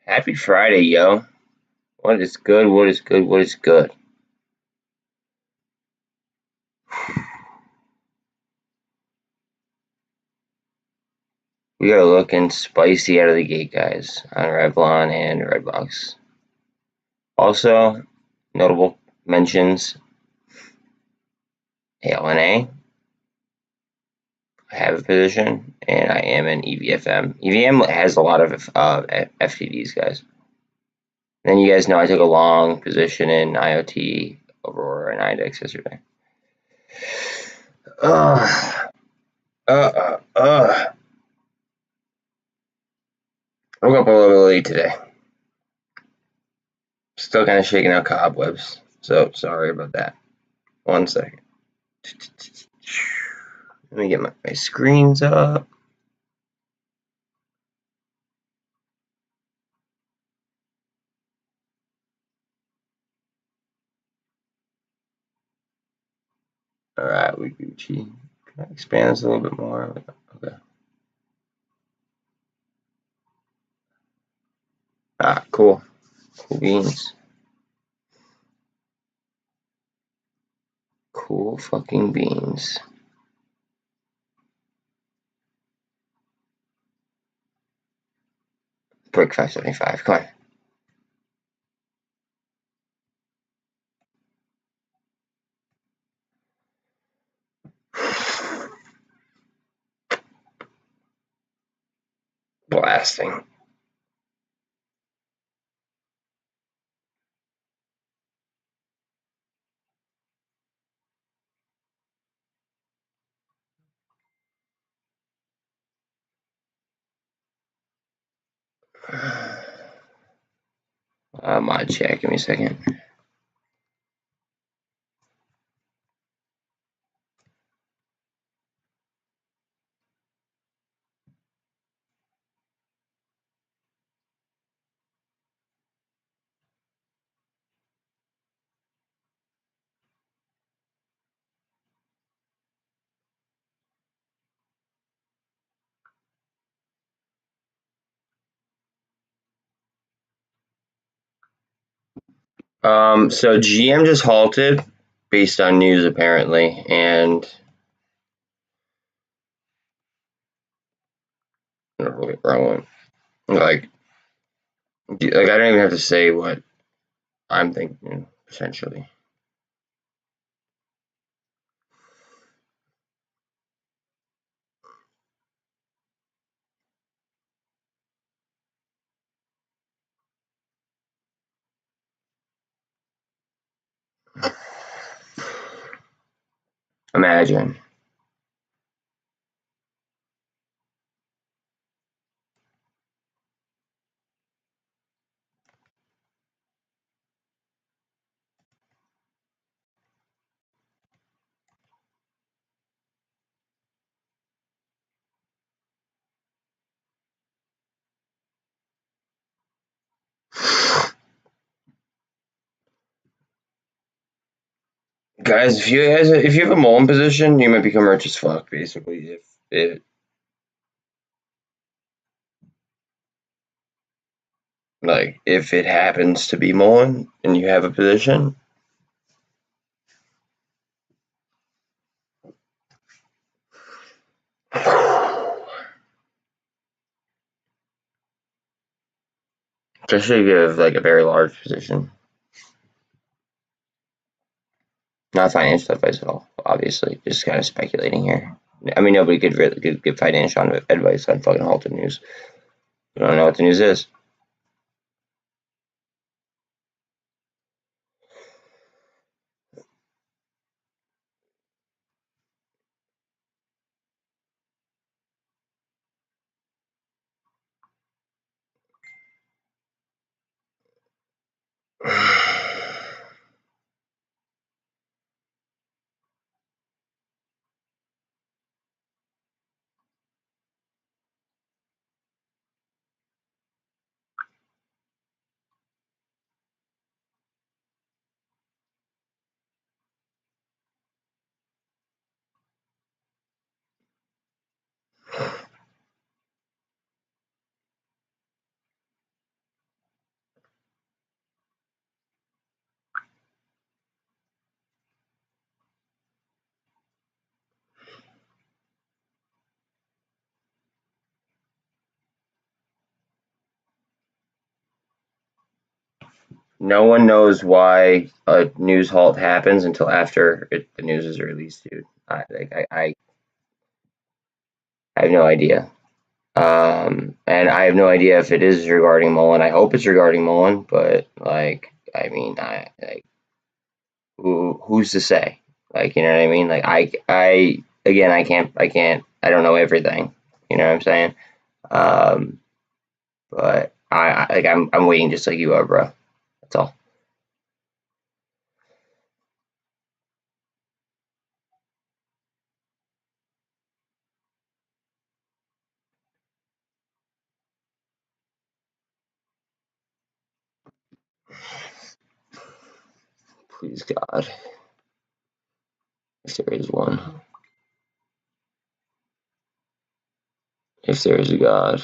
Happy Friday, yo. What is good? What is good? What is good? We are looking spicy out of the gate, guys, on Revlon and Redbox. Also, notable mentions ALNA. I have a position, and I am in EVFM. EVM has a lot of FTDs, guys. Then you guys know I took a long position in IoT, Aurora, and IDEX yesterday. I woke up a little bit late today. Still kind of shaking out cobwebs, so sorry about that. 1 second. Let me get my screens up. Alright, we Gucci. Can I expand this a little bit more? Okay. Cool. Cool beans. Cool fucking beans. Brick 575. Come on. Blasting. Mod chat, give me a second. So GM just halted based on news apparently, and really relevant. Like I don't even have to say what I'm thinking essentially. Imagine. Guys, if you have a MULN position, you might become rich as fuck. Basically, if it happens to be MULN and you have a position, especially if you have like a very large position. Not financial advice at all, obviously. Just kind of speculating here. I mean, nobody could really give financial advice on fucking halted news. We don't know what the news is. no one knows why a news halt happens until after the news is released, dude. I have no idea. And I have no idea if it is regarding MULN. I hope it's regarding MULN, but like, I mean, who's to say? Like, you know what I mean? Like, again, I don't know everything. You know what I'm saying? Um, but I'm waiting just like you are, bro. That's all. Please God, if there is one, if there is a God.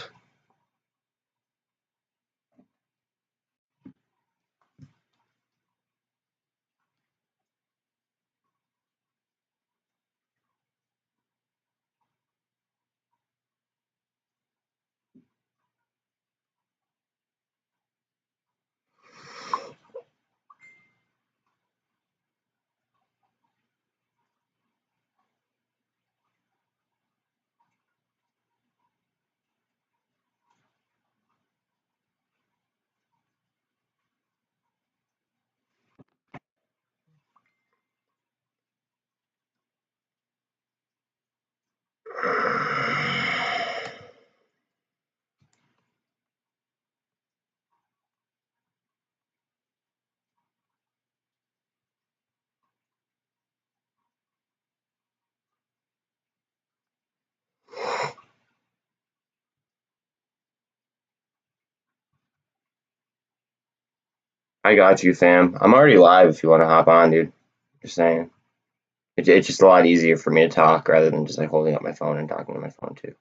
I got you, fam. I'm already live if you want to hop on, dude. Just saying. It's just a lot easier for me to talk rather than just like holding up my phone and talking to my phone too.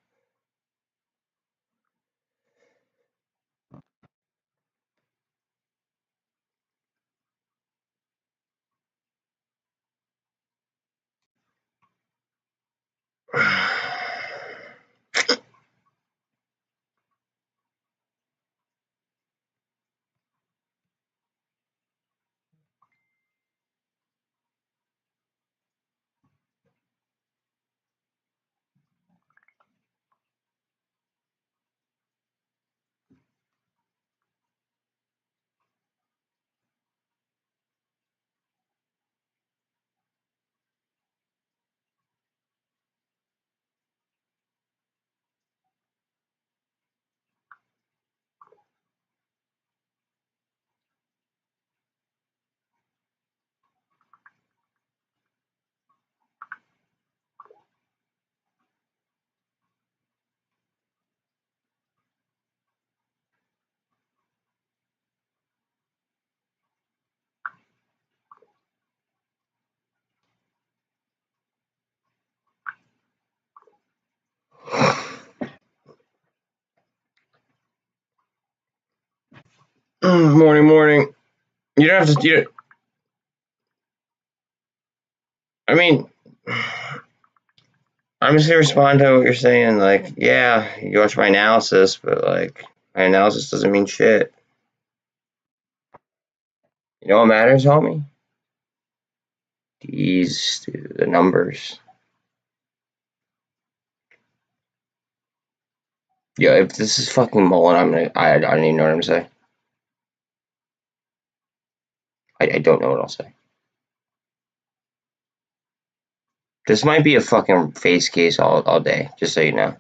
Morning, morning. You don't have to. I mean, I'm just gonna respond to what you're saying. Like, yeah, you watch my analysis, but like, my analysis doesn't mean shit. You know what matters, homie? The numbers. Yo, if this is fucking MULN, I don't even know what I'm saying. I don't know what I'll say. This might be a fucking face case all day, just so you know.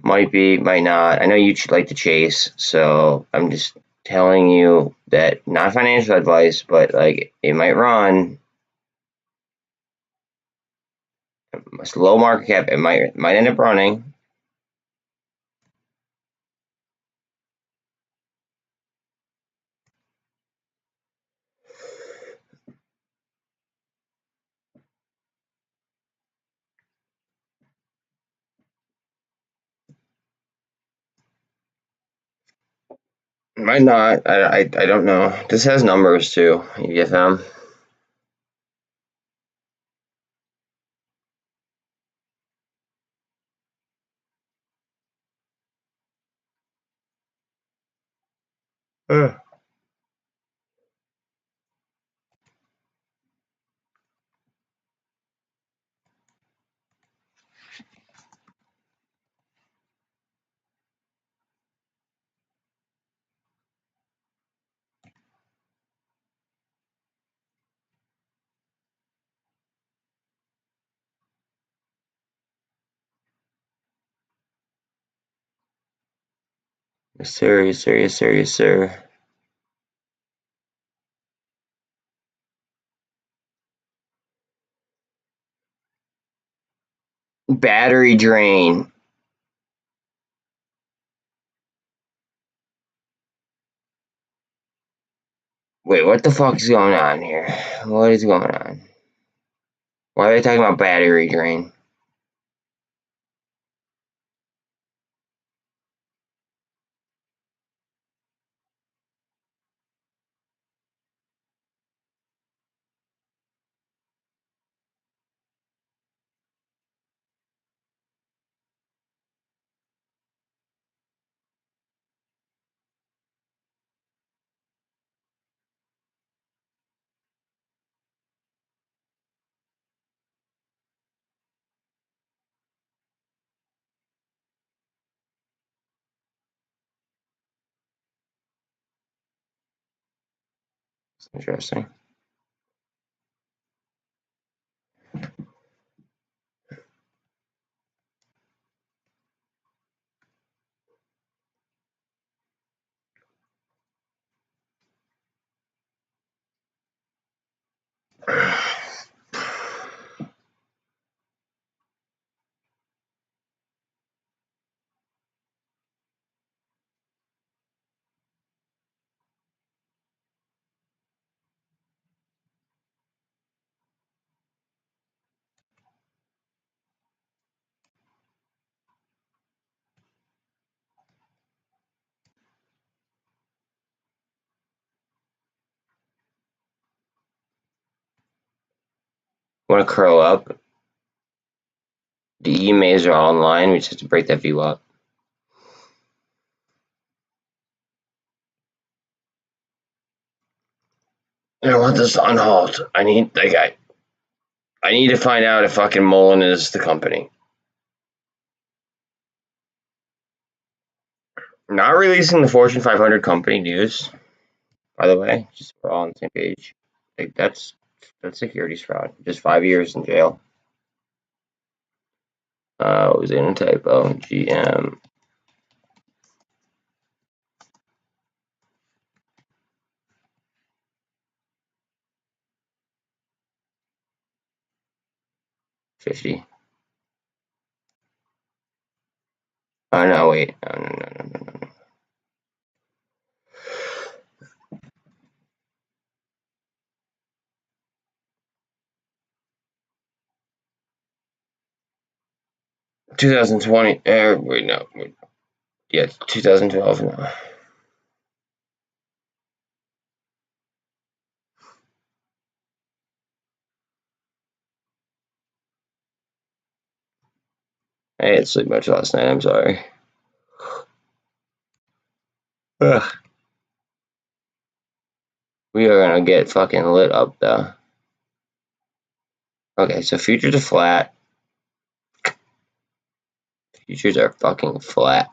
Might be, might not. I know you like to chase, so I'm just telling you that not financial advice, but like it might run. It's low market cap. It might end up running. Might not. I don't know. This has numbers too. EVFM. Yes, sir. Yes, sir. Yes, sir. Yes, sir. Battery drain. Wait, what the fuck is going on here? What is going on? Why are they talking about battery drain? It's interesting. Want to curl up? The EMAs are all online. We just have to break that view up. I want this on halt. I need that guy. I need to find out if fucking MULN is the company. Not releasing the Fortune 500 company news, by the way. Just so we're all on the same page. Like that's securities fraud. Just 5 years in jail. Was in a typo. GM 50. Oh no, wait. No. 2020. Wait, no. Wait. Yeah, 2012. No. I didn't sleep much last night. I'm sorry. Ugh. We are gonna get fucking lit up though. Okay, so futures are flat. Futures are fucking flat.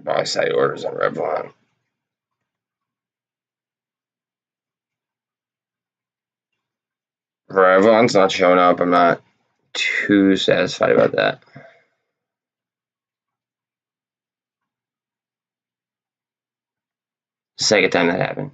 Buy side orders on Revlon. Revlon's not showing up. I'm not too satisfied about that. Second time that happened.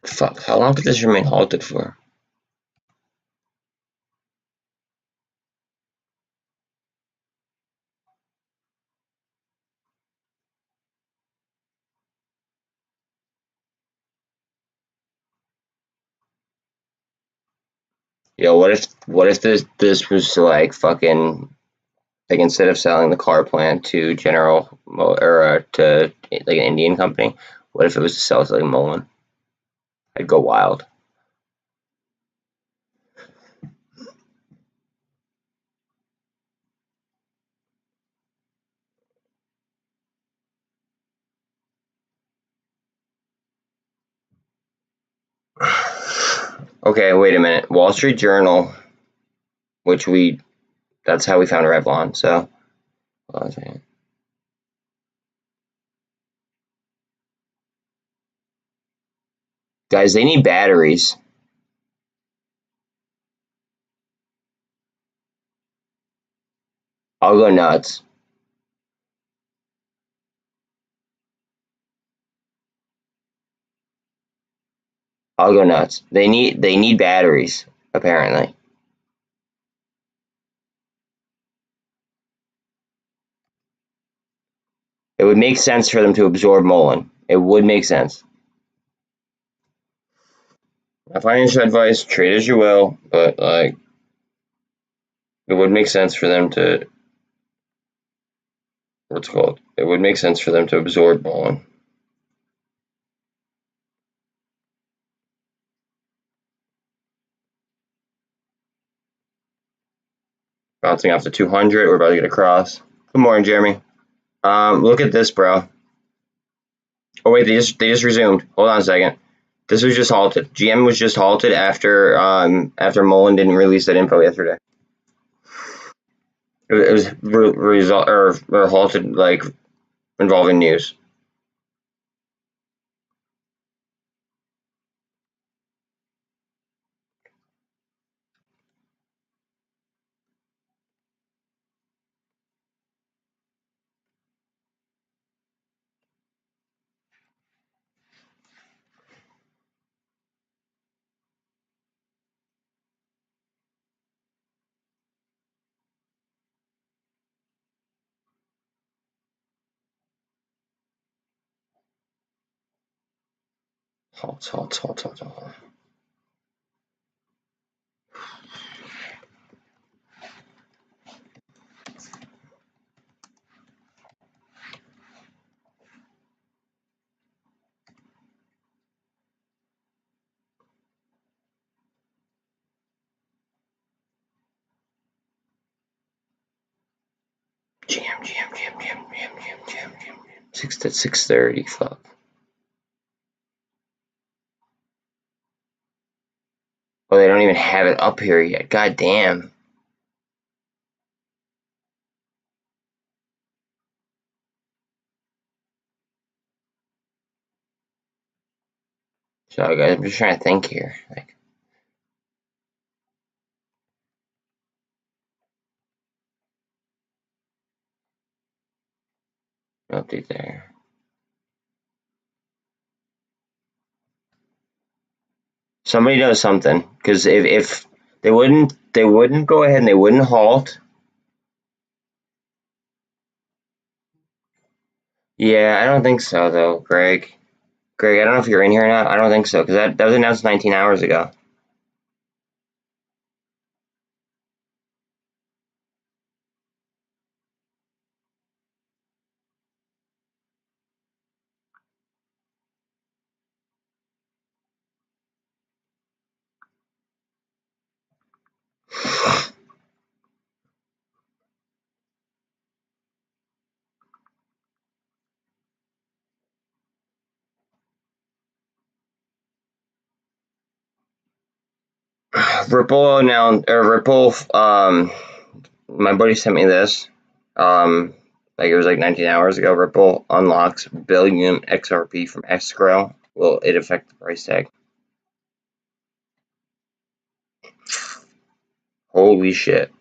Fuck, how long could this remain halted for? Yo, what if this was like fucking like instead of selling the car plant to to like an Indian company, what if it was to sell to like MULN? I'd go wild. Okay, wait a minute. Wall Street Journal, which that's how we found Revlon. So, hold on a second. Guys, they need batteries. I'll go nuts. I'll go nuts. They need batteries, apparently. It would make sense for them to absorb MULN. It would make sense. My financial advice, trade as you will, but like it would make sense for them to what's it called? It would make sense for them to absorb MULN. Bouncing off the 200, we're about to get across. Good morning, Jeremy. Look at this, bro. Oh wait, they just resumed. Hold on a second. This was just halted. GM was just halted after MULN didn't release that info yesterday. It was result or halted like involving news. Halt. GM. 6:30. Fuck. Oh, they don't even have it up here yet. God damn. So guys, I'm just trying to think here. Like, update there. Somebody knows something, because if they wouldn't go ahead and they wouldn't halt. Yeah, I don't think so though, Greg. Greg, I don't know if you're in here or not. I don't think so, because that was announced 19 hours ago. Ripple. My buddy sent me this. Like it was like 19 hours ago. Ripple unlocks billion XRP from escrow. Will it affect the price tag? Holy shit.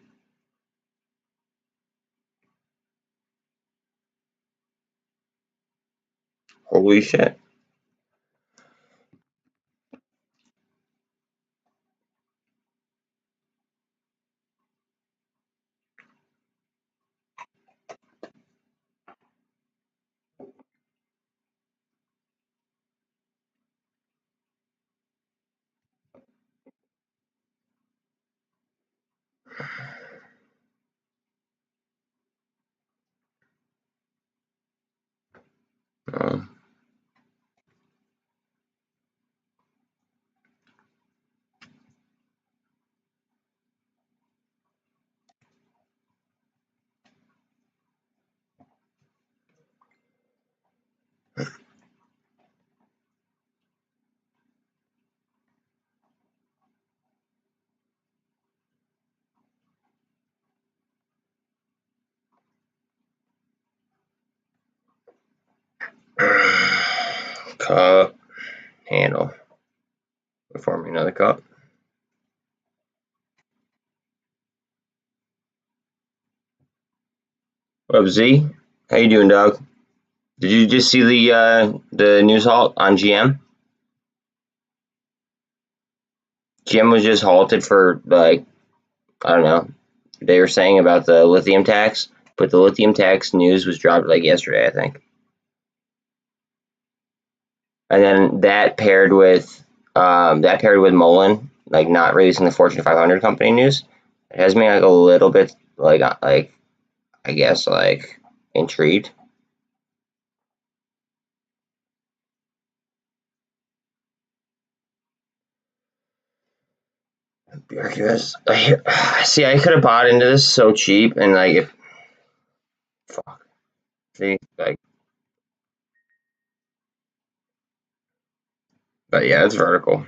Holy shit. Cup handle. We're forming another cup. What up, Z? How you doing, dog? Did you just see the news halt on GM? GM was just halted for, like, I don't know. They were saying about the lithium tax, but the lithium tax news was dropped like yesterday, I think. And then that paired with MULN, like not releasing the Fortune 500 company news, it has me like a little bit like I guess like intrigued. See, I could have bought into this so cheap and like fuck. See, like, but yeah, it's vertical.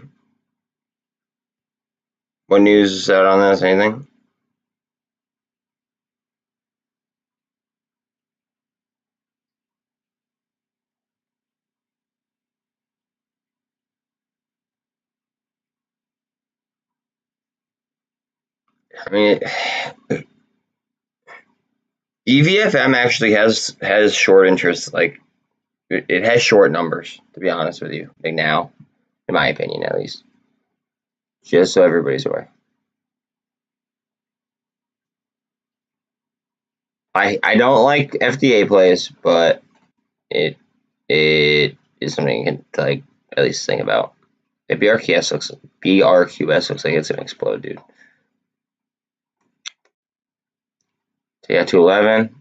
What news is out on this? Anything? I mean, EVFM actually has short interest. Like it has short numbers, to be honest with you. Like now, in my opinion, at least. Just so everybody's aware. I don't like FDA plays, but it it is something you can like at least think about. The BRQS looks like it's gonna explode, dude. So yeah, 211.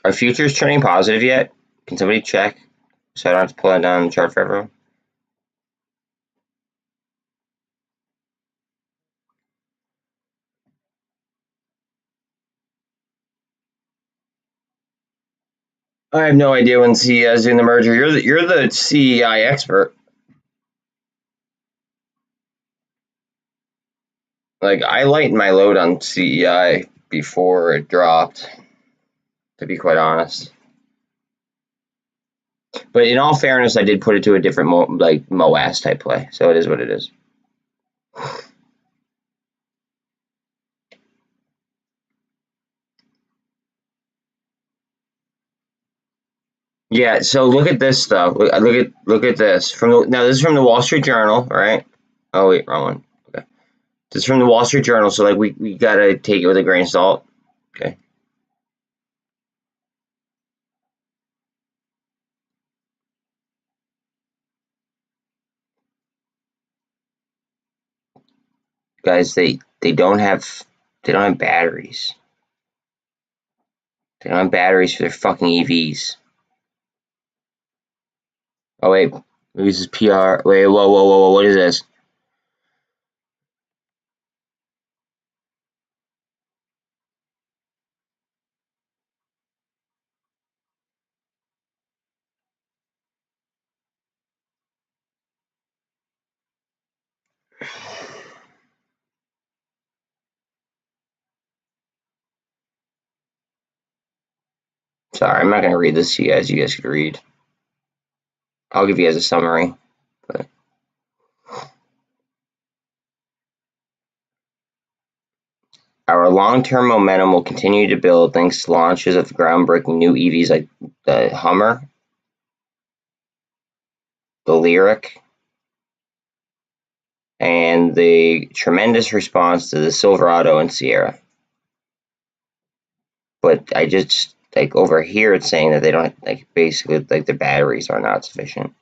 Are futures turning positive yet? Can somebody check so I don't have to pull it down the chart for everyone? I have no idea when CEI is doing the merger. You're the CEI expert. Like I lightened my load on CEI before it dropped, to be quite honest. But in all fairness, I did put it to a different MOAS type play, so it is what it is. Yeah, so look at this stuff. Look at this. Now this is from the Wall Street Journal, right? Oh wait, wrong one. Okay. This is from the Wall Street Journal, so like we gotta take it with a grain of salt. Okay. Guys, they don't have batteries. They don't have batteries for their fucking EVs. Oh wait, this is PR. Wait, whoa, what is this? Sorry, I'm not gonna read this to you guys. You guys could read. I'll give you guys a summary. But our long-term momentum will continue to build thanks to launches of groundbreaking new EVs like the Hummer, the Lyric, and the tremendous response to the Silverado and Sierra. But I just like over here it's saying that they don't like basically like the batteries are not sufficient.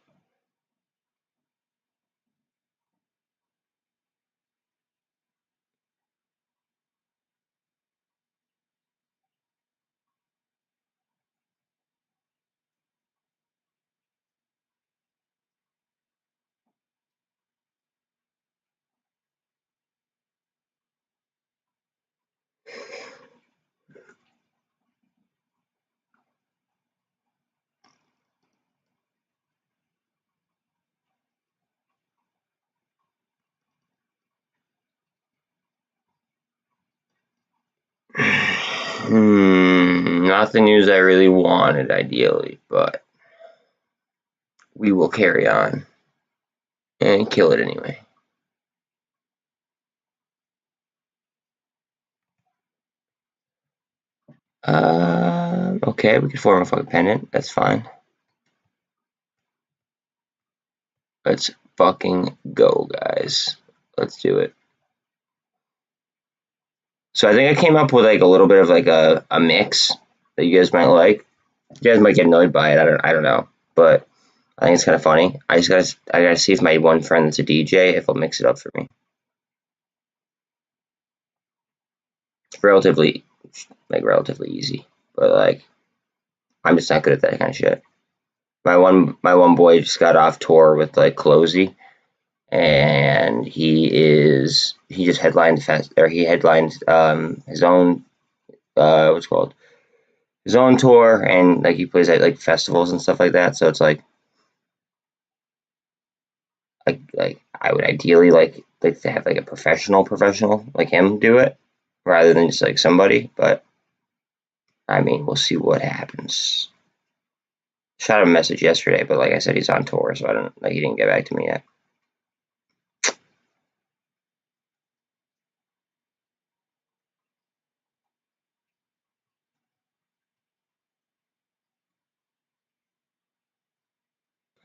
Not the news I really wanted, ideally, but we will carry on and kill it anyway. Okay, we can form a fucking pendant. That's fine. Let's fucking go, guys. Let's do it. So I think I came up with like a little bit of like a mix that you guys might like. You guys might get annoyed by it. I don't know, but I think it's kind of funny. I gotta see if my one friend that's a DJ if he'll mix it up for me. It's relatively easy, but like I'm just not good at that kind of shit. My one boy just got off tour with like Closey, and he just headlined his own what's it called, his own tour, and like he plays at like festivals and stuff like that. So it's like I would ideally like to have like a professional like him do it rather than just like somebody. But I mean, we'll see what happens. Shot him a message yesterday, but like I said, he's on tour, so I don't like he didn't get back to me yet.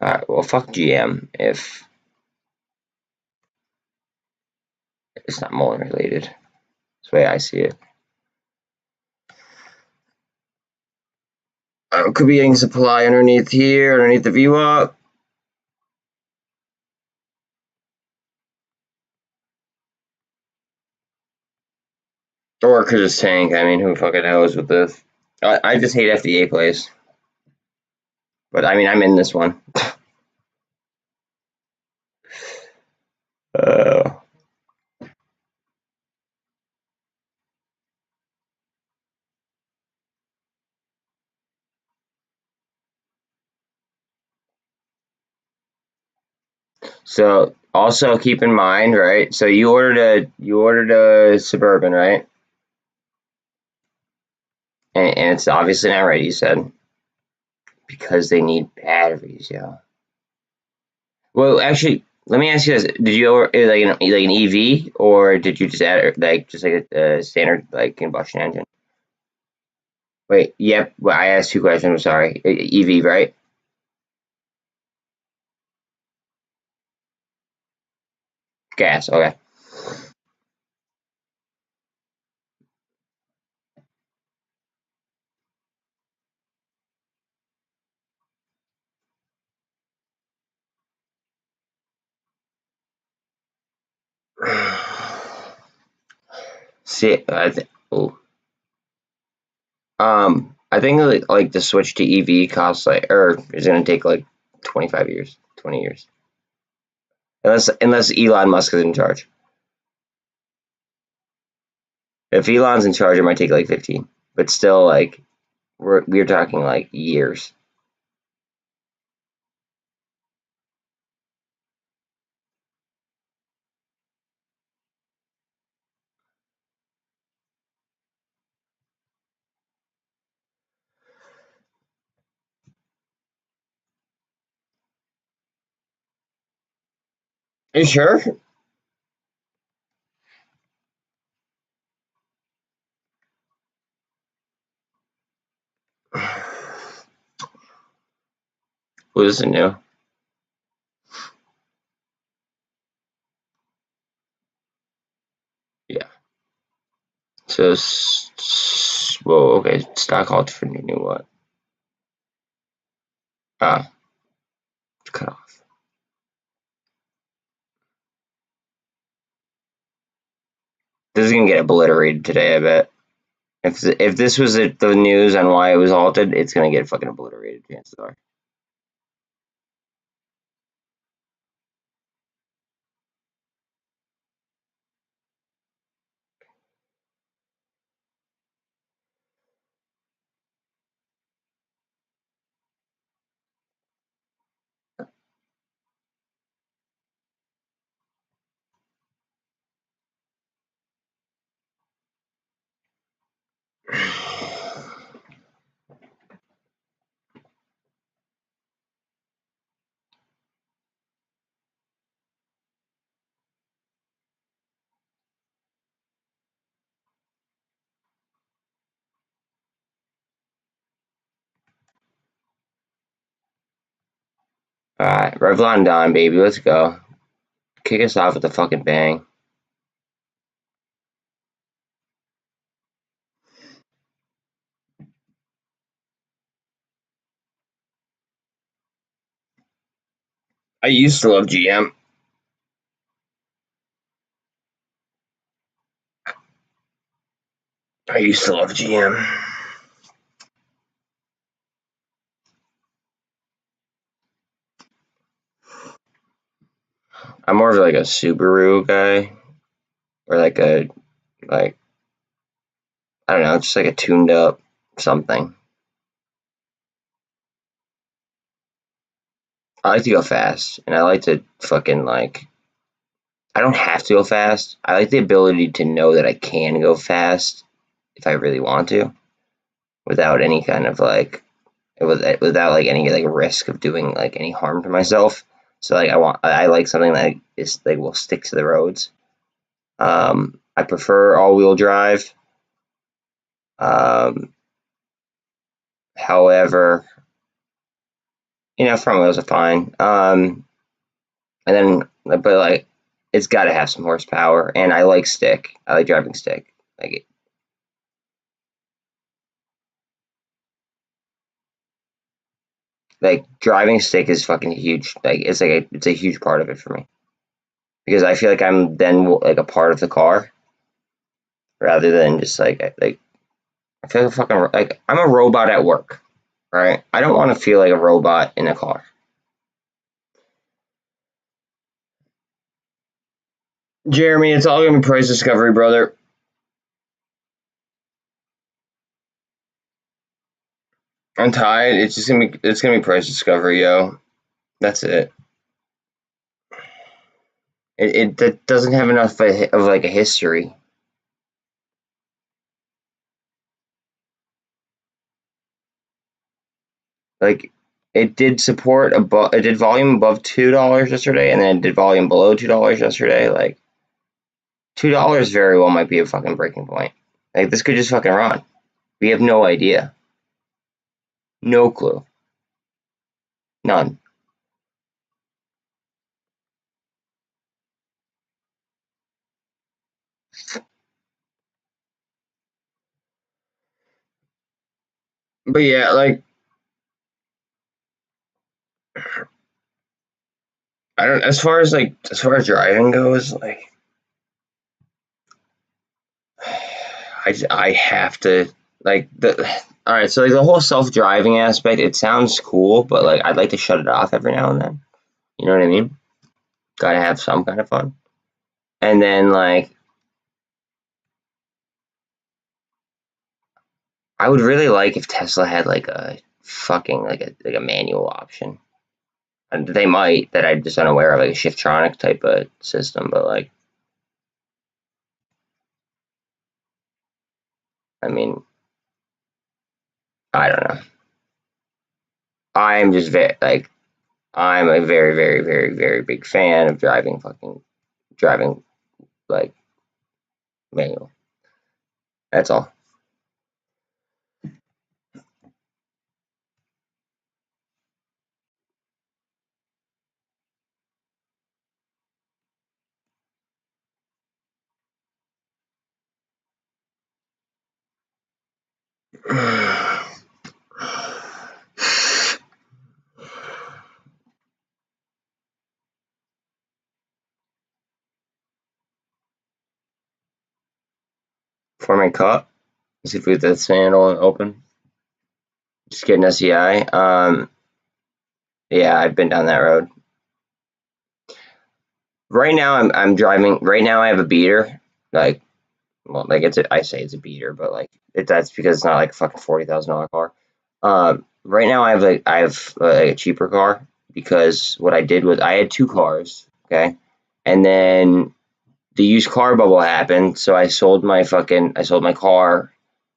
All right, well, fuck GM if it's not MULN related. That's the way I see it. Could be getting supply underneath here, underneath the VWAP. Or could just tank. I mean, who fucking knows with this? I just hate FDA plays. But I mean, I'm in this one. uh, so also keep in mind, right? So you ordered a Suburban, right? And it's obviously not ready. You said because they need batteries, yeah. Well, actually, let me ask you this: did you order like an EV, or did you just add like a standard like combustion engine? Wait, yep. Well, I asked two questions. I'm sorry. EV, right? Gas. Okay. See, I think like the switch to EV costs like, or is going to take like 25 years, 20 years, unless Elon Musk is in charge. If Elon's in charge, it might take like 15, but still, like we're talking like years. You sure? Well, this is new. Yeah. So, well, okay. Stock halt for new what? Ah, cut off. This is gonna get obliterated today, I bet. If this was the news on why it was halted, it's gonna get fucking obliterated. Chances are. Alright, Revlon done, baby. Let's go. Kick us off with a fucking bang. I used to love GM. I used to love GM. I'm more of like a Subaru guy, or like I don't know, just like a tuned up something. I like to go fast, and I like to fucking like. I don't have to go fast. I like the ability to know that I can go fast if I really want to, without any kind of like, without like any like risk of doing like any harm to myself. So like I like something that is like will stick to the roads. I prefer all-wheel drive. Um, However, front wheels are fine. And then, but like, it's got to have some horsepower. And I like stick. I like driving stick. Like driving stick is fucking huge. Like it's a huge part of it for me because I feel like I'm then like a part of the car rather than just like I feel like fucking like I'm a robot at work, right? I don't want to feel like a robot in a car. Jeremy, it's all gonna be price discovery, brother. I'm tired. It's gonna be price discovery, yo. That's it. It doesn't have enough of like a history. Like it did support above. It did volume above $2 yesterday, and then it did volume below $2 yesterday. Like $2 very well might be a fucking breaking point. Like this could just fucking run. We have no idea. No clue. None. But yeah, like I don't. As far as driving goes, like I have to like the. All right, so like the whole self-driving aspect, it sounds cool, but like I'd like to shut it off every now and then. You know what I mean? Gotta have some kind of fun. And then like I would really like if Tesla had like a fucking like a manual option. And they might that I'm just unaware of, like a Shiftronic type of system, but like I mean, I don't know. I'm just like I'm a very, very, very, very big fan of driving like manual. That's all. For my cup, let's see if we get the handle open. Just getting SEI. Yeah, I've been down that road. Right now, I'm driving. Right now, I have a beater. Like, well, like I say it's a beater, but like that's because it's not like a fucking $40,000 car. Right now, I have like a cheaper car because what I did was I had two cars, okay, and then the used car bubble happened, so I sold my car,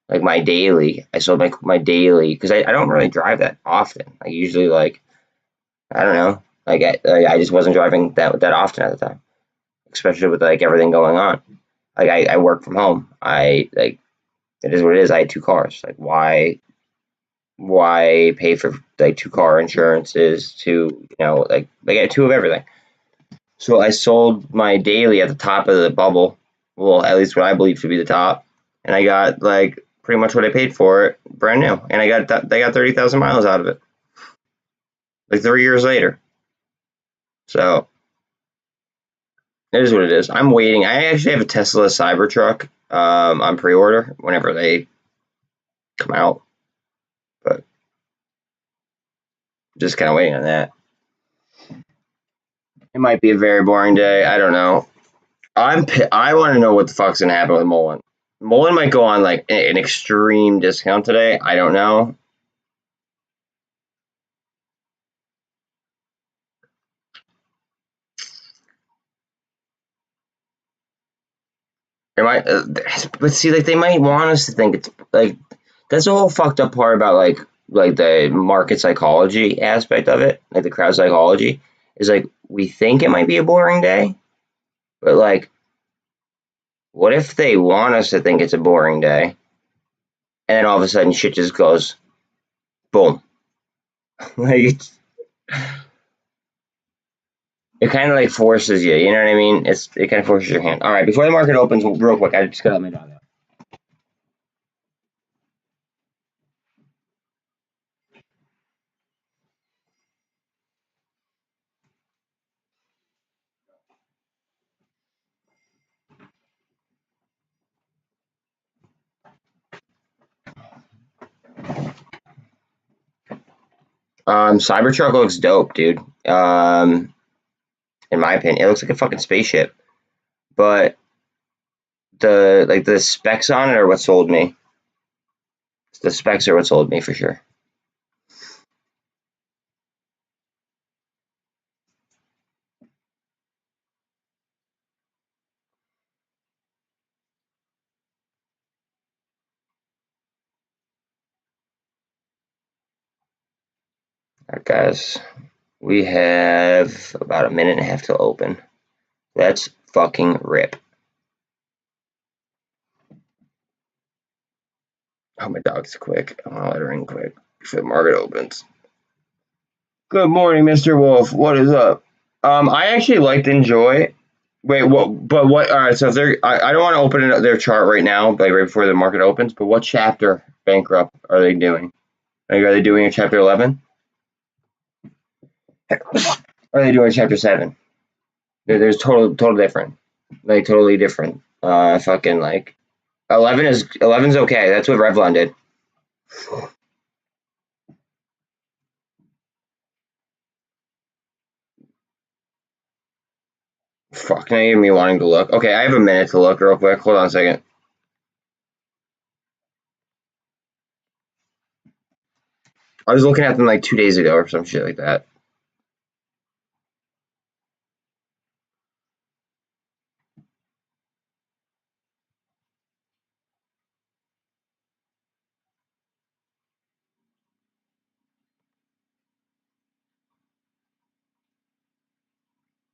like my daily. I sold my daily because I don't really drive that often. I usually like I don't know, I just wasn't driving that often at the time, especially with like everything going on. Like I work from home. I like it is what it is. I had two cars. Like why why pay for like 2 car insurances, to like they get 2 of everything. So I sold my daily at the top of the bubble, well, at least what I believe to be the top, and I got like pretty much what I paid for it, brand new, and I got 30,000 miles out of it, like 3 years later. So it is what it is. I'm waiting. I actually have a Tesla Cybertruck on pre-order whenever they come out, but just kind of waiting on that. It might be a very boring day. I don't know. I want to know what the fuck's gonna happen with MULN. MULN might go on like an extreme discount today. I don't know. It might, but see, like they might want us to think it's like that's the whole fucked up part about like the market psychology aspect of it, like the crowd psychology, is like we think it might be a boring day, but like, what if they want us to think it's a boring day, and then all of a sudden shit just goes boom, like it kind of like forces you, you know what I mean? It kind of forces your hand. All right, before the market opens, real quick, I just got my dog out. Cybertruck looks dope, dude. In my opinion, it looks like a fucking spaceship. But the specs on it are what sold me. The specs are what sold me for sure. All right, guys, we have about a minute and a half to open. Let's fucking rip. Oh, my dog's quick. I'm gonna let her in quick before the market opens. Good morning, Mr. Wolf. What is up? I actually liked Enjoy. Wait, what? But what? All right, so if they're, I don't want to open their chart right now, like right before the market opens. But what chapter bankrupt are they doing? Like, are they doing a chapter 11? Are they doing chapter 7? There's total different, like totally different. Fucking like 11's okay. That's what Revlon did. Fuck, now you have me wanting to look. Okay, I have a minute to look real quick. Hold on a second. I was looking at them like 2 days ago or some shit like that.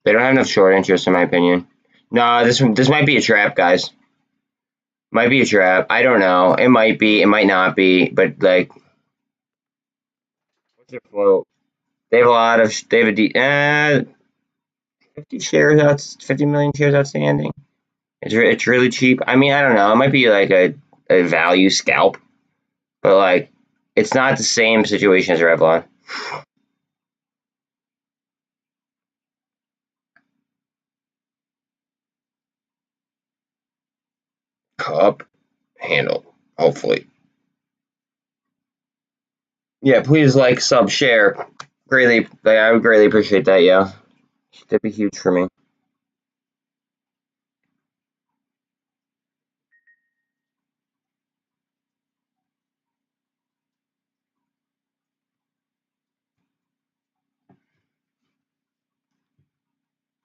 They don't have enough short interest, in my opinion. No, this might be a trap, guys. Might be a trap. I don't know. It might be. It might not be. But like, what's their float? They have a lot of. They have a 50 shares out. 50 million shares outstanding. It's really cheap. I mean, I don't know. It might be like a value scalp, but like, it's not the same situation as Revlon. Cup handle, hopefully. Yeah, please like, sub, share. Greatly, like, I would greatly appreciate that. Yeah, that'd be huge for me.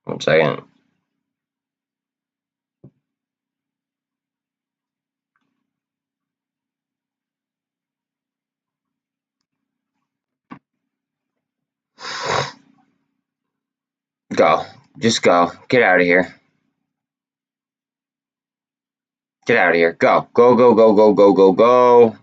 One second. Go. Just go. Get out of here. Get out of here. Go. Go, go, go, go, go, go, go.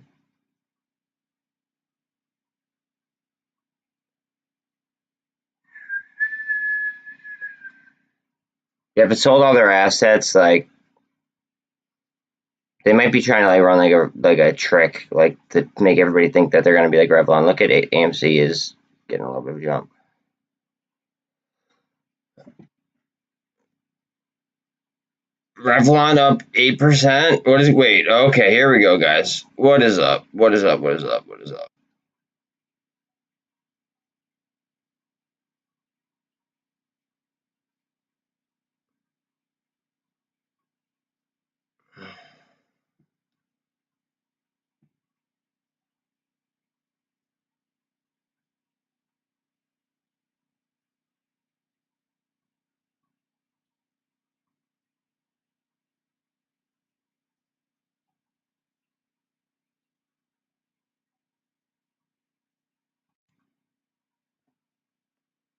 Yeah, if it sold all their assets, like they might be trying to like run like a trick, like to make everybody think that they're gonna be like Revlon. Look at AMC is getting a little bit of a jump. Revlon up 8%. What is it? Wait, okay, here we go, guys. What is up? What is up? What is up? What is up?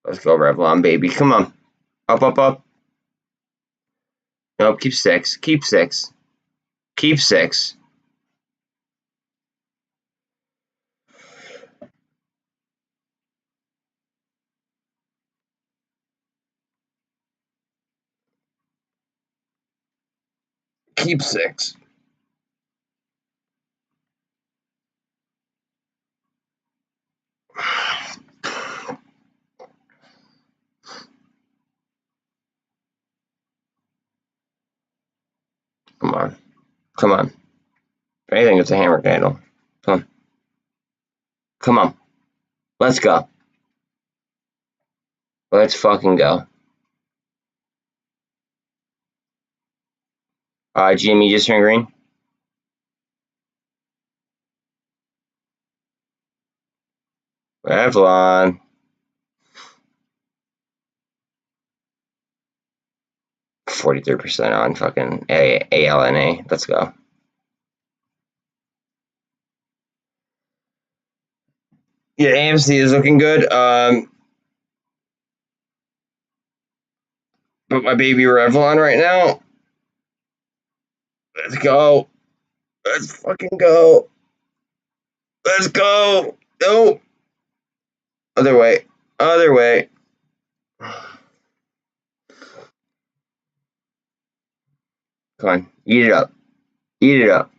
Let's go, Revlon, baby. Come on. Up, up, up. Nope, keep 6. Keep 6. Keep 6. Keep 6. Come on. Come on. If anything, it's a hammer candle. Come on. Come on. Let's go. Let's fucking go. GME just turned green. Revlon. 43% on fucking ALNA. Let's go. Yeah, AMC is looking good. But my baby Revlon right now. Let's go. Let's fucking go. Let's go. No. Other way. Other way. Come on. Eat it up. Eat it up.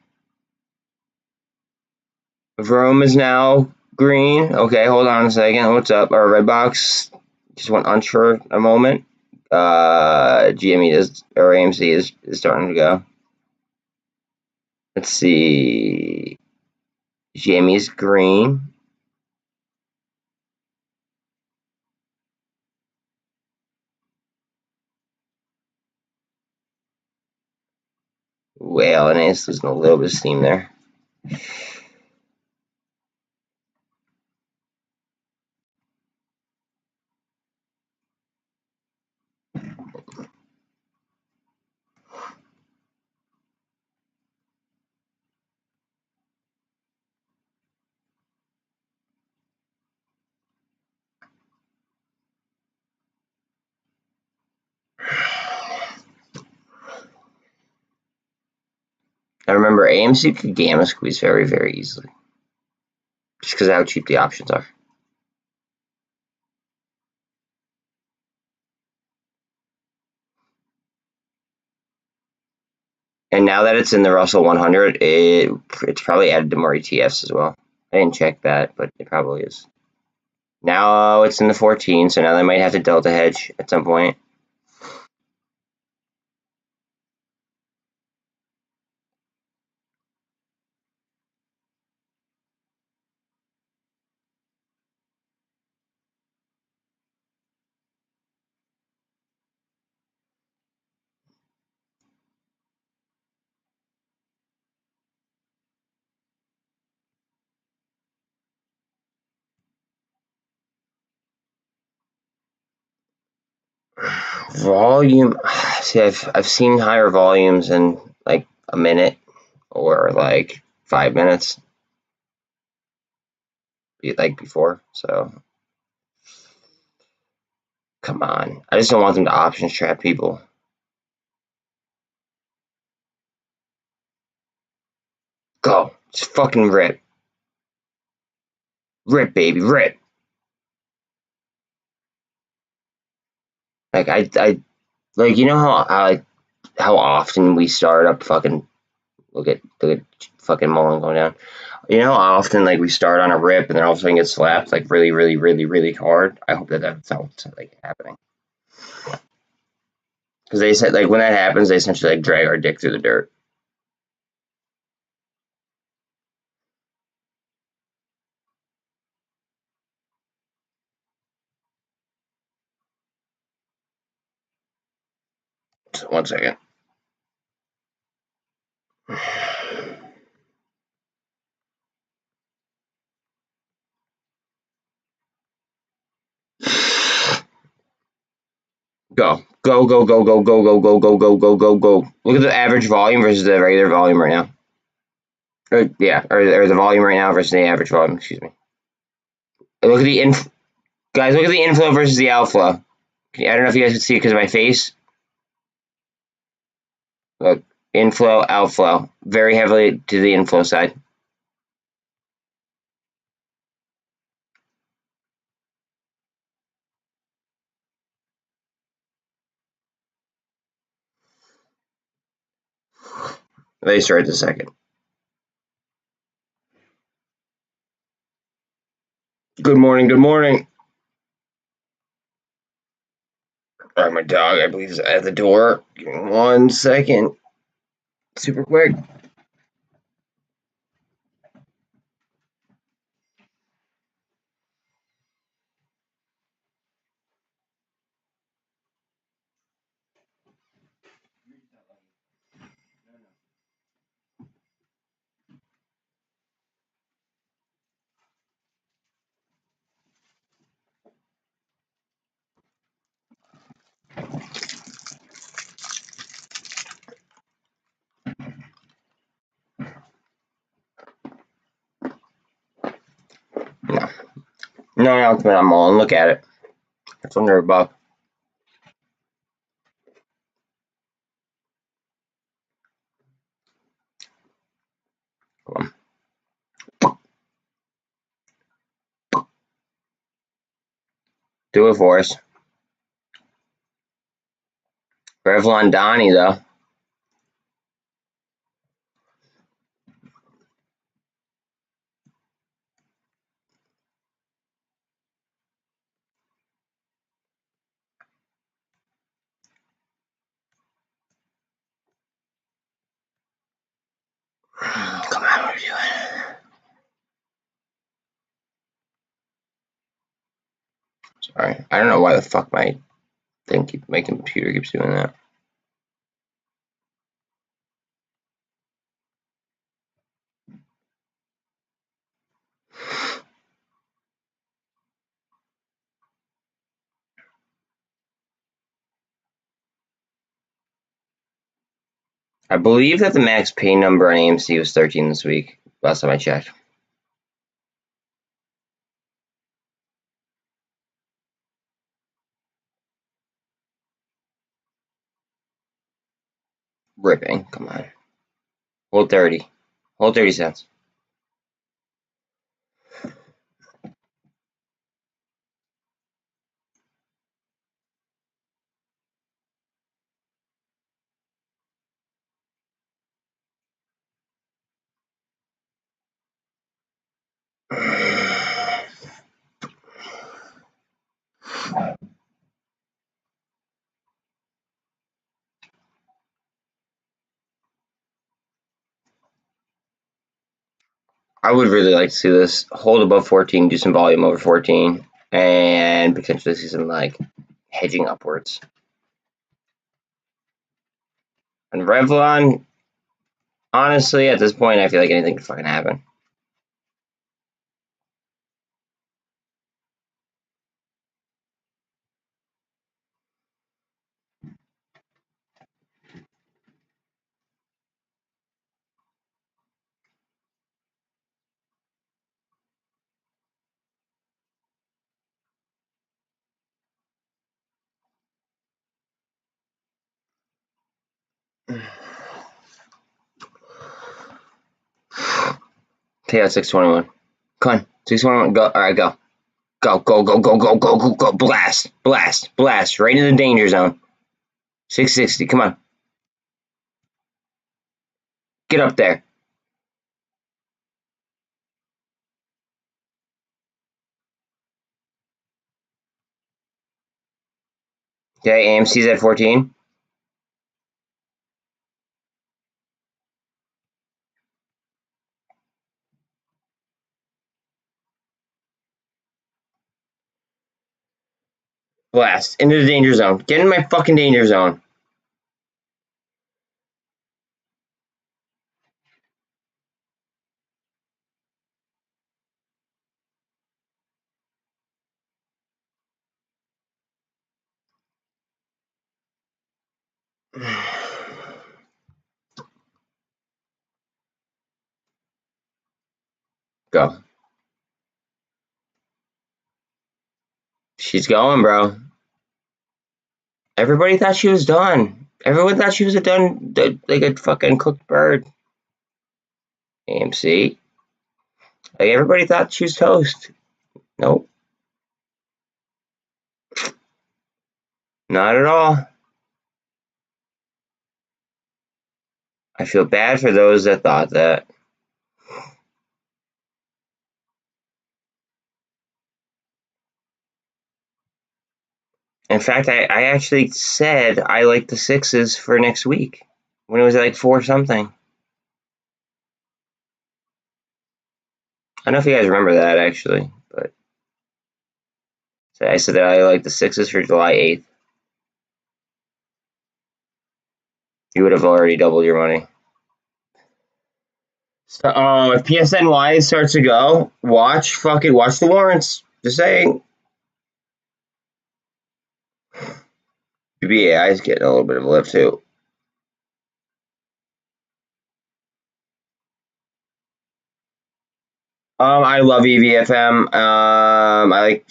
VRM is now green. Okay, hold on a second. What's up? Our red box just went unsure a moment. GME is, or AMC is starting to go. Let's see. GME is green. Well, and it's losing a little bit of steam there. I remember AMC could gamma squeeze very, very easily. Just because of how cheap the options are. And now that it's in the Russell 100, it's probably added to more ETFs as well. I didn't check that, but it probably is. Now it's in the 14, so now they might have to delta hedge at some point. Volume. See, I've seen higher volumes in like a minute or like 5 minutes, like before. So come on, I just don't want them to options trap people. Go, just fucking rip, rip, baby, rip. Like I Like, you know how often we start up fucking look at fucking MULN going down. You know how often like we start on a rip and then all of a sudden get slapped like really, really, really, really hard. I hope that's not like happening. Because they said like when that happens, they essentially like drag our dick through the dirt. So 1 second. Go. Go, go, go, go, go, go, go, go, go, go, go, go. Look at the average volume versus the regular volume right now. Or the volume right now versus the average volume, excuse me. Look at the guys, look at the inflow versus the outflow. I don't know if you guys can see it because of my face. Look, inflow, outflow. Very heavily to the inflow side. Let me start the second. Good morning, good morning. All right, my dog, I believe, is at the door. Give me 1 second. Super quick. No. No announcement on MULN. Look at it. It's under a buck. Come on. Do it for us. Revlon Donnie, though. Come on, what are you doing? Sorry. I don't know why the fuck my computer keeps doing that. I believe that the max pay number on AMC was 13 this week, last time I checked. Ripping. Come on. Hold 30. Hold 30 cents. I would really like to see this hold above 14, do some volume over 14, and potentially see some like hedging upwards. And Revlon, honestly, at this point, I feel like anything could fucking happen. Take out 621. Come on, 621. Go. All right, go. Go, go, go, go, go, go, go, go. Blast, blast, blast. Right in the danger zone. 660. Come on. Get up there. Okay, AMC's at 14. Blast. Into the danger zone. Get in my fucking danger zone. Go. She's going, bro. Everybody thought she was done. Everyone thought she was like a fucking cooked bird. AMC. Like, everybody thought she was toast. Nope. Not at all. I feel bad for those that thought that. In fact, I actually said I like the 6s for next week when it was like 4 something. I don't know if you guys remember that, actually, but I said that I like the 6s for July 8th. You would have already doubled your money. So, if PSNY starts to go, watch the warrants. Just saying. BBAI is getting a little bit of a lift too. I love EVFM. I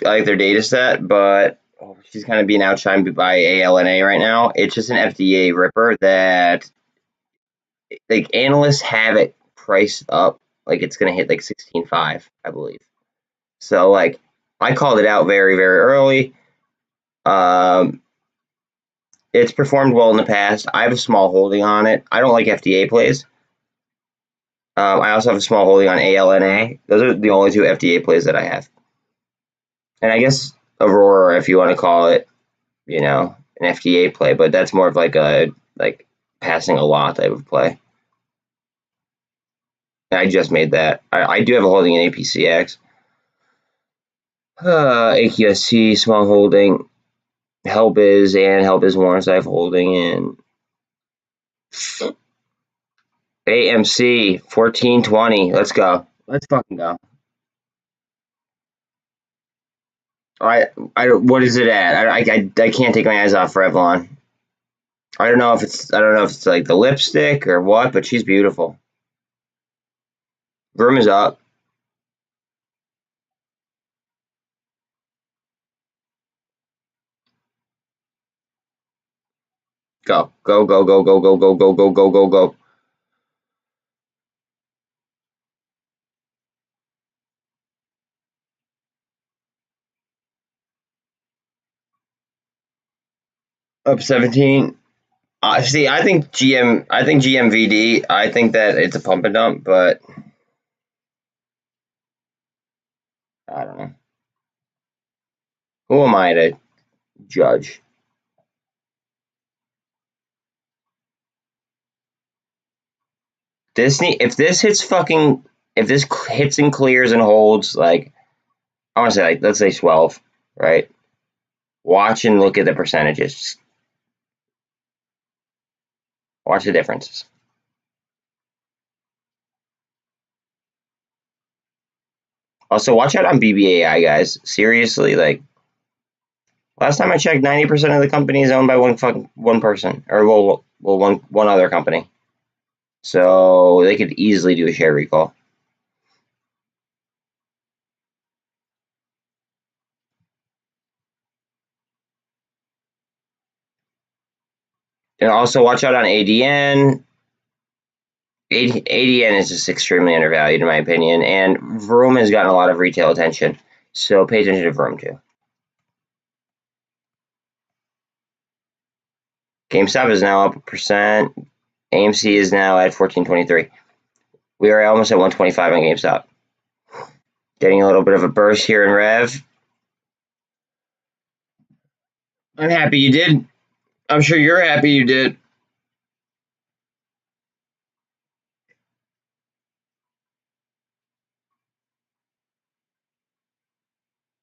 like their data set, but she's kind of being outshined by ALNA right now. It's just an FDA ripper that, like, analysts have it priced up like it's gonna hit like 16.5, I believe. So, like, I called it out very, very early. It's performed well in the past. I have a small holding on it. I don't like FDA plays. I also have a small holding on ALNA. Those are the only 2 FDA plays that I have. And I guess Aurora, if you want to call it, an FDA play, but that's more of like a passing a lot type of play. I just made that. I do have a holding in APCX. AQST, small holding. Helbiz and Helbiz warrants I have holding in. AMC 1420. Let's go. Let's fucking go. What is it at? I can't take my eyes off Revlon. I don't know if it's like the lipstick or what, but she's beautiful. VRM is up. Go. Go, go, go, go, go, go, go, go, go, go, go. Up 17. See, I think GMVD, I think that it's a pump and dump, but I don't know. Who am I to judge? If this hits and clears and holds, like, I want to say, like, let's say 12, right? Watch and look at the percentages. Watch the differences. Also, watch out on BBAI, guys. Seriously, like, last time I checked, 90% of the company is owned by one person, or one other company. So they could easily do a share recall. And also watch out on ADN. ADN is just extremely undervalued in my opinion, and VRM has gotten a lot of retail attention. So pay attention to VRM too. GameStop is now up 1%. AMC is now at 14.23. We are almost at 125 on GameStop. Getting a little bit of a burst here in Rev. I'm happy you did. I'm sure you're happy you did.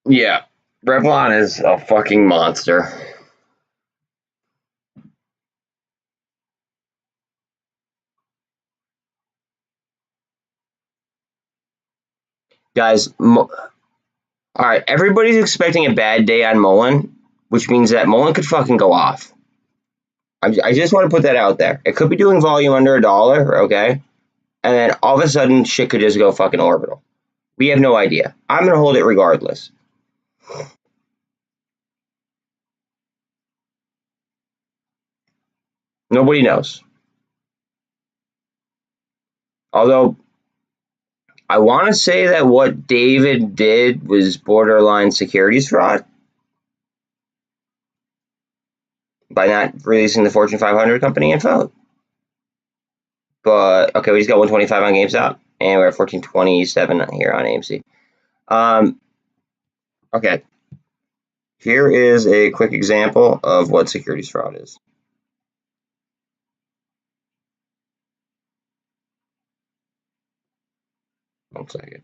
Yeah. Revlon is a fucking monster. Guys, all right, everybody's expecting a bad day on MULN, which means that MULN could fucking go off. I just want to put that out there. It could be doing volume under $1, okay? And then all of a sudden, shit could just go fucking orbital. We have no idea. I'm going to hold it regardless. Nobody knows. Although, I want to say that what David did was borderline securities fraud by not releasing the Fortune 500 company info. But, okay, we just got 125 on GameStop, and we're at 14.27 here on AMC. Okay. Here is a quick example of what securities fraud is. One second.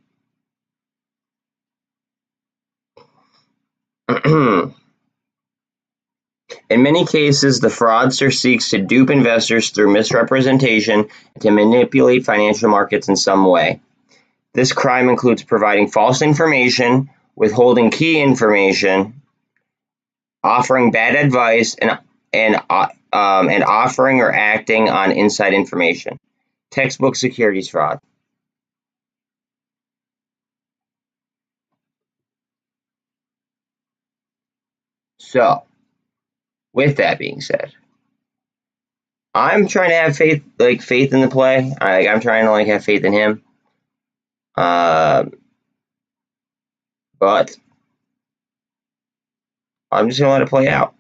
In many cases, the fraudster seeks to dupe investors through misrepresentation and to manipulate financial markets in some way. This crime includes providing false information, withholding key information, offering bad advice, and offering or acting on inside information. Textbook securities fraud. So, with that being said, I'm trying to have faith in the play. I'm trying to have faith in him. But I'm just gonna let it play out.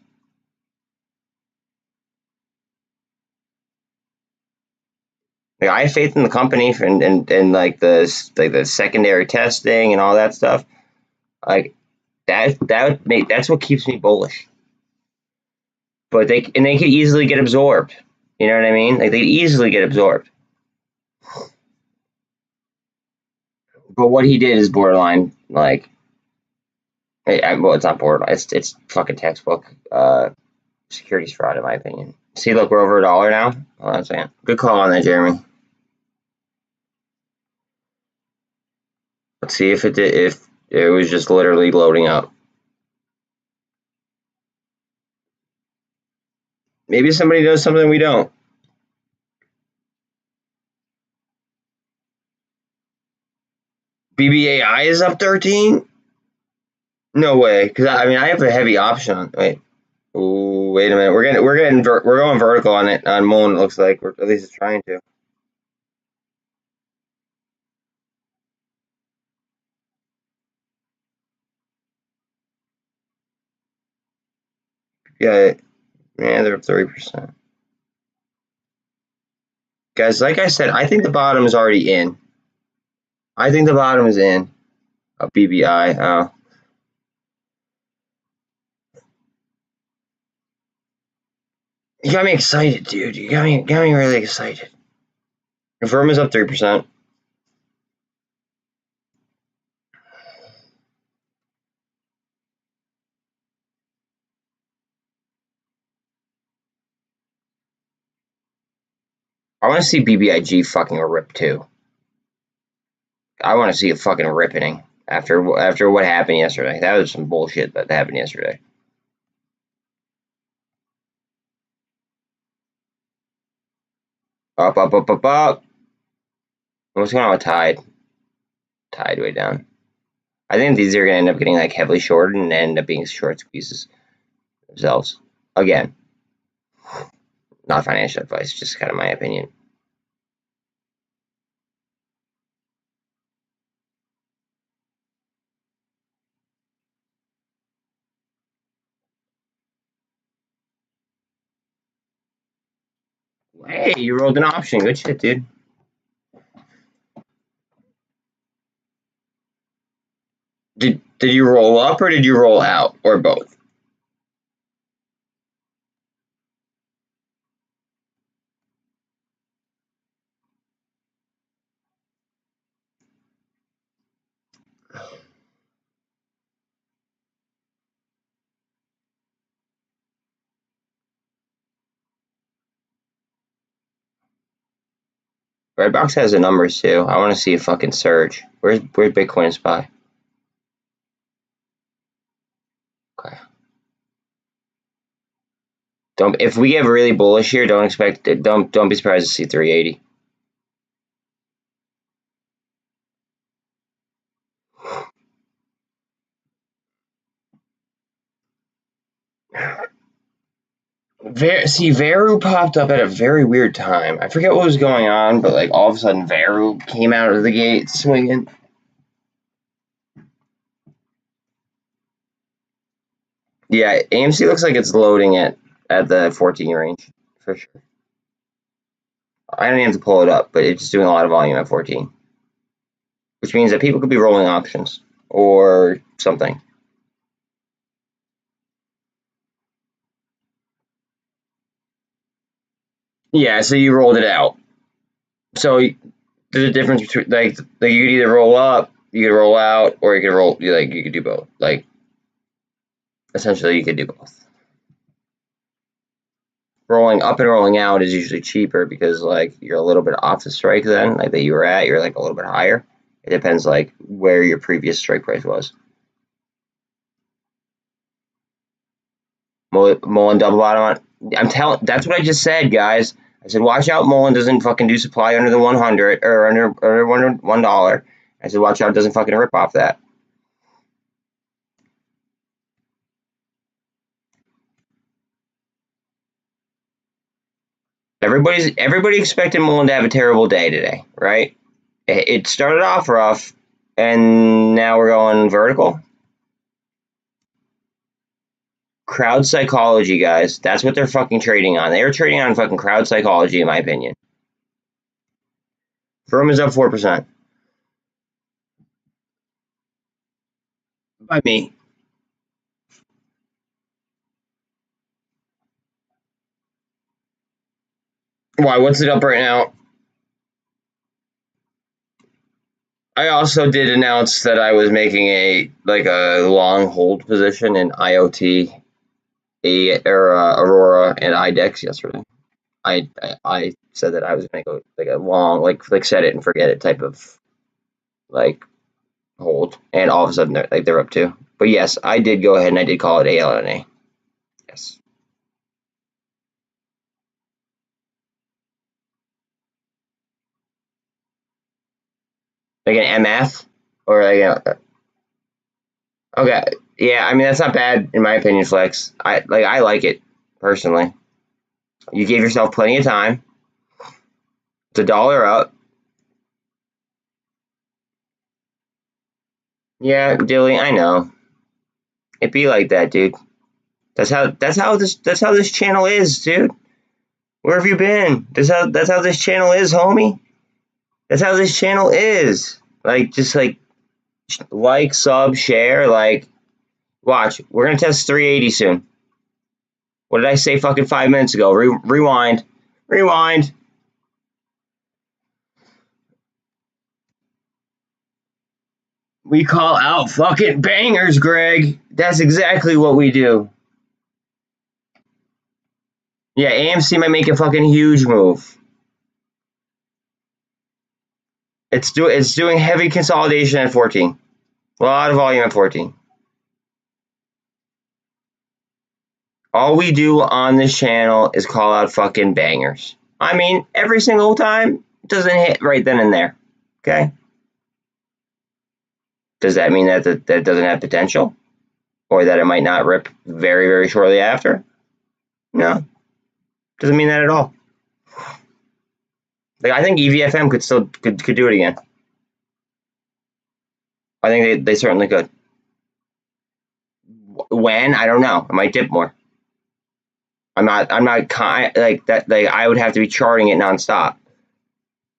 I have faith in the company and like the secondary testing and all that stuff. Like that's what keeps me bullish. But they could easily get absorbed. You know what I mean? Like they easily get absorbed. But what he did is borderline well, it's not borderline. It's fucking textbook securities fraud in my opinion. See, look, we're over $1 now. Hold on a second. Good call on that, Jeremy. Let's see if it was just literally loading up. Maybe somebody knows something we don't. BBAI is up 13? No way. Because I have a heavy option on. Wait. Ooh, wait a minute. We're going vertical on it on MULN. It looks like, or at least it's trying to. Yeah, man, they're up 30%. Guys, like I said, I think the bottom is already in. I think the bottom is in. A BBI. Oh. You got me excited, dude. You got me really excited. The firm is up 3%. I want to see BBIG fucking rip too. I want to see a fucking ripping after what happened yesterday. That was some bullshit that happened yesterday. Up, up, up, up, up. What's going on with Tide? Tide way down. I think these are going to end up getting like heavily shorted and end up being short squeezes themselves. Again, not financial advice, just kind of my opinion. Hey, you rolled an option. Good shit, dude. Did you roll up or did you roll out or both? Redbox has the numbers too. I want to see a fucking surge. Where's Bitcoin SPY? Okay. Don't if we get really bullish here, don't expect it. Don't be surprised to see 380. Veru popped up at a very weird time. I forget what was going on, but like all of a sudden Veru came out of the gate swinging. Yeah, AMC looks like it's loading it at the 14 range for sure. I don't even have to pull it up, but it's just doing a lot of volume at 14, which means that people could be rolling options or something. Yeah, so you rolled it out. So there's a difference between like you could either roll up, you could roll out, or you could roll you could do both. Like essentially, you could do both. Rolling up and rolling out is usually cheaper because like you're a little bit off the strike then, like that you were at, you're like a little bit higher. It depends like where your previous strike price was. MULN double bottom on. I'm telling. That's what I just said, guys. I said watch out. MULN doesn't fucking do supply under the 100 or under $1. I said watch out. It doesn't fucking rip off that. Everybody expected MULN to have a terrible day today, right? It started off rough, and now we're going vertical. Crowd psychology, guys. That's what they're fucking trading on. They are trading on fucking crowd psychology, in my opinion. Firm is up 4%. By me. Why? What's it up right now? I also did announce that I was making a long hold position in IoT, Aurora, and IDEX yesterday. I said that I was going to go like a long like set it and forget it type of like hold, and all of a sudden they're up too. But yes, I did go ahead and I did call it ALNA. Yes. Like an MF or like okay, yeah. I mean that's not bad in my opinion, Flex. I like it personally. You gave yourself plenty of time. It's $1 up. Yeah, Dilly, I know. It be like that, dude. That's how this channel is, dude. Where have you been? That's how this channel is, homie. That's how this channel is. Like just like, sub, share, like watch. We're gonna test 380 soon. What did I say fucking 5 minutes ago? Rewind. Rewind. We call out fucking bangers, Greg. That's exactly what we do. Yeah, AMC might make a fucking huge move. It's doing heavy consolidation at 14. A lot of volume at 14. All we do on this channel is call out fucking bangers. I mean, every single time it doesn't hit right then and there. Okay? Does that mean that that doesn't have potential? Or that it might not rip very, very shortly after? No. Doesn't mean that at all. Like I think EVFM could do it again. I think they certainly could. When? I don't know. It might dip more. I'm not like that. Like I would have to be charting it nonstop.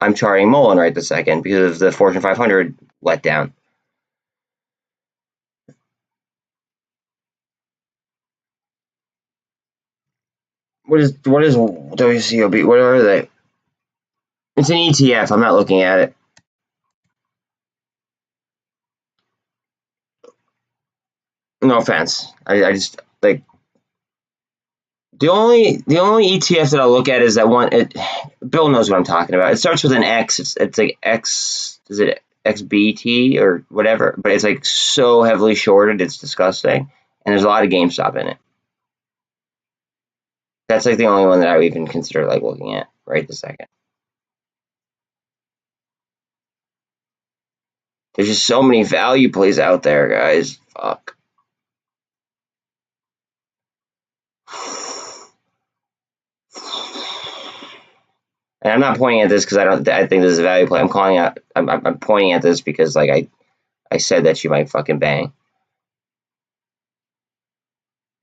I'm charting MULN right this second because of the Fortune 500 letdown. What is WCOB? What are they? It's an ETF. I'm not looking at it. No offense. I just like the only ETF that I'll look at is that one. Bill knows what I'm talking about. It starts with an X. It's like X. Is it XBT or whatever? But it's like so heavily shorted. It's disgusting. And there's a lot of GameStop in it. That's like the only one that I would even consider like looking at right this second. There's just so many value plays out there, guys. Fuck. And I'm not pointing at this because I think this is a value play. I'm pointing at this because like I said that she might fucking bang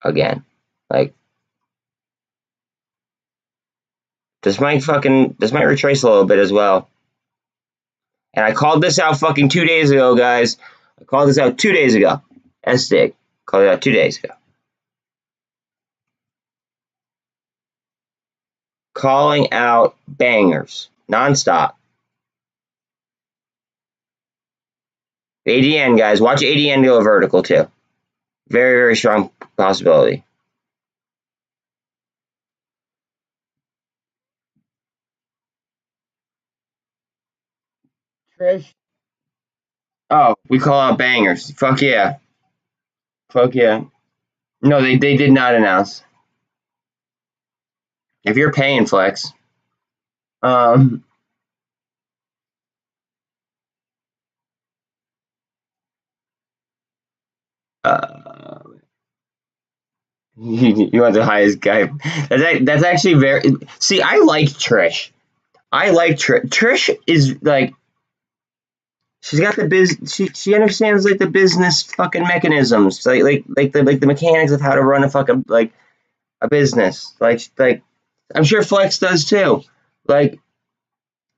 again. Like this might retrace a little bit as well. And I called this out fucking 2 days ago, guys. I called this out 2 days ago. SDIG. Called it out 2 days ago. Calling out bangers. Nonstop. ADN, guys. Watch ADN go vertical, too. Very, very strong possibility. Trish? Oh, we call out bangers. Fuck yeah. Fuck yeah. No, they did not announce. If you're paying Flex, um, uh, you want the highest guy. That's actually very. See, I like Trish. I like Trish. Trish is like she's got the she understands like the business fucking mechanisms, like the mechanics of how to run a fucking like a business. Like I'm sure Flex does too. Like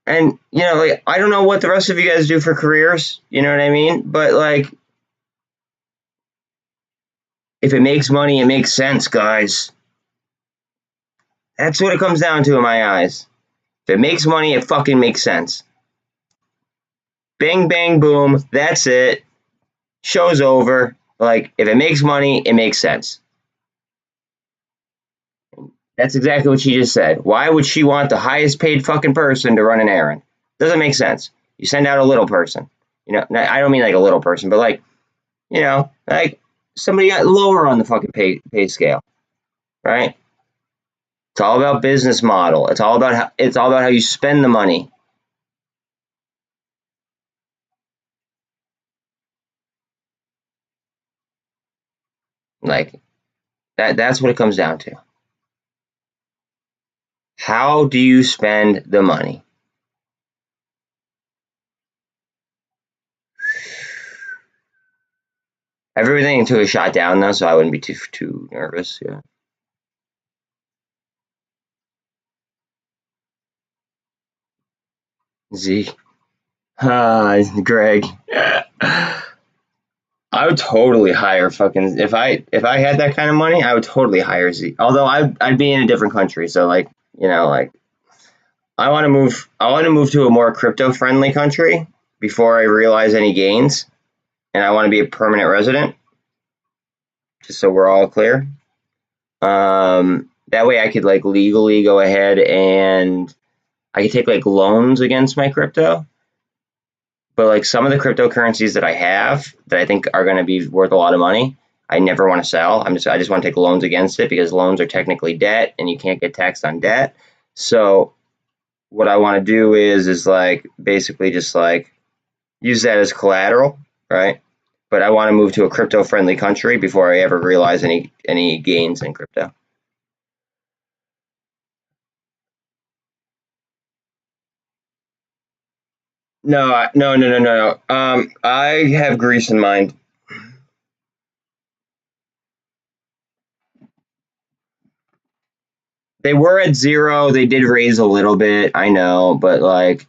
and you know like I don't know what the rest of you guys do for careers. You know what I mean? But like if it makes money, it makes sense, guys. That's what it comes down to in my eyes. If it makes money, it fucking makes sense. Bang, bang, boom. That's it. Show's over. Like, if it makes money, it makes sense. That's exactly what she just said. Why would she want the highest paid fucking person to run an errand? Doesn't make sense. You send out a little person. You know, I don't mean like a little person, but like, you know, like somebody got lower on the fucking pay scale, right? It's all about business model. It's all about how you spend the money. Like that's what it comes down to. How do you spend the money? Everything until it shot down though, so I wouldn't be too nervous. Yeah. Z. Greg. I would totally hire fucking if I had that kind of money, I would totally hire Z. Although I'd be in a different country, so like you know like I want to move to a more crypto friendly country before I realize any gains, and I want to be a permanent resident, just so we're all clear. That way I could like legally go ahead and I could take like loans against my crypto. But like some of the cryptocurrencies that I have that I think are going to be worth a lot of money, I never want to sell. I just want to take loans against it because loans are technically debt and you can't get taxed on debt. So what I want to do is like basically just like use that as collateral, right? But I want to move to a crypto friendly country before I ever realize any gains in crypto. No. I have Greece in mind. They were at 0. They did raise a little bit, I know, but like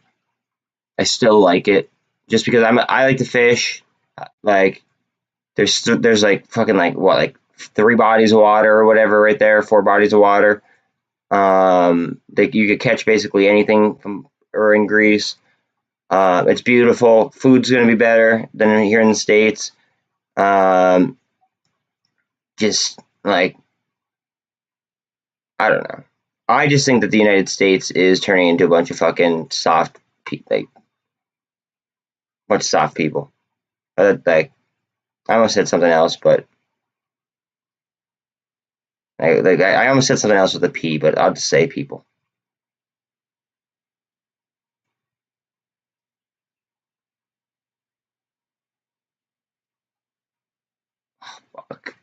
I still like it just because I like to fish. Like there's like fucking like what, like 3 bodies of water or whatever right there, 4 bodies of water. You could catch basically anything from or in Greece. It's beautiful. Food's gonna be better than here in the States. Just like I don't know. I just think that the United States is turning into a bunch of fucking like bunch of soft people. Like I almost said something else, but I almost said something else with a P, but I'll just say people. Fuck.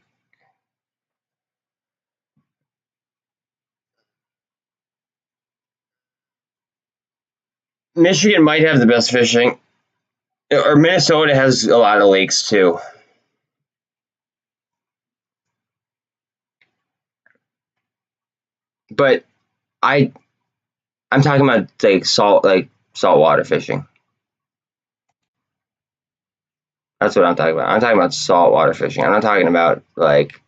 Michigan might have the best fishing, or Minnesota has a lot of lakes too. But I I'm talking about like saltwater fishing. That's what I'm talking about. I'm talking about saltwater fishing. I'm not talking about like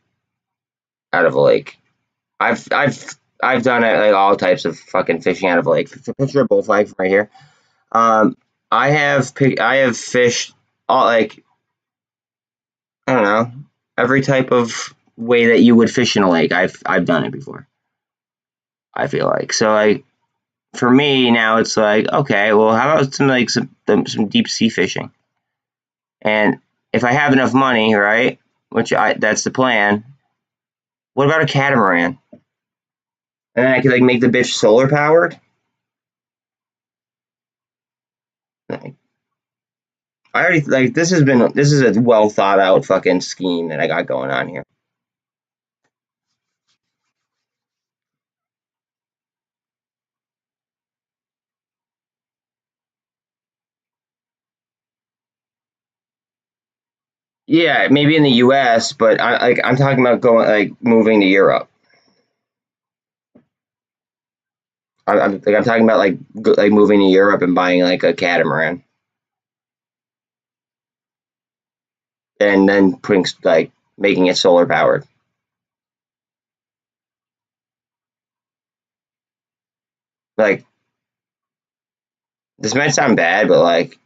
out of a lake. I've done it, like all types of fucking fishing out of a lake. It's a picture of bullflag right here. Um, I have fished all like I don't know every type of way that you would fish in a lake. I've done it before. I feel like so like for me now it's like okay, well how about some deep sea fishing? And if I have enough money, right, that's the plan. What about a catamaran? And then I could like make the bitch solar powered. I already like this is a well thought out fucking scheme that I got going on here. Yeah, maybe in the U.S., but I'm talking about going like moving to Europe. I'm talking about like moving to Europe and buying like a catamaran and then putting like making it solar powered. Like this might sound bad, but like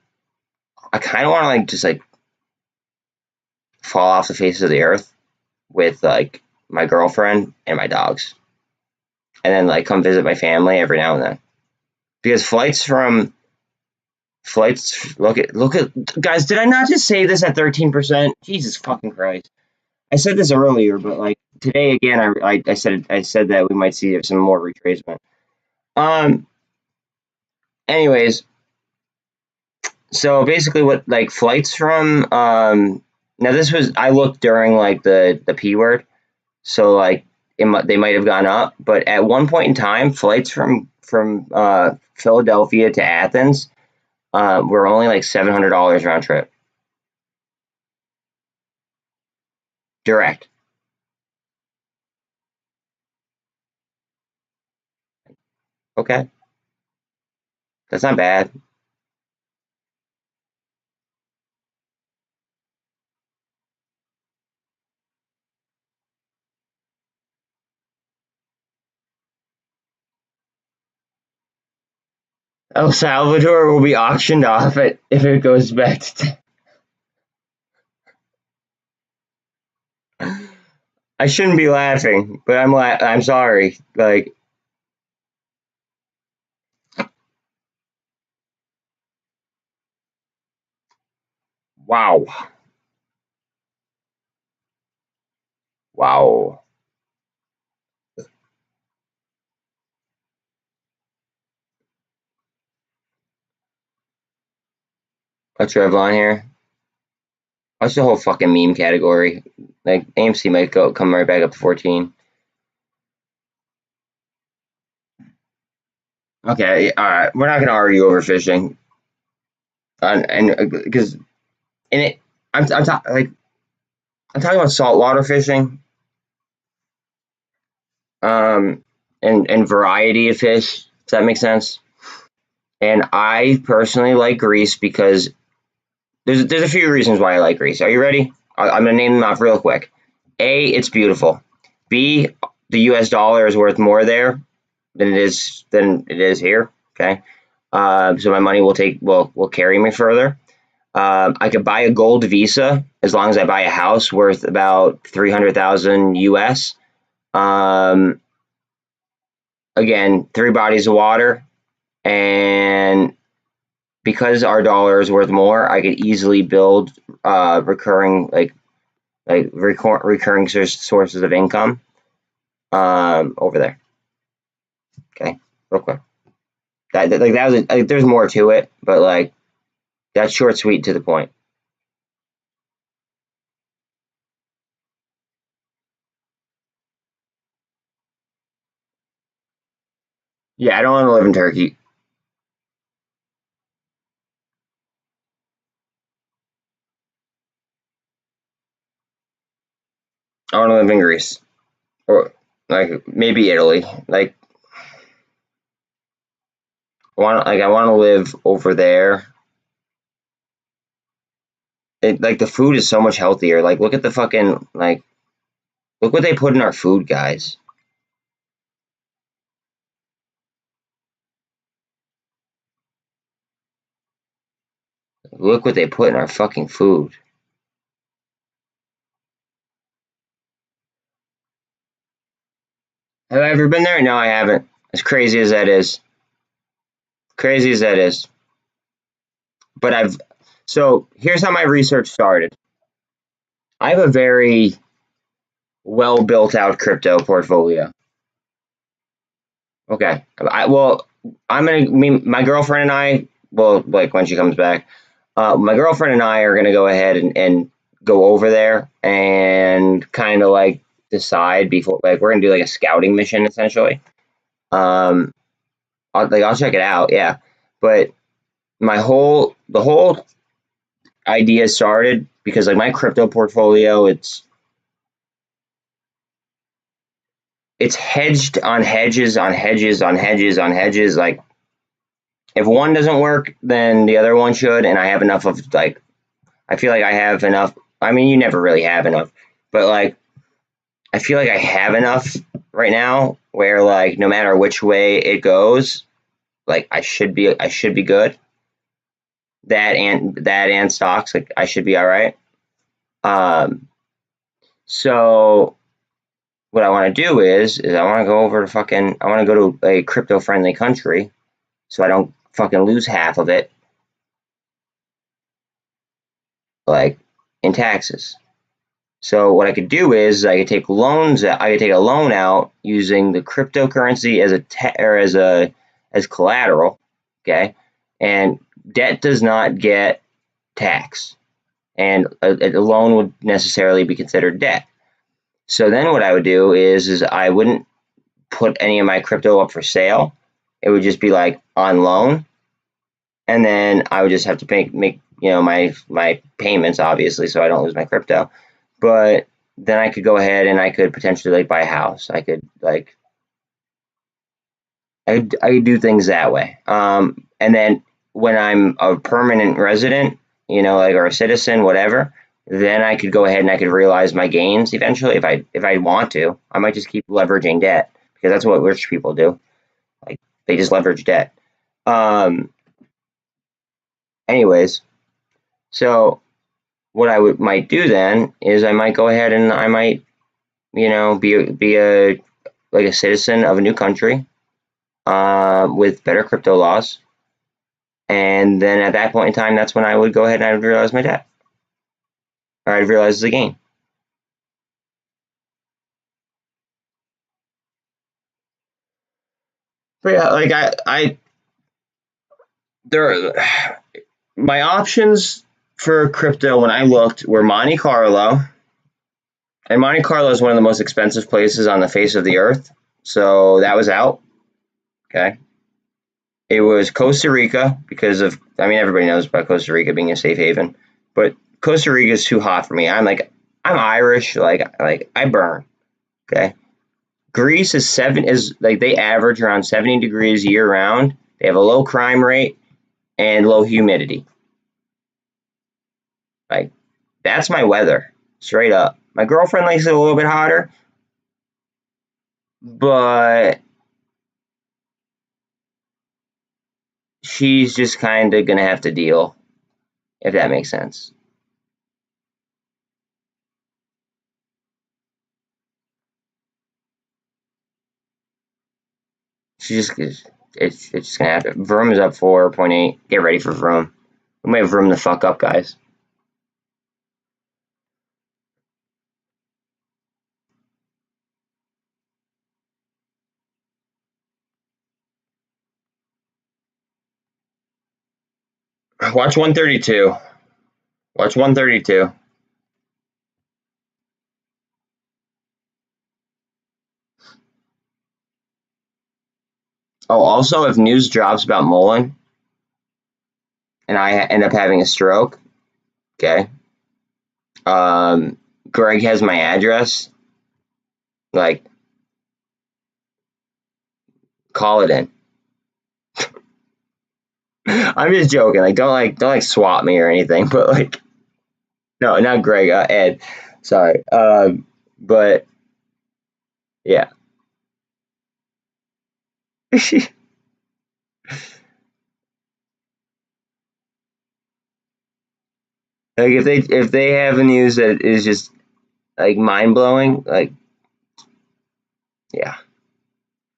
I kind of want to like just like fall off the face of the earth with like my girlfriend and my dogs, and then like come visit my family every now and then. Because flights look at guys, did I not just say this at 13%? Jesus fucking Christ. I said this earlier, but like today again I said that we might see some more retracement. Um anyways, so basically what like flights from now this was I looked during like the P word, so like they might have gone up, but at one point in time flights from Philadelphia to Athens were only like $700 round trip direct. Okay, that's not bad. El Salvador will be auctioned off if it goes back to. I shouldn't be laughing, but I'm sorry. Like, wow, wow. What's Revlon here? What's the whole fucking meme category? Like AMC might come right back up to 14. Okay, all right. We're not gonna argue over fishing, and because in it, I'm talking about saltwater fishing. Um, and variety of fish. Does that make sense? And I personally like Greece because there's a few reasons why I like Greece. Are you ready? I'm gonna name them off real quick. A, it's beautiful. B, the U.S. dollar is worth more there than it is here. Okay, so my money will carry me further. I could buy a gold visa as long as I buy a house worth about 300,000 US. Again, 3 bodies of water, and because our dollar is worth more, I could easily build recurring recurring sources of income over there. Okay, real quick. That was there's more to it, but like that's short, sweet, to the point. Yeah, I don't want to live in Turkey. I want to live in Greece or like maybe Italy. Like I want to live over there. Like the food is so much healthier. Like look at the fucking look what they put in our food, guys. Look what they put in our fucking food. Have I ever been there? No, I haven't. As crazy as that is. Crazy as that is. But so here's how my research started. I have a very well built out crypto portfolio. Okay. I'm gonna my girlfriend and I, well, like when she comes back, my girlfriend and I are gonna go ahead and go over there and kind of like decide before, like we're gonna do like a scouting mission essentially. Um, I'll check it out, yeah. But the whole idea started because like my crypto portfolio, it's hedged on hedges on hedges on hedges on hedges. Like if one doesn't work, then the other one should, and I have enough of like I feel like I have enough. I mean, you never really have enough, but like I feel like I have enough right now where like no matter which way it goes, like I should be good. That and stocks, like I should be all right. Um, so what I want to do is I want to go over to I want to go to a crypto friendly country so I don't fucking lose half of it like in taxes. So what I could do is I could take loans. I could take a loan out using the cryptocurrency as as collateral. Okay, and debt does not get taxed, and a loan would necessarily be considered debt. So then what I would do is I wouldn't put any of my crypto up for sale. It would just be like on loan, and then I would just have to make my payments obviously, so I don't lose my crypto. But then I could go ahead and I could potentially like buy a house. I could like I could do things that way. And then when I'm a permanent resident, like or a citizen, whatever, then I could go ahead and I could realize my gains eventually if I want to. I might just keep leveraging debt because that's what rich people do. Like they just leverage debt. Um, anyways, so what might do then is I might go ahead and I might be a like a citizen of a new country with better crypto laws, and then at that point in time, that's when I would go ahead and I would realize my debt, or I'd realize the gain. But yeah, like I there my options for crypto when I looked were Monte Carlo, and Monte Carlo is one of the most expensive places on the face of the earth, so that was out. Okay. It was Costa Rica because of, I mean, everybody knows about Costa Rica being a safe haven, but Costa Rica is too hot for me. I'm Irish, like I burn. Okay. Greece is like they average around 70 degrees year round. They have a low crime rate and low humidity. Like, that's my weather, straight up. My girlfriend likes it a little bit hotter, but she's just kind of gonna have to deal, if that makes sense. She just it's just gonna happen. Vroom is up 4.8. Get ready for Vroom. We might Vroom the fuck up, guys. Watch 132. Watch 132. Oh, also, if news drops about MULN and I end up having a stroke, okay, Greg has my address. Like, call it in. I'm just joking. Like, don't swap me or anything. But like, no, not Greg. Ed. Sorry. But yeah. Like, if they have a news that is just like mind blowing, like, yeah,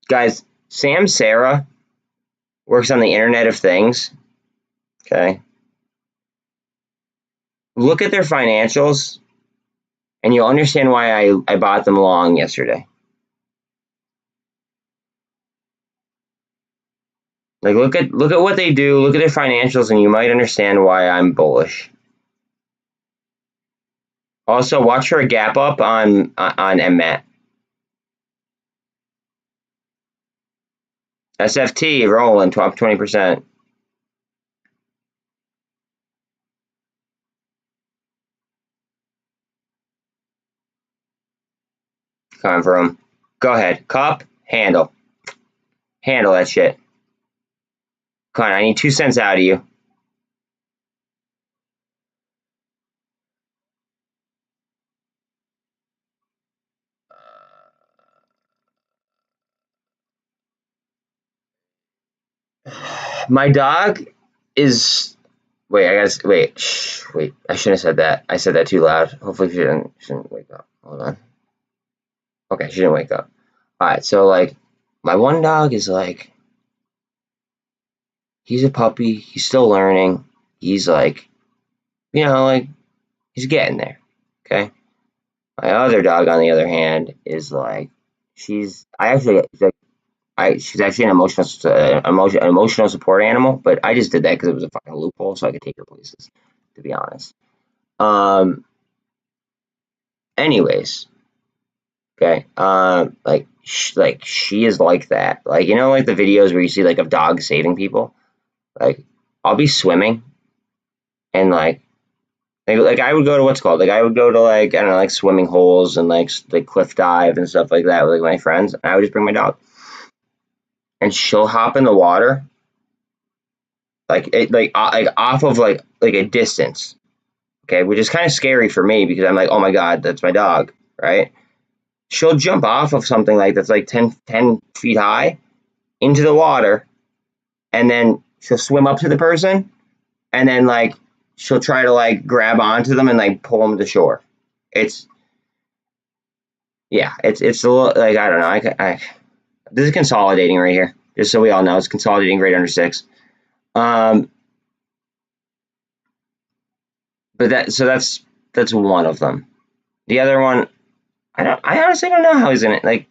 guys. Sam Sarah works on the Internet of Things. Okay, look at their financials, and you'll understand why I bought them long yesterday. Like, look at what they do. Look at their financials, and you might understand why I'm bullish. Also, watch for a gap up on MMAT. SFT rolling top 20%. Come on, Vroom. Go ahead. Cup, handle. Handle that shit. Come on, I need 2 cents out of you. My dog is. Wait, I gotta wait. Shh, wait, I shouldn't have said that. I said that too loud. Hopefully, she shouldn't wake up. Hold on. Okay, she didn't wake up. All right, so like, my one dog is like, he's a puppy. He's still learning. He's like, like, he's getting there. Okay. My other dog, on the other hand, is like, she's. I actually like, she's actually an emotional support animal, but I just did that because it was a fucking loophole, so I could take her places. To be honest. Um. Anyways, okay. Like she is like that. Like, like the videos where you see like of dogs saving people. Like, I'll be swimming, and like I would go to what's called like I would go to like I don't know like swimming holes and like cliff dive and stuff like that with like my friends. And I would just bring my dog, and she'll hop in the water like off of like a distance, okay, which is kind of scary for me because I'm like, oh my god, that's my dog, right? She'll jump off of something like that's like 10 feet high into the water, and then she'll swim up to the person, and then like she'll try to like grab onto them and like pull them to shore. It's Yeah, it's a little like I don't know. This is consolidating right here, just so we all know. It's consolidating grade under 6. Um, but that's one of them. The other one, I honestly don't know how he's in it. Like,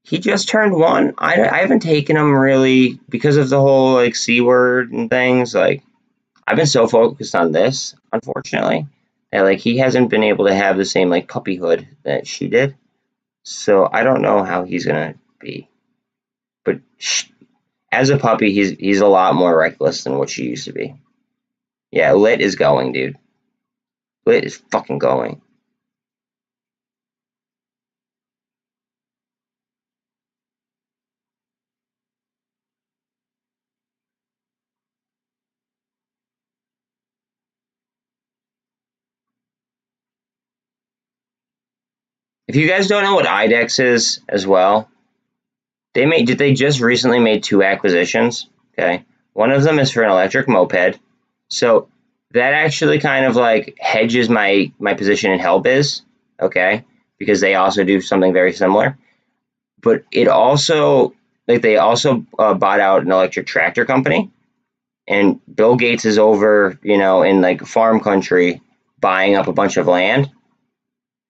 he just turned 1. I haven't taken him really because of the whole like C word and things. Like, I've been so focused on this, unfortunately, that like he hasn't been able to have the same like puppyhood that she did. So I don't know how he's gonna be. But as a puppy, he's a lot more reckless than what she used to be. Yeah, Lit is going, dude. Lit is fucking going. If you guys don't know what IDEX is as well, they just recently made 2 acquisitions. Okay, one of them is for an electric moped, so that actually kind of like hedges my position in Hellbiz. Okay, because they also do something very similar. But it also they also bought out an electric tractor company, and Bill Gates is over in like farm country buying up a bunch of land.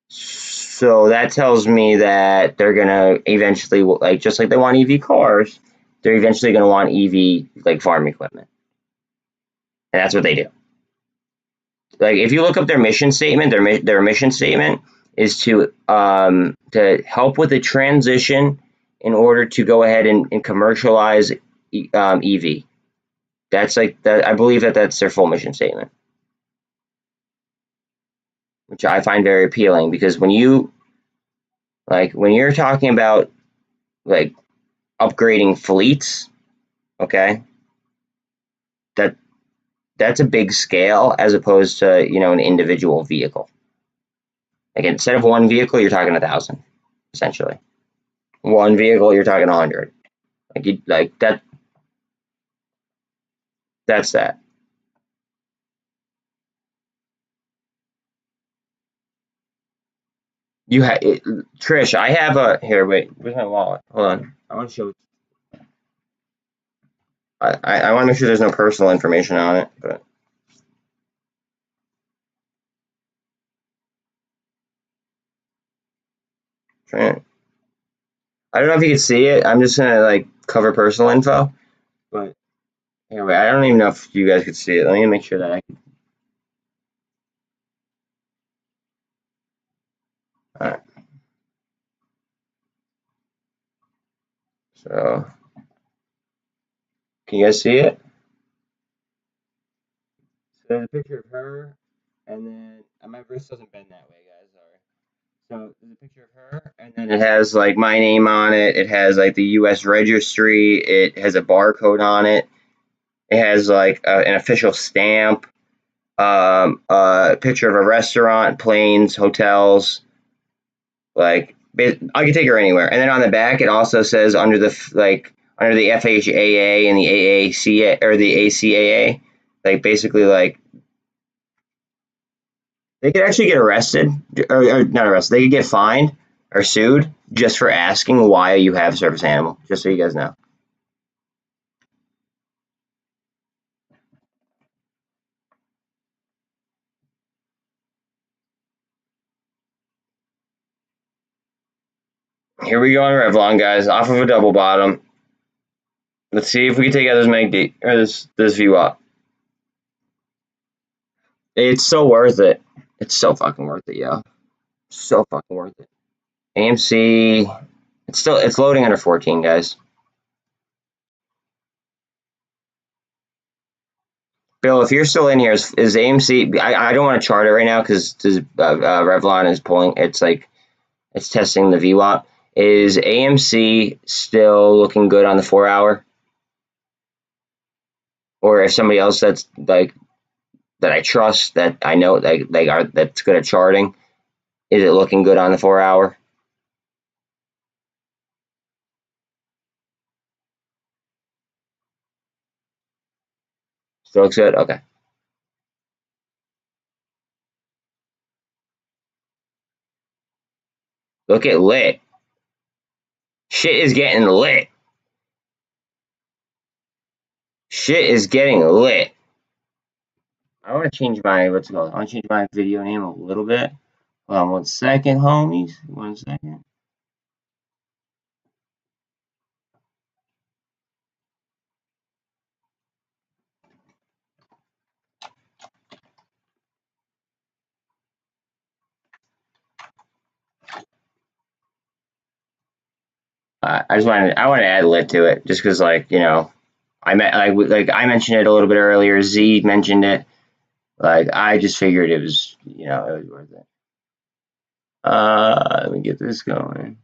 So that tells me that they're gonna eventually, like just like they want EV cars, they're eventually gonna want EV like farm equipment, and that's what they do. Like if you look up their mission statement, their mission statement is to help with the transition in order to go ahead and commercialize EV. That's like that. I believe that's their full mission statement, which I find very appealing because when you're talking about like upgrading fleets, okay, that's a big scale as opposed to an individual vehicle. Like instead of one vehicle, you're talking 1,000 essentially. One vehicle, you're talking 100. Like that. That's that. Trish. I have a here. Wait, where's my wallet? Hold on. I want to show. I want to make sure there's no personal information on it, but I don't know if you can see it. I'm just gonna like cover personal info, but anyway, I don't even know if you guys could see it. Let me make sure that I can. All right. So, can you guys see it? So there's a picture of her, and then my wrist doesn't bend that way, guys. Sorry. So there's a picture of her, and then it has like my name on it. It has like the U.S. registry. It has a barcode on it. It has like an official stamp. A picture of a restaurant, planes, hotels. Like I can take her anywhere. And then on the back, it also says under the FHAA and the AAC or the ACAA, like basically like they could actually get arrested or not arrested. They could get fined or sued just for asking why you have a service animal. Just so you guys know. Here we go on Revlon, guys, off of a double bottom. Let's see if we can take out this MACD or this view up. It's so worth it. It's so fucking worth it, yo. So fucking worth it. AMC, it's loading under 14, guys. Bill, if you're still in here, is AMC? I don't want to chart it right now because Revlon is pulling. It's testing the VWAP. Is AMC still looking good on the 4-hour? Or if somebody else that's like that I trust, that I know that's good at charting, is it looking good on the 4-hour? Still looks good. Okay. Look at lit. Shit is getting lit. Shit is getting lit. I want to change my what's it called? I want to change my video name a little bit. Hold on 1 second, homies. 1 second. I wanted to add lit to it just because I mentioned it a little bit earlier. Z mentioned it. Like I just figured it was it was worth it. Let me get this going.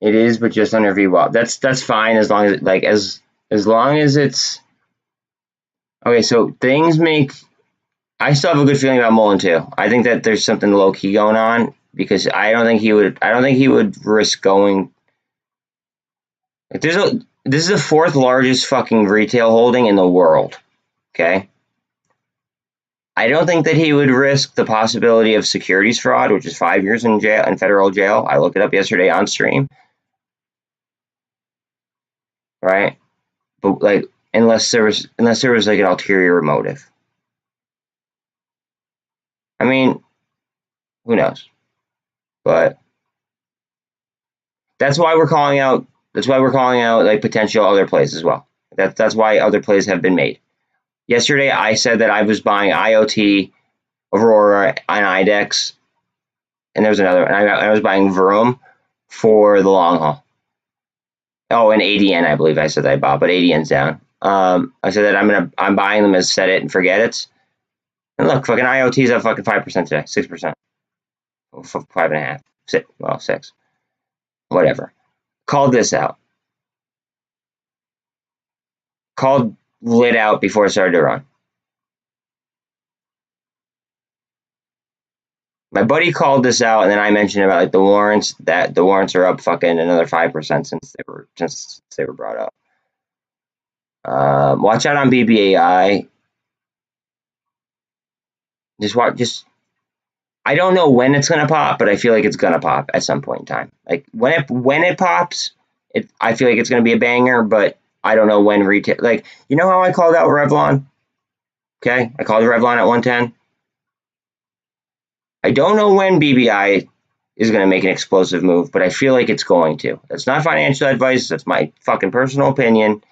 It is, but just under VWAP. That's fine as long as as long as it's okay. So things make. I still have a good feeling about MULN too. I think that there's something low key going on because I don't think he would. I don't think he would risk going. Like there's a. This is the fourth largest fucking retail holding in the world. Okay. I don't think that he would risk the possibility of securities fraud, which is 5 years in jail, in federal jail. I looked it up yesterday on stream. Right. But like, unless there was like an ulterior motive. I mean, who knows? But that's why we're calling out. That's why we're calling out like potential other plays as well. That's why other plays have been made. Yesterday, I said that I was buying IoT, Aurora, and IDEX, and there's another one. I was buying VRM for the long haul. Oh, and ADN, I believe I said I bought, but ADN's down. I said that I'm buying them as set it and forget it. And look, fucking IoT's up fucking 5% today, 6%, 5.5%, 6, well, 6, whatever. Called this out. Called lit out before it started to run. My buddy called this out, and then I mentioned about like the warrants, that the warrants are up fucking another 5% since they were brought up. Watch out on BBAI. I don't know when it's gonna pop, but I feel like it's gonna pop at some point in time. Like when it pops, I feel like it's gonna be a banger, but I don't know when retail. Like, you know how I called out Revlon? Okay, I called Revlon at 110. I don't know when BBI is going to make an explosive move, but I feel like it's going to. That's not financial advice. That's my fucking personal opinion.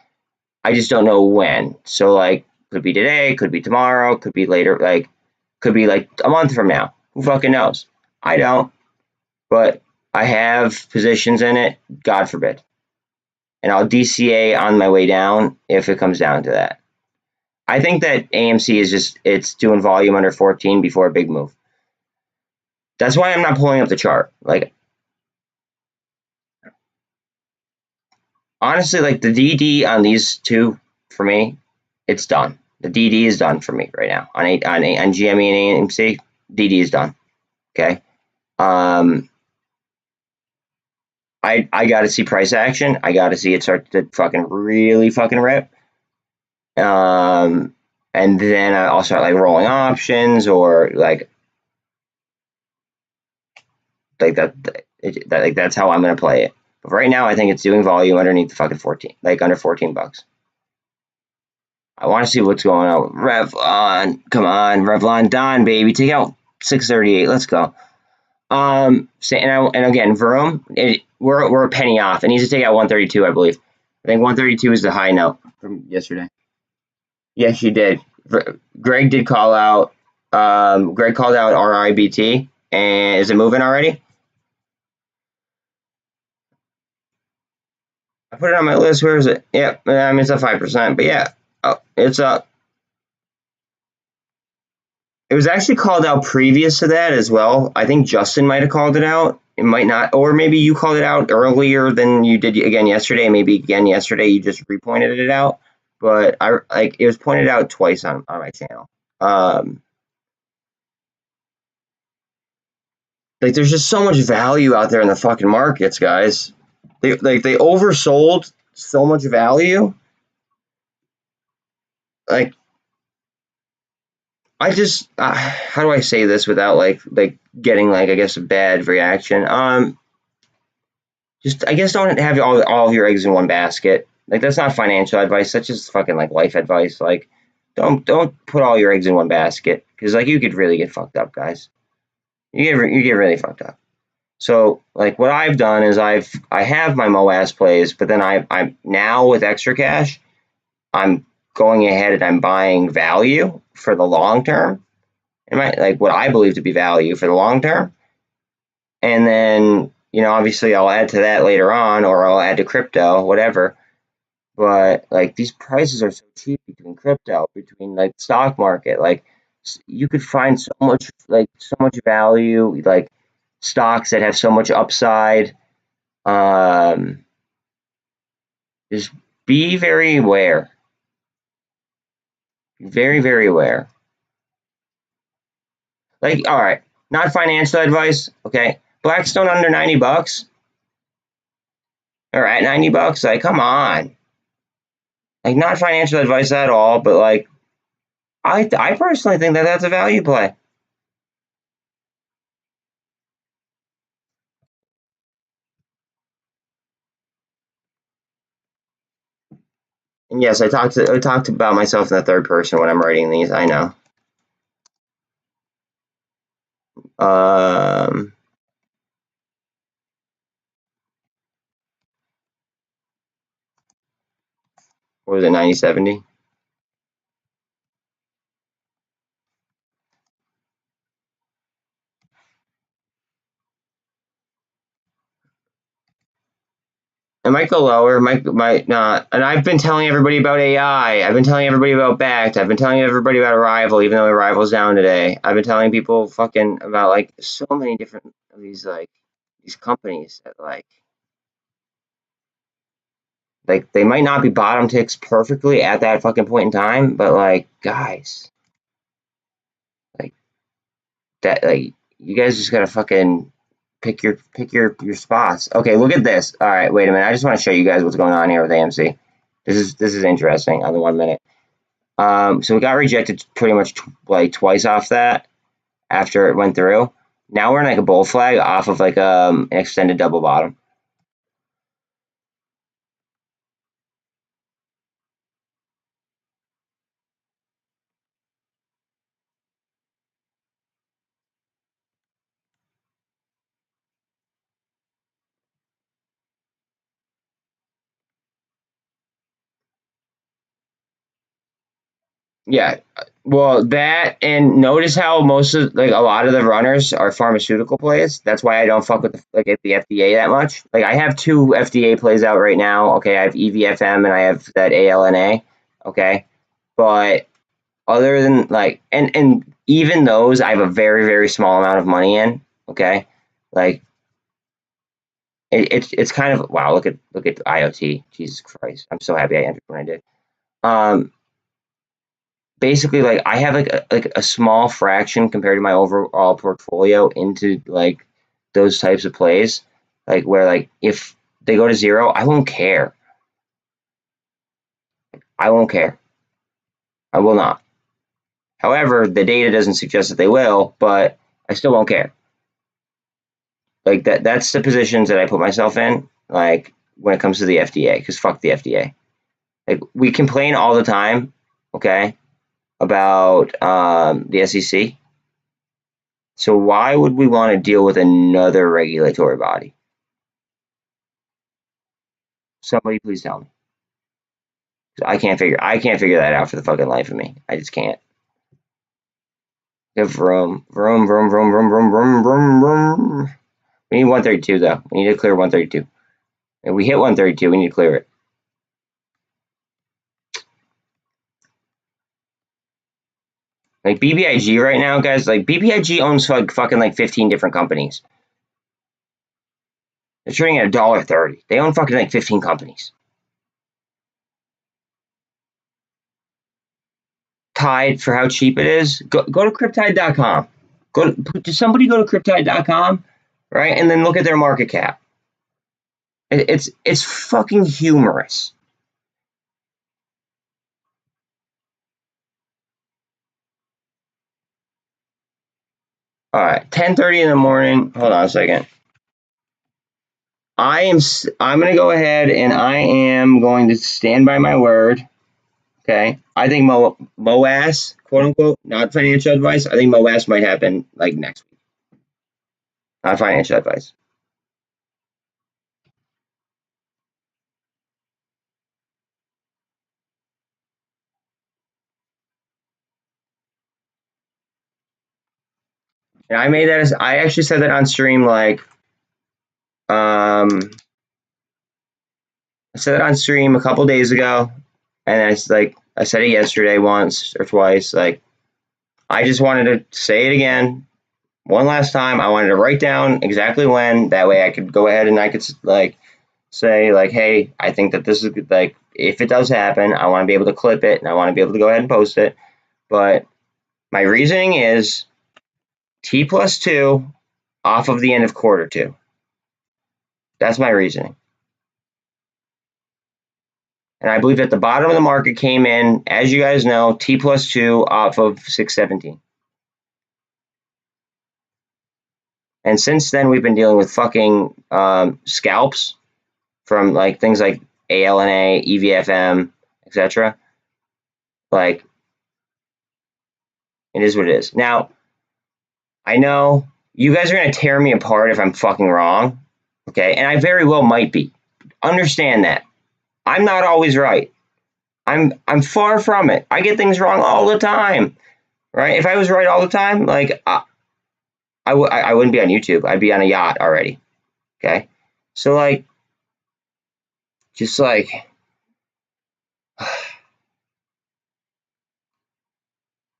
I just don't know when. So, like, could be today, could be tomorrow, could be later, like, could be like a month from now. Who fucking knows? I don't. But I have positions in it, God forbid. And I'll DCA on my way down if it comes down to that. I think that AMC is just, it's doing volume under 14 before a big move. That's why I'm not pulling up the chart. Like, honestly, like the DD on these two, for me, it's done. The DD is done for me right now. On GME and AMC, DD is done. Okay. I got to see price action. I got to see it start to fucking really fucking rip. And then I'll start like rolling options or like that. Like that's how I'm gonna play it. But right now, I think it's doing volume underneath the fucking 14, like under $14. I want to see what's going on with Revlon. Come on, Revlon done, baby. Take out 638. Let's go. And again, VRM, we're a penny off. It needs to take out 132, I believe. I think 132 is the high note from yesterday. Yes, you did. Greg did call out. Greg called out RIBT, and is it moving already? I put it on my list. Where is it? Yeah, I mean it's up 5%, but yeah, it's up. It was actually called out previous to that as well. I think Justin might have called it out. It might not, or maybe you called it out earlier than you did again yesterday. Maybe again yesterday you just repointed it out. But it was pointed out twice on my channel. Like there's just so much value out there in the fucking markets, guys. They oversold so much value. Like I just how do I say this without like getting like I guess a bad reaction? Just I guess don't have all of your eggs in one basket. Like that's not financial advice. That's just fucking like life advice. Like don't put all your eggs in one basket because like you could really get fucked up, guys. You get really fucked up. So like what I've done is I have my MOAS plays, but then I'm now with extra cash, I'm going ahead and I'm buying value for the long term, and like what I believe to be value for the long term, and then obviously I'll add to that later on, or I'll add to crypto, whatever. But like these prices are so cheap between crypto, between like stock market, like you could find so much value, like stocks that have so much upside. Just be very aware. Very, very aware. Like, all right, not financial advice, okay? Blackstone under $90, or at $90. Like, come on. Like, not financial advice at all, but like, I personally think that that's a value play. And yes, I talked about myself in the third person when I'm writing these. I know. What was it, 90/70? It might go lower, might not. And I've been telling everybody about AI. I've been telling everybody about BACT. I've been telling everybody about Arrival, even though Arrival's down today. I've been telling people fucking about like so many different of these companies that like they might not be bottom ticks perfectly at that fucking point in time, but like guys, like that like you guys just gotta fucking pick your spots. Okay, look at this. All right, wait a minute. I just want to show you guys what's going on here with AMC. This is interesting on the 1 minute. So we got rejected pretty much like twice off that after it went through. Now we're in like a bull flag off of like an extended double bottom. Yeah, well, that and notice how most of like a lot of the runners are pharmaceutical plays. That's why I don't fuck with the FDA that much. Like I have two FDA plays out right now. Okay, I have EVFM and I have that ALNA. Okay, but other than like and even those, I have a very very small amount of money in. Okay, like it's kind of wow. Look at IoT. Jesus Christ, I'm so happy I entered when I did. Um, basically like I have like a small fraction compared to my overall portfolio into like those types of plays, like where like if they go to zero, I won't care. I won't care. I will not. However, the data doesn't suggest that they will, but I still won't care. Like that's the positions that I put myself in, like when it comes to the FDA, because fuck the FDA. Like we complain all the time, okay, about the SEC. So why would we want to deal with another regulatory body? Somebody please tell me. I can't figure that out for the fucking life of me. I just can't. We have vroom, vroom, vroom, vroom, vroom, vroom, vroom, vroom, vroom. We need 132 though. We need to clear 132. If we hit 132, we need to clear it. Like BBIG right now, guys, like BBIG owns fucking like 15 different companies. They're trading at $1.30. They own fucking like 15 companies. Tide for how cheap it is. Go to cryptide.com. Somebody go to cryptide.com, right? And then look at their market cap. It's fucking humorous. All right, 10:30 in the morning. Hold on a second. I'm going to go ahead and I am going to stand by my word. Okay, I think MOAS, quote unquote, not financial advice. I think MOAS might happen like next week. Not financial advice. And I made that as I actually said that on stream like I said it on stream a couple days ago, and I said it yesterday once or twice. Like I just wanted to say it again. One last time, I wanted to write down exactly when. That way I could go ahead and I could like say like, hey, I think that this is like, if it does happen, I want to be able to clip it and I want to be able to go ahead and post it. But my reasoning is T plus 2 off of the end of quarter 2. That's my reasoning. And I believe that the bottom of the market came in, as you guys know, T plus 2 off of 617. And since then, we've been dealing with fucking scalps from like things like ALNA, EVFM, etc. Like, it is what it is. Now, I know you guys are going to tear me apart if I'm fucking wrong, okay? And I very well might be. Understand that. I'm not always right. I'm far from it. I get things wrong all the time, right? If I was right all the time, like, I wouldn't be on YouTube. I'd be on a yacht already, okay? So, like, just like,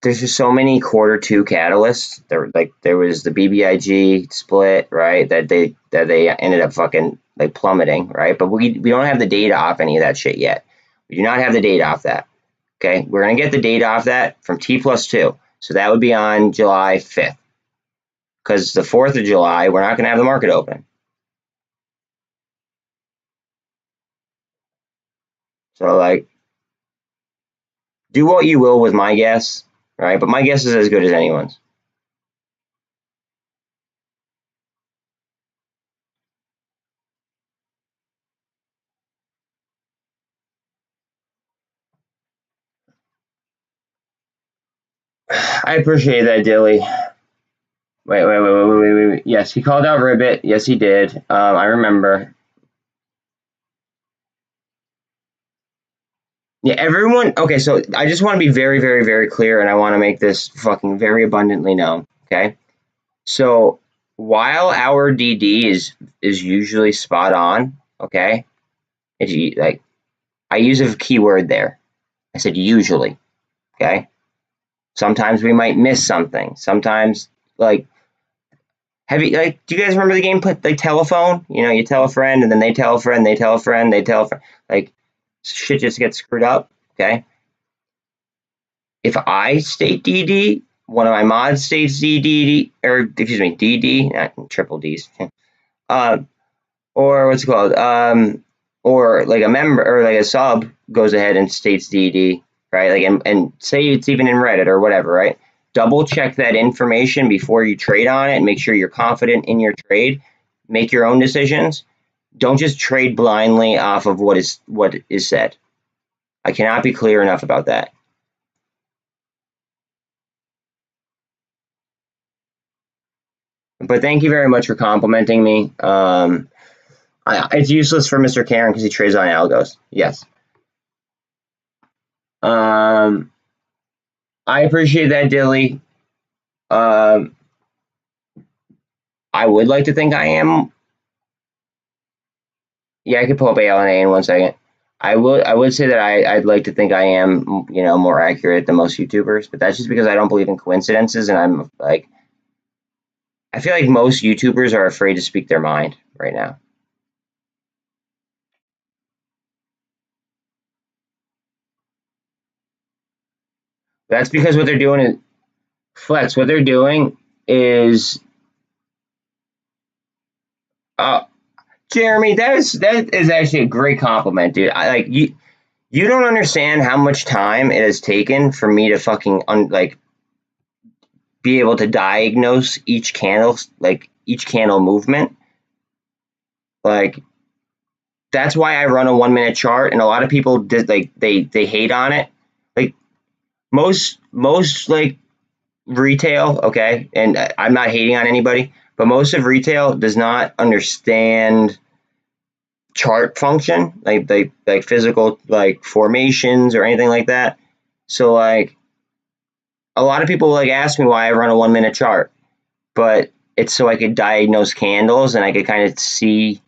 there's just so many quarter 2 catalysts. There was the BBIG split, right? That they ended up fucking like plummeting, right? But we don't have the data off any of that shit yet. We do not have the data off that. Okay, we're gonna get the data off that from T plus 2. So that would be on July 5th. Because the 4th of July, we're not gonna have the market open. So like, do what you will with my guess, right? But my guess is as good as anyone's. I appreciate that, Dilly. Wait. Yes, he called out Ribbit. Yes, he did. I remember. Yeah, everyone. Okay, so I just want to be very, very, very clear, and I want to make this fucking very abundantly known. Okay, so while our DD is usually spot on, okay, it's like I use a keyword there. I said usually. Okay, sometimes we might miss something. Sometimes like. Do you guys remember the game like telephone? You know, you tell a friend and then they tell a friend, they tell a friend, they tell a friend. Like, shit just gets screwed up, okay? If I state DD, one of my mods states DD, or excuse me, DD, not triple Ds. Or what's it called? Or like a member or like a sub goes ahead and states DD, right? Like, and say it's even in Reddit or whatever, right? Double check that information before you trade on it and make sure you're confident in your trade. Make your own decisions. Don't just trade blindly off of what is said. I cannot be clear enough about that. But thank you very much for complimenting me. It's useless for Mr. Karen because he trades on algos. Yes. I appreciate that, Dilly. I would like to think I am. Yeah, I could pull up ALNA in 1 second. I would say that I'd like to think I am, you know, more accurate than most YouTubers, but that's just because I don't believe in coincidences, and I'm like, I feel like most YouTubers are afraid to speak their mind right now. That's because what they're doing is Flex. What they're doing is, Jeremy, that is actually a great compliment, dude. I like you. You don't understand how much time it has taken for me to fucking be able to diagnose each candle, like each candle movement. Like, that's why I run a 1 minute chart, and a lot of people they hate on it. Like most like retail, okay, and I'm not hating on anybody, but most of retail does not understand chart function, like physical like formations or anything like that. So like a lot of people like ask me why I run a 1 minute chart, but it's so I could diagnose candles and I could kind of see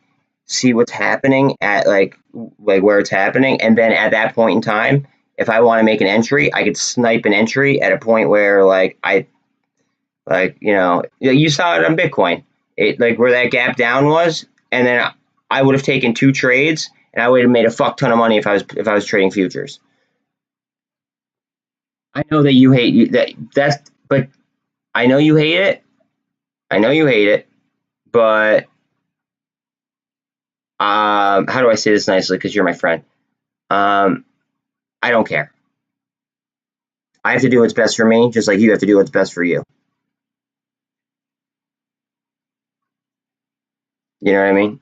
what's happening at like where it's happening, and then at that point in time, if I want to make an entry, I could snipe an entry at a point where like Like, you saw it on Bitcoin. It like where that gap down was, and then I would have taken 2 trades, and I would have made a fuck ton of money if I was trading futures. I know that you hate but I know you hate it. I know you hate it, but how do I say this nicely? Because you're my friend. I don't care. I have to do what's best for me, just like you have to do what's best for you. You know what I mean?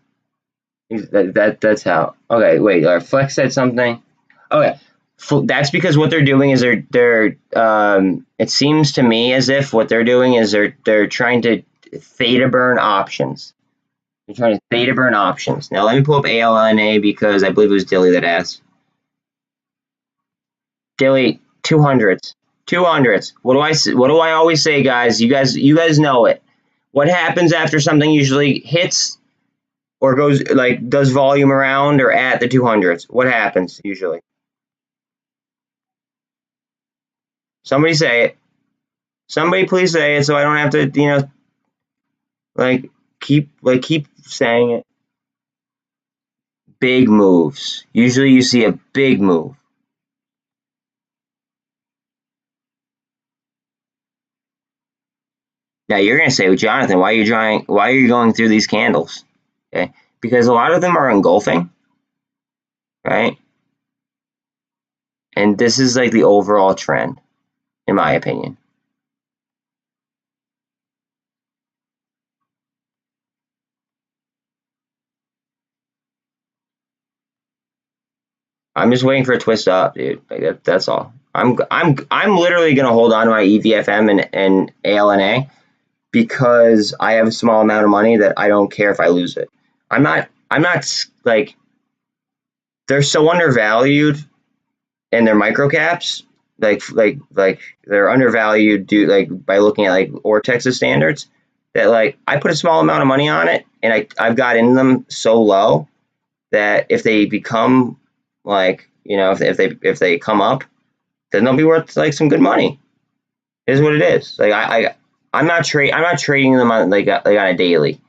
That's how. Okay, wait. Flex said something. Okay, that's because what they're doing is they're. It seems to me as if what they're doing is they're trying to theta burn options. They're trying to theta burn options. Now let me pull up ALNA because I believe it was Dilly that asked. Dilly, 200s. 200s. What do I always say, guys? You guys know it. What happens after something usually hits or goes like does volume around or at the 200s? What happens usually? Somebody say it. Somebody please say it so I don't have to, keep saying it. Big moves. Usually you see a big move. Now you're gonna say, well, Jonathan, why are you going through these candles? Okay. Because a lot of them are engulfing, right? And this is like the overall trend, in my opinion. I'm just waiting for a twist up, dude. Like that's all. I'm literally gonna hold on to my EVFM and ALNA because I have a small amount of money that I don't care if I lose it. I'm not like they're so undervalued and they're micro caps. Like they're undervalued by looking at like Ortex's standards that like I put a small amount of money on it and I've got in them so low that if they become like if they come up, then they'll be worth like some good money. It is what it is. Like I'm not trading them on like on a daily.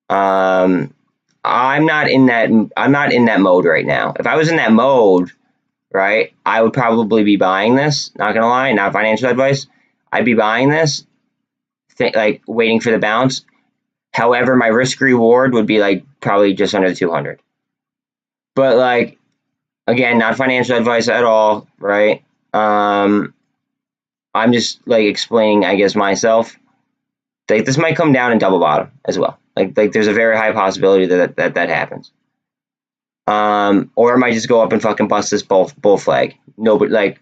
I'm not in that mode right now. If I was in that mode, right, I would probably be buying this. Not gonna lie, not financial advice. I'd be buying this, like waiting for the bounce. However, my risk reward would be like probably just under the 200. But like again, not financial advice at all, right? I'm just like explaining, I guess, myself. Like this might come down and double bottom as well. Like there's a very high possibility that happens. Or it might just go up and fucking bust this bull flag. No, but like,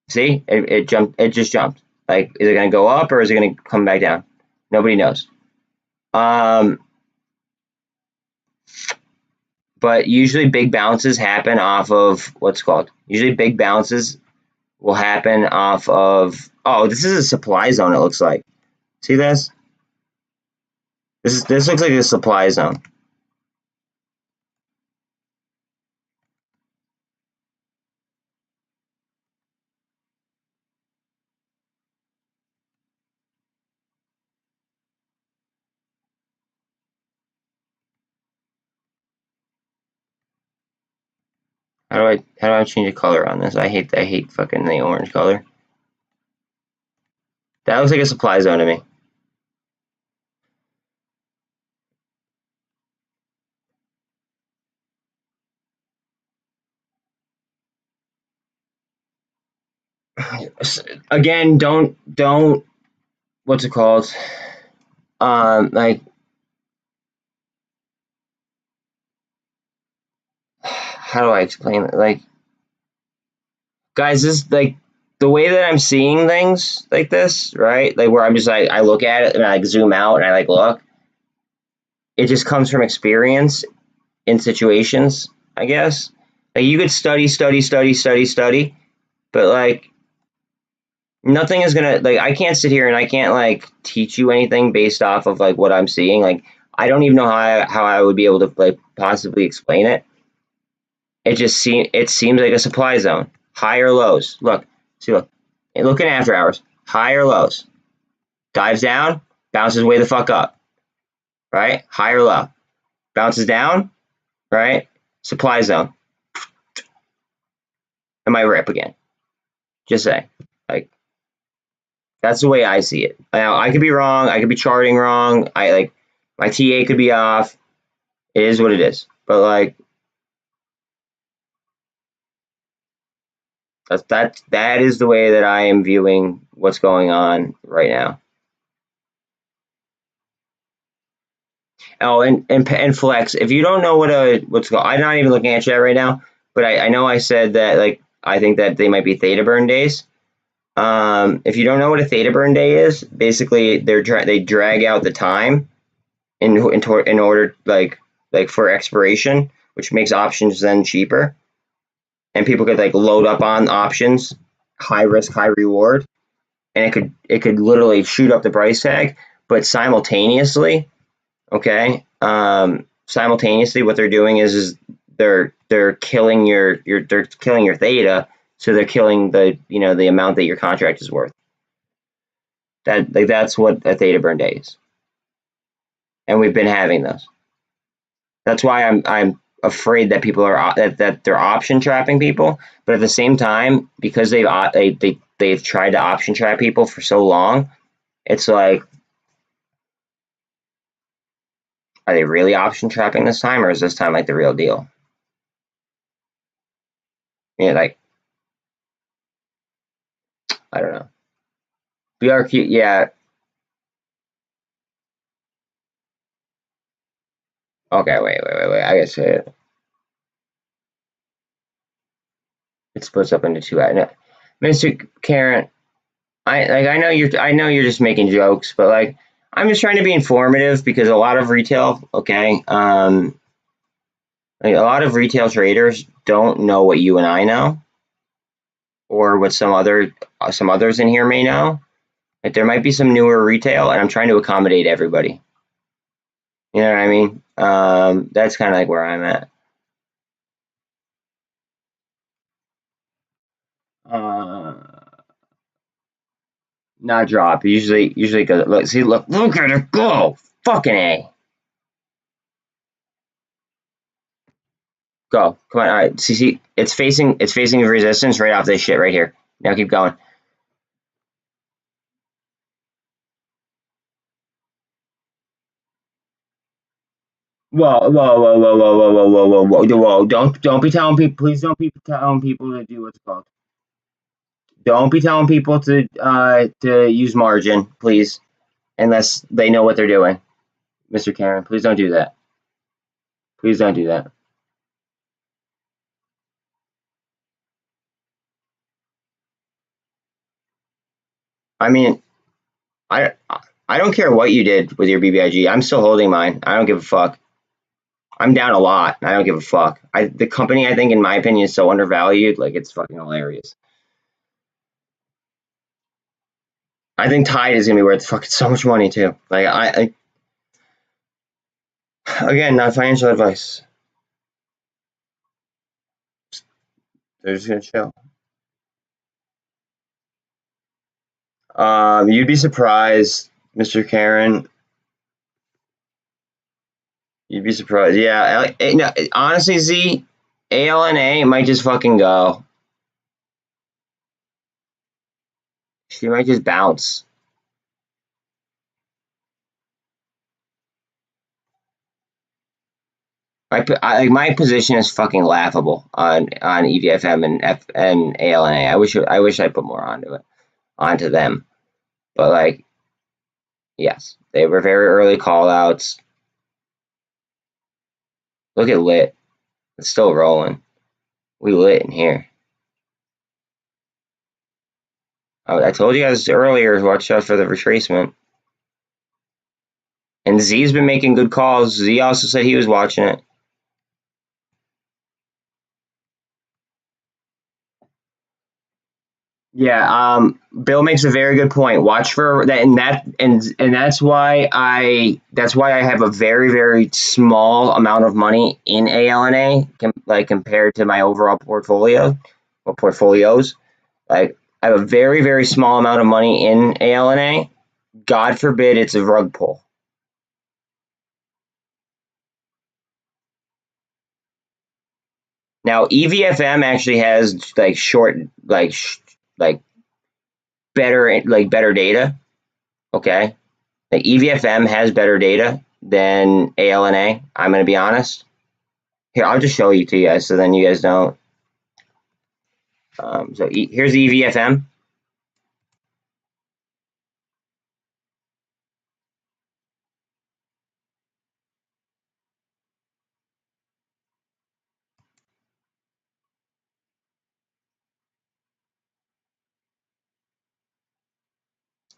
see, it jumped. It just jumped. Like, is it gonna go up or is it gonna come back down? Nobody knows. But usually big bounces happen off of what's called. Usually big bounces will happen off of. Oh, this is a supply zone. It looks like. See this? This looks like a supply zone. How do I change the color on this? I hate fucking the orange color. That looks like a supply zone to me. Again, don't what's it called? Like how do I explain it? Like guys, this like the way that I'm seeing things like this, right? Like where I'm just like I look at it and I like zoom out and I like look. It just comes from experience in situations, I guess. Like you could study, but like nothing is gonna like I can't sit here and I can't like teach you anything based off of like what I'm seeing. Like I don't even know how I would be able to like possibly explain it. It seems like a supply zone. Higher lows. Look, see look. Look in after hours. Higher lows. dives down, bounces way the fuck up, right? High or low, bounces down, right? Supply zone, it might rip again. Just say, like, that's the way I see it. Now, I could be wrong. I could be charting wrong. My TA could be off. It is what it is. But like, that is the way that I am viewing what's going on right now. Oh, and flex. If you don't know what's going, I'm not even looking at chat right now. But I know I said that, like, I think that they might be theta burn days. If you don't know what a theta burn day is, basically they drag out the time in order like for expiration, which makes options then cheaper, and people could like load up on options, high risk, high reward, and it could literally shoot up the price tag. But simultaneously, okay, simultaneously, what they're doing is they're killing your theta, so they're killing the amount that your contract is worth. That's what a theta burn day is, and we've been having those. That's why I'm afraid that people are that they're option trapping people, but at the same time, because they've tried to option trap people for so long, it's like, are they really option trapping this time, or is this time like the real deal? Yeah, like, I don't know. BRQ, yeah. Okay, wait. I gotta say it. It splits up into two. Mr. Karen, I know you're just making jokes, but like, I'm just trying to be informative because a lot of retail, okay, like a lot of retail traders don't know what you and I know, or what some others in here may know. Like, there might be some newer retail, and I'm trying to accommodate everybody. You know what I mean? That's kind of like where I'm at. Not drop. Usually goes. Look at it go. Fucking A. Go. Come on. All right. See, it's facing resistance right off this shit right here. Now keep going. Whoa. Don't be telling people, please don't be telling people to do what's called. Don't be telling people to use margin, please, unless they know what they're doing. Mr. Karen, please don't do that. Please don't do that. I mean, I don't care what you did with your BBIG. I'm still holding mine. I don't give a fuck. I'm down a lot. I don't give a fuck. The company, I think, in my opinion, is so undervalued. Like, it's fucking hilarious. I think Tide is gonna be worth fucking so much money too. Like, I again, not financial advice. They're just gonna chill. You'd be surprised, Mr. Karen. You'd be surprised. Yeah, no, honestly, Z, ALNA might just fucking go. She might just bounce. My position is fucking laughable on EVFM and ALNA. I wish I put more onto them, but like, yes, they were very early call outs. Look at LYT. It's still rolling. We lit in here. I told you guys earlier, watch out for the retracement. And Z's been making good calls. Z also said he was watching it. Yeah, Bill makes a very good point. Watch for that, and that's why I have a very, very small amount of money in ALNA, like, compared to my overall portfolio or portfolios. Like, I have a very, very small amount of money in ALNA God forbid it's a rug pull. Now EVFM actually has like short, like better data. Okay, like EVFM has better data than ALNA. I'm gonna be honest. Here, I'll just show you to you guys, so then you guys know. So here's EVFM.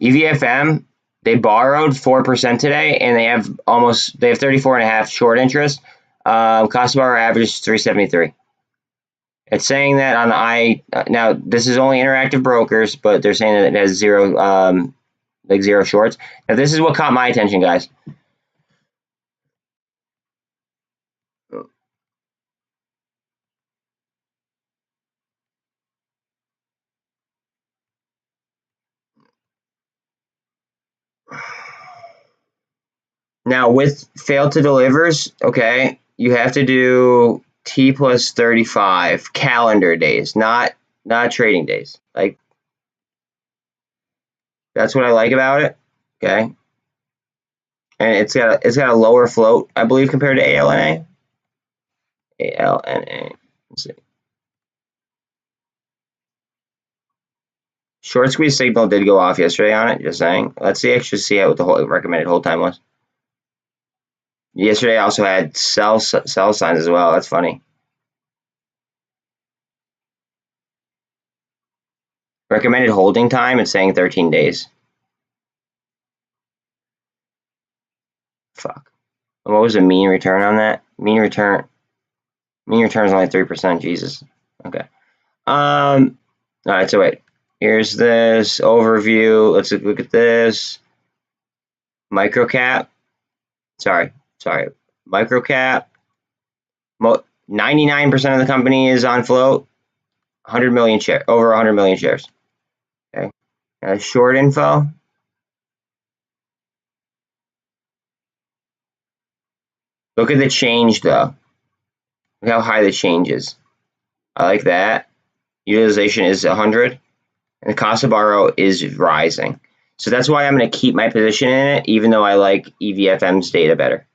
EVFM, they borrowed 4% today, and they have 34.5 short interest. Cost of borrow average is 373. It's saying that on the now this is only interactive brokers, but they're saying that it has zero shorts. Now this is what caught my attention, guys. Now with failed to delivers, okay, you have to do T plus 35 calendar days, not trading days. Like, that's what I like about it. Okay. And it's got a lower float, I believe, compared to ALNA. ALNA. Let's see. Short squeeze signal did go off yesterday on it, just saying. Let's see what the recommended hold time was. Yesterday I also had sell signs as well. That's funny. Recommended holding time, it's saying 13 days. Fuck. What was the mean return on that? Mean return is only 3%. Jesus. Okay. All right. So wait. Here's this overview. Let's look at this. Microcap. Sorry. Microcap. 99% of the company is on float. 100 million share, over 100 million shares. Okay. Short info. Look at the change though. Look how high the change is. I like that. Utilization is 100, and the cost of borrow is rising. So that's why I'm going to keep my position in it, even though I like EVFM's data better.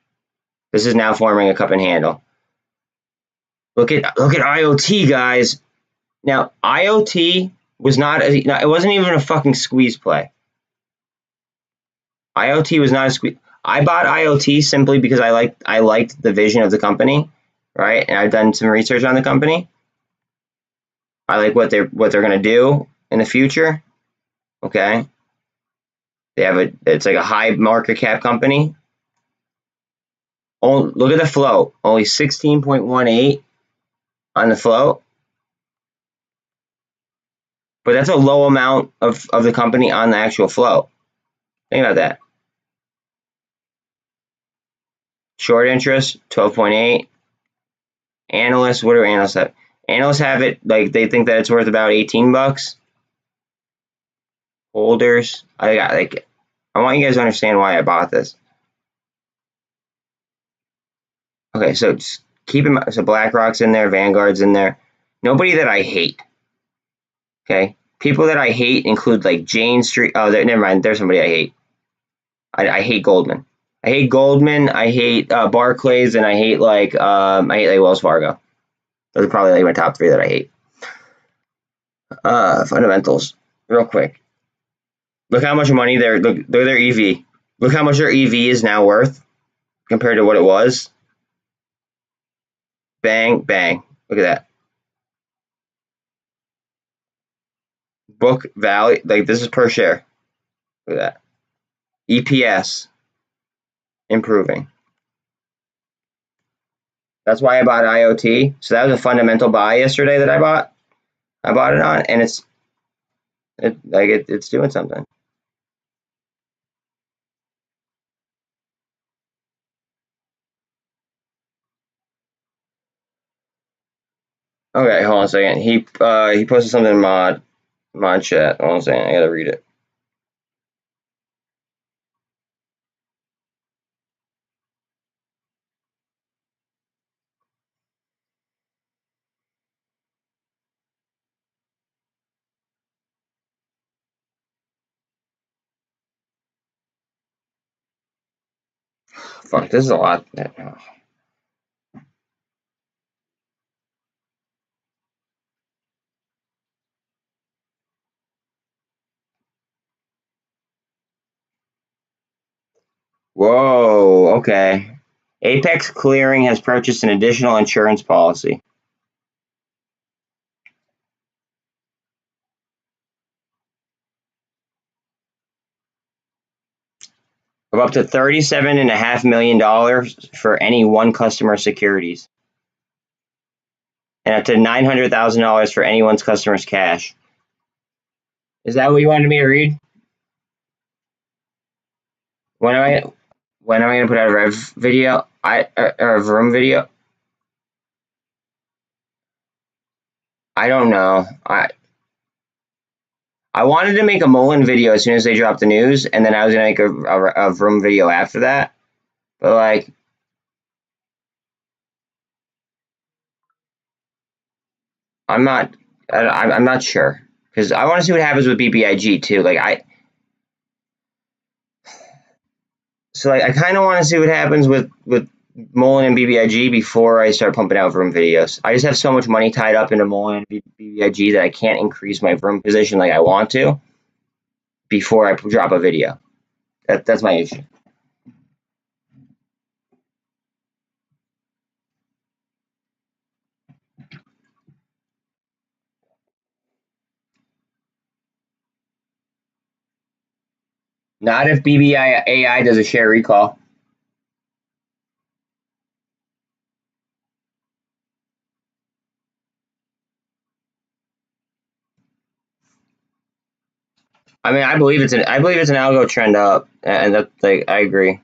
This is now forming a cup and handle. Look at IoT, guys. Now IoT was it wasn't even a fucking squeeze play. IoT was not a squeeze. I bought IoT simply because I liked the vision of the company, right? And I've done some research on the company. I like what they're going to do in the future. Okay. It's like a high market cap company. Oh, look at the float. Only 16.18 on the float. But that's a low amount of the company on the actual float. Think about that. Short interest, 12.8. Analysts, what do analysts have? Analysts have it, like, they think that it's worth about 18 bucks. Holders, I want you guys to understand why I bought this. Okay, so just keep in mind, so BlackRock's in there, Vanguard's in there. Nobody that I hate. Okay, people that I hate include like Jane Street. Oh, never mind. There's somebody I hate. I hate Goldman. I hate Goldman. I hate Barclays, and I hate like Wells Fargo. Those are probably like my top 3 that I hate. Fundamentals, real quick. Look how much money look at their EV. Look how much their EV is now worth compared to what it was. Bang, bang. Look at that. Book value, like this is per share. Look at that. EPS improving. That's why I bought IoT. So that was a fundamental buy yesterday that I bought. I bought it on, and it's doing something. Okay, hold on a second. He posted something in mod chat. Hold on a second. I gotta read it. Fuck, this is a lot. Whoa, okay. Apex Clearing has purchased an additional insurance policy of up to $37.5 million for any one customer securities, and up to $900,000 for anyone's customer's cash. Is that what you wanted me to read? When am I gonna put out a Rev video? Or a Vroom video? I don't know. I wanted to make a MULN video as soon as they dropped the news, and then I was gonna make a Vroom video after that. But like, I'm not sure, because I want to see what happens with BBIG too. Like I kind of want to see what happens with MULN and BBIG before I start pumping out Vroom videos. I just have so much money tied up into MULN and BBIG that I can't increase my Vroom position like I want to before I drop a video. That's my issue. Not if BBI does a share recall. I mean, I believe it's an algo trend up, and that, like, I agree.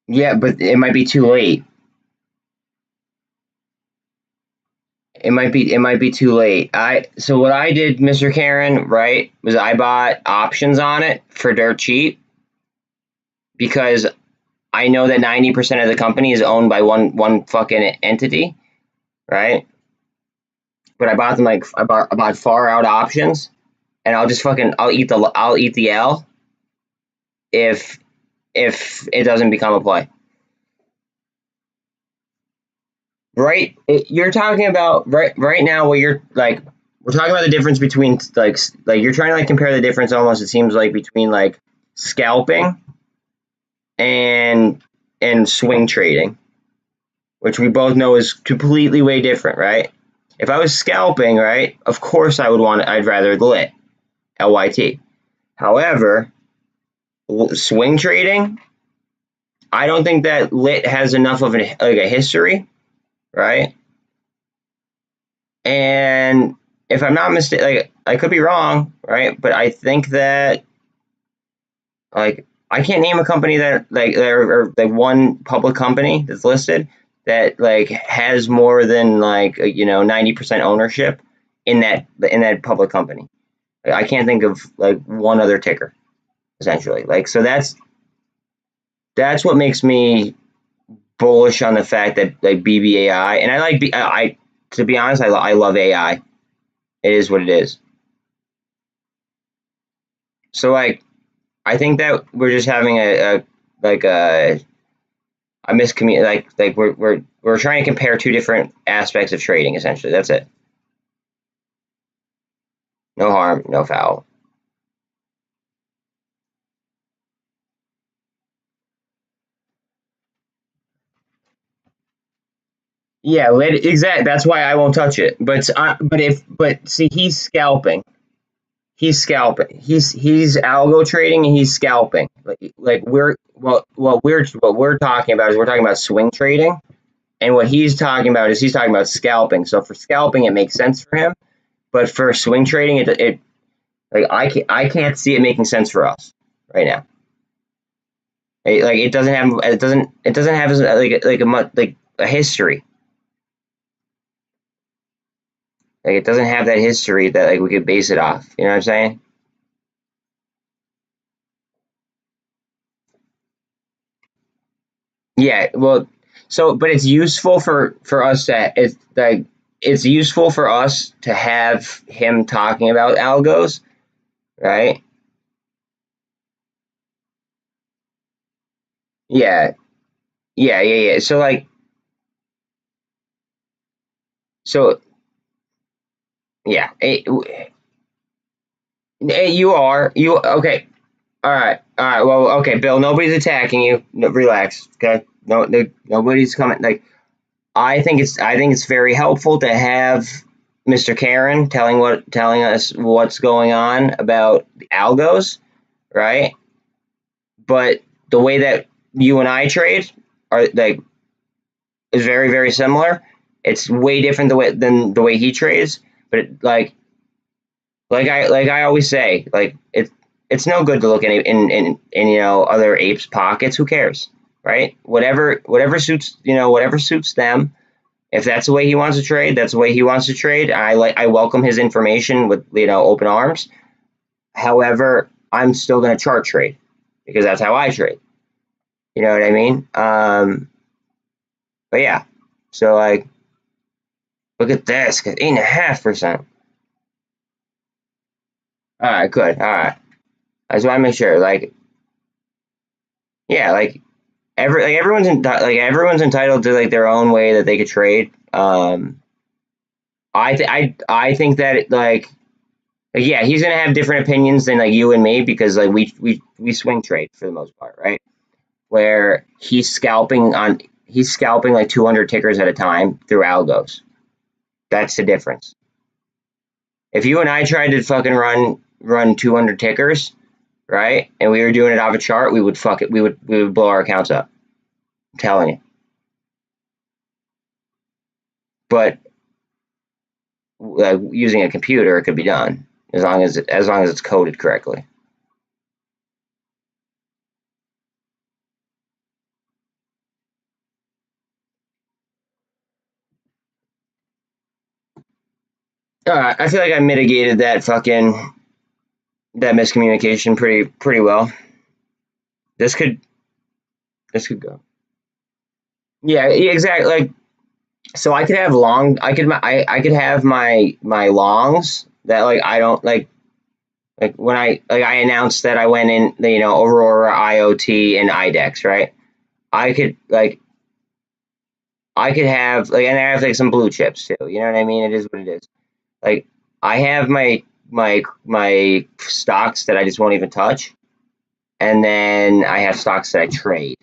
Yeah, but it might be too late. It might be too late. So what I did, Mr. Karen, right, was I bought options on it for dirt cheap because I know that 90% of the company is owned by one fucking entity, right? But I bought them like I bought far out options, and I'll eat the L if it doesn't become a play. Right, you're talking about right now where you're like, we're talking about the difference between like you're trying to like compare the difference almost, it seems like, between like scalping and swing trading, which we both know is completely way different, right? If I was scalping, right, of course I'd rather LYT, LYT. However, swing trading, I don't think that LYT has enough of a history, right? And if I'm not mistaken, like, I could be wrong, right? But I think that, like, I can't name a company that or one public company that's listed that like has more than 90% ownership in that public company. Like, I can't think of like one other ticker, essentially. Like, so that's what makes me bullish on the fact that like BBAI, and I to be honest, I love AI. It is what it is. So like, I think that we're just having a miscommunication. Like we're trying to compare two different aspects of trading. Essentially, that's it. No harm, no foul. Yeah, exactly. That's why I won't touch it. But see, he's scalping. He's scalping. He's algo trading and he's scalping. Like what we're talking about is we're talking about swing trading, and what he's talking about is he's talking about scalping. So for scalping, it makes sense for him, but for swing trading, it like I can't see it making sense for us right now. Like it doesn't have a history. Like it doesn't have that history that like we could base it off. You know what I'm saying? Yeah, well, so but it's useful for us to it's useful for us to have him talking about algos, right? Yeah, yeah. So like, so yeah, you okay? All right. Well, okay, Bill. Nobody's attacking you. No, relax. Okay. No, nobody's coming. Like, I think it's very helpful to have Mr. Karen telling us what's going on about the algos, right? But the way that you and I trade are like is very similar. It's way different than the way he trades, but like I always say, like it's no good to look in other apes' pockets. Who cares, right? Whatever suits whatever suits them. If that's the way he wants to trade, that's the way he wants to trade. I welcome his information with open arms. However, I'm still going to chart trade because that's how I trade. You know what I mean? But yeah, so like look at this, 8.5%. All right, good. All right, I just want to make sure. Like, yeah, like everyone's entitled to like their own way that they could trade. I think that yeah, he's gonna have different opinions than like you and me because like we swing trade for the most part, right? Where he's scalping like 200 tickers at a time through algos. That's the difference. If you and I tried to fucking run 200 tickers, right, and we were doing it off a chart, we would fuck it. We would blow our accounts up. I'm telling you. But using a computer, it could be done as long as it's coded correctly. I feel like I mitigated that miscommunication pretty well. This could go. Yeah, exactly. Like, so I could have I could have my longs that like I don't like when I announced that I went in Aurora, IoT, and IDEX, right? I could I could have and I have like some blue chips too. You know what I mean? It is what it is. Like I have my stocks that I just won't even touch, and then I have stocks that I trade.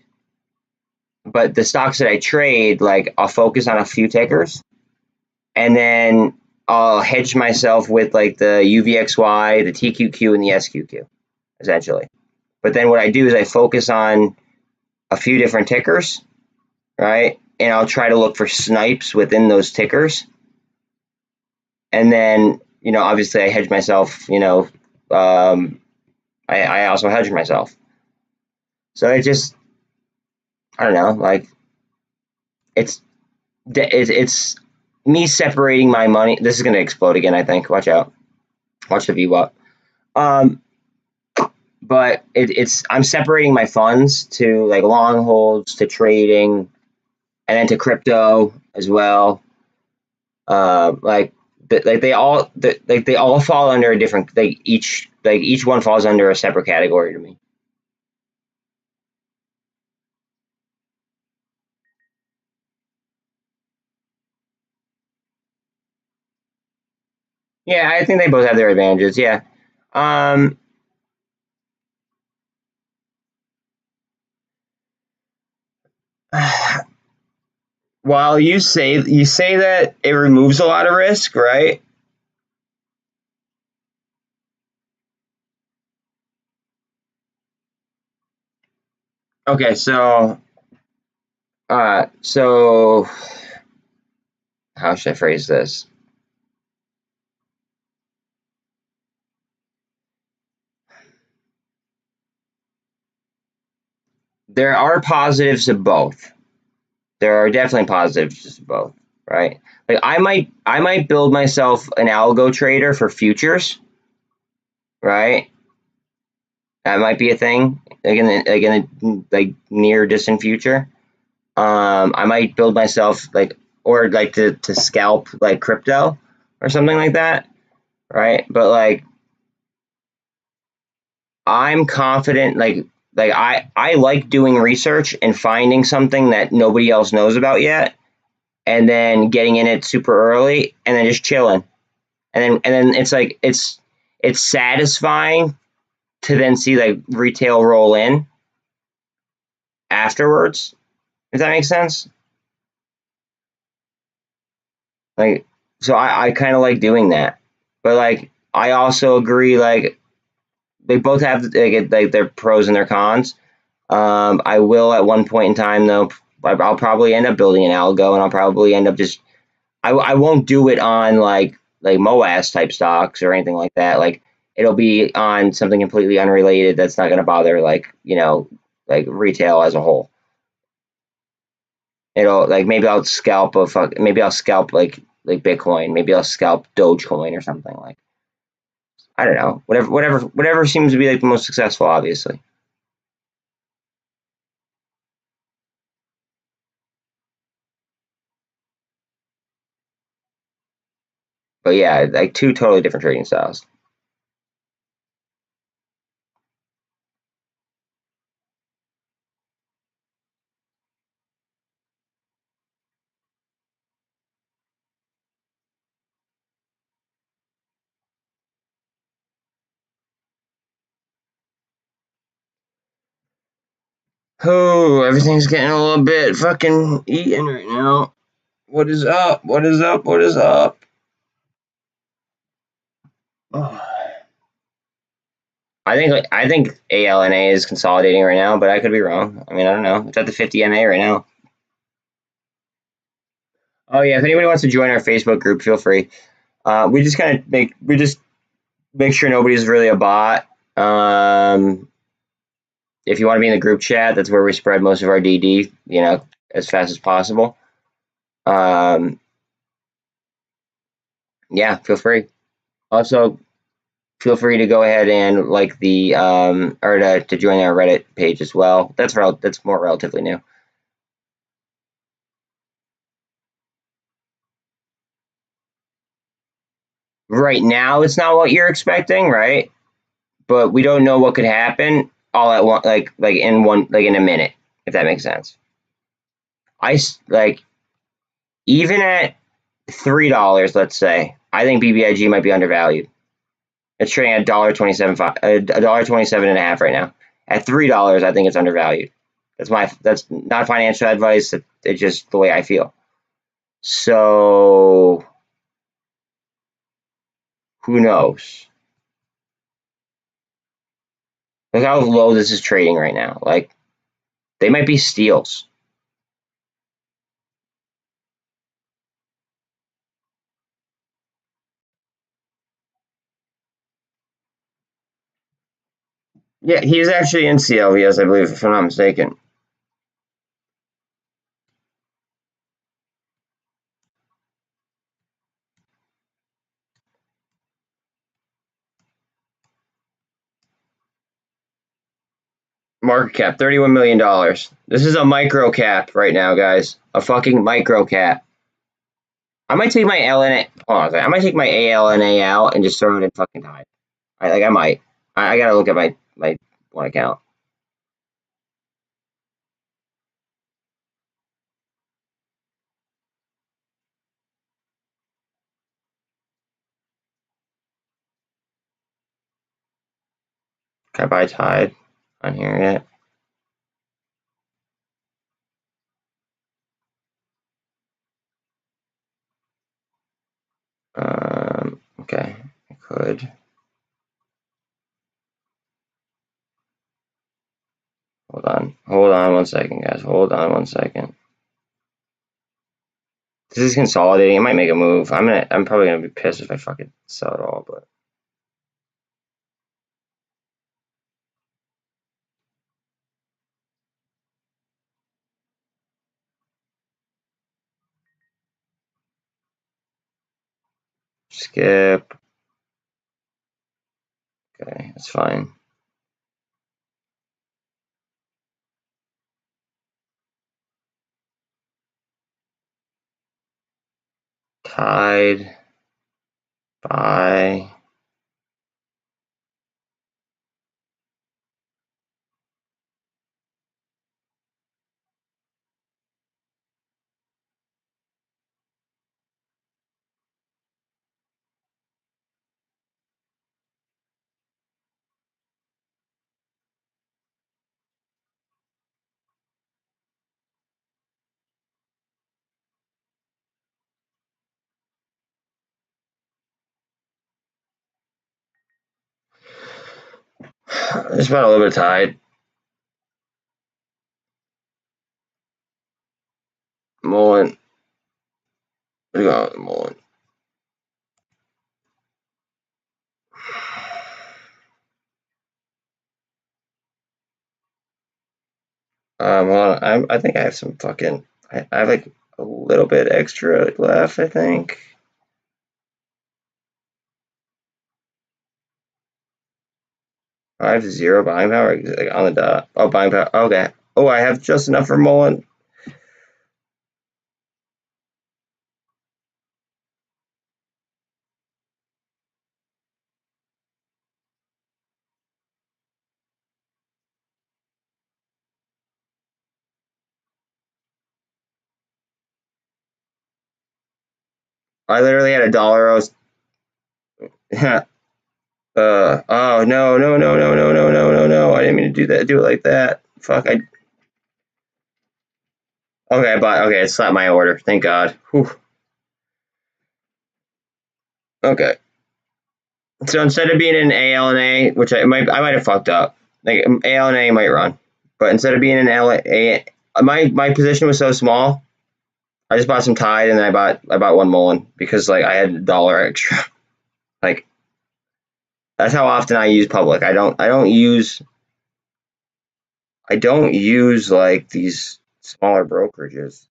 But the stocks that I trade, like I'll focus on a few tickers, and then I'll hedge myself with like the UVXY, the TQQ, and the SQQ, essentially. But then what I do is I focus on a few different tickers, right? And I'll try to look for snipes within those tickers. And then, obviously I hedge myself, I also hedge myself. So I don't know, like it's me separating my money. This is going to explode again, I think. Watch out. Watch the VWAP. Um, but I'm separating my funds to like long holds, to trading, and then to crypto as well. Like they all fall under a different each one falls under a separate category to me. Yeah, I think they both have their advantages. Yeah. Um, while you say that it removes a lot of risk, right? Okay, so how should I phrase this? There are positives to both. There are definitely positives to both, right? Like I might build myself an algo trader for futures, right? That might be a thing, like in the near distant future. I might build myself or to scalp like crypto or something like that, right? But like I'm confident, I like doing research and finding something that nobody else knows about yet, and then getting in it super early, and then just chilling, and then it's like it's satisfying to then see like retail roll in afterwards. Does that make sense? Like, so I kind of like doing that, but like I also agree like they both have like their pros and their cons. I will at one point in time though. I'll probably end up building an algo, and I'll probably end up just I won't do it on like MOAS type stocks or anything like that. Like it'll be on something completely unrelated that's not going to bother like retail as a whole. It'll like maybe I'll scalp like Bitcoin, maybe I'll scalp Dogecoin or something like I don't know whatever seems to be like the most successful, obviously. But yeah, like two totally different trading styles. Oh, everything's getting a little bit fucking eaten right now. What is up? What is up? What is up? Oh. I think ALNA is consolidating right now, but I could be wrong. I mean, I don't know. It's at the 50 MA right now. Oh yeah, if anybody wants to join our Facebook group, feel free. We just make sure nobody's really a bot. If you want to be in the group chat, that's where we spread most of our DD, as fast as possible. Um, yeah, feel free. Also, feel free to go ahead and like the or to join our Reddit page as well. That's more relatively new. Right now, it's not what you're expecting, right? But we don't know what could happen all at once, like in a minute, if that makes sense. Like even at $3, let's say, I think BBIG might be undervalued. It's trading at $1.27, $1.27.5 right now. At $3, I think it's undervalued. That's not financial advice. It's just the way I feel. So who knows? Look how low this is trading right now. Like they might be steals. Yeah, he's actually in CLVS, I believe, if I'm not mistaken. Market cap, $31 million. This is a micro cap right now, guys. A fucking micro cap. I might take my LNA. Hold on a second. I might take my ALNA out and just throw it in fucking Tide. I might. I gotta look at my one account. Can I buy Tide on here yet? Okay, I could. Hold on one second, guys. Hold on one second. This is consolidating. It might make a move. I'm probably gonna be pissed if I fucking sell it all, but skip. Okay, that's fine. Tide by it's about a little bit of Tide. MULN. We got MULN. Hold on. I think I have some fucking. I have like a little bit extra left. I think. I have 0 buying power like on the dot. Oh, buying power. Okay. Oh, I have just enough for MULN. I literally had $1. Oh no no no no no no no no no! I didn't mean to do that. Do it like that. Fuck. Okay. Okay. It slapped my order. Thank God. Whew. Okay. So instead of being in AL and A, which I might have fucked up. Like AL and A might run, but instead of being in A, my position was so small. I just bought some Tide and then I bought one MULN because like I had $1 extra. Like that's how often I use public. I don't use like these smaller brokerages.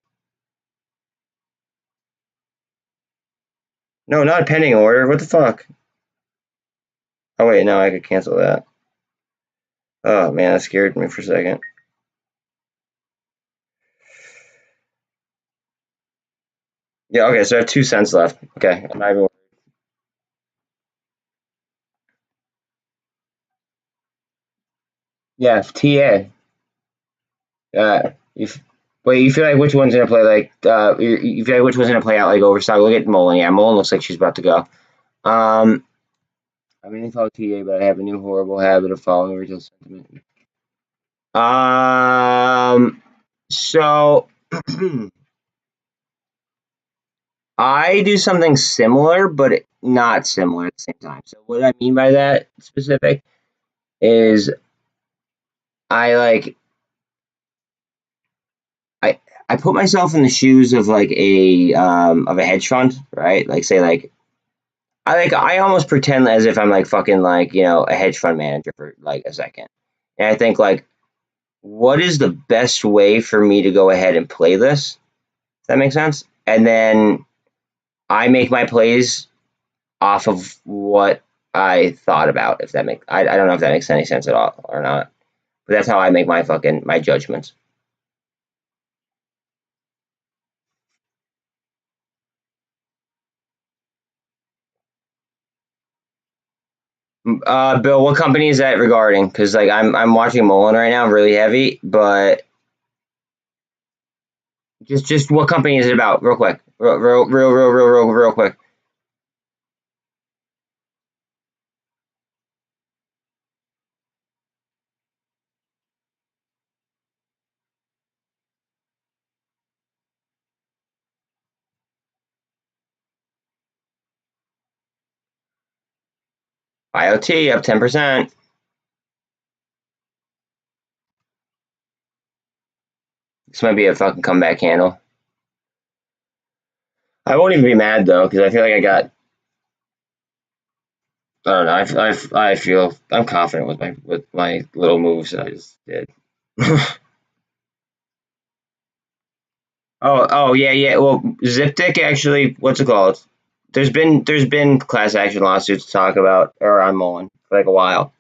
No, not pending order. What the fuck? Oh wait, no, I could cancel that. Oh man, that scared me for a second. Yeah, okay, so I have 2 cents left. Okay, I'm not even. Yeah, TA. You wait, you feel like which one's gonna play like you feel like which one's gonna play out like overstock? Look at MULN. Yeah, MULN looks like she's about to go. I'm gonna follow TA, but I have a new horrible habit of following retail sentiment. So I do something similar, but not similar at the same time. So what I mean by that specific is I like I put myself in the shoes of like a hedge fund, right? Like say like I almost pretend as if I'm like fucking like, you know, a hedge fund manager for like a second. And I think like what is the best way for me to go ahead and play this? Does that make sense? And then I make my plays off of what I thought about. If that makes I don't know if that makes any sense at all or not. But that's how I make my judgments. Bill, what company is that regarding? Because like I'm watching MULN right now, really heavy, but just what company is it about, real quick, real quick. IoT up 10%. This might be a fucking comeback handle. I won't even be mad though, because I feel like I got. I don't know. I feel I'm confident with my little moves that I just did. Oh yeah. Well, Ziptic actually, what's it called? There's been class action lawsuits to talk about or on MULN for like a while.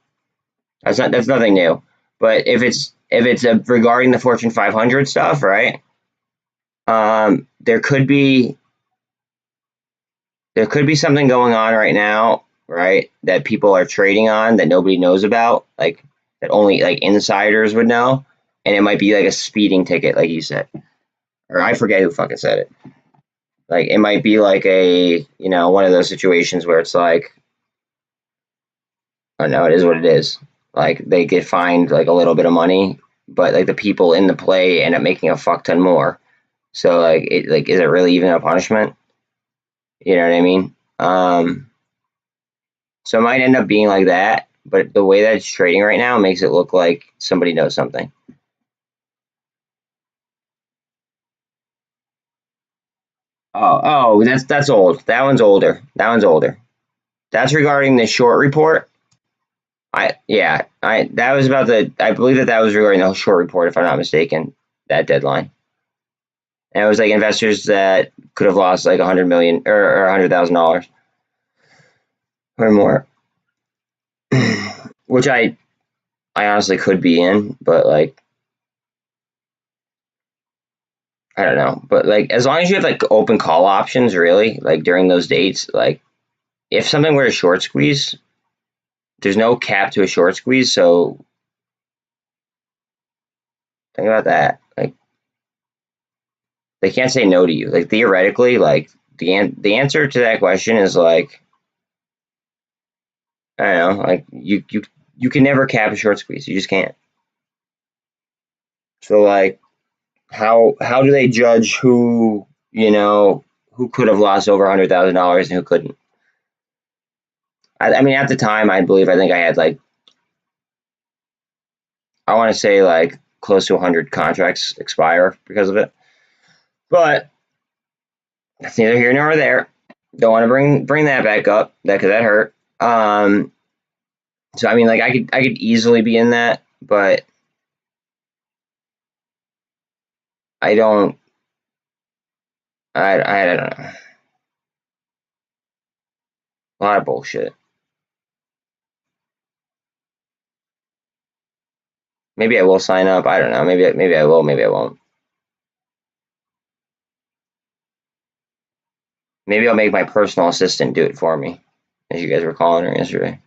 That's nothing new. But if it's regarding the Fortune 500 stuff, right? There could be there could be something going on right now, right, that people are trading on that nobody knows about, like that only like insiders would know, and it might be like a speeding ticket, like you said, or I forget who fucking said it. Like it might be like a, you know, one of those situations where it's like, I don't know, it is what it is. Like they get fined like a little bit of money, but like the people in the play end up making a fuck ton more. So like is it really even a punishment? You know what I mean? So it might end up being like that, but the way that it's trading right now makes it look like somebody knows something. Oh, that's old. That one's older. That one's older. That's regarding the short report. That was about I believe that was regarding the short report, if I'm not mistaken, that deadline. And it was like investors that could have lost like 100 million or $100,000 or more, which I honestly could be in, but like I don't know. But like as long as you have like open call options, really, like during those dates, like if something were a short squeeze, there's no cap to a short squeeze. So think about that. Like they can't say no to you. Like theoretically, like the answer to that question is like I don't know. Like you can never cap a short squeeze. You just can't. So like how do they judge who, you know, who could have lost over $100,000 and who couldn't? I mean, at the time, I think I had like I want to say like close to 100 contracts expire because of it. But that's neither here nor there. Don't want to bring that back up. That hurt. So I mean, like I could easily be in that, but I don't. I don't know. A lot of bullshit. Maybe I will sign up. I don't know. Maybe I will. Maybe I won't. Maybe I'll make my personal assistant do it for me, as you guys were calling her yesterday.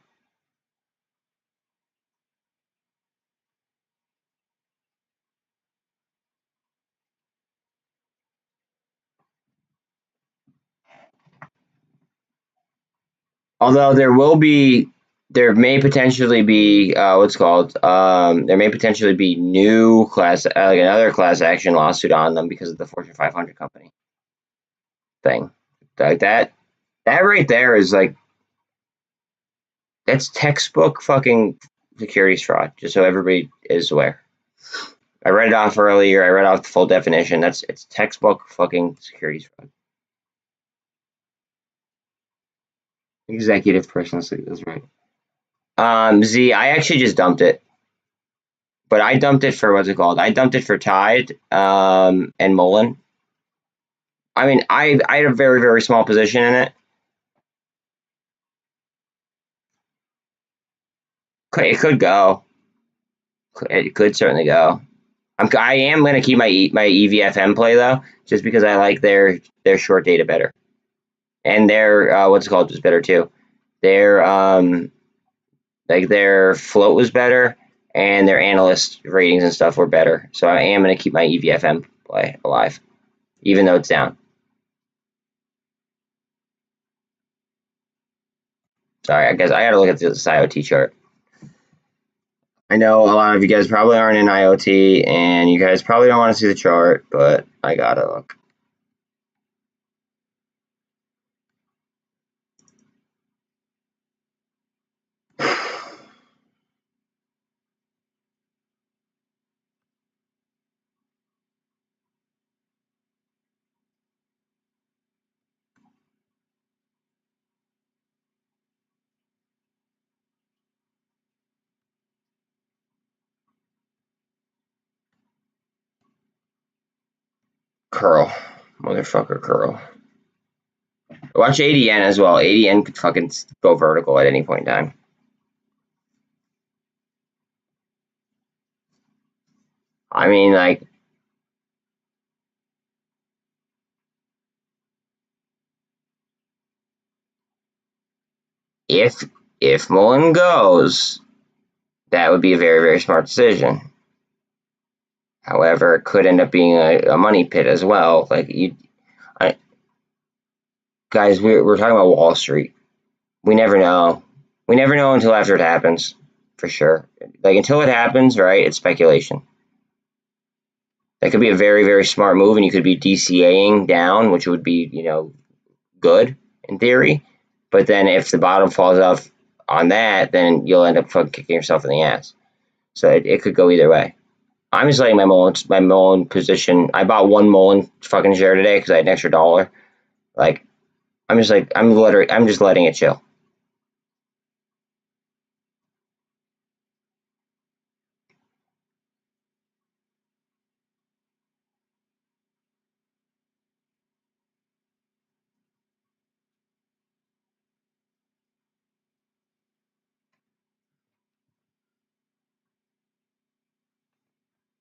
Although there may potentially be what's called there may potentially be new class like another class action lawsuit on them because of the Fortune 500 company thing, like that. That right there is like that's textbook fucking securities fraud. Just so everybody is aware. I read it off earlier. I read off the full definition. It's textbook fucking securities fraud. Executive personal that's right. Z, I actually just dumped it. But I dumped it for what's it called? I dumped it for Tide and MULN. I mean, I had a very very small position in it. It could go. It could certainly go. I am going to keep my EVFM play though, just because I like their short data better, and their what's it called was better too. Their like their float was better, and their analyst ratings and stuff were better. So I am going to keep my EVFM play alive, even though it's down. Sorry, I guess I got to look at this IoT chart. I know a lot of you guys probably aren't in IoT, and you guys probably don't want to see the chart, but I gotta look. Curl. Motherfucker curl. Watch ADN as well. ADN could fucking go vertical at any point in time. I mean, like, if MULN goes, that would be a very, very smart decision. However, it could end up being a money pit as well. Like guys, we're talking about Wall Street. We never know. We never know until after it happens, for sure. Like until it happens, right? It's speculation. That could be a very, very smart move, and you could be DCAing down, which would be, good in theory. But then if the bottom falls off on that, then you'll end up fucking kicking yourself in the ass. So it could go either way. I'm just letting my MULN position. I bought one MULN fucking share today because I had an extra $1. Like, I'm just letting it chill.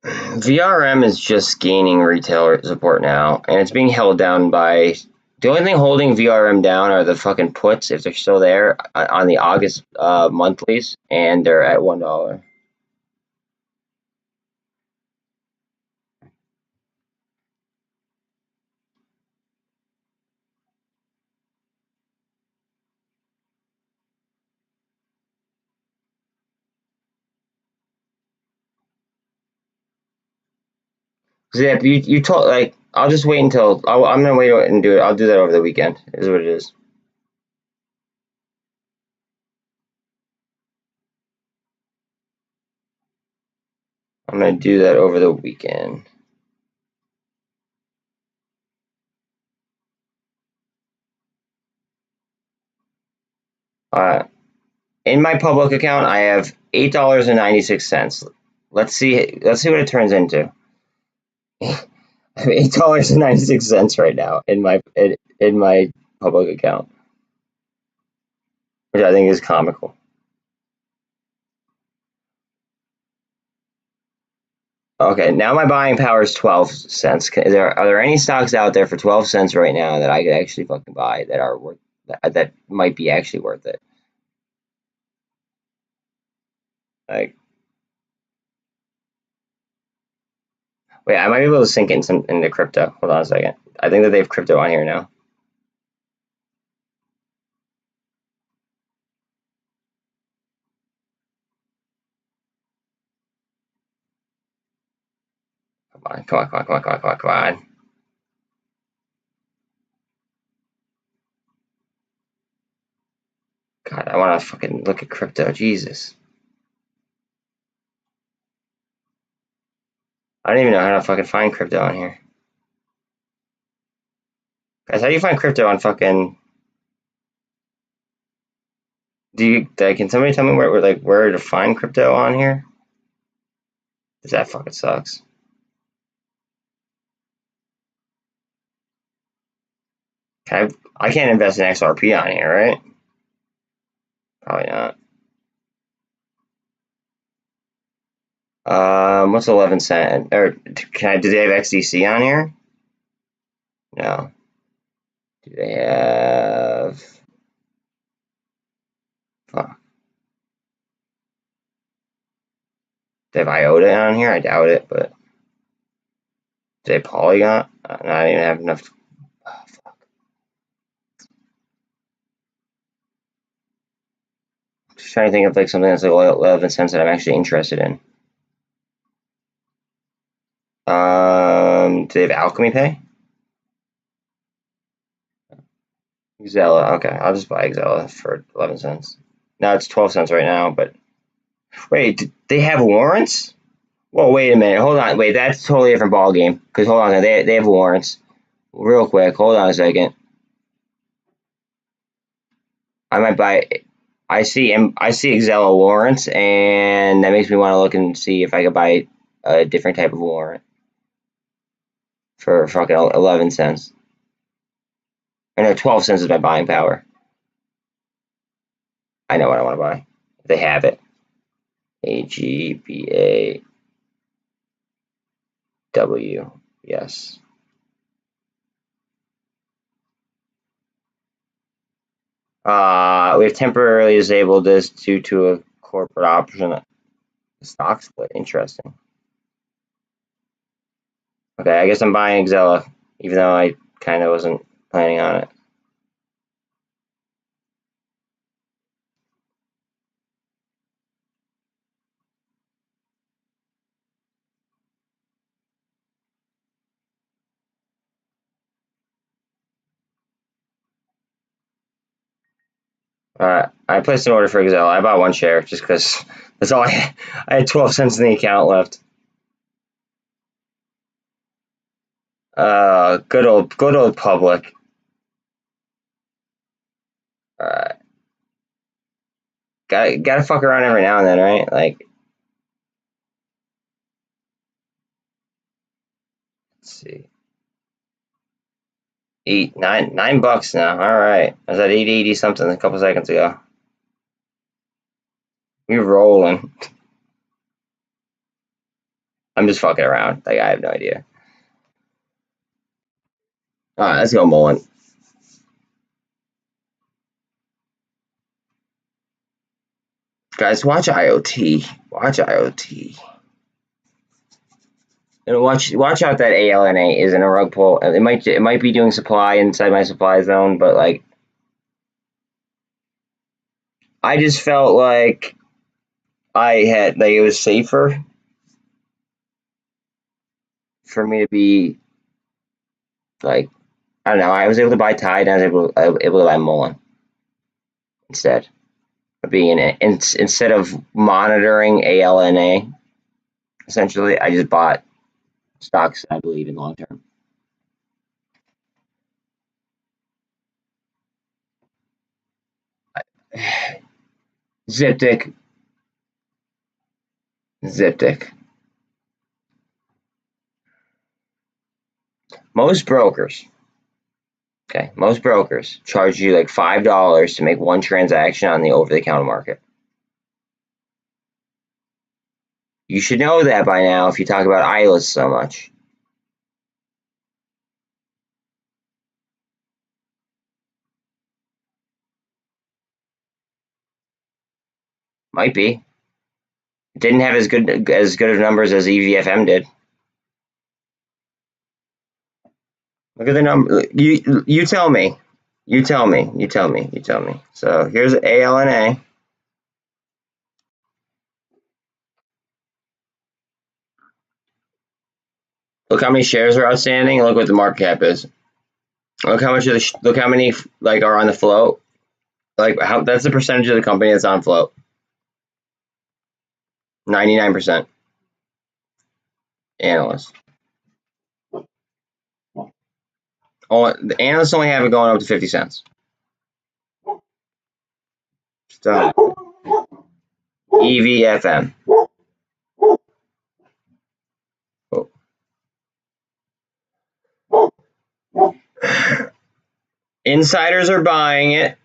VRM is just gaining retailer support now, and it's being held down by. The only thing holding VRM down are the fucking puts, if they're still there, on the August monthlies, and they're at $1. Zip, you told, like, I'll just wait until, I'm gonna wait and do it. I'll do that over the weekend, is what it is. I'm gonna do that over the weekend. In my public account, I have $8.96. Let's see what it turns into. I have $8.96 right now in my public account, which I think is comical. Okay, now my buying power is 12 cents. Are there any stocks out there for 12 cents right now that I could actually fucking buy that are worth that might be actually worth it? Like, wait, I might be able to sink into crypto. Hold on a second. I think that they have crypto on here now. Come on. God, I want to fucking look at crypto. Jesus. I don't even know how to fucking find crypto on here. Guys, how do you find crypto on fucking... Can somebody tell me where to find crypto on here? Because that fucking sucks. I can't invest in XRP on here, right? Probably not. What's 11 cent? Or do they have XDC on here? No. Do they have... Fuck. Do they have IOTA on here? I doubt it, but... Do they have Polygon? No, I don't even have enough... Oh, fuck. Just trying to think of like something that's like 11 cents that I'm actually interested in. Do they have Alchemy Pay? Xella, okay, I'll just buy Xella for 11 cents. Now it's 12 cents right now, but wait, they have warrants? Whoa, wait a minute, hold on, wait, that's a totally different ball game. Because hold on, they have warrants. Real quick, hold on a second. I might buy. I see Xella warrants, and that makes me want to look and see if I could buy a different type of warrant for fucking 11 cents. Or no, 12 cents is my buying power. I know what I want to buy. They have it. AGBAW. Yes. We've temporarily disabled this due to a corporate option stock split. Interesting. Okay, I guess I'm buying Xella, even though I kind of wasn't planning on it. I placed an order for Xella. I bought one share just because that's all I had. I had 12 cents in the account left. Good old public. Alright. Gotta fuck around every now and then, right? Like, let's see. $9 now. Alright. I was at 880 something a couple seconds ago. We're rolling. I'm just fucking around. Like, I have no idea. Alright, let's go MULN. Guys, watch IoT. Watch IoT. And watch out that ALNA isn't a rug pull. It might be doing supply inside my supply zone, but like I just felt like it was safer for me to be like, I don't know. I was able to buy Tide and I was able to buy MULN instead of being instead of monitoring ALNA. Essentially, I just bought stocks I believe in long term. Ziptic. Most brokers charge you like $5 to make one transaction on the over-the-counter market. You should know that by now if you talk about ILS so much. Might be. It didn't have as good of numbers as EVFM did. Look at the number. You tell me. You tell me. So here's ALNA. Look how many shares are outstanding. Look what the market cap is. Look how much of look how many like are on the float. Like that's the percentage of the company that's on float. 99%. Analysts. The analysts only have it going up to 50 cents. So EVFM. Insiders are buying it.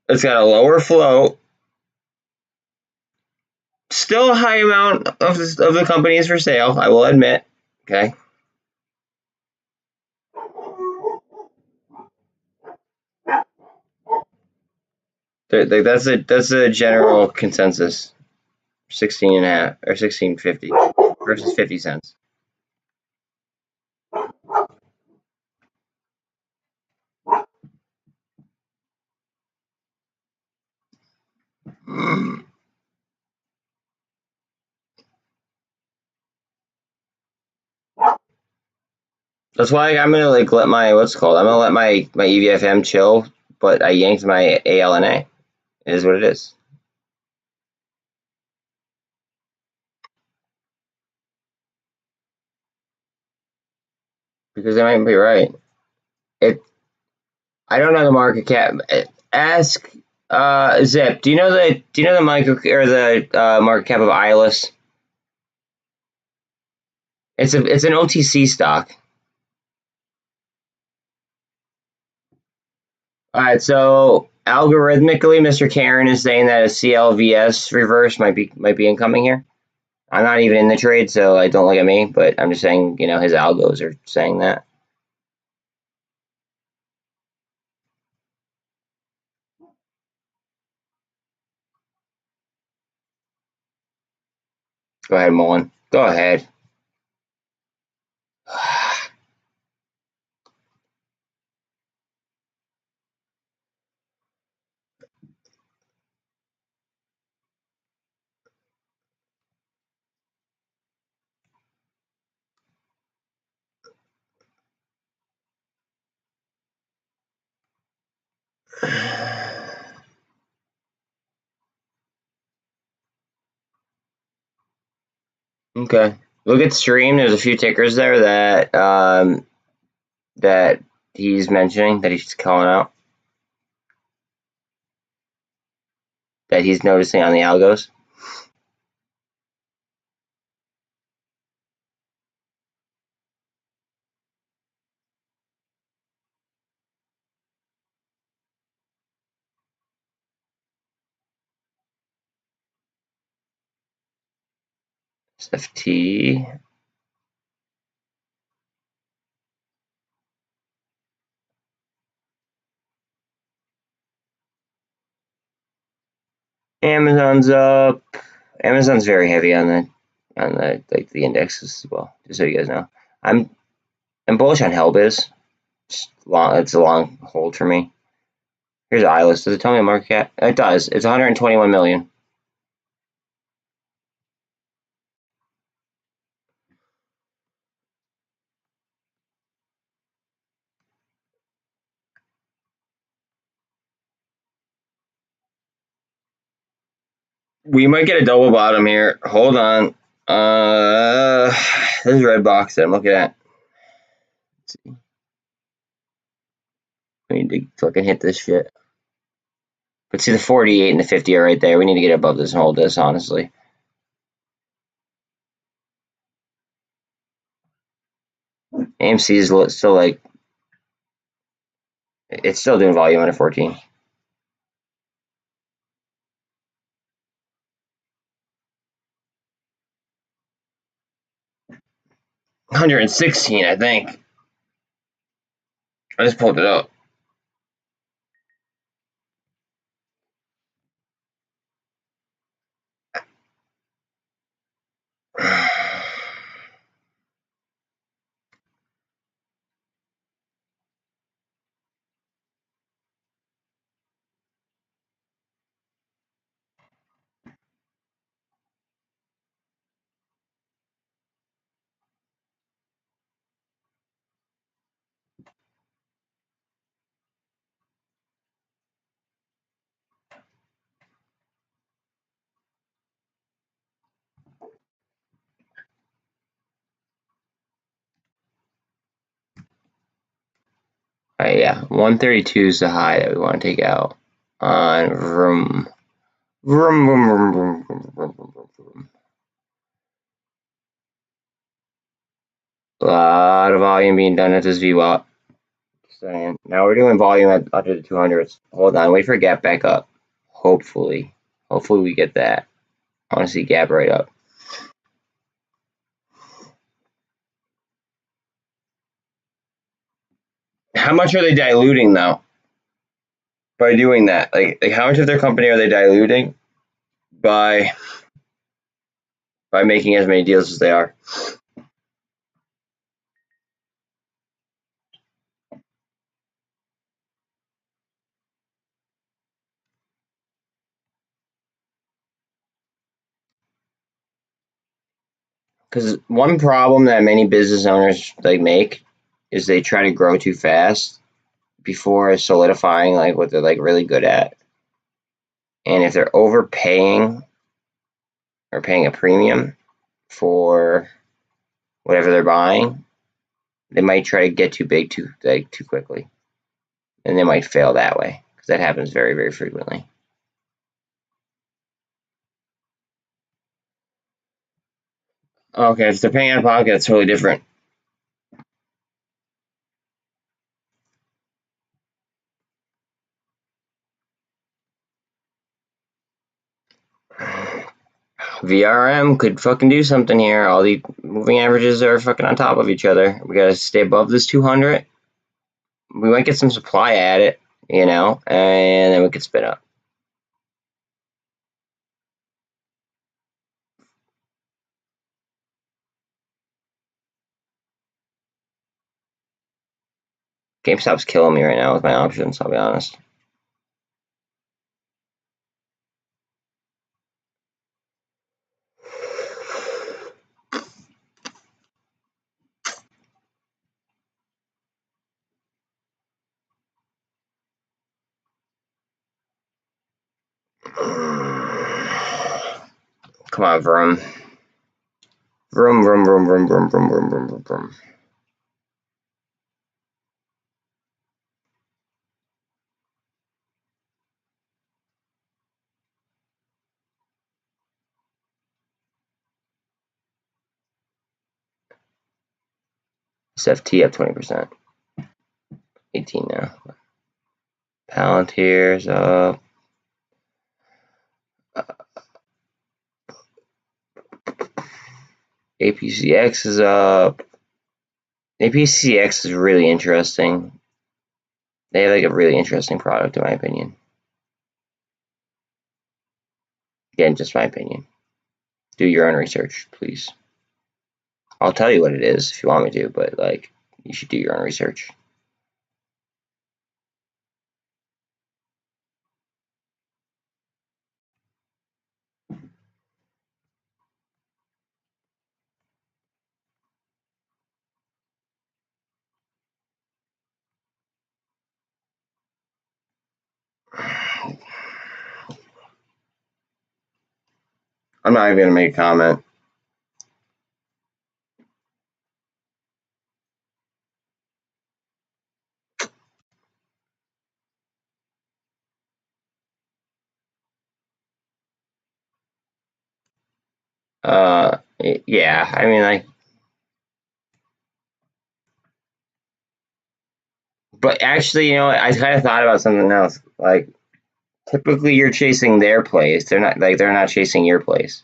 It's got a lower float. Still a high amount of the company is for sale, I will admit. Okay. That's a general consensus. 16.5 or 16.50 versus 50 cents. That's why I'm gonna like let my I'm gonna let my EVFM chill, but I yanked my ALNA. It is what it is. Because they might be right. I don't know the market cap. Ask Zip. Do you know the micro or the market cap of ILS? It's an OTC stock. All right, so algorithmically, Mr. Karen is saying that a CLVS reverse might be incoming here. I'm not even in the trade, so don't look at me. But I'm just saying, his algos are saying that. Go ahead, MULN. Go ahead. Okay. Look at stream. There's a few tickers there that he's mentioning, that he's calling out, that he's noticing on the algos. FT. Amazon's up. Amazon's very heavy on the like the indexes as well. Just so you guys know, I'm bullish on Hellbiz. It's a long hold for me. Here's ILIS. Does it tell me a market cap? It does. It's 121 million. We might get a double bottom here. Hold on. This is red box that I'm looking at. Let's see. We need to fucking hit this shit. But see, the 48 and the 50 are right there. We need to get above this and hold this, honestly. AMC is still like, it's still doing volume under 14. $116, I think. I just pulled it up. Alright, yeah, 132 is the high that we want to take out on vroom. Vroom, vroom, vroom, vroom, vroom, vroom, vroom. A lot of volume being done at this VWAP. Saying. Now we're doing volume at under the 200s. Hold on, wait for gap back up. Hopefully we get that. I want to see gap right up. How much are they diluting though? By doing that, like how much of their company are they diluting by making as many deals as they are? Because one problem that many business owners like make is they try to grow too fast before solidifying like what they're like really good at. And if they're overpaying or paying a premium for whatever they're buying, they might try to get too big too quickly, and they might fail that way, because that happens very, very frequently. Okay, if they're paying out of pocket, it's totally different. VRM could fucking do something here. All the moving averages are fucking on top of each other. We gotta stay above this 200. We might get some supply at it, and then we could spin up. GameStop's killing me right now with my options, I'll be honest. Come on, Vroom. Vroom, vroom, vroom, vroom, vroom, vroom, vroom, vroom, vroom, vroom. SFT up 20%. 18 now. Palantir's up. APCX is up. APCX is really interesting. They have like a really interesting product, in my opinion. Again, just my opinion. Do your own research, please. I'll tell you what it is if you want me to, but like, you should do your own research. I'm not even gonna make a comment. Yeah, I mean, like, but actually, you know, I kind of thought about something else. Like, typically, you're chasing their place. They're not chasing your place.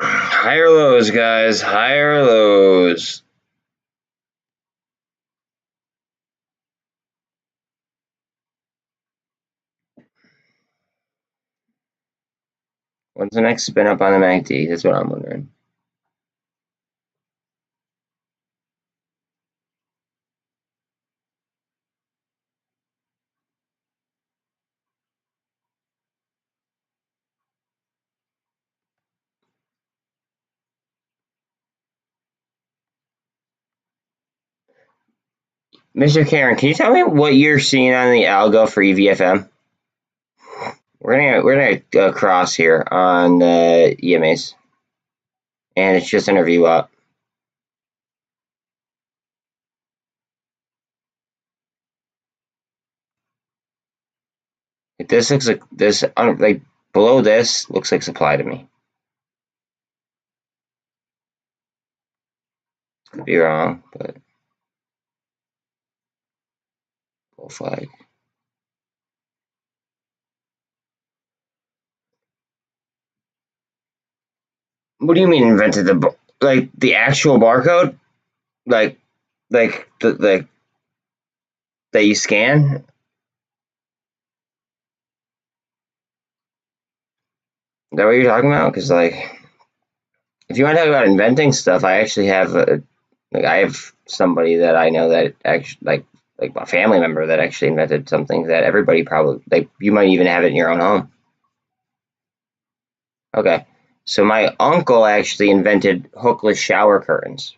Higher lows, guys. Higher lows. When's the next spin up on the MACD? That's what I'm wondering. Mr. Karen, can you tell me what you're seeing on the algo for EVFM? We're gonna cross here on the EMAs, and it's just an review up. This looks like this, like below this looks like supply to me. Could be wrong, but bull flag. What do you mean invented the actual barcode? Like the that you scan? Is that what you're talking about? Because like, if you want to talk about inventing stuff, I actually have I have somebody that I know that actually like a family member that actually invented something that everybody probably like. You might even have it in your own home. Okay, so my uncle actually invented hookless shower curtains.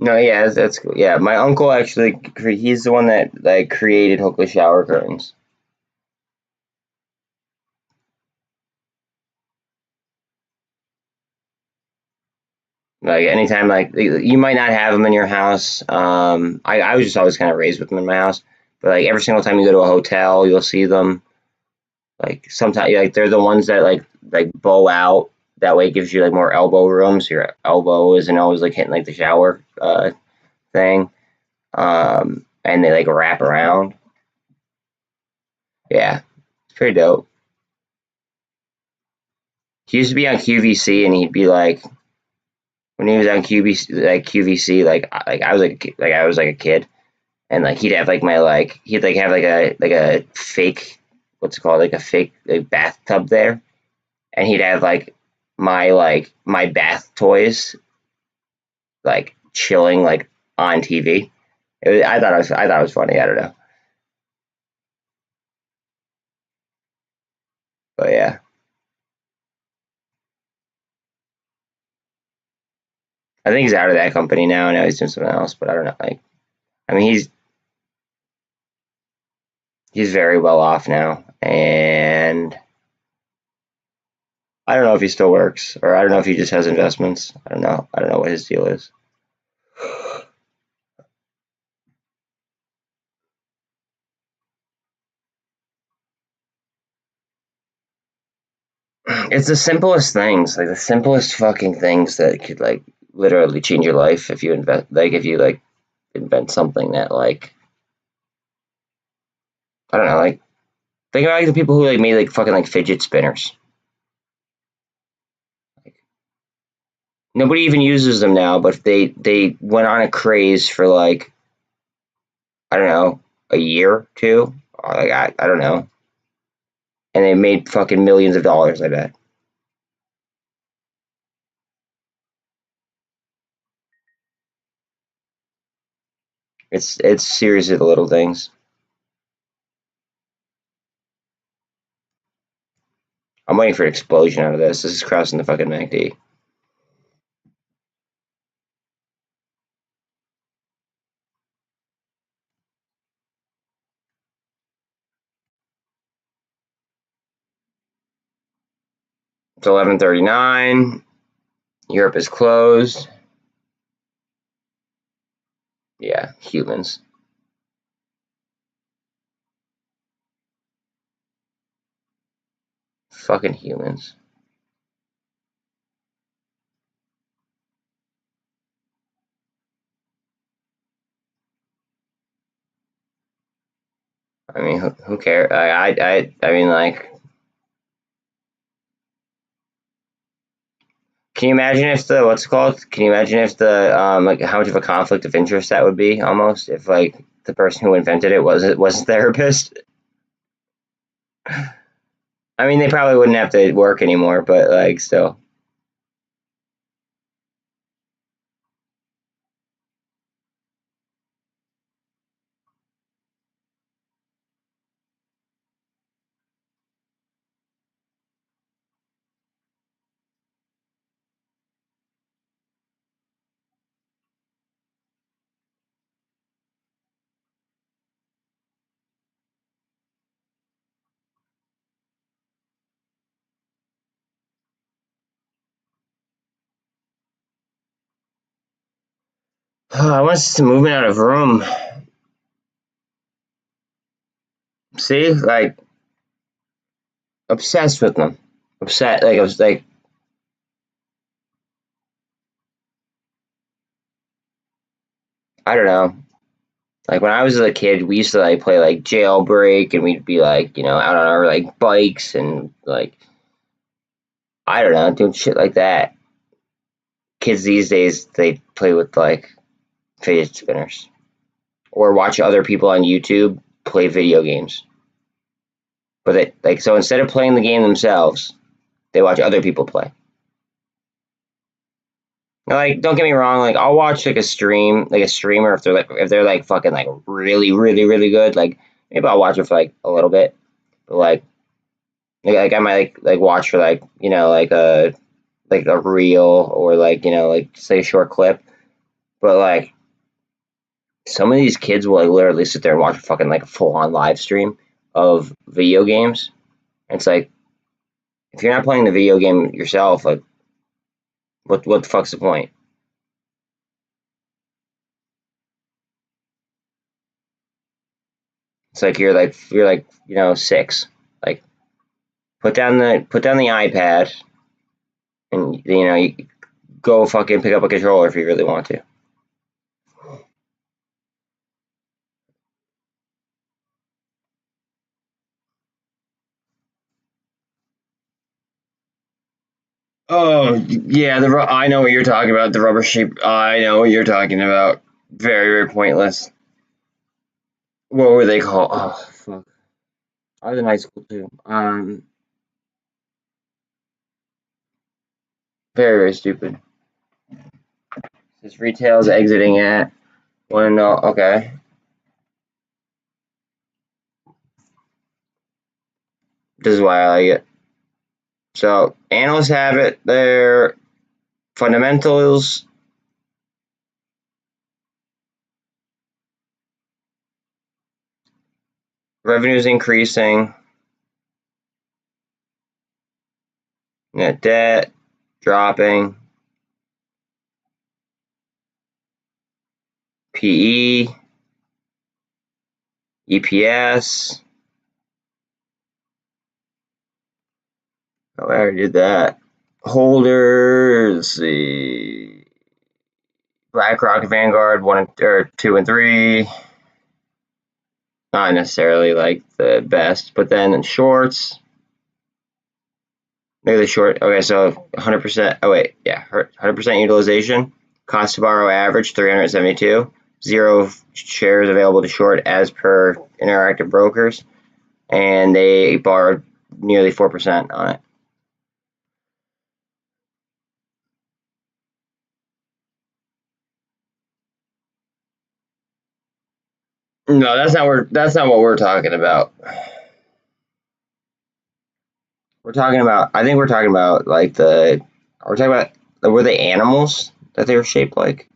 No, yeah, that's cool. Yeah, my uncle actually, he's the one that like created hookless shower curtains. Like anytime, like you might not have them in your house. I was just always kind of raised with them in my house, but like every single time you go to a hotel, you'll see them. Like sometimes, like they're the ones that like bow out. That way, it gives you like more elbow room, so your elbow isn't always like hitting like the shower thing. And they like wrap around. Yeah, it's pretty dope. He used to be on QVC, and he'd be like, when he was on QVC, like I was like I was like a kid, and like he'd have like he'd like have like a fake, what's it called, like a fake like bathtub there, and he'd have like my bath toys like chilling like on TV. I thought it was funny. I don't know, but yeah, I think he's out of that company now. Now he's doing something else, but I don't know. Like, I mean, he's very well off now, and I don't know if he still works, or I don't know if he just has investments. I don't know. I don't know what his deal is. It's the simplest things, like the simplest fucking things that could like literally change your life if you invest, like if you like invent something that like, I don't know, like think about like the people who like made like fucking like fidget spinners. Nobody even uses them now, but they went on a craze for like, I don't know, a year or two. Or like I don't know, and they made fucking millions of dollars. I bet. It's seriously the little things. I'm waiting for an explosion out of this. This is crossing the fucking MACD. It's 11:39. Europe is closed. Yeah, humans. Fucking humans. I mean, who cares? I mean, like, can you imagine if the what's it called? Can you imagine if the like how much of a conflict of interest that would be almost if like the person who invented it was a therapist? I mean, they probably wouldn't have to work anymore, but like still. I want some movement out of room. See, like obsessed with them. Upset, like I was like, I don't know. Like when I was a kid, we used to like play like jailbreak, and we'd be like, out on our like bikes and like I don't know, doing shit like that. Kids these days they play with like fidget spinners or watch other people on YouTube play video games. But they like so instead of playing the game themselves, they watch other people play. Now, like, don't get me wrong, like I'll watch like a stream, like a streamer if they're like fucking like really really really good, like maybe I'll watch it for like a little bit, but like I might like watch for like like a reel or like like say a short clip, but like some of these kids will like literally sit there and watch a fucking like a full on live stream of video games. And it's like if you're not playing the video game yourself, like what the fuck's the point? It's like you're like 6, like Put down the iPad, and you go fucking pick up a controller if you really want to. Oh yeah, I know what you're talking about. The rubber sheep. I know what you're talking about. Very, very pointless. What were they called? Oh fuck! I was in high school too. Very, very stupid. This retail's exiting at one. No, okay. This is why I like it. So analysts have it. Their fundamentals. Revenues increasing. Net debt dropping. PE. EPS. Oh, I already did that. Holders. Let's see. BlackRock, Vanguard, 2 and 3. Not necessarily like the best, but then in shorts. Look at the short. Okay, so 100%. Oh wait, yeah, 100% utilization. Cost to borrow average 372. 0 shares available to short as per Interactive Brokers, and they borrowed nearly 4% on it. No, that's not what we're talking about. We're talking about. I think we're talking about like the. We're talking about. Were they animals that they were shaped like?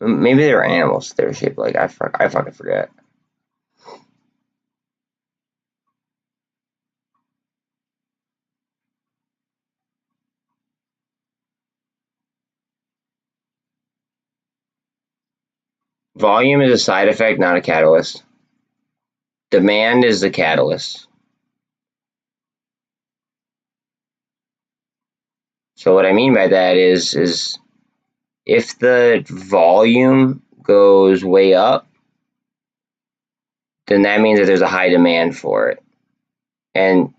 Maybe they were animals. They were shaped like I fucking forget. Volume is a side effect, not a catalyst. Demand is the catalyst. So what I mean by that is if the volume goes way up, then that means that there's a high demand for it. And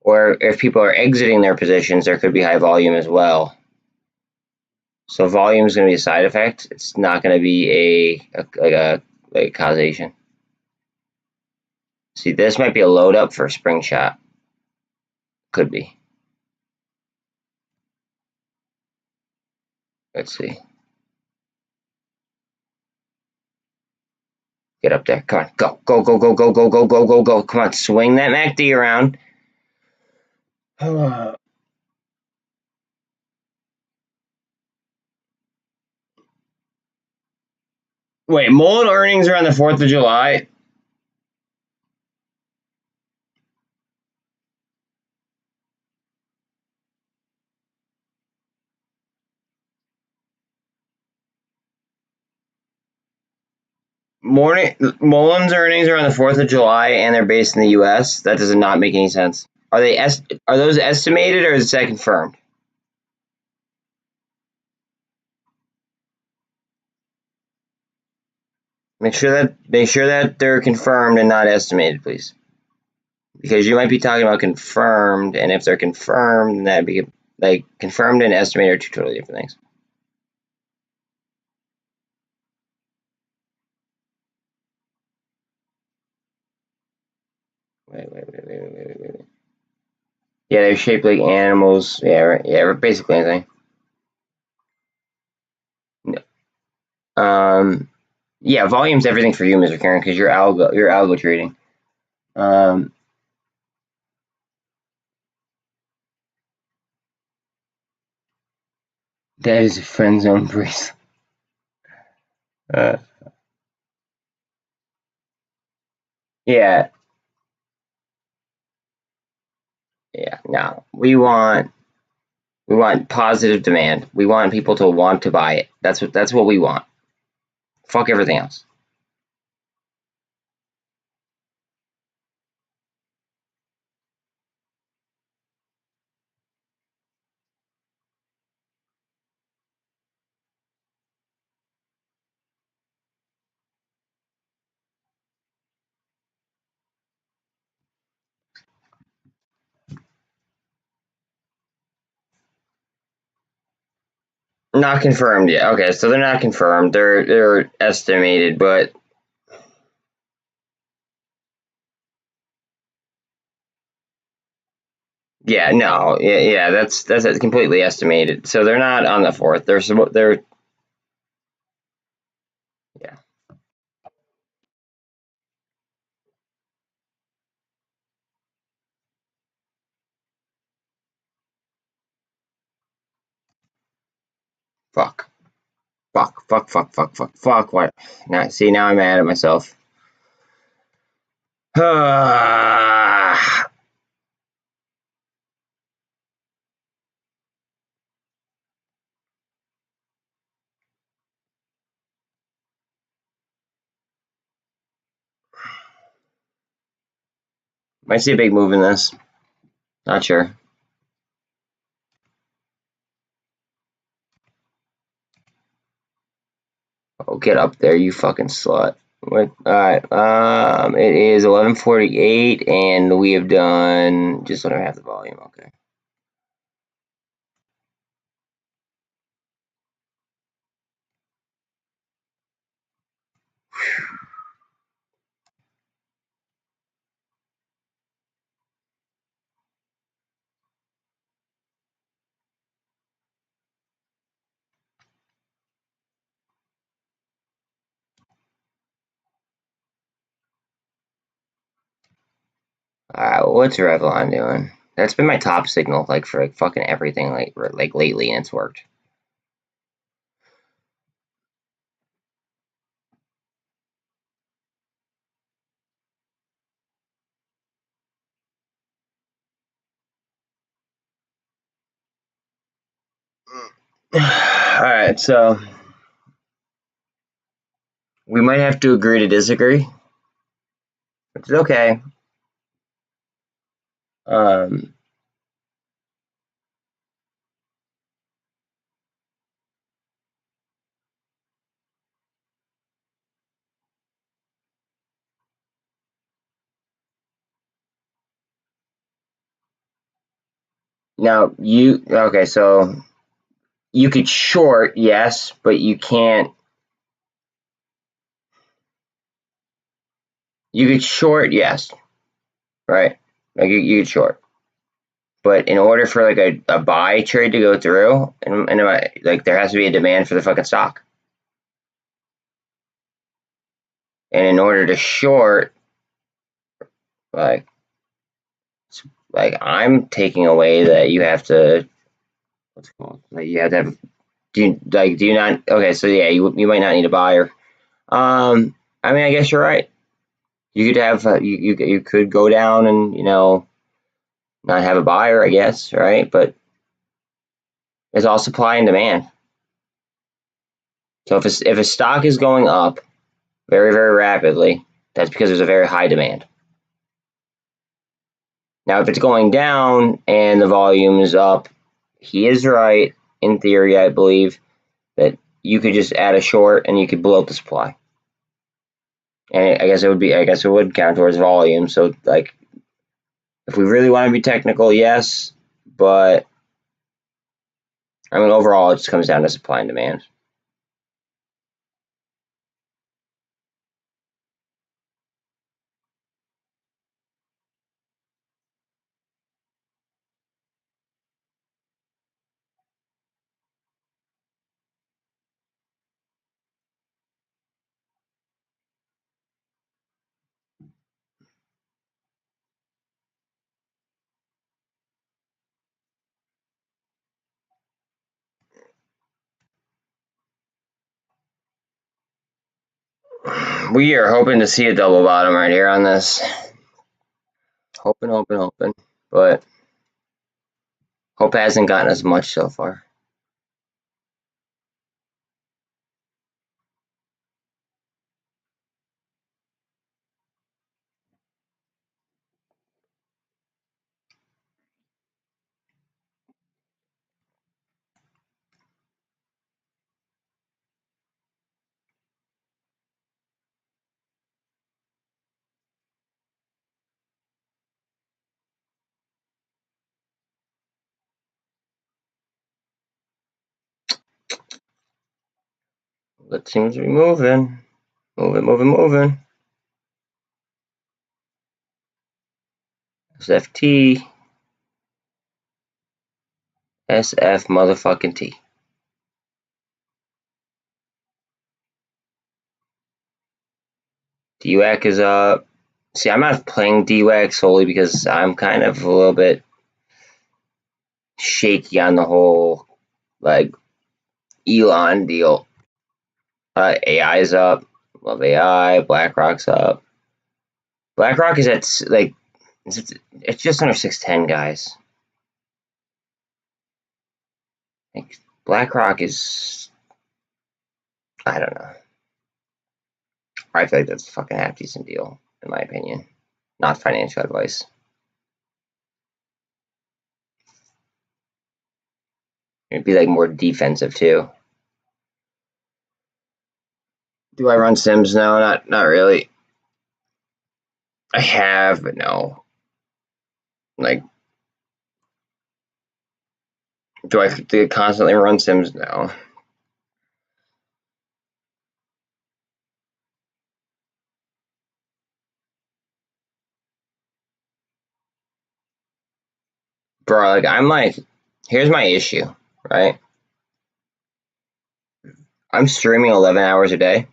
or if people are exiting their positions, there could be high volume as well. So volume is going to be a side effect. It's not going to be a causation. See, this might be a load up for a spring shot. Could be. Let's see. Get up there. Come on. Go. Go, go, go, go, go, go, go, go, go. Come on. Swing that MACD around. Wait, MULN earnings are on the 4th of July? MULN's earnings are on the 4th of July and they're based in the US? That does not make any sense. Are those estimated or is that confirmed? Make sure that they're confirmed and not estimated, please. Because you might be talking about confirmed, and if they're confirmed, then that'd be like confirmed and estimated are two totally different things. Wait. Yeah, they're shaped like animals. Yeah, right. Yeah, basically anything. Yeah, volume's everything for you, Mr. Karen, because you're algo trading. That is a friend zone bracelet. Uh, yeah, yeah. No, we want positive demand. We want people to want to buy it. That's what we want. Fuck everything else. Not confirmed yet. Okay, so they're not confirmed. They're estimated, but yeah, no, yeah. That's completely estimated. So they're not on the fourth. They're yeah. Fuck. Fuck. Fuck. Fuck. Fuck. Fuck. Fuck. What? Now see, now I'm mad at myself. Might see a big move in this. Not sure. Oh, get up there, you fucking slut. What? All right. It is 11:48, and we have done just under half the volume. Okay. All right. What's Revlon doing? That's been my top signal, like for like fucking everything, like lately, and it's worked. All right. So we might have to agree to disagree, which is okay. Um, Now you okay? So you could short, yes, but you can't. You could short, yes, right? Like you could short, but in order for like a buy trade to go through, and like there has to be a demand for the fucking stock, and in order to short, like I'm taking away that you have to what's it called? Like you have to have do you not okay? So yeah, you might not need a buyer. I mean, I guess you're right. You could have you could go down and not have a buyer, I guess, right? But it's all supply and demand. So if a stock is going up very very rapidly, that's because there's a very high demand. Now, if it's going down and the volume is up, he is right in theory, I believe, that you could just add a short and you could blow up the supply. And I guess it would count towards volume. So like if we really want to be technical, yes, but I mean overall it just comes down to supply and demand. We are hoping to see a double bottom right here on this. Hoping. But hope hasn't gotten us much so far. It seems to be moving. Moving. SFT. SF motherfucking T. DWAC is up. See, I'm not playing DWAC solely because I'm kind of a little bit shaky on the whole, like, Elon deal. AI's up. Love AI. BlackRock's up. BlackRock is at, like, it's just under 610, guys. Like, BlackRock is, I don't know. I feel like that's a fucking half decent deal, in my opinion. Not financial advice. It'd be like more defensive too. Do I run Sims? No, not really. I have, but no. Like, do I constantly run Sims? No. Bro, like, I'm like, here's my issue, right? I'm streaming 11 hours a day.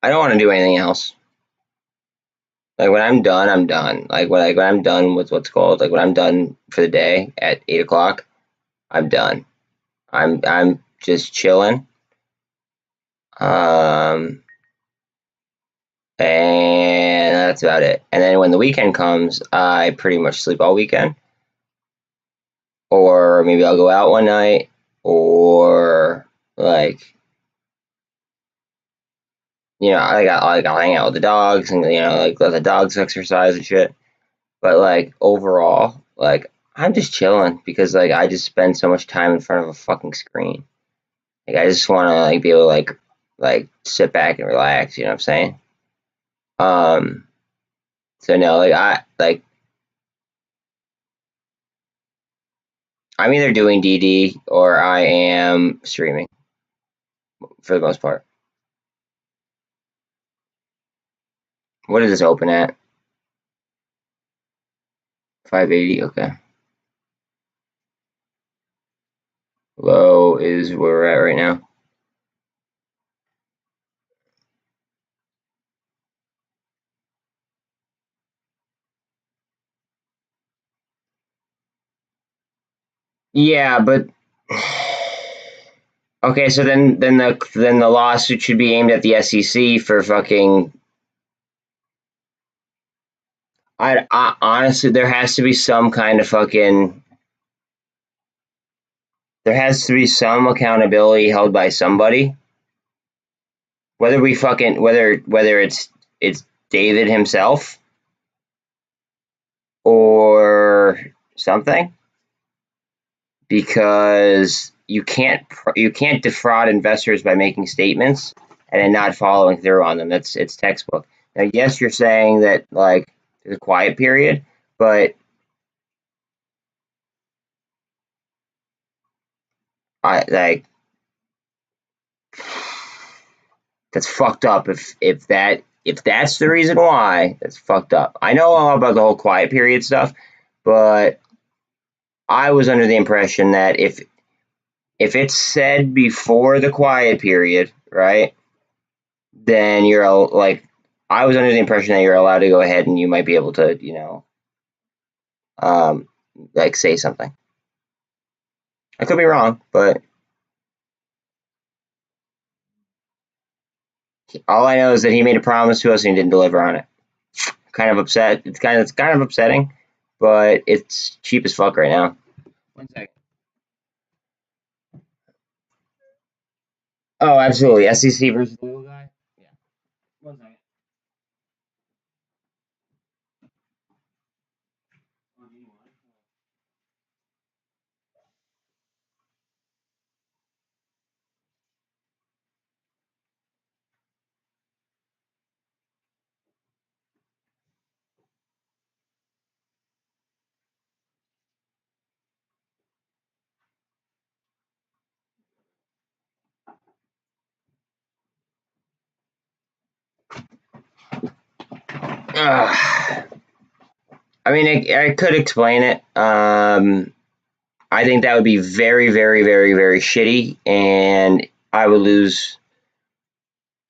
I don't want to do anything else. Like, when I'm done, I'm done. Like, when I'm done with what's called, like, when I'm done for the day at 8 o'clock, I'm done. I'm just chilling. And that's about it. And then when the weekend comes, I pretty much sleep all weekend. Or maybe I'll go out one night, or like, I'll hang out with the dogs and like let the dogs exercise and shit. But like overall, like I'm just chilling because like I just spend so much time in front of a fucking screen. Like I just want to like be able to like sit back and relax. You know what I'm saying? So no, I'm either doing DD or I am streaming for the most part. What does this open at? 580. Okay. Low is where we're at right now. Yeah, but okay, so then the lawsuit should be aimed at the SEC for fucking. I honestly, there has to be some kind of fucking. There has to be some accountability held by somebody. Whether it's David himself or something, because you can't defraud investors by making statements and then not following through on them. It's textbook. Now, yes, you're saying that like there's a quiet period, but I like that's fucked up. If that's the reason why, that's fucked up. I know all about the whole quiet period stuff, but I was under the impression that if it's said before the quiet period, right, then you're like, I was under the impression that you're allowed to go ahead and you might be able to, like say something. I could be wrong, but All I know is that he made a promise to us and he didn't deliver on it. Kind of upset. It's kind of upsetting, but it's cheap as fuck right now. 1 second. Oh, absolutely. SEC versus the little guy. Yeah. 1 second. I mean, I could explain it. I think that would be very, very, very, very shitty, and I would lose.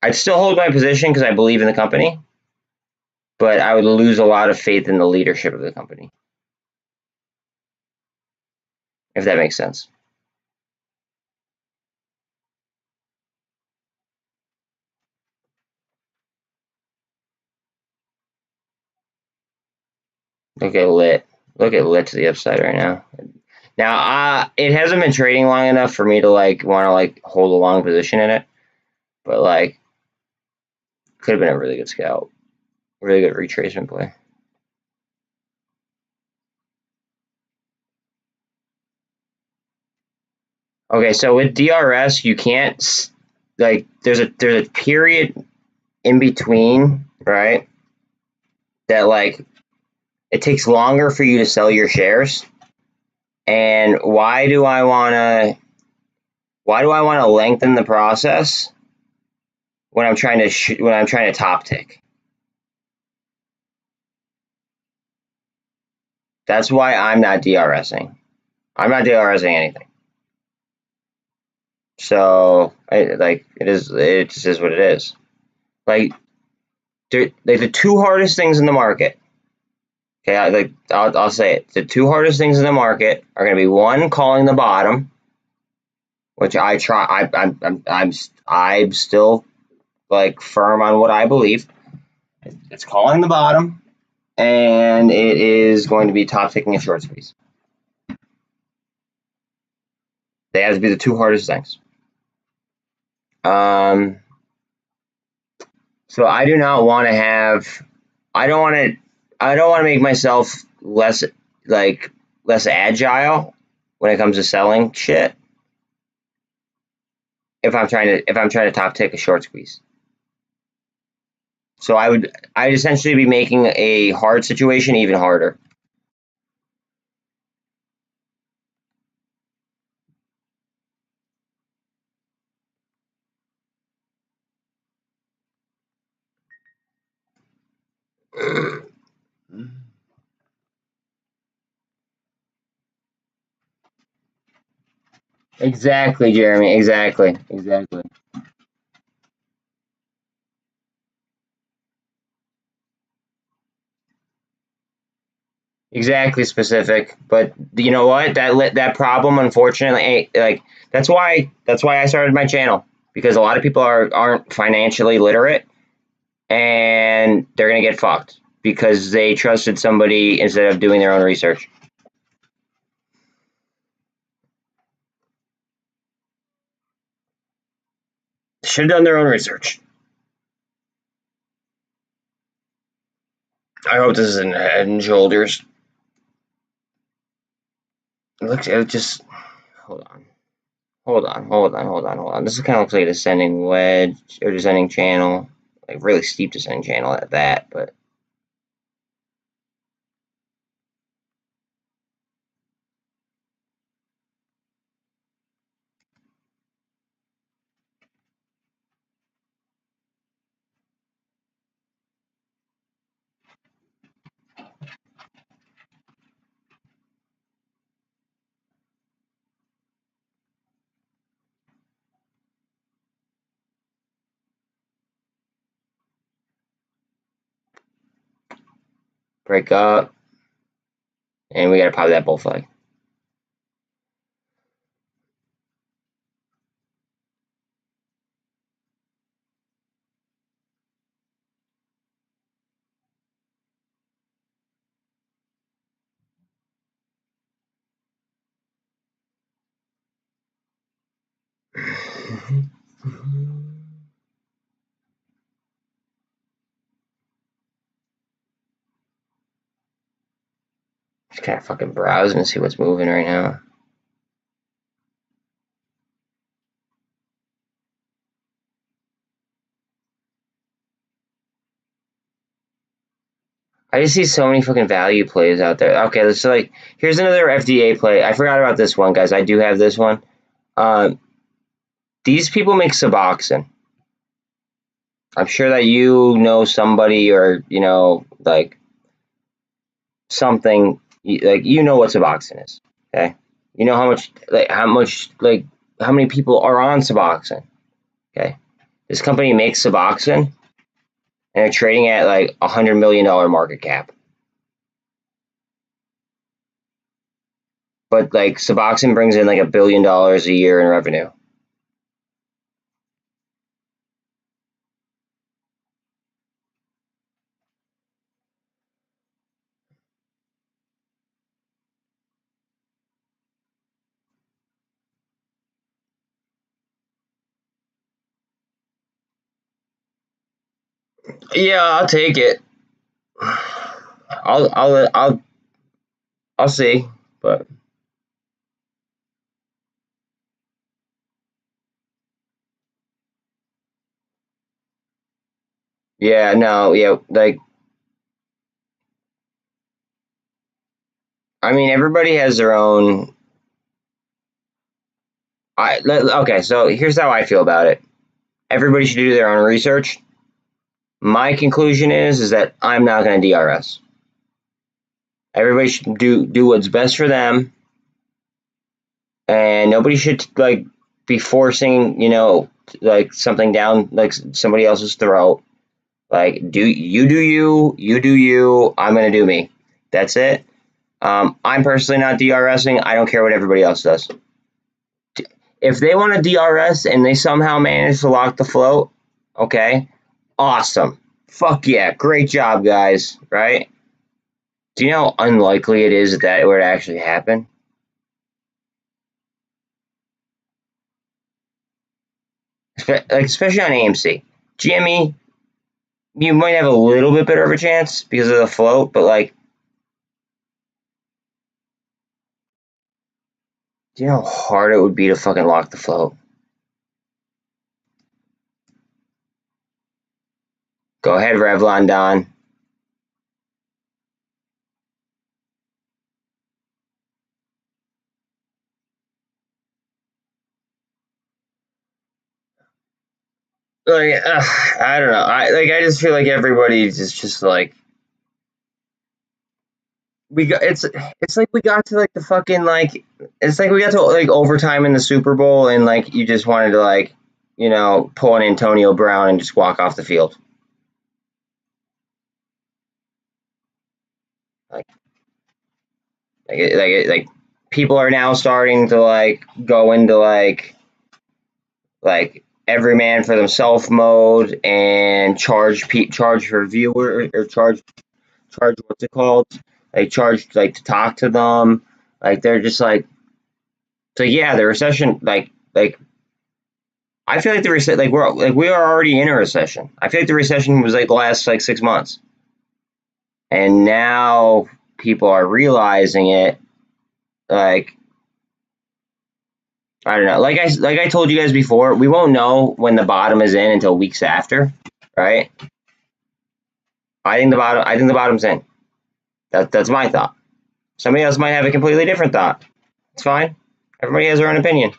I'd still hold my position because I believe in the company, but I would lose a lot of faith in the leadership of the company, if that makes sense. Look at lit. Look at lit to the upside right now. Now, it hasn't been trading long enough for me to want to hold a long position in it, but could have been a really good scalp, really good retracement play. Okay, so with DRS, you can't there's a period in between, right? That it takes longer for you to sell your shares. And why do I want to lengthen the process when I'm trying to top tick? That's why I'm not DRSing. I'm not DRSing anything. So it just is what it is. The two hardest things in the market. Okay, I'll say it. The two hardest things in the market are going to be one, calling the bottom, which I try. I'm still firm on what I believe. It's calling the bottom, and it is going to be top ticking a short squeeze. They have to be the two hardest things. So I do not want to have. I don't want to make myself less agile when it comes to selling shit. If I'm trying to top tick a short squeeze. So I'd essentially be making a hard situation even harder. Exactly, Jeremy. Exactly. Exactly specific. But you know what? That problem, unfortunately, that's why I started my channel, because a lot of people aren't financially literate, and they're gonna get fucked because they trusted somebody instead of doing their own research. Should have done their own research. I hope this isn't Head and Shoulders. It just hold on. This kind of looks like a descending wedge or descending channel, really steep descending channel at that, but break up, and we gotta pop that bull flag. Just kind of fucking browsing to see what's moving right now. I just see so many fucking value plays out there. Okay, let's like, here's another FDA play. I forgot about this one, guys. I do have this one. These people make Suboxone. I'm sure that you know somebody, or you know, like something, like you know what Suboxone is. Okay, you know how many people are on Suboxone. Okay, this company makes Suboxone, and they're trading at like $100 million market cap. But like Suboxone brings in like $1 billion a year in revenue. Yeah, I'll take it. I'll see, but yeah, no, yeah, like I mean, everybody has their own. Okay, so here's how I feel about it. Everybody should do their own research. My conclusion is that I'm not going to DRS. Everybody should do what's best for them, and nobody should like be forcing, you know, like something down like somebody else's throat. Like, you do you. I'm gonna do me. That's it. I'm personally not DRSing. I don't care what everybody else does. If they want to DRS and they somehow manage to lock the float, okay, awesome. Fuck yeah, great job, guys. Right? Do you know how unlikely it is that it would actually happen? Like, especially on AMC. GME, you might have a little bit better of a chance because of the float, but like, do you know how hard it would be to fucking lock the float? Go ahead, Revlon Don. Like, I don't know. I just feel like everybody's just like we got. It's like we got to like the fucking like. It's like we got to like overtime in the Super Bowl, and like you just wanted to like, you know, pull an Antonio Brown and just walk off the field. Like like people are now starting to like go into like every man for themselves mode and charge for viewer, or charge what's it called, like charge like to talk to them, like they're just like, so yeah, the recession, like I feel like the recession, like we are already in a recession. I feel like the recession was like the last like 6 months, and now people are realizing it. Like, I don't know. Like I told you guys before, we won't know when the bottom is in until weeks after, right? I think the bottom's in. That's my thought. Somebody else might have a completely different thought. It's fine. Everybody has their own opinion.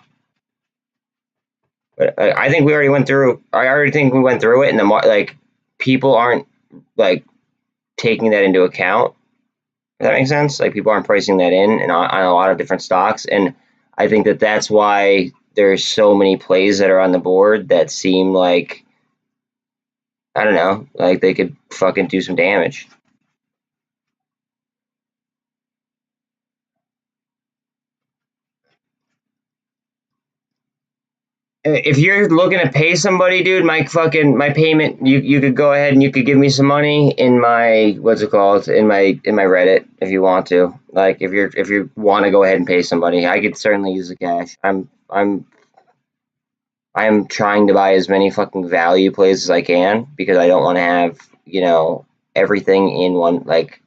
But I think we already went through. I already think we went through it, and like people aren't like taking that into account. Does that make sense? Like people aren't pricing that in, and on a lot of different stocks, and I think that that's why there's so many plays that are on the board that seem like, I don't know, like they could fucking do some damage. If you're looking to pay somebody, dude, my payment, you could go ahead and you could give me some money in my, what's it called, in my Reddit if you want to. Like if you want to go ahead and pay somebody, I could certainly use the cash. I'm I'm trying to buy as many fucking value plays as I can because I don't want to have, you know, everything in one, like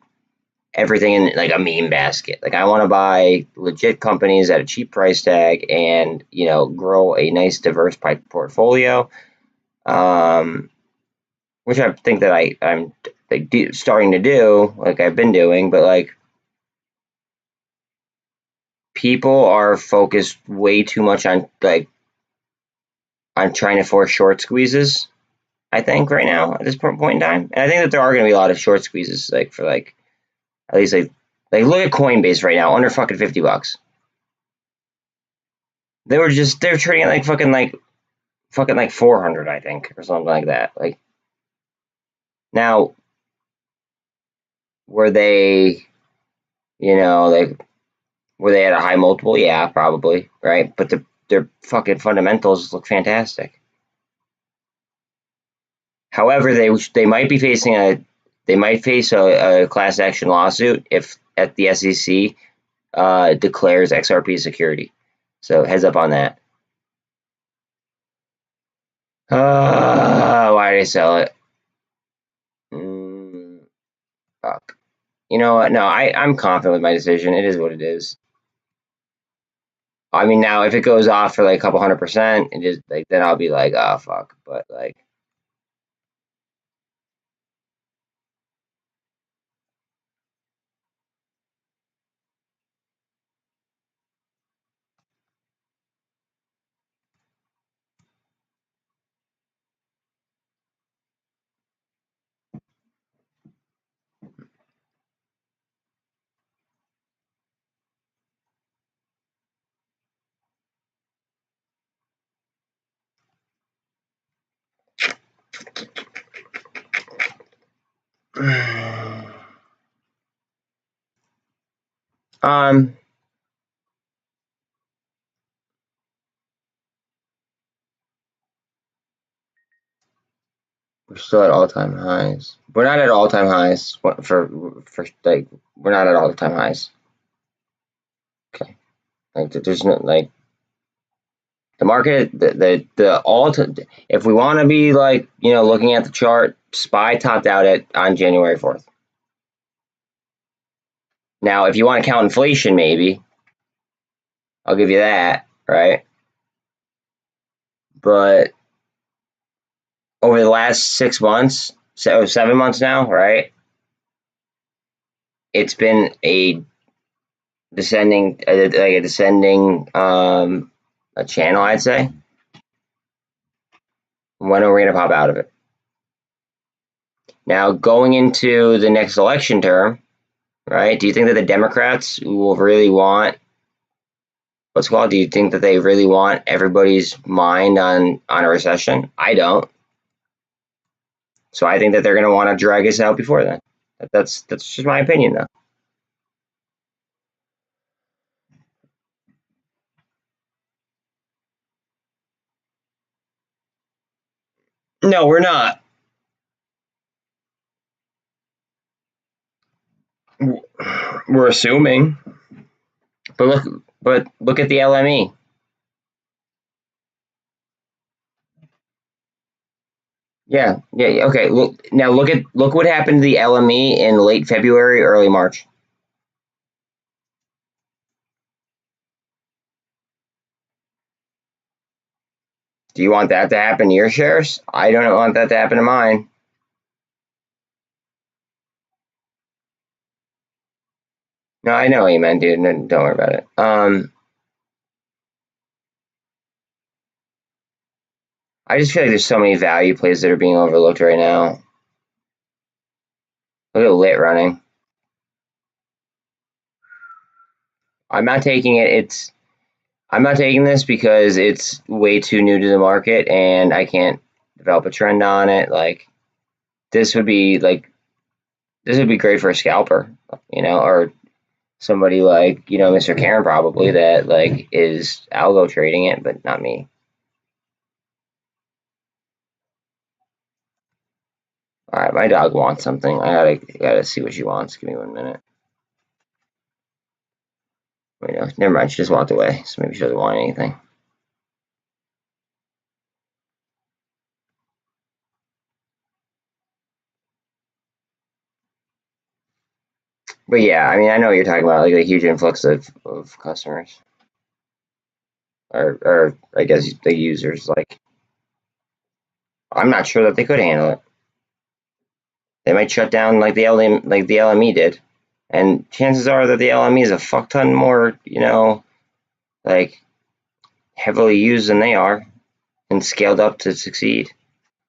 everything in like a meme basket. Like I want to buy legit companies at a cheap price tag and, you know, grow a nice diverse portfolio. Which I think that I'm like starting to do, like I've been doing, but like people are focused way too much on like on trying to force short squeezes. I think right now at this point in time, and I think that there are going to be a lot of short squeezes, like for like at least like look at Coinbase right now, under fucking $50. They're trading at like fucking like 400, I think, or something like that. Like now, were they, you know, like were they at a high multiple? Yeah, probably, right? But their fucking fundamentals look fantastic. However, they might be facing they might face a class action lawsuit if at the SEC declares XRP security. So heads up on that. Why did I sell it? Fuck. You know what? No, I'm confident with my decision. It is what it is. I mean, now if it goes off for like a couple 100%, it just like then I'll be like, oh fuck. But like, um, we're still at all-time highs. We're not at all-time highs for like we're not at all-time highs. Okay, like there's no like the market the all if we want to be like you know looking at the chart, SPY topped out at on January 4th. Now, if you want to count inflation, maybe I'll give you that, right? But over the last 6 months, 7 months now, right? It's been a descending, like a descending a channel, I'd say. When are we going to pop out of it? Now, going into the next election term, right? Do you think that the Democrats will really want what's called? Do you think that they really want everybody's mind on a recession? I don't. So I think that they're going to want to drag us out before then. That's just my opinion, though. No, we're not. We're assuming, but look at the LME. Yeah, yeah, okay. Look now. Look what happened to the LME in late February, early March. Do you want that to happen to your shares? I don't want that to happen to mine. No, I know what you meant, dude. No, don't worry about it. I just feel like there's so many value plays that are being overlooked right now. Look at LYT running. I'm not taking it. I'm not taking this because it's way too new to the market and I can't develop a trend on it. Like this would be like this would be great for a scalper, you know, or somebody like, you know, Mr. Karen probably that like is algo trading it, but not me. All right, my dog wants something. I gotta see what she wants. Give me 1 minute. Wait, no, never mind. She just walked away, so maybe she doesn't want anything. But yeah, I mean, I know what you're talking about, like a huge influx of customers, or I guess the users. Like, I'm not sure that they could handle it. They might shut down like the LME did, and chances are that the LME is a fuck ton more, like heavily used than they are, and scaled up to succeed.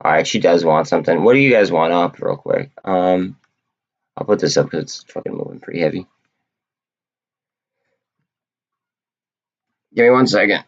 All right, she does want something. What do you guys want up, real quick? I'll put this up because it's fucking moving pretty heavy. Give me 1 second.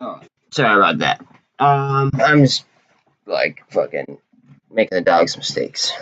Oh, sorry about that. I'm just like fucking making the dog's mistakes.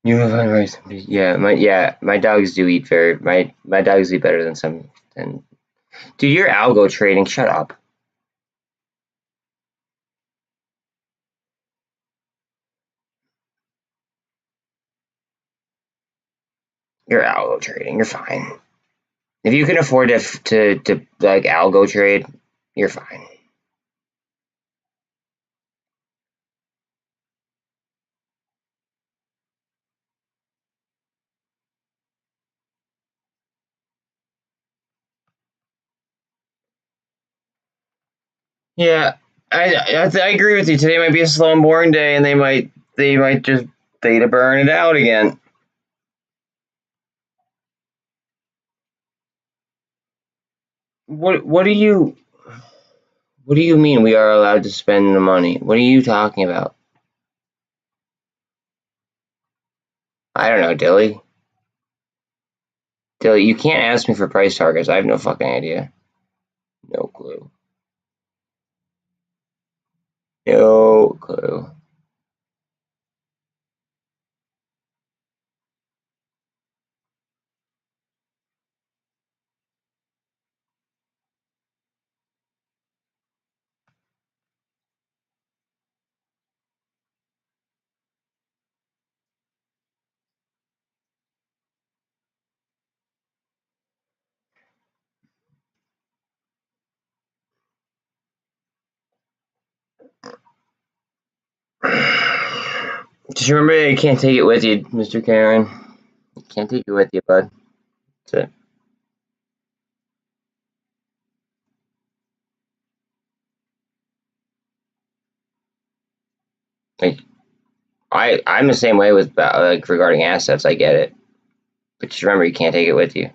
You have unrice. My dogs do eat my dogs eat better than some. And dude, you're algo trading. Shut up. You're algo trading. You're fine. If you can afford to like algo trade, you're fine. Yeah, I agree with you. Today might be a slow and boring day, and they might just theta burn it out again. What do you mean we are allowed to spend the money? What are you talking about? I don't know, Dilly. Dilly, you can't ask me for price targets. I have no fucking idea. No clue. No clue. Just remember, you can't take it with you, Mr. Karen. You can't take it with you, bud. That's it. Like, I'm the same way with like regarding assets. I get it, but just remember, you can't take it with you.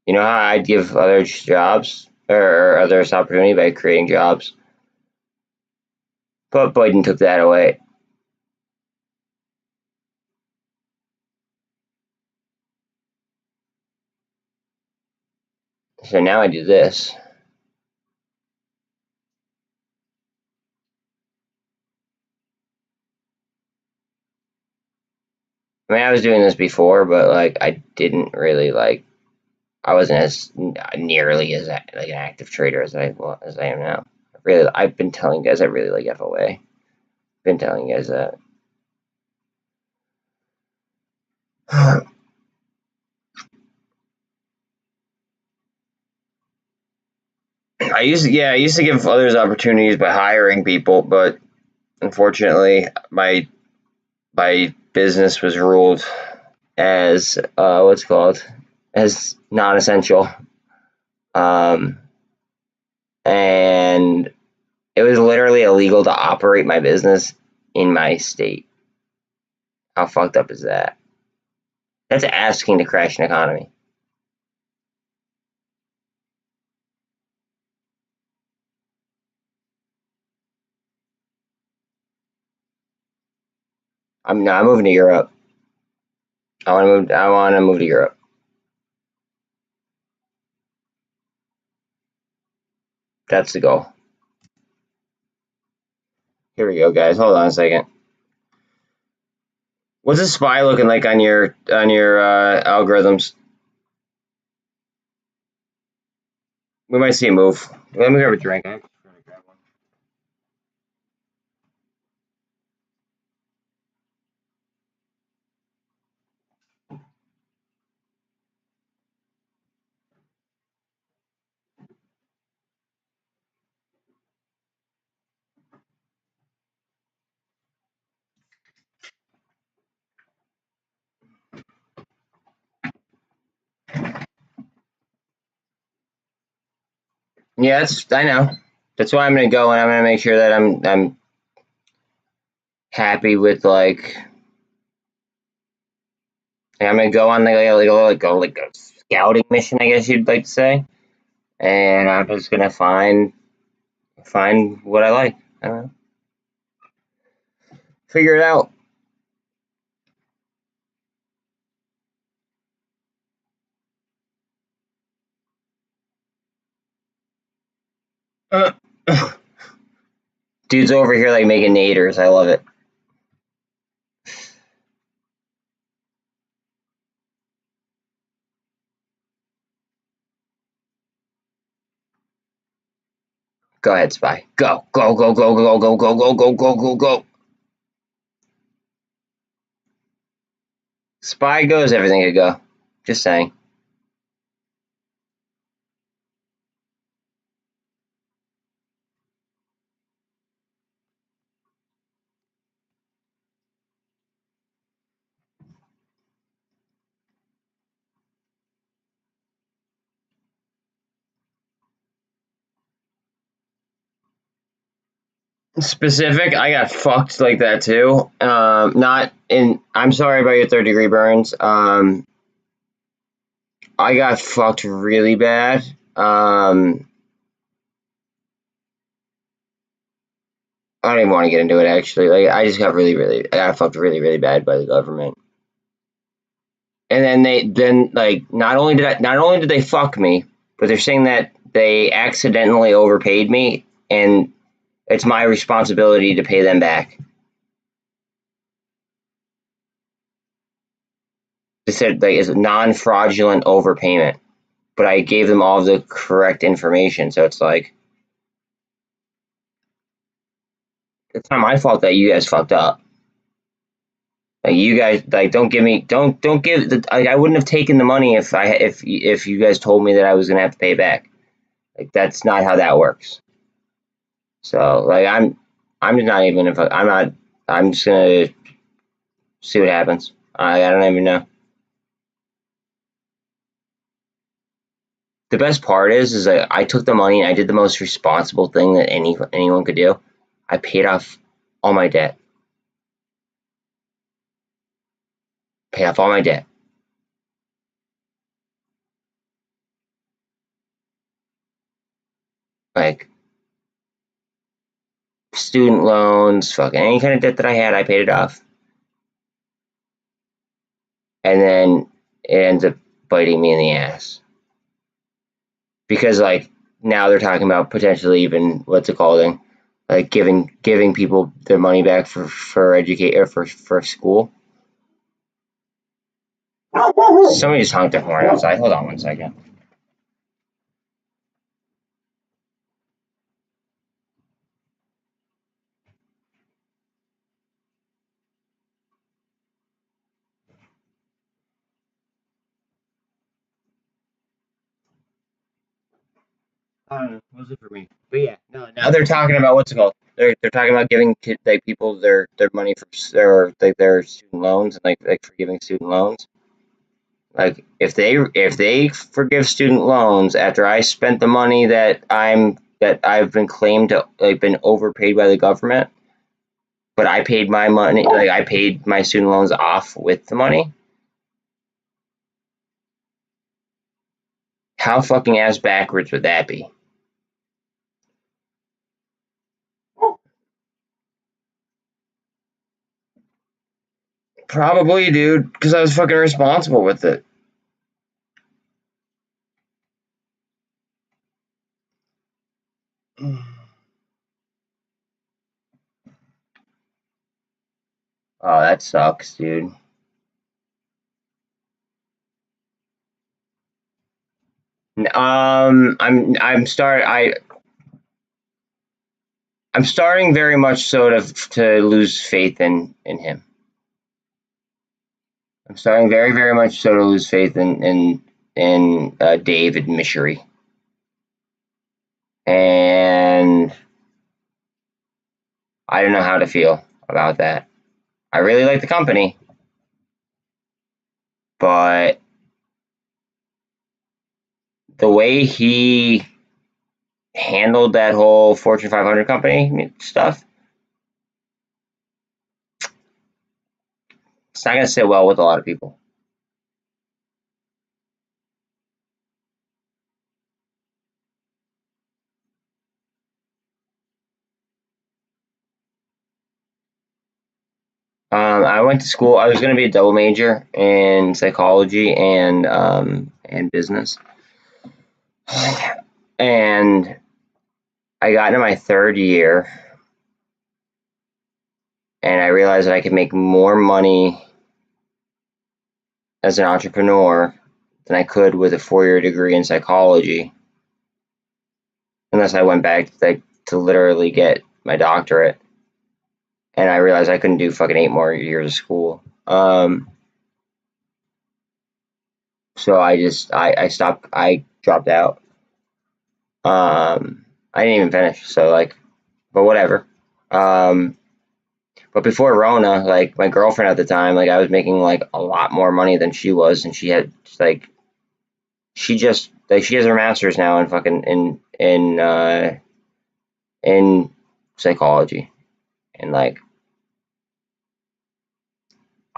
You know how I'd give others jobs or others opportunity by creating jobs? But Biden took that away. So now I do this. I mean, I was doing this before, but like I didn't really like. I wasn't as nearly as like an active trader as I am now. I've been telling you guys I really like FOA. Been telling you guys that. I used to give others opportunities by hiring people, but unfortunately, my business was ruled as as non-essential, and it was literally illegal to operate my business in my state. How fucked up is that? That's asking to crash an economy. I'm moving to Europe. I want to move to Europe. That's the goal. Here we go, guys. Hold on a second. What's the SPY looking like on your algorithms? We might see a move. Let me grab a drink. Yeah, I know. That's why I'm gonna go, and I'm gonna make sure that I'm happy with like I'm gonna go on like a scouting mission, I guess you'd like to say, and I'm just gonna find what I like. I don't know. Figure it out. Dude's over here like making naders. I love it. Go ahead, Spy. Go. Go, go, go, go, go, go, go, go, go, go, go. Spy goes, everything could go. Just saying. Specific, I got fucked like that too. Not in. I'm sorry about your third-degree burns. I got fucked really bad. I don't even want to get into it actually. Like I just got I got fucked really bad by the government. And then not only did they fuck me, but they're saying that they accidentally overpaid me and it's my responsibility to pay them back. They said like it's non-fraudulent overpayment, but I gave them all the correct information, so it's like it's not my fault that you guys fucked up. Like you guys like don't give I wouldn't have taken the money if you guys told me that I was gonna have to pay back. Like that's not how that works. So like I'm just not even if I'm not I'm just gonna see what happens. I don't even know. The best part is that I took the money and I did the most responsible thing that anyone could do. I paid off all my debt. Paid off all my debt. Like student loans, fucking any kind of debt that I had, I paid it off. And then it ends up biting me in the ass. Because like now they're talking about potentially even what's it called? Like giving people their money back for educate or for school. Somebody just honked their horn outside. Hold on one second. I don't know. Was it for me? But yeah, no. Now they're talking about what's it called? They're talking about giving like people their money for their student loans and like forgiving student loans. Like if they forgive student loans after I spent the money that I've been claimed to like been overpaid by the government, but I paid my money, like I paid my student loans off with the money. How fucking ass backwards would that be? Probably, dude, because I was fucking responsible with it. Oh, that sucks, dude. I'm starting very much so to lose faith in him. I'm starting very very much so to lose faith in David Mishery, and I don't know how to feel about that. I really like the company, but the way he handled that whole Fortune 500 company stuff, it's not going to sit well with a lot of people. I went to school. I was going to be a double major in psychology and business, and I got into my third year, and I realized that I could make more money as an entrepreneur than I could with a 4-year degree in psychology, unless I went back to literally get my doctorate. And I realized I couldn't do fucking 8 more years of school. So I stopped. I dropped out. I didn't even finish. So like, but whatever. Um, but before Rona, like my girlfriend at the time, like I was making like a lot more money than she was, and she had like she has her master's now in fucking in psychology, and like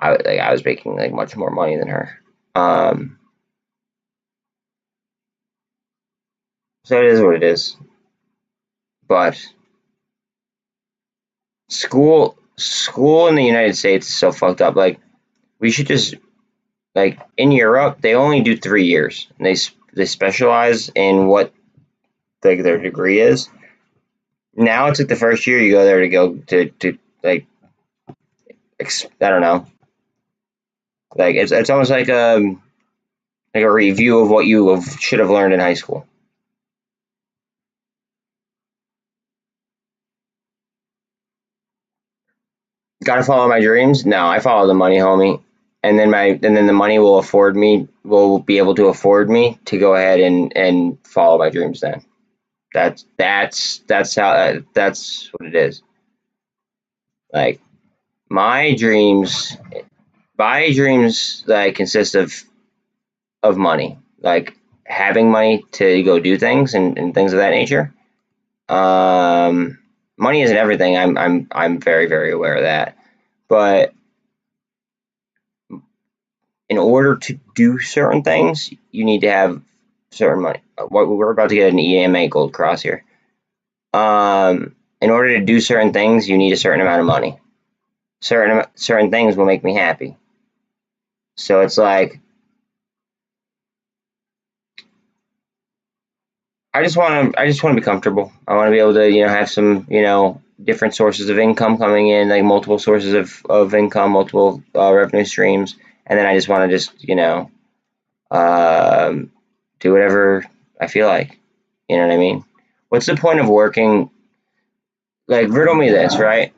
I was making like much more money than her. Um, so it is what it is. But school in the United States is so fucked up. Like we should just like in Europe they only do 3 years, and they specialize in what like their degree is. Now it's like the first year you go there to go to like I don't know, like it's almost like a review of what you should have learned in high school. Gotta follow my dreams? No, I follow the money, homie. And then the money will be able to afford me to go ahead and follow my dreams then. That's what it is. Like my dreams my dreams like consist of money. Like having money to go do things and things of that nature. Money isn't everything. I'm very very aware of that. But in order to do certain things, you need to have certain money. We're about to get an EMA Gold Cross here. In order to do certain things, you need a certain amount of money. Certain things will make me happy. So it's like, I just want to be comfortable. I want to be able to, have some, different sources of income coming in, like multiple sources of income, multiple revenue streams, and then I just want to do whatever I feel like. You know what I mean? What's the point of working? Like, riddle me this, right?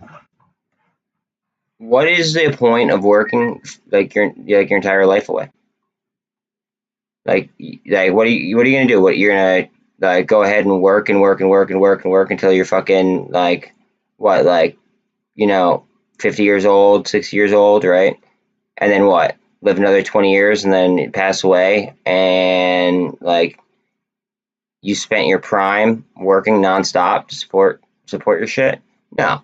What is the point of working like your entire life away? Like what are you gonna do? What you're gonna like go ahead and work and work and work and work and work until you're fucking like what, like, 50 years old, 60 years old, right? And then what? Live another 20 years and then pass away, and like you spent your prime working nonstop to support your shit? No.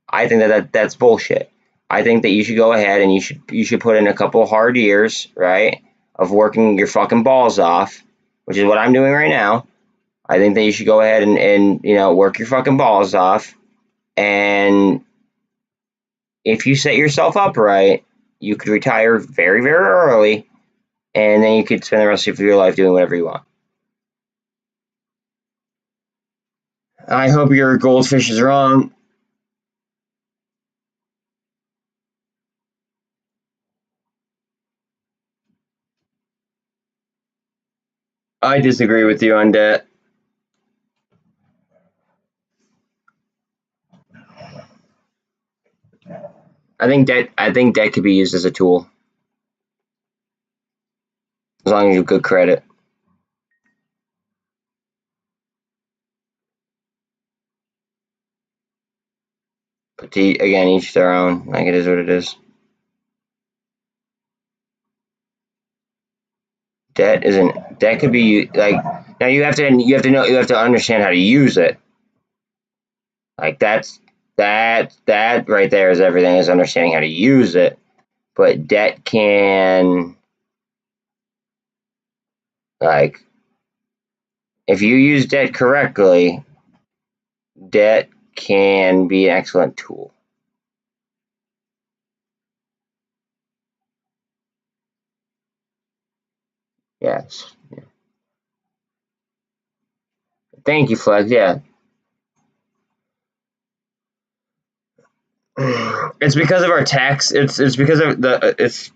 I think that's bullshit. I think that you should go ahead and you should put in a couple hard years, right, of working your fucking balls off, which is what I'm doing right now. I think that you should go ahead and work your fucking balls off, and if you set yourself up right, you could retire very, very early, and then you could spend the rest of your life doing whatever you want. I hope your goldfish is wrong. I disagree with you on debt. I think debt could be used as a tool as long as you have good credit. But again, each their own. Like, it is what it is. Debt could be like, now you have to understand how to use it. Like, that right there is everything, is understanding how to use it. But debt can, like, if you use debt correctly, debt can be an excellent tool. Yes. Thank you, Flex. Yeah. It's because of our tax. It's because of it's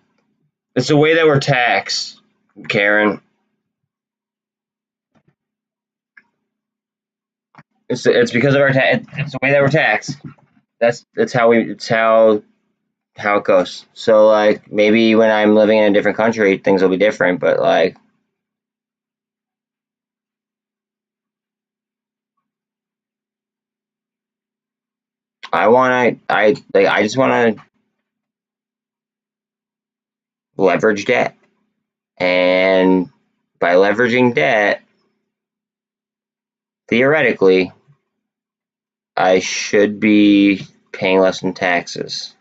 the way that we're taxed, Karen. It's because of our tax. It's the way that we're taxed. It's how it goes. So, like, maybe when I'm living in a different country, things will be different. But like, I just want to leverage debt, and by leveraging debt, theoretically, I should be paying less in taxes.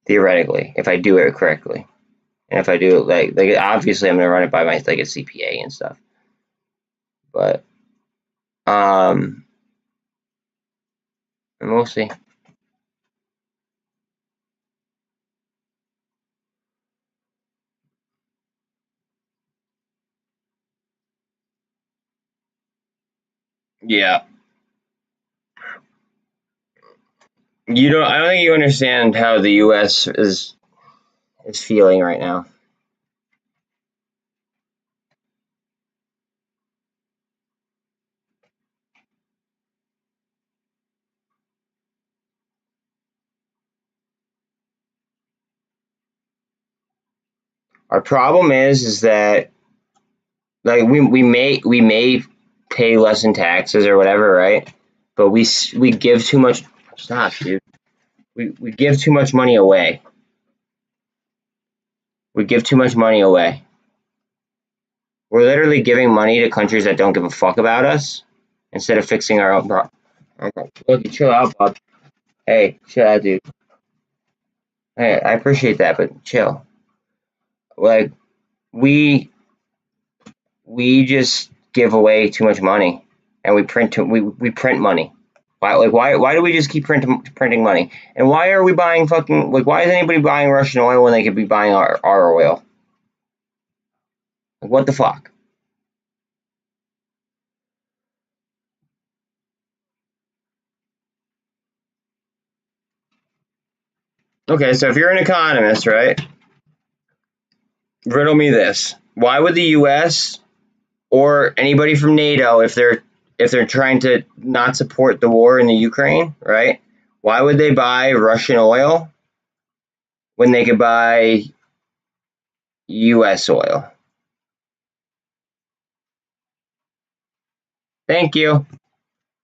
Theoretically, if I do it correctly, and if I do it like obviously I'm gonna run it by my like a CPA and stuff, but um, and we'll see. Yeah. I don't think you understand how the U.S. is feeling right now. Our problem is that, like, we may pay less in taxes or whatever, right? But we give too much. Stop, dude. We give too much money away. We give too much money away. We're literally giving money to countries that don't give a fuck about us instead of fixing our own problem. Okay, look, chill out, Bob. Hey, chill out, dude. Hey, I appreciate that, but chill. Like, we we just give away too much money, and we print money. Why do we just keep printing money? And why are we buying fucking, like, why is anybody buying Russian oil when they could be buying our oil? Like, what the fuck? Okay, so if you're an economist, right? Riddle me this. Why would the US or anybody from NATO, if they're trying to not support the war in the Ukraine, right? Why would they buy Russian oil when they could buy US oil? Thank you.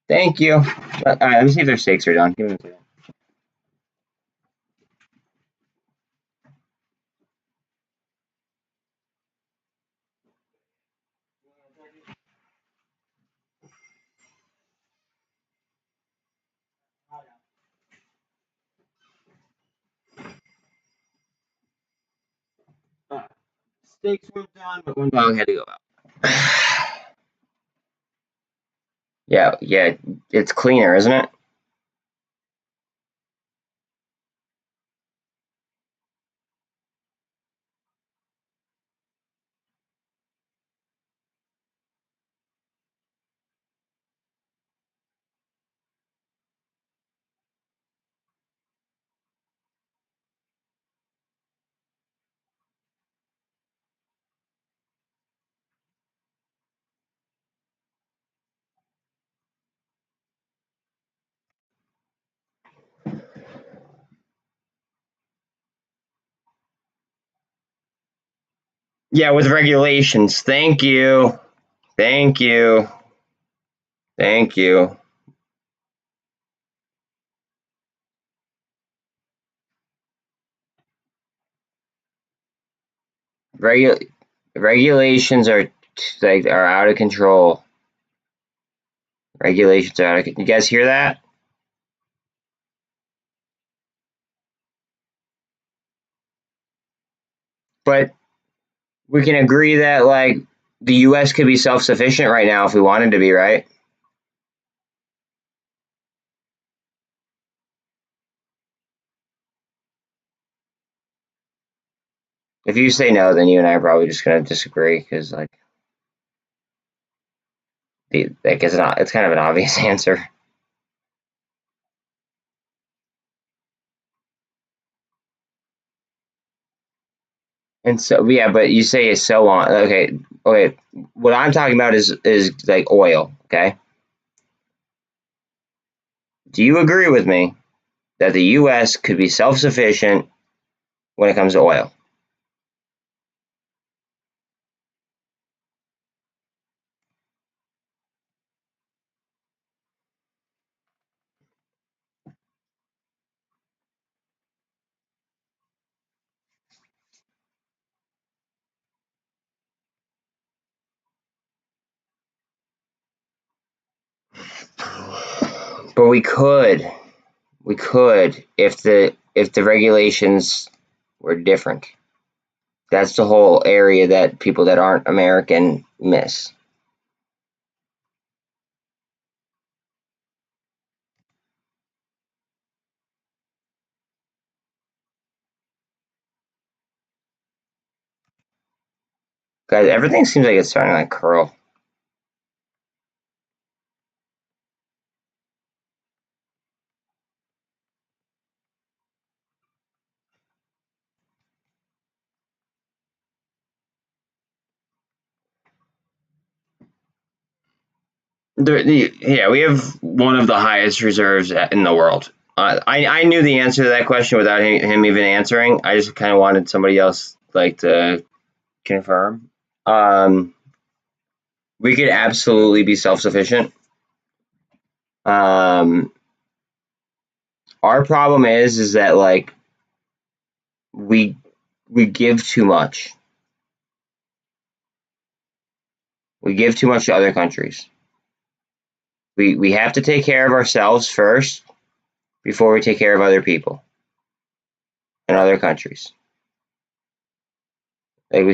Thank you. All right, let me see if their steaks are done. Give me a second. Steaks weren't done, but one dog had to go out. Yeah, it's cleaner, isn't it? Yeah, with regulations. Thank you. Thank you. Thank you. Regulations are out of control. Regulations are out of control. You guys hear that? But we can agree that, like, the US could be self-sufficient right now if we wanted to be, right? If you say no, then you and I are probably just gonna disagree because, like, it's kind of an obvious answer. And so, yeah, but you say it's so on. Okay, okay. What I'm talking about is like oil. Okay. Do you agree with me that the U.S. could be self-sufficient when it comes to oil? But we could if the regulations were different. That's the whole area that people that aren't American miss. Guys, everything seems like it's starting to like curl. Yeah, we have one of the highest reserves in the world. I knew the answer to that question without him even answering. I just kind of wanted somebody else like to confirm. We could absolutely be self-sufficient. Our problem is that, like, we give too much. We give too much to other countries. We have to take care of ourselves first before we take care of other people and other countries. Like,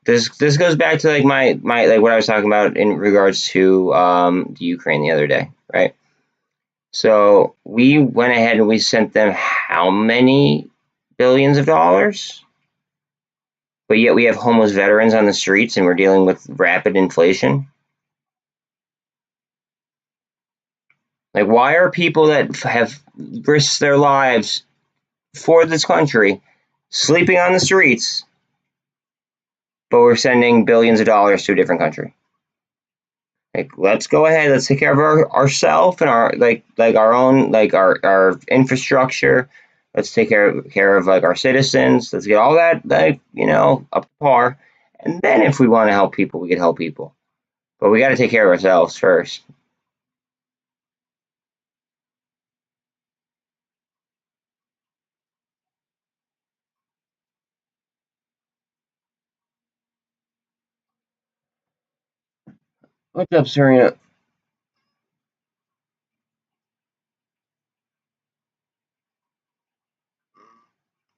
this goes back to like my like what I was talking about in regards to the Ukraine the other day, right? So we went ahead and we sent them how many billions of dollars? But yet we have homeless veterans on the streets and we're dealing with rapid inflation. Like, why are people that have risked their lives for this country sleeping on the streets, but we're sending billions of dollars to a different country? Like, let's go ahead, let's take care of ourselves and our like our own like our infrastructure. Let's take care of like our citizens. Let's get all that like up to par, and then if we want to help people, we can help people. But we got to take care of ourselves first. What's up, Serena?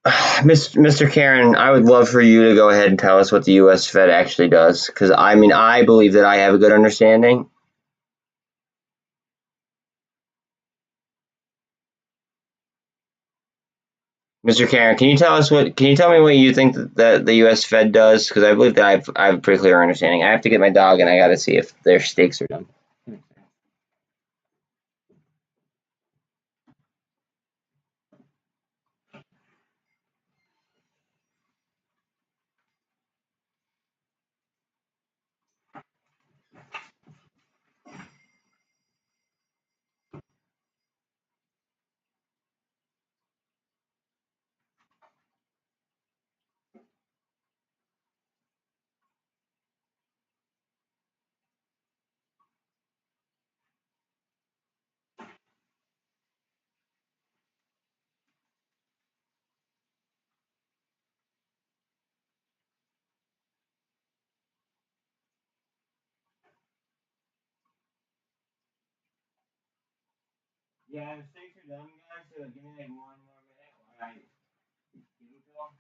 Mr. Karen, I would love for you to go ahead and tell us what the U.S. Fed actually does, because I mean, I believe that I have a good understanding. Mr. Karen, can you tell us what? Can you tell me what you think that the U.S. Fed does? Because I believe that I have a pretty clear understanding. I have to get my dog, and I got to see if their steaks are done. Yeah, the steaks are done, guys. So give me like one more minute while I give it to them.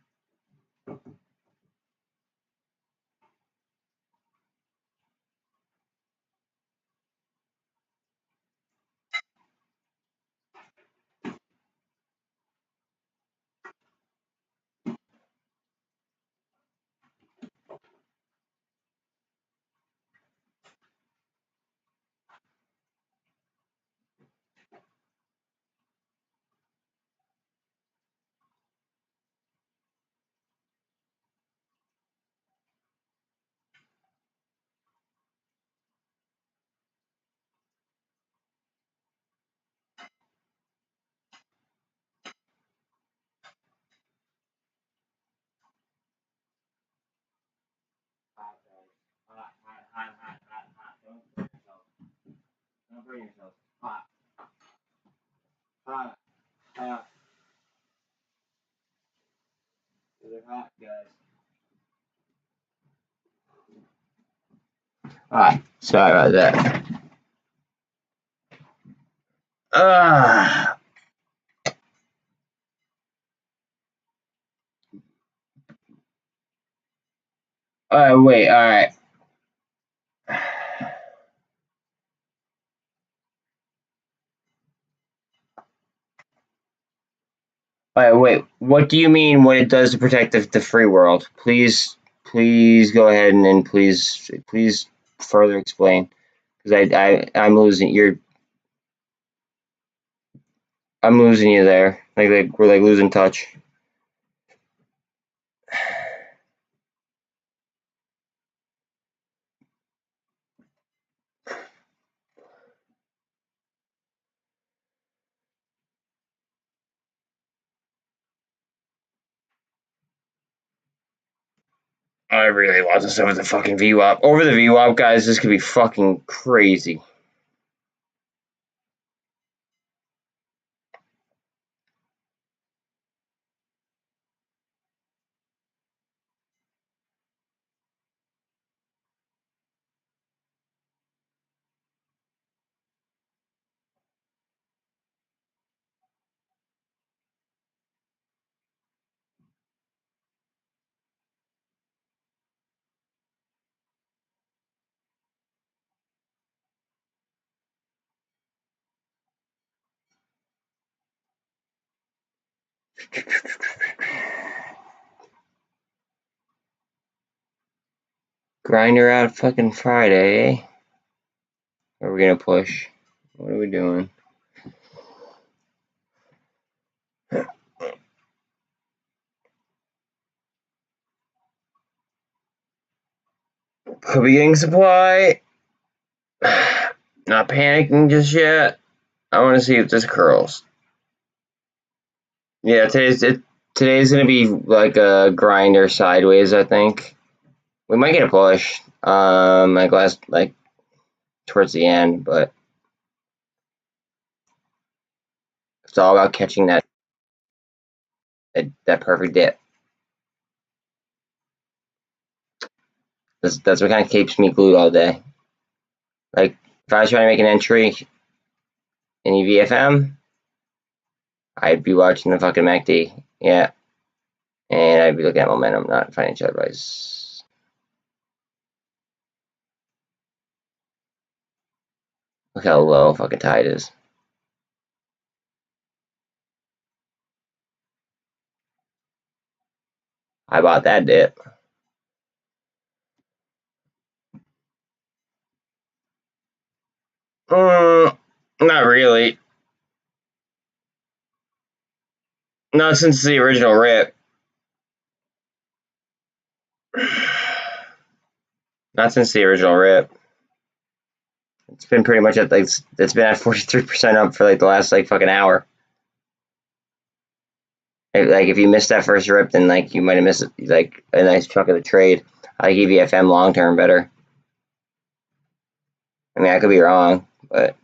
Hot, guys. Hot, hot, hot, hot, hot, hot. Don't burn yourself. Don't burn yourself. Hot, hot, hot. They're hot, guys. Alright, sorry about that. Ah. Wait, alright. Alright, wait. What do you mean what it does to protect the free world? Please go ahead and please further explain. Because I'm losing I'm losing you there. Like we're like losing touch. I really lost this over the fucking VWAP. Over the VWAP, guys, this could be fucking crazy. Grinder out fucking Friday, eh? Or are we gonna push? What are we doing? Could be getting supply. Not panicking just yet. I want to see if this curls. Yeah, today's gonna be like a grinder sideways. I think we might get a push. Like towards the end, but it's all about catching that perfect dip. That's what kind of keeps me glued all day. Like if I was trying to make an entry in EVFM, I'd be watching the fucking MACD. Yeah. And I'd be looking at momentum, not financial advice. Look how low fucking tide is. I bought that dip. Not really. Not since the original rip. Not since the original rip. It's been pretty much at like it's been at 43% up for like the last like fucking hour. Like if you missed that first rip, then like you might have missed like a nice chunk of the trade. I like EVFM long term better. I mean, I could be wrong, but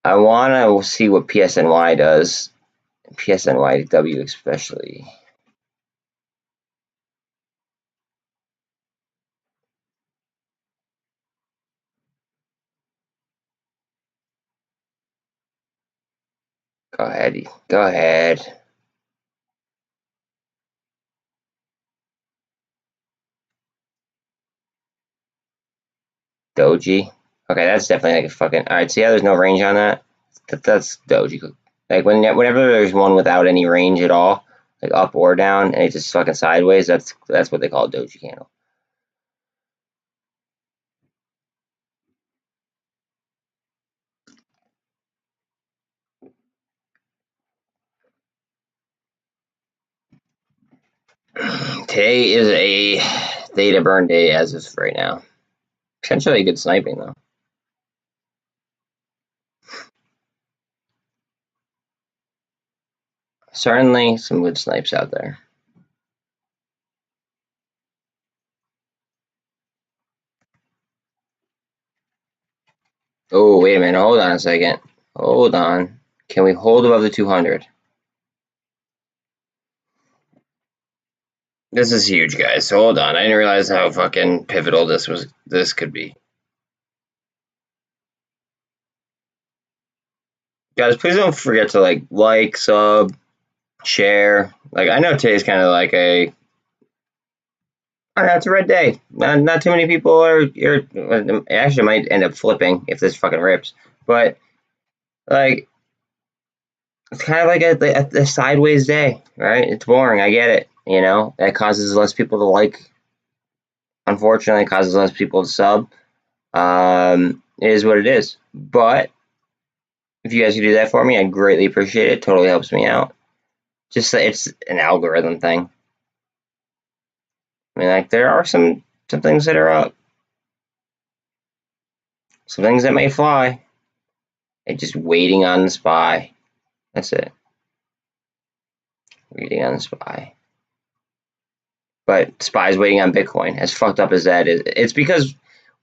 I want to see what PSNY does. PSNYW especially. Go ahead. Go ahead. Doji. Okay, that's definitely like a fucking. Alright, see how there's no range on that? That's Doji. Like whenever there's one without any range at all, like up or down, and it's just fucking sideways, that's what they call a Doji candle. Today is a theta burn day as of right now. Potentially good sniping though. Certainly some good snipes out there. Oh, wait a minute. Hold on a second. Hold on. Can we hold above the 200? This is huge, guys. So hold on. I didn't realize how fucking pivotal this could be. Guys, please don't forget to like, sub, share. Like I know today's kind of like I don't know, it's a red day. Not too many people are actually might end up flipping if this fucking rips. But like it's kind of like a sideways day, right? It's boring. I get it. You know, that causes less people to like. Unfortunately, it causes less people to sub. It is what it is. But if you guys could do that for me, I'd greatly appreciate it. It totally helps me out. Just it's an algorithm thing. I mean, like there are some things that are up, some things that may fly. And just waiting on the SPY. That's it. Waiting on the SPY. But SPY's waiting on Bitcoin. As fucked up as that is, it's because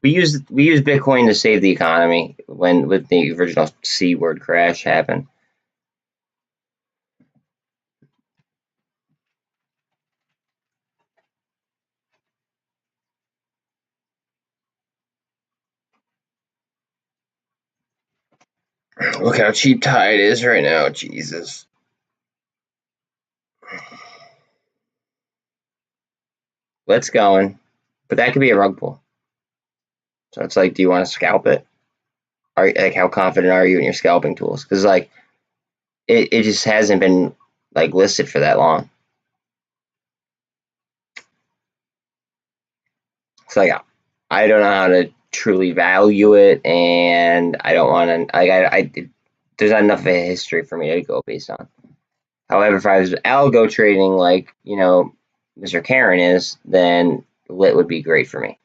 we use Bitcoin to save the economy when with the original C word crash happened. Look how cheap Tide is right now, Jesus. Let's going. But that could be a rug pull. So it's like, do you want to scalp it? like how confident are you in your scalping tools? Because like it just hasn't been like listed for that long. So like I don't know how to truly value it, and I don't want to like there's not enough of a history for me to go based on. However, if I was algo trading like Mr. Karen is, then lit would be great for me.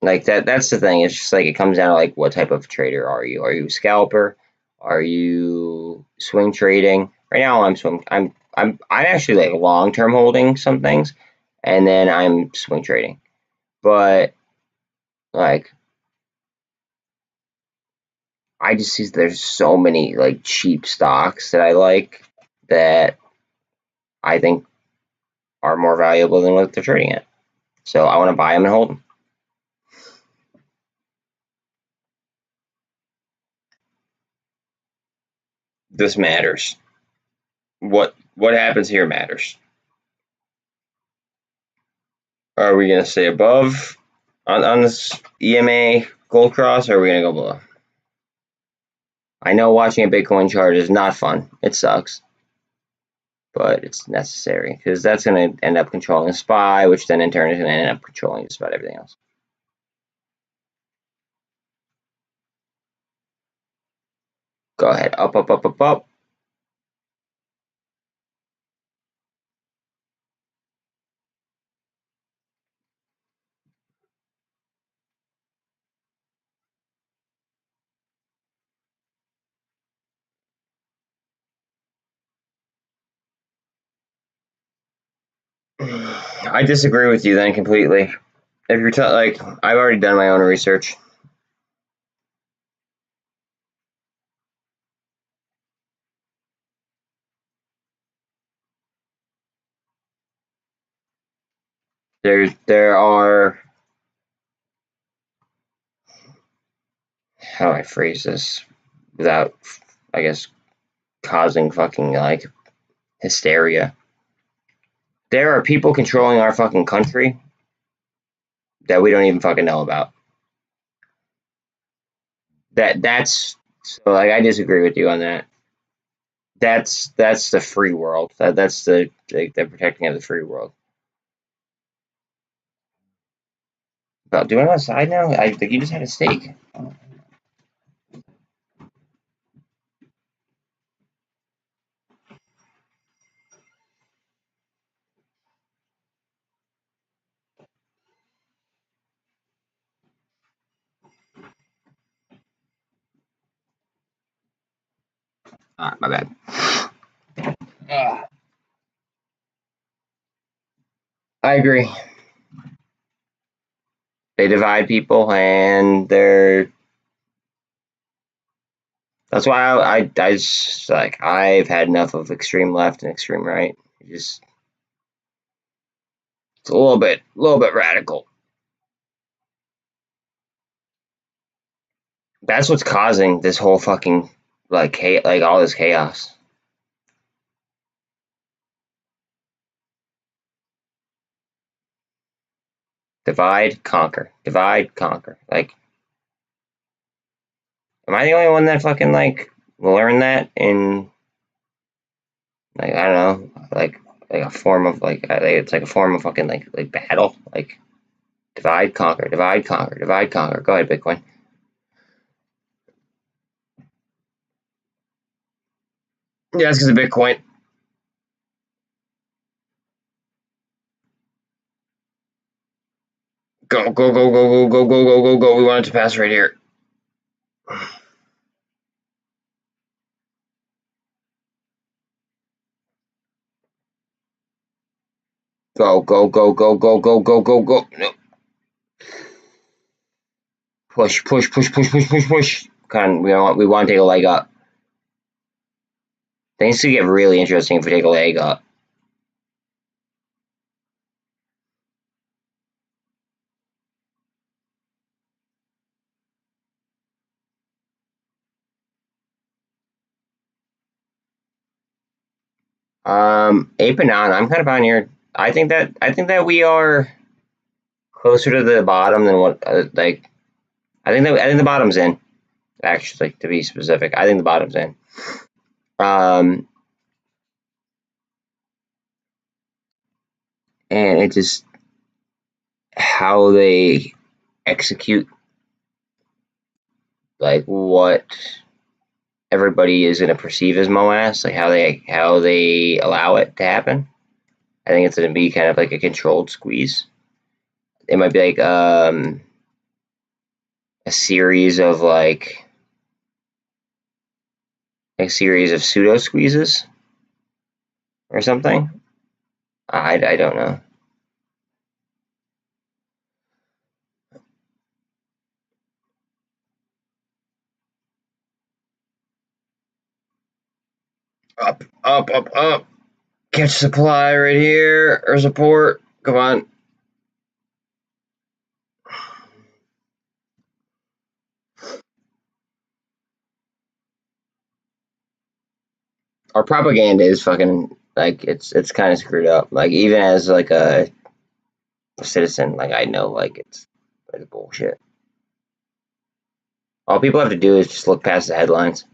Like that's the thing. It's just like it comes down to like what type of trader are you? Are you a scalper? Are you swing trading? Right now I'm actually like long term holding some things, and then I'm swing trading. But like I just see there's so many like cheap stocks that I like that I think are more valuable than what they're trading at. So I want to buy them and hold them. This matters. What happens here matters. Are we going to stay above on this EMA gold cross, or are we going to go below? I know watching a Bitcoin chart is not fun. It sucks. But it's necessary because that's going to end up controlling the SPY, which then in turn is going to end up controlling just about everything else. Go ahead. Up, up, up, up, up. I disagree with you then completely. If you're like, I've already done my own research. There are, how do I phrase this without, I guess, causing fucking like hysteria. There are people controlling our fucking country that we don't even fucking know about. That's so like I disagree with you on that. That's the free world. That's the protecting of the free world. About doing on a side now, I think you just had a steak. My bad. I agree. They divide people, and that's why I just like I've had enough of extreme left and extreme right. It's a little bit radical. That's what's causing this whole fucking like all this chaos. Divide, conquer. Divide, conquer. Like, am I the only one that fucking like learned that in like I don't know like a form of like I think it's like a form of fucking like battle like divide, conquer, divide, conquer, divide, conquer. Go ahead, Bitcoin. Yeah, it's because of Bitcoin. Go, go, go, go, go, go, go, go, go, go. We want it to pass right here. Go, go, go, go, go, go, go, go, go. No. Push, push, push, push, push, push, push. We want to take a leg up. Things to get really interesting if we take a leg up. Ape and on. I'm kind of on here. I think that we are closer to the bottom than what like I think the bottom's in, actually, to be specific. I think the bottom's in. And it just how they execute like what everybody is going to perceive as MOAS, like how they allow it to happen. I think it's going to be kind of like a controlled squeeze. It might be like a series of like a series of pseudo squeezes or something. I don't know. Up, up, up, up. Catch supply right here or support. Come on. Our propaganda is fucking like it's kind of screwed up. Like even as like a citizen, like I know like it's bullshit. All people have to do is just look past the headlines.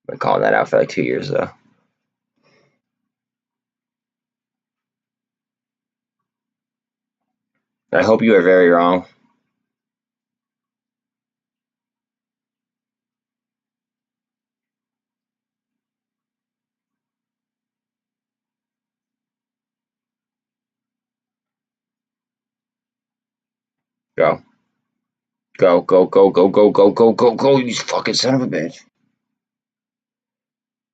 I've been calling that out for like 2 years though. I hope you are very wrong. Go. Go, go, go, go, go, go, go, go, go, you fucking son of a bitch.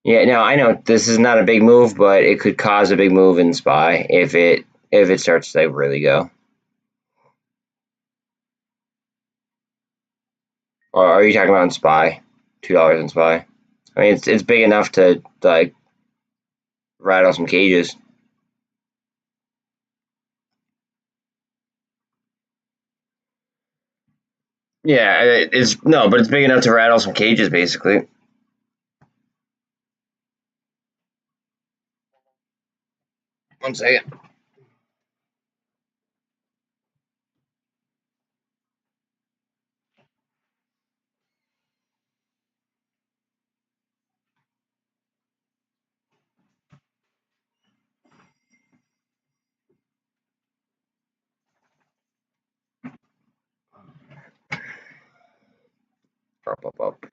Yeah, no, I know this is not a big move, but it could cause a big move in SPY if it starts to like, really go. Or are you talking about in SPY? $2 in SPY? I mean, it's big enough to like rattle some cages. Yeah, it's no, but it's big enough to rattle some cages, basically. One second. Up, up, up.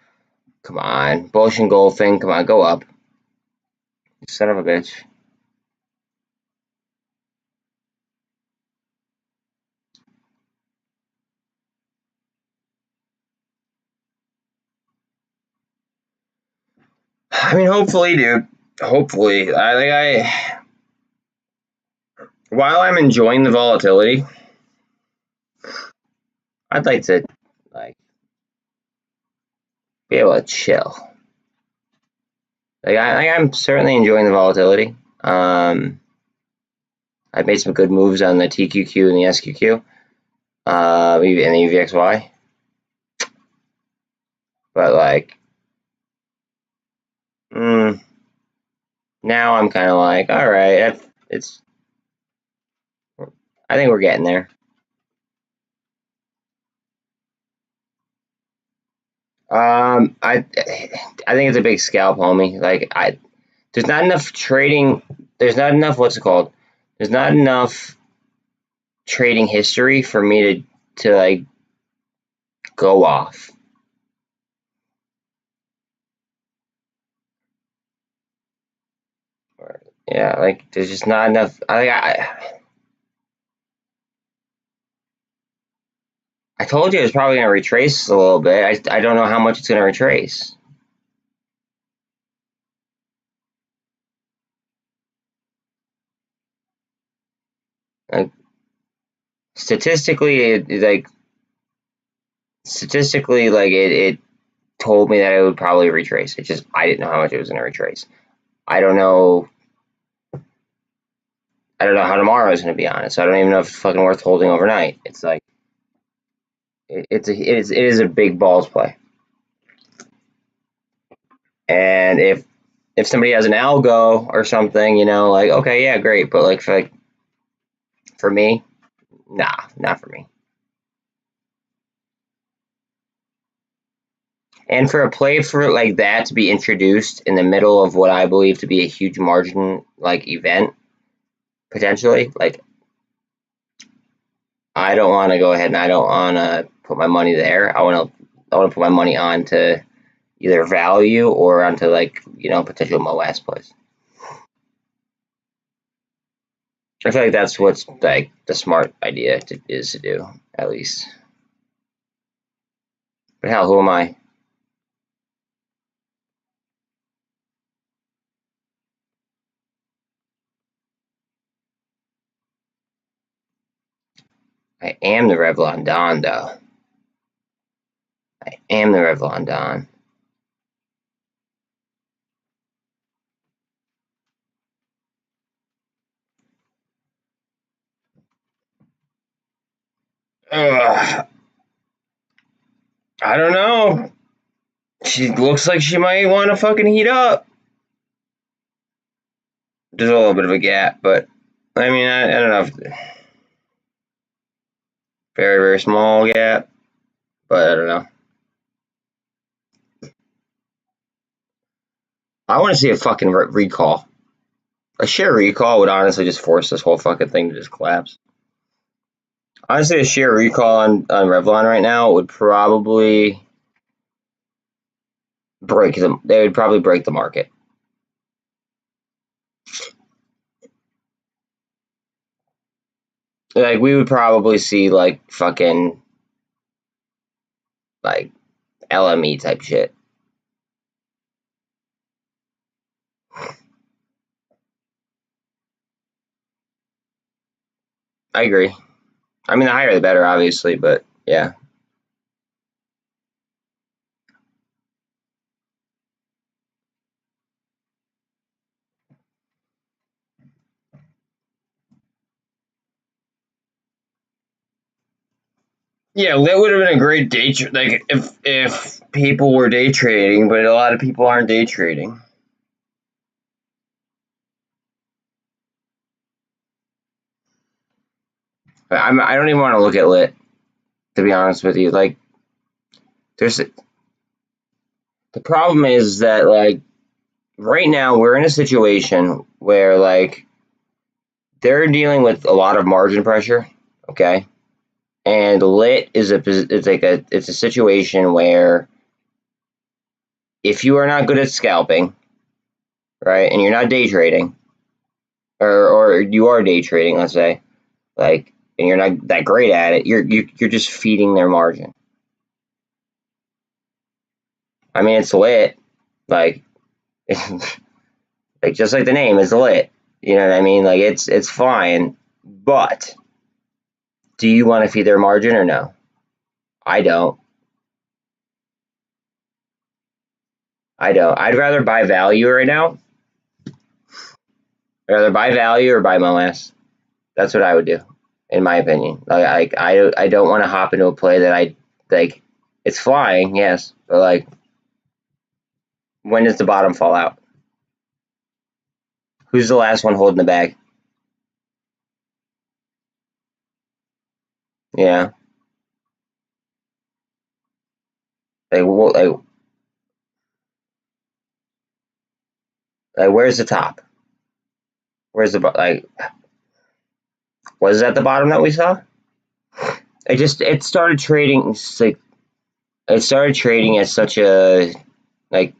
Come on, bullish engulfing. Come on, go up. You son of a bitch. I mean, hopefully, dude. Hopefully, I think while I'm enjoying the volatility, I'd like to like be able to chill. I'm certainly enjoying the volatility. I've made some good moves on the TQQ and the SQQ, and the EVXY. But like, now I'm kind of like, all right, it's. I think we're getting there. I think it's a big scalp, homie. Like there's not enough trading. There's not enough. What's it called? There's not enough trading history for me to like go off. Yeah, like there's just not enough. I told you it's probably gonna retrace a little bit. I don't know how much it's gonna retrace. Like statistically, it told me that it would probably retrace. It just I didn't know how much it was gonna retrace. I don't know. I don't know how tomorrow is gonna be on it. So I don't even know if it's fucking worth holding overnight. It's like it is a big balls play. And if if somebody has an algo or something, you know, like, okay, yeah, great. But like for me, nah, not for me. And for a play for like that to be introduced in the middle of what I believe to be a huge margin like event, potentially, like I don't want to go ahead and I don't want to put my money there. I want to put my money onto either value or onto like, you know, potential MOS plays. I feel like that's what's like the smart idea is to do, at least. But hell, who am I? I am the Revlon Don, though. I am the Revlon Don. Ugh. I don't know. She looks like she might want to fucking heat up. There's a little bit of a gap, but I mean, I don't know. If, very, very small gap, but I don't know. I want to see a fucking recall. A sheer recall would honestly just force this whole fucking thing to just collapse. Honestly, a sheer recall on Revlon right now would probably break them. They would probably break the market. Like we would probably see like fucking like LME type shit. I agree. I mean, the higher the better, obviously, but yeah. Yeah, that would have been a great day like if people were day trading, but a lot of people aren't day trading. I don't even want to look at lit, to be honest with you. Like, there's the problem is that like right now we're in a situation where like they're dealing with a lot of margin pressure, okay? And lit is it's a situation where if you are not good at scalping, right, and you're not day trading, or you are day trading, let's say, like, and you're not that great at it, you're just feeding their margin. I mean, it's lit, like, like just like the name is lit. You know what I mean? Like it's fine, but do you want to feed their margin or no? I don't. I don't. I'd rather buy value right now. I'd rather buy value or buy MOS. That's what I would do, in my opinion. Like I don't want to hop into a play that I like. It's flying, yes, but like, when does the bottom fall out? Who's the last one holding the bag? Yeah, like where's the top? Where's the like? Was that the bottom that we saw? It started trading. Like it started trading at such a like.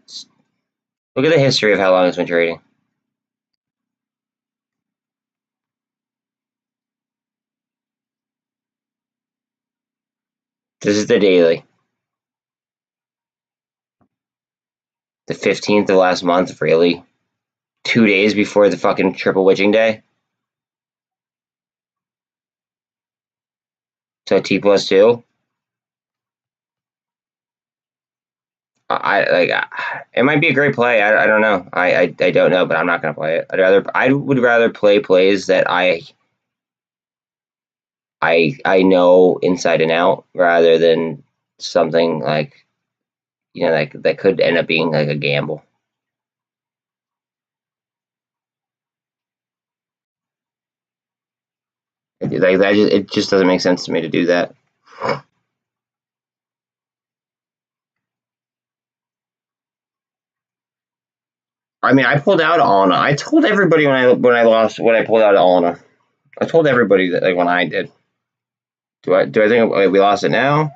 Look at the history of how long it's been trading. This is the daily. The 15th of last month, really? 2 days before the fucking triple witching day? So T plus two? It might be a great play. I don't know. I don't know, but I'm not gonna play it. I would rather play plays that I know inside and out rather than something like, you know, like that could end up being like a gamble. like that. It just doesn't make sense to me to do that. I mean, I pulled out Alna. I told everybody when I pulled out Alna. I told everybody that like when I did. Do I think we lost it now?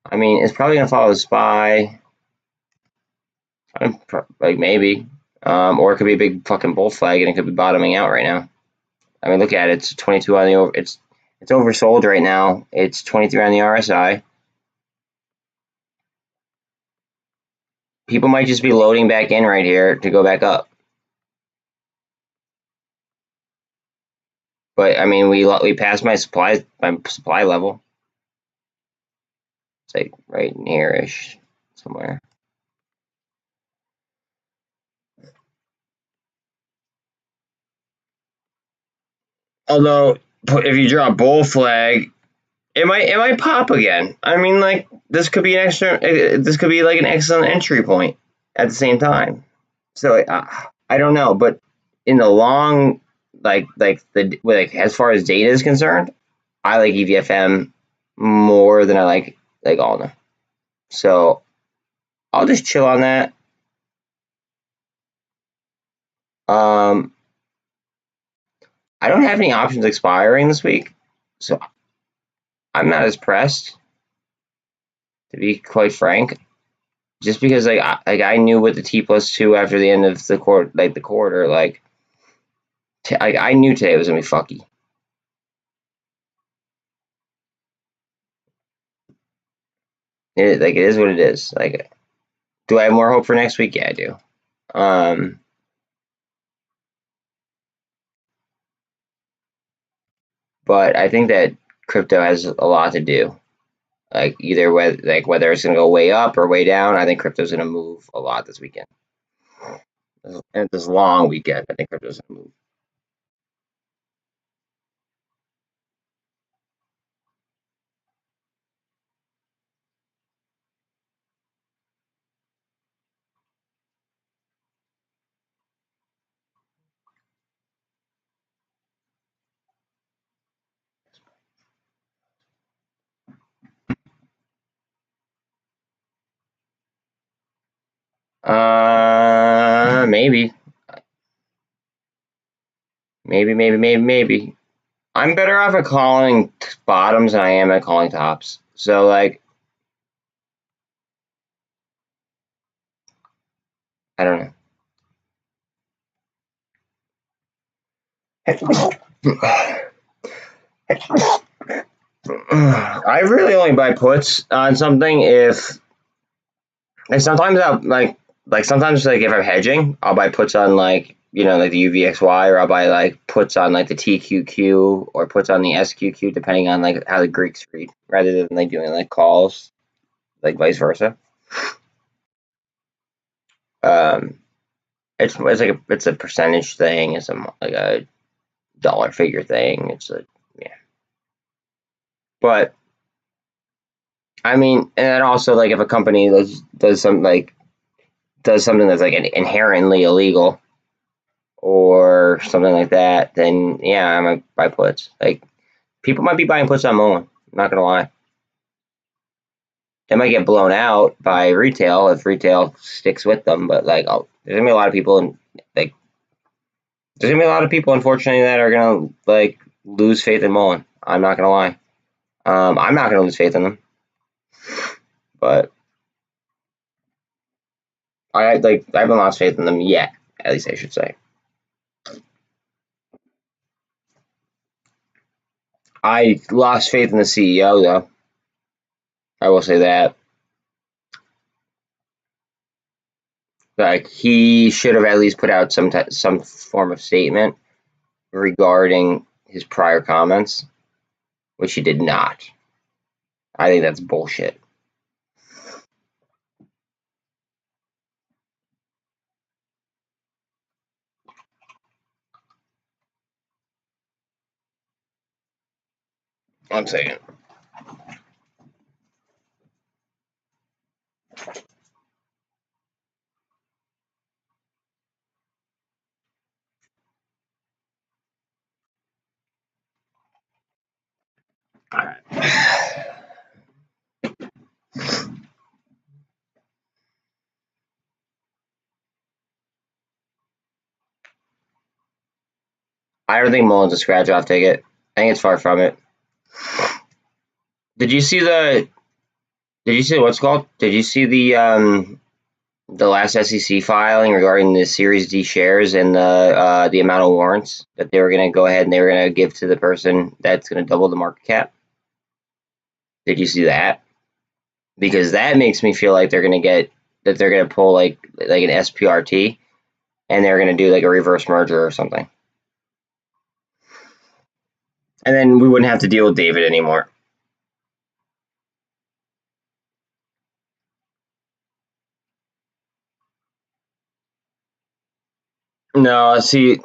I mean, it's probably gonna follow the SPY. Like maybe, or it could be a big fucking bull flag and it could be bottoming out right now. I mean, look at it. It's 22 on the over. It's oversold right now. It's 23 on the RSI. People might just be loading back in right here to go back up. But I mean, we passed my supply level. It's like right in here-ish somewhere. Although, if you draw a bull flag, it might pop again. I mean, like this could be like an excellent entry point at the same time. So I don't know, but in the long, like as far as data is concerned, I like EVFM more than I like Alna. So I'll just chill on that. I don't have any options expiring this week, so I'm not as pressed, to be quite frank. Just because I knew what the T+2 after the end of the quarter, I knew today was gonna be fucky. It is what it is. Like, do I have more hope for next week? Yeah, I do. But I think that crypto has a lot to do. Like either whether it's gonna go way up or way down. I think crypto's gonna move a lot this weekend. And this long weekend, I think crypto's gonna move. Maybe. Maybe. I'm better off at calling bottoms than I am at calling tops. So like, I don't know. I really only buy puts on something if, like sometimes I'll sometimes if I'm hedging, I'll buy puts on like the UVXY, or I'll buy like puts on like the TQQ or puts on the SQQ, depending on like how the Greeks read, rather than like doing like calls, like vice versa. It's like it's a percentage thing. It's like a dollar figure thing. Yeah. But I mean, and then also like if a company does something that's like inherently illegal or something like that, then yeah, I might buy puts. Like people might be buying puts on MULN. I'm not gonna lie. They might get blown out by retail if retail sticks with them, but like there's gonna be a lot of people unfortunately that are gonna like lose faith in MULN. I'm not gonna lie. I'm not gonna lose faith in them, but I haven't lost faith in them yet. At least I should say. I lost faith in the CEO though. I will say that. Like he should have at least put out some form of statement regarding his prior comments, which he did not. I think that's bullshit. One second. Alright. I don't think MULN's a scratch-off ticket. I think it's far from it. Did you see what's called? Did you see the last SEC filing regarding the Series D shares and the amount of warrants that they were going to go ahead and they were going to give to the person that's going to double the market cap? Did you see that? Because that makes me feel like they're going to pull like an SPRT and they're going to do like a reverse merger or something. And then we wouldn't have to deal with David anymore. No, see,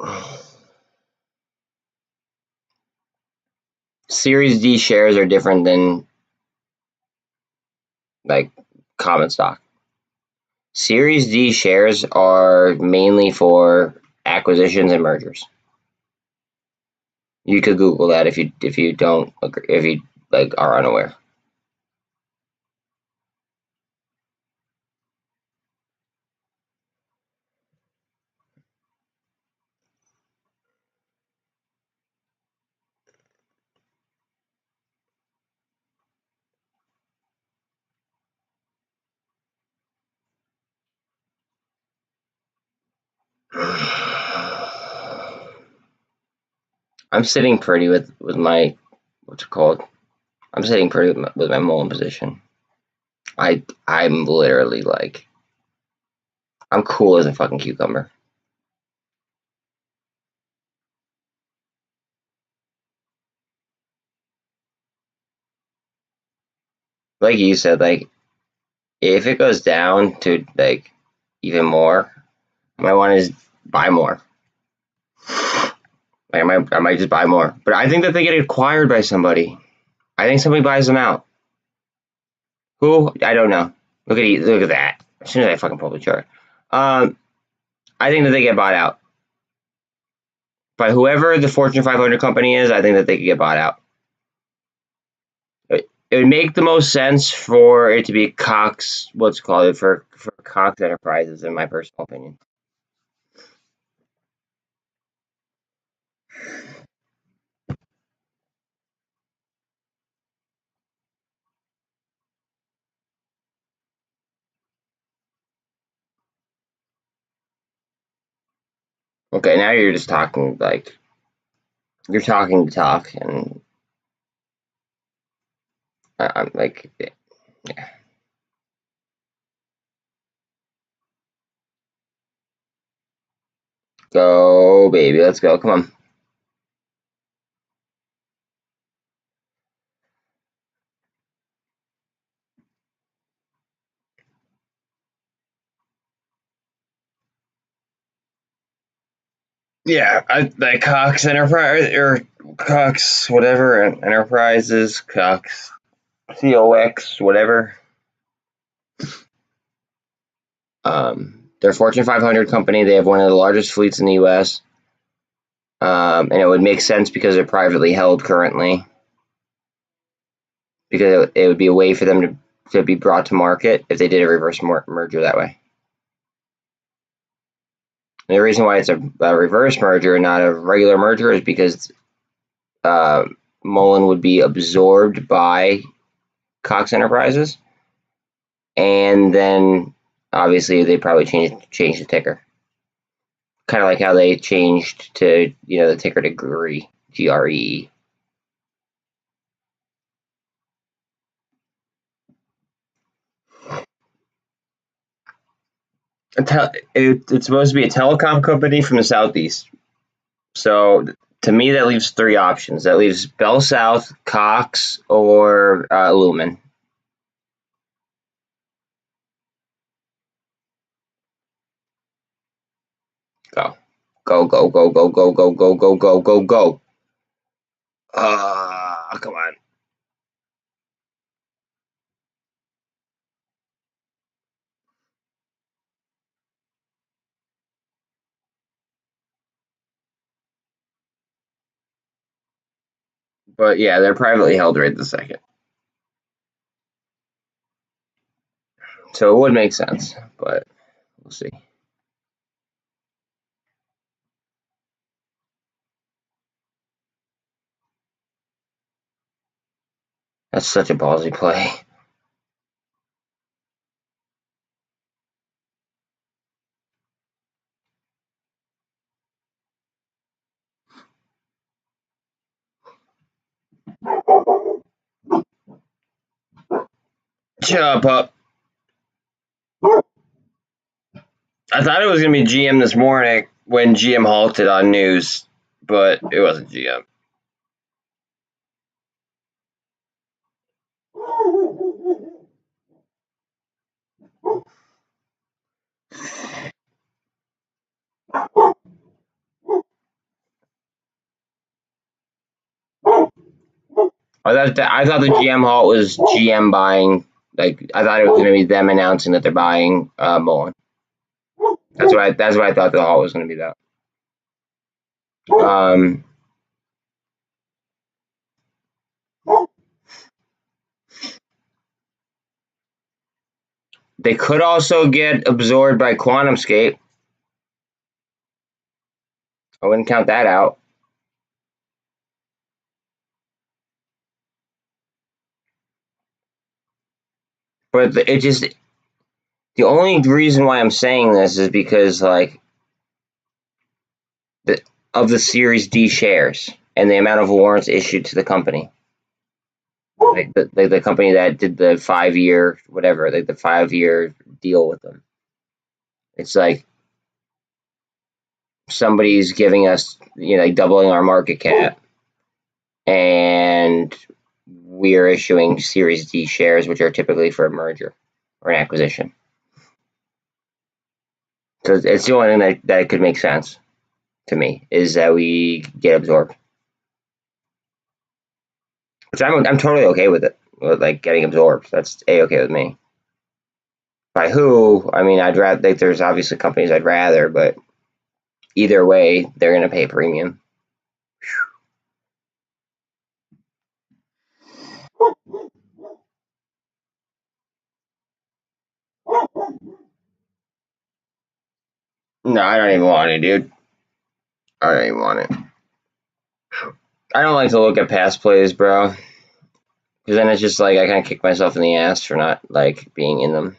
Series D shares are different than like common stock. Series D shares are mainly for acquisitions and mergers. You could Google that if you don't agree, if you like are unaware. I'm sitting pretty with my what's it called? I'm sitting pretty with my MULN position. I'm literally like I'm cool as a fucking cucumber. Like you said, like if it goes down to like even more, I might want to just buy more. Like I might just buy more. But I think that they get acquired by somebody. I think somebody buys them out. Who? I don't know. Look at that. As soon as I fucking pull the chart. I think that they get bought out. By whoever the Fortune 500 company is, I think that they could get bought out. It would make the most sense for it to be Cox, what's called for Cox Enterprises, in my personal opinion. Okay, now you're just talking like you're talking to talk, and I'm like, yeah. Go, baby, let's go. Come on. Yeah, like Cox Enterprise or Cox whatever Enterprises, Cox COX whatever. They're a Fortune 500 company. They have one of the largest fleets in the U.S. And it would make sense because they're privately held currently. Because it would be a way for them to be brought to market if they did a reverse merger that way. And the reason why it's a reverse merger and not a regular merger is because MULN would be absorbed by Cox Enterprises, and then obviously they probably change the ticker, kind of like how they changed to the ticker to GREE, GREE. It's supposed to be a telecom company from the southeast. So to me, that leaves three options. That leaves Bell South, Cox, or Lumen. Go. Go, go, go, go, go, go, go, go, go, go, go. Come on. But yeah, they're privately held right this second. So it would make sense, but we'll see. That's such a ballsy play. Shut up, pup. I thought it was going to be GM this morning when GM halted on news, but it wasn't GM. I thought the GM halt was GM buying. Like I thought it was going to be them announcing that they're buying MULN. That's what I thought the halt was going to be about. They could also get absorbed by QuantumScape. I wouldn't count that out. But it just the only reason why I'm saying this is because like of the Series D shares and the amount of warrants issued to the company. Like the company that did the 5-year whatever, like the 5-year deal with them. It's like somebody's giving us, like doubling our market cap, and we are issuing Series D shares, which are typically for a merger or an acquisition. So it's the only thing that could make sense to me, is that we get absorbed, which I'm totally okay with it, with like getting absorbed. That's okay with me. By who? I mean, I'd rather, like, there's obviously companies I'd rather, but either way, they're going to pay a premium. No, I don't even want it, dude. I don't even want it. I don't like to look at past plays, bro, because then it's just like I kind of kick myself in the ass for not like being in them.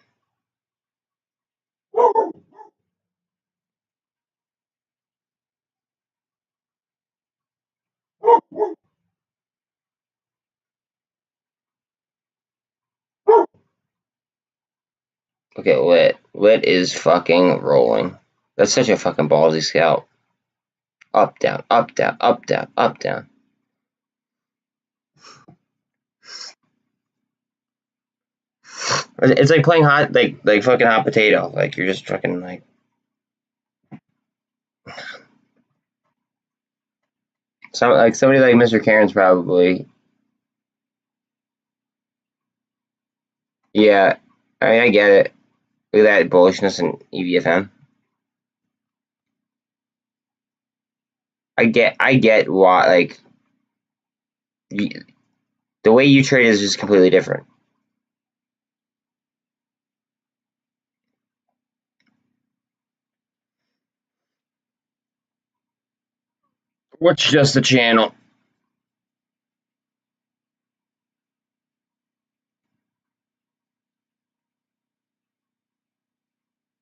Look at LYT. LYT is fucking rolling. That's such a fucking ballsy scalp. Up, down, up, down, up, down, up, down. It's like playing hot, like fucking hot potato. Like you're just fucking like. Somebody like Mr. Karen's probably. Yeah, I mean, I get it. Look at that bullishness in EVFM. I get why, like, the way you trade is just completely different. What's just the channel?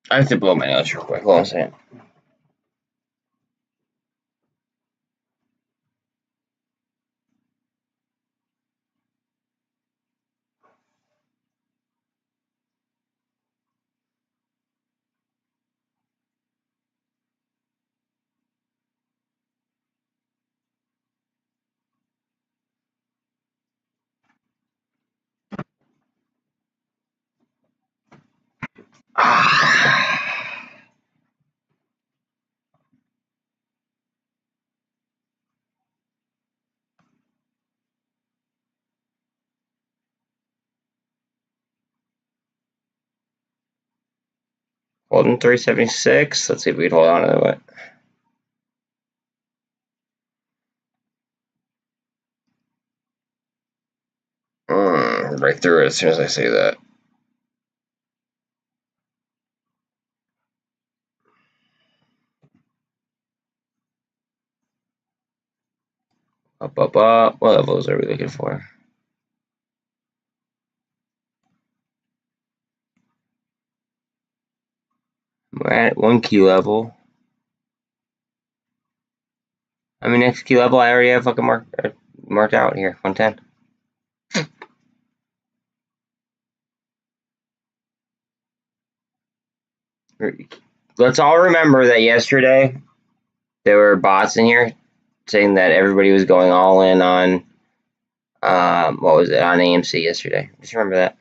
I have to blow my nose real quick. Hold on a second. Holding 376. Let's see if we can hold on to it. right through it as soon as I say that. Up, up, up. What levels are we looking for? We're at 1 key level. I mean, next key level I already have fucking marked out here. 110. Let's all remember that yesterday there were bots in here saying that everybody was going all in on what was it, on AMC yesterday. Just remember that.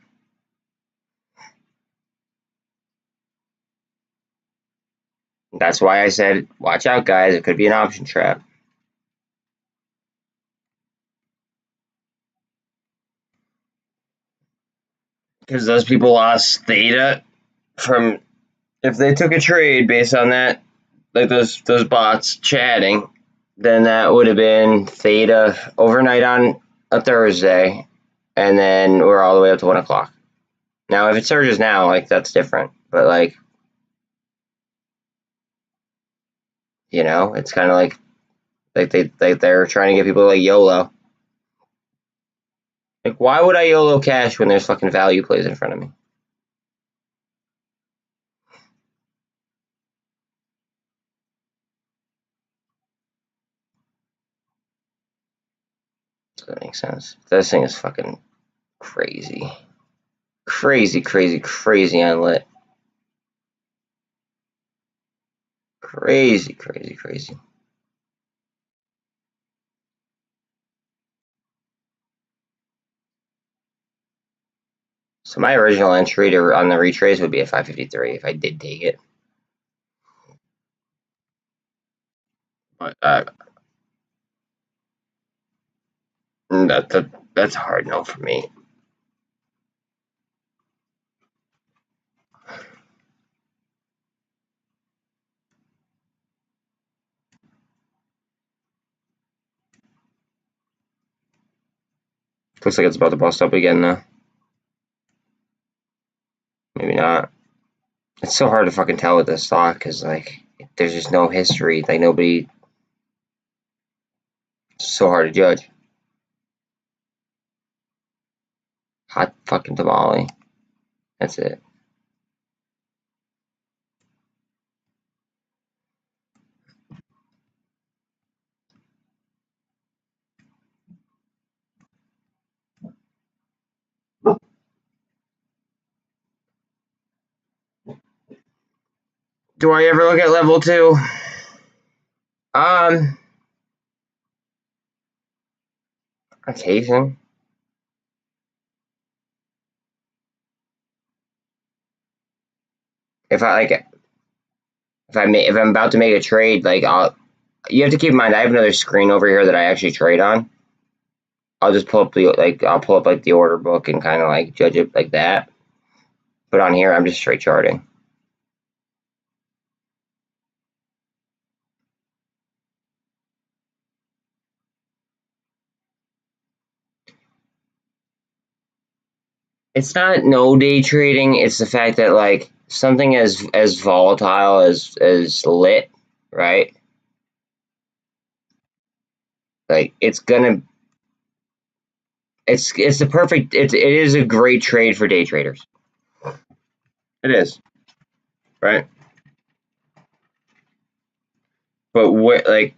That's why I said, watch out, guys. It could be an option trap. Because those people lost theta from, if they took a trade based on that, like those bots chatting, then that would have been theta overnight on a Thursday, and then we're all the way up to 1 o'clock. Now, if it surges now, like, that's different. But, like, you know, it's kind of like they're trying to get people like YOLO. Like, why would I YOLO cash when there's fucking value plays in front of me? Does that make sense? This thing is fucking crazy. Crazy, crazy, crazy on lit. Crazy, crazy, crazy. So my original entry on the retrace would be at 553 if I did take it. But that's a hard no for me. Looks like it's about to bust up again though. Maybe not. It's so hard to fucking tell with this stock because like there's just no history. Like nobody. It's so hard to judge. Hot fucking tamale. That's it. Do I ever look at level 2? Occasion. If I'm about to make a trade, like you have to keep in mind I have another screen over here that I actually trade on. I'll just pull up the order book and kind of like judge it like that. But on here, I'm just straight charting. It's not no day trading. It's the fact that like something as volatile as lit, right? Like it's the perfect. It is a great trade for day traders. It is, right? But when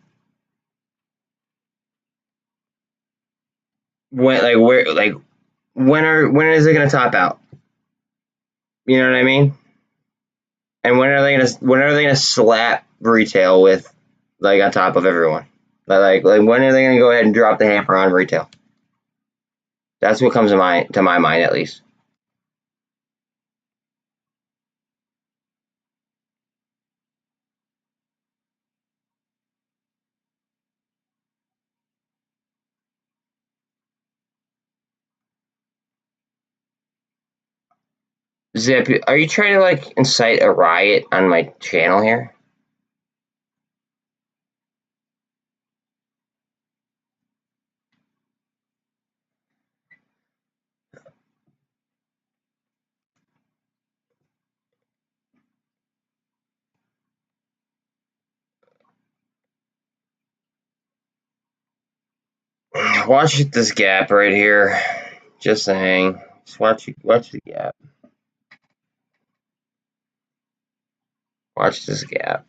when is it gonna top out? You know what I mean? And when are they gonna slap retail with like on top of everyone? Like when are they gonna go ahead and drop the hammer on retail? That's what comes to my mind at least. Zip, are you trying to like incite a riot on my channel here? Watch this gap right here. Just saying. Just watch the gap. Watch this gap.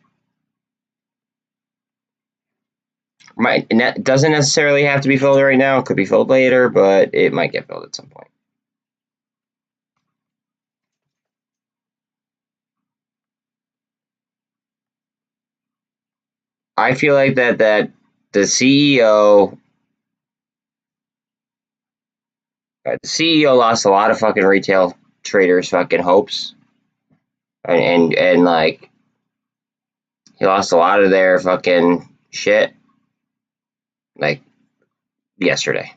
It doesn't necessarily have to be filled right now. It could be filled later, but it might get filled at some point. I feel like that the CEO lost a lot of fucking retail traders' fucking hopes, and like he lost a lot of their fucking shit, like yesterday,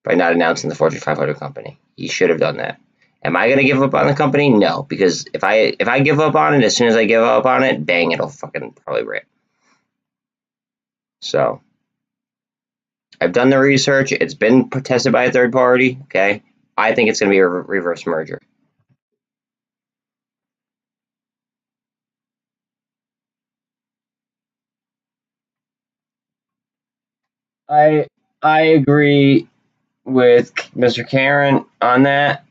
by not announcing the Fortune 500 company. He should have done that. Am I gonna give up on the company? No, because if I give up on it, as soon as I give up on it, bang, it'll fucking probably rip. So I've done the research. It's been tested by a third party. Okay, I think it's gonna be a reverse merger. I agree with Mr. Karen on that.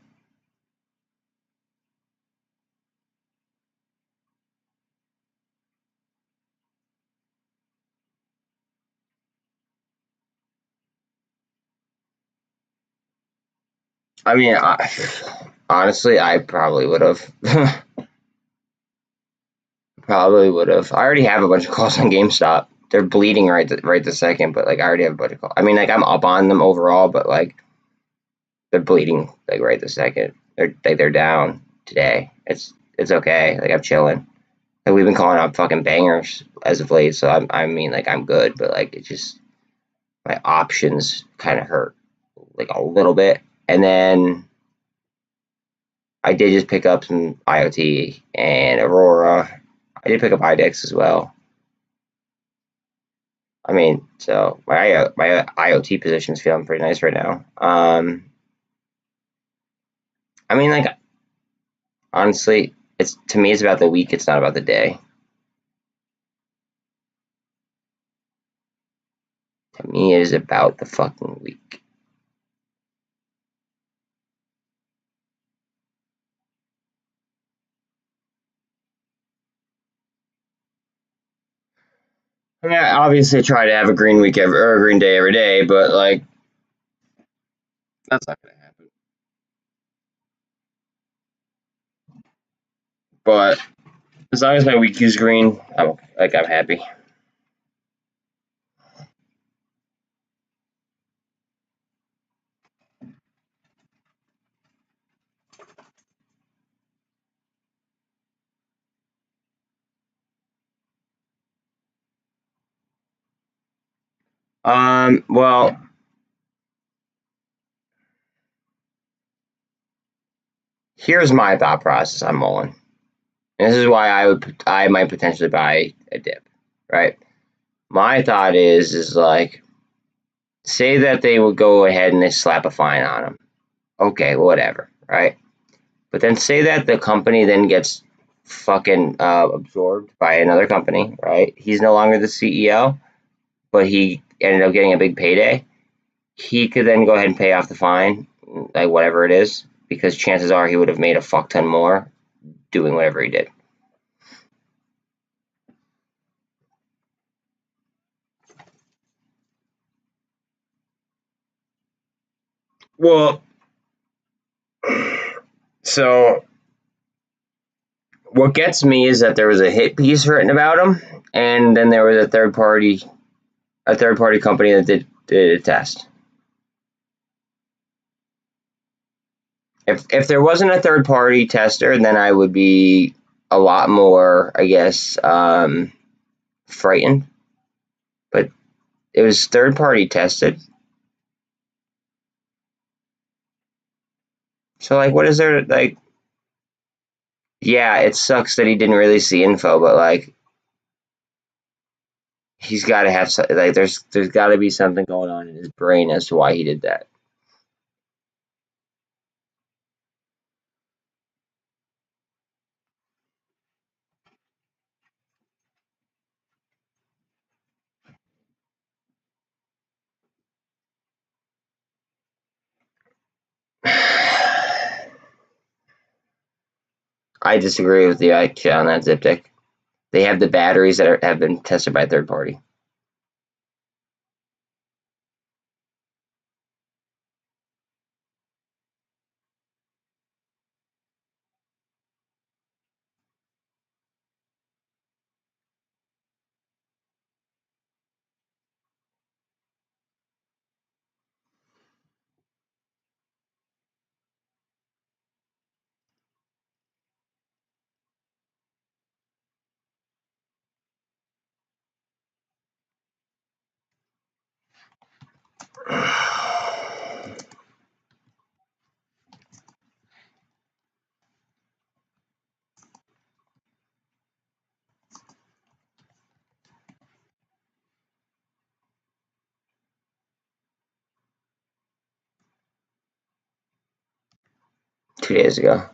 I mean, honestly, I probably would have. Probably would have. I already have a bunch of calls on GameStop. They're bleeding right this second, but like I already have a bunch of calls. I mean, like I'm up on them overall, but like they're bleeding like right this second. They're down today. It's okay. Like I'm chilling. Like we've been calling out fucking bangers as of late, so I mean like I'm good, but like it's just my options kind of hurt like a little bit, and then I did just pick up some IoT and Aurora. I did pick up IDEX as well. I mean, so my IoT position is feeling pretty nice right now. I mean, like honestly, it's to me it's about the week. It's not about the day. To me, it is about the fucking week. I mean, I obviously try to have a green week or a green day every day, but like that's not gonna happen. But as long as my week is green, I'm happy. Well, here's my thought process on MULN. And this is why I might potentially buy a dip, right? My thought is like, say that they would go ahead and they slap a fine on him. Okay, whatever, right? But then say that the company then gets fucking absorbed by another company, right? He's no longer the CEO, but he ended up getting a big payday. He could then go ahead and pay off the fine, like whatever it is, because chances are he would have made a fuck ton more doing whatever he did. Well, so what gets me is that there was a hit piece written about him, and then there was a third party company that did a test. If there wasn't a third party tester, then I would be a lot more, I guess, frightened. But it was third party tested. So like, what is there like? Yeah, it sucks that he didn't release the info, but like, he's got to have like, there's got to be something going on in his brain as to why he did that. I disagree with the on that Ziptic. They have the batteries that have been tested by a third party. Oh 2 days ago.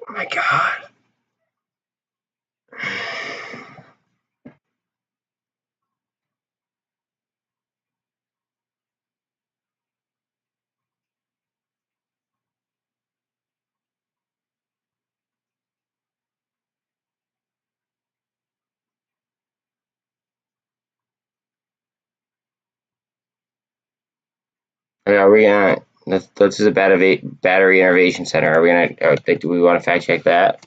Oh my god. Okay, are we gonna? This is a battery innovation center. Are we gonna? Do we want to fact check that?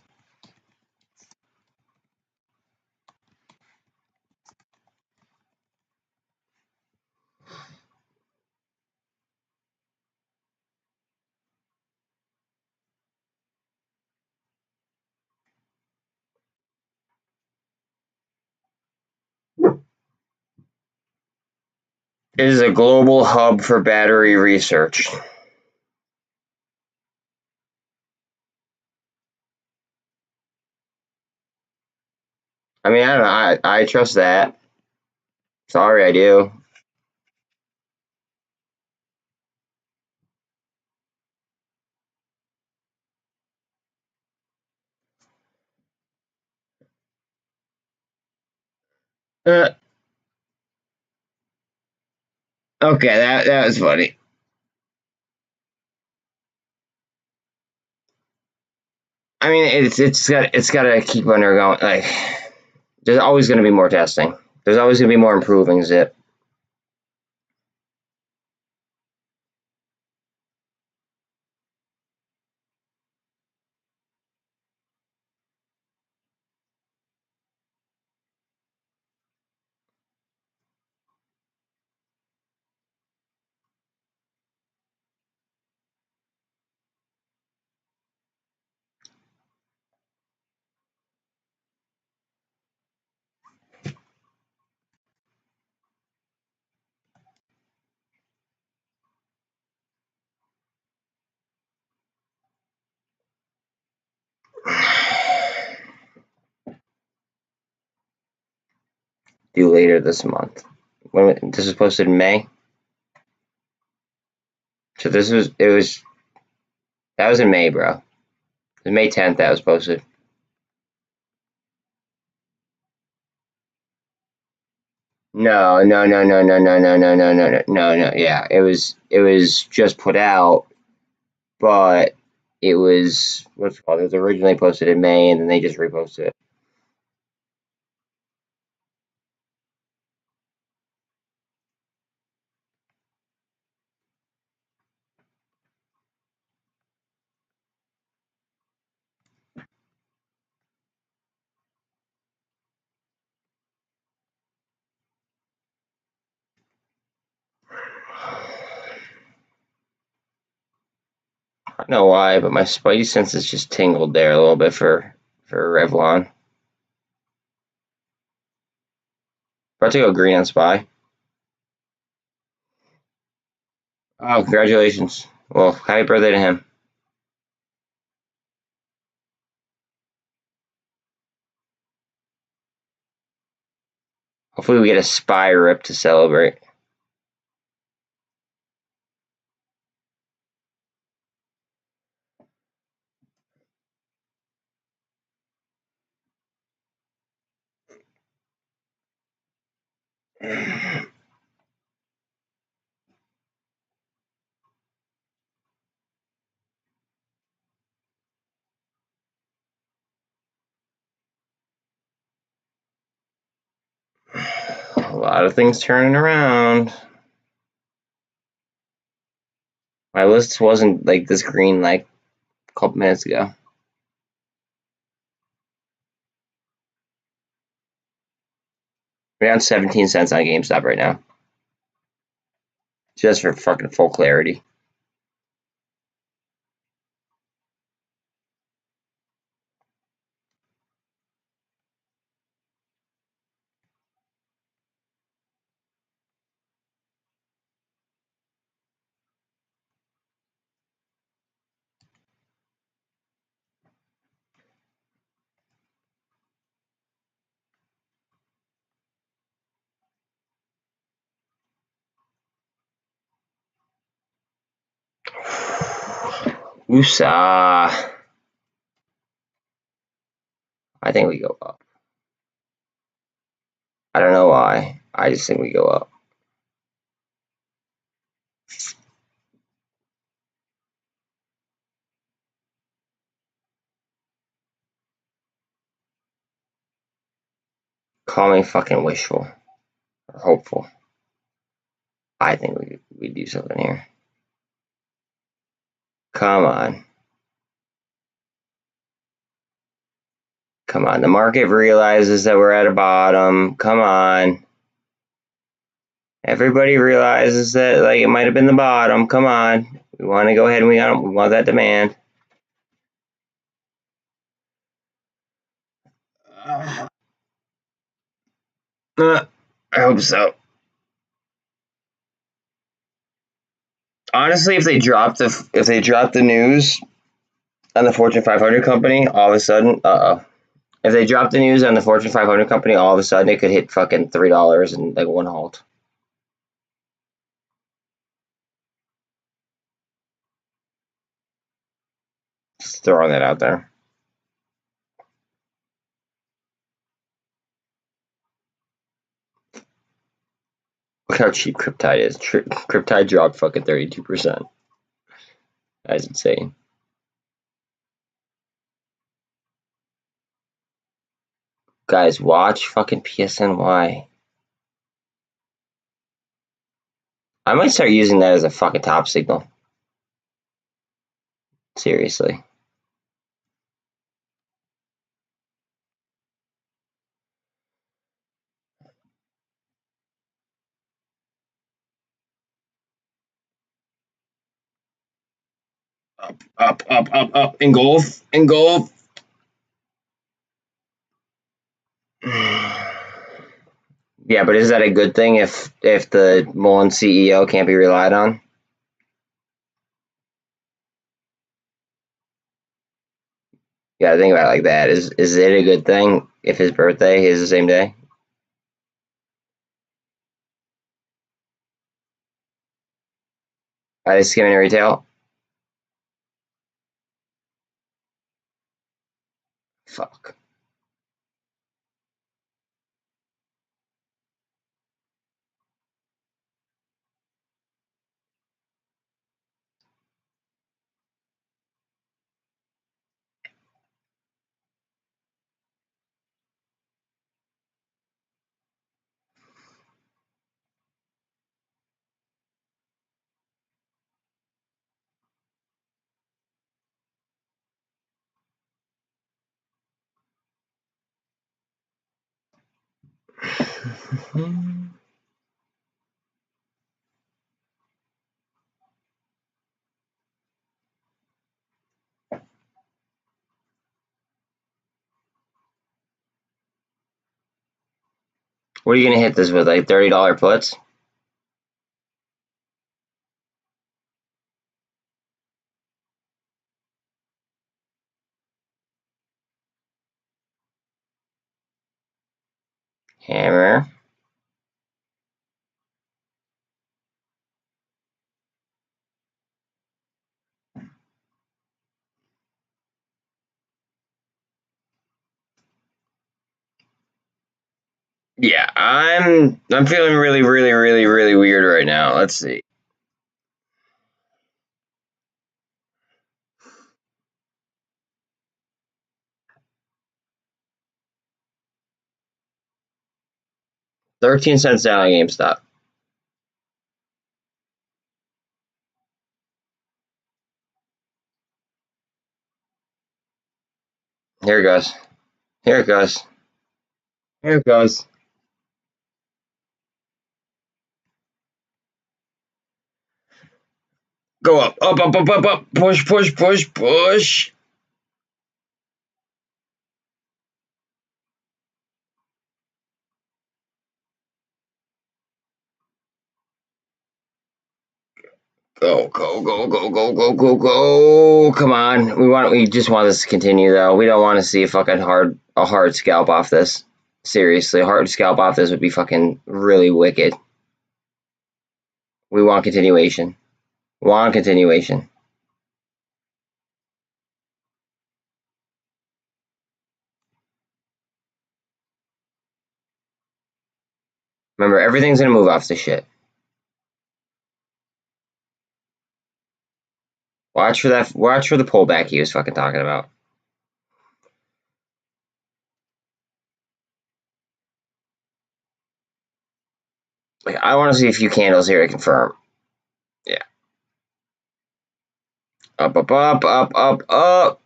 It is a global hub for battery research. I mean, I don't know. I trust that. Sorry, I do. Uh, okay, that was funny. I mean, it's got to keep undergoing. Like, there's always going to be more testing. There's always going to be more improving Zip. Due later this month. This was posted in May. So that was in May, bro. It was May 10th that was posted. No. Yeah, it was just put out, but it was what's it called? It was originally posted in May, and then they just reposted it. I don't know why, but my spidey senses just tingled there a little bit for Revlon. About to go green on Spy. Oh, congratulations. Well, happy birthday to him. Hopefully we get a spy rip to celebrate. A lot of things turning around. My list wasn't like this green like a couple minutes ago. We're down 17 cents on GameStop right now. Just for fucking full clarity. Woosah. I think we go up. I don't know why. I just think we go up. Call me fucking wishful. Or hopeful. I think we do something here. Come on. Come on. The market realizes that we're at a bottom. Come on. Everybody realizes that like it might have been the bottom. Come on. We want to go ahead and we want that demand. I hope so. Honestly, if they dropped the news on the Fortune 500 company, all of a sudden, if they dropped the news on the Fortune 500 company, all of a sudden it could hit fucking $3 in like one halt. Just throwing that out there. Look how cheap Cryptide is. Cryptide dropped fucking 32%. That's insane. Guys, watch fucking PSNY. I might start using that as a fucking top signal. Seriously. Up. Engulf. Yeah, but is that a good thing if the MULN CEO can't be relied on? You gotta think about it like that. Is it a good thing if his birthday is the same day? I just skimming retail. Fuck. What are you gonna hit this with? Like $30 puts? Hammer. Yeah, I'm feeling really, really, really, really weird right now. Let's see. 13 cents down on GameStop. Here it goes. Here it goes. Here it goes. Go up, up, up, up, up, up. Push, push, push, push. Go, go, go, go, go, go, go, go. Come on. We just want this to continue though. We don't want to see a hard scalp off this. Seriously, a hard scalp off this would be fucking really wicked. We want continuation. Want continuation. Remember, everything's gonna move off this shit. Watch for that. Watch for the pullback he was fucking talking about. Like, I want to see a few candles here to confirm. Yeah. Up, up, up, up, up, up.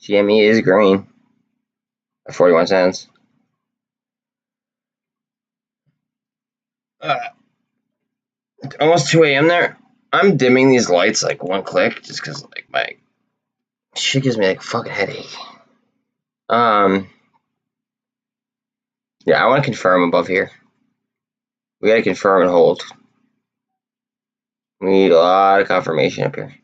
GME is green. 41 cents. Almost 2 a.m. there. I'm dimming these lights like one click just because like my shit gives me like a fucking headache. Yeah, I want to confirm above here. We gotta confirm and hold. We need a lot of confirmation up here.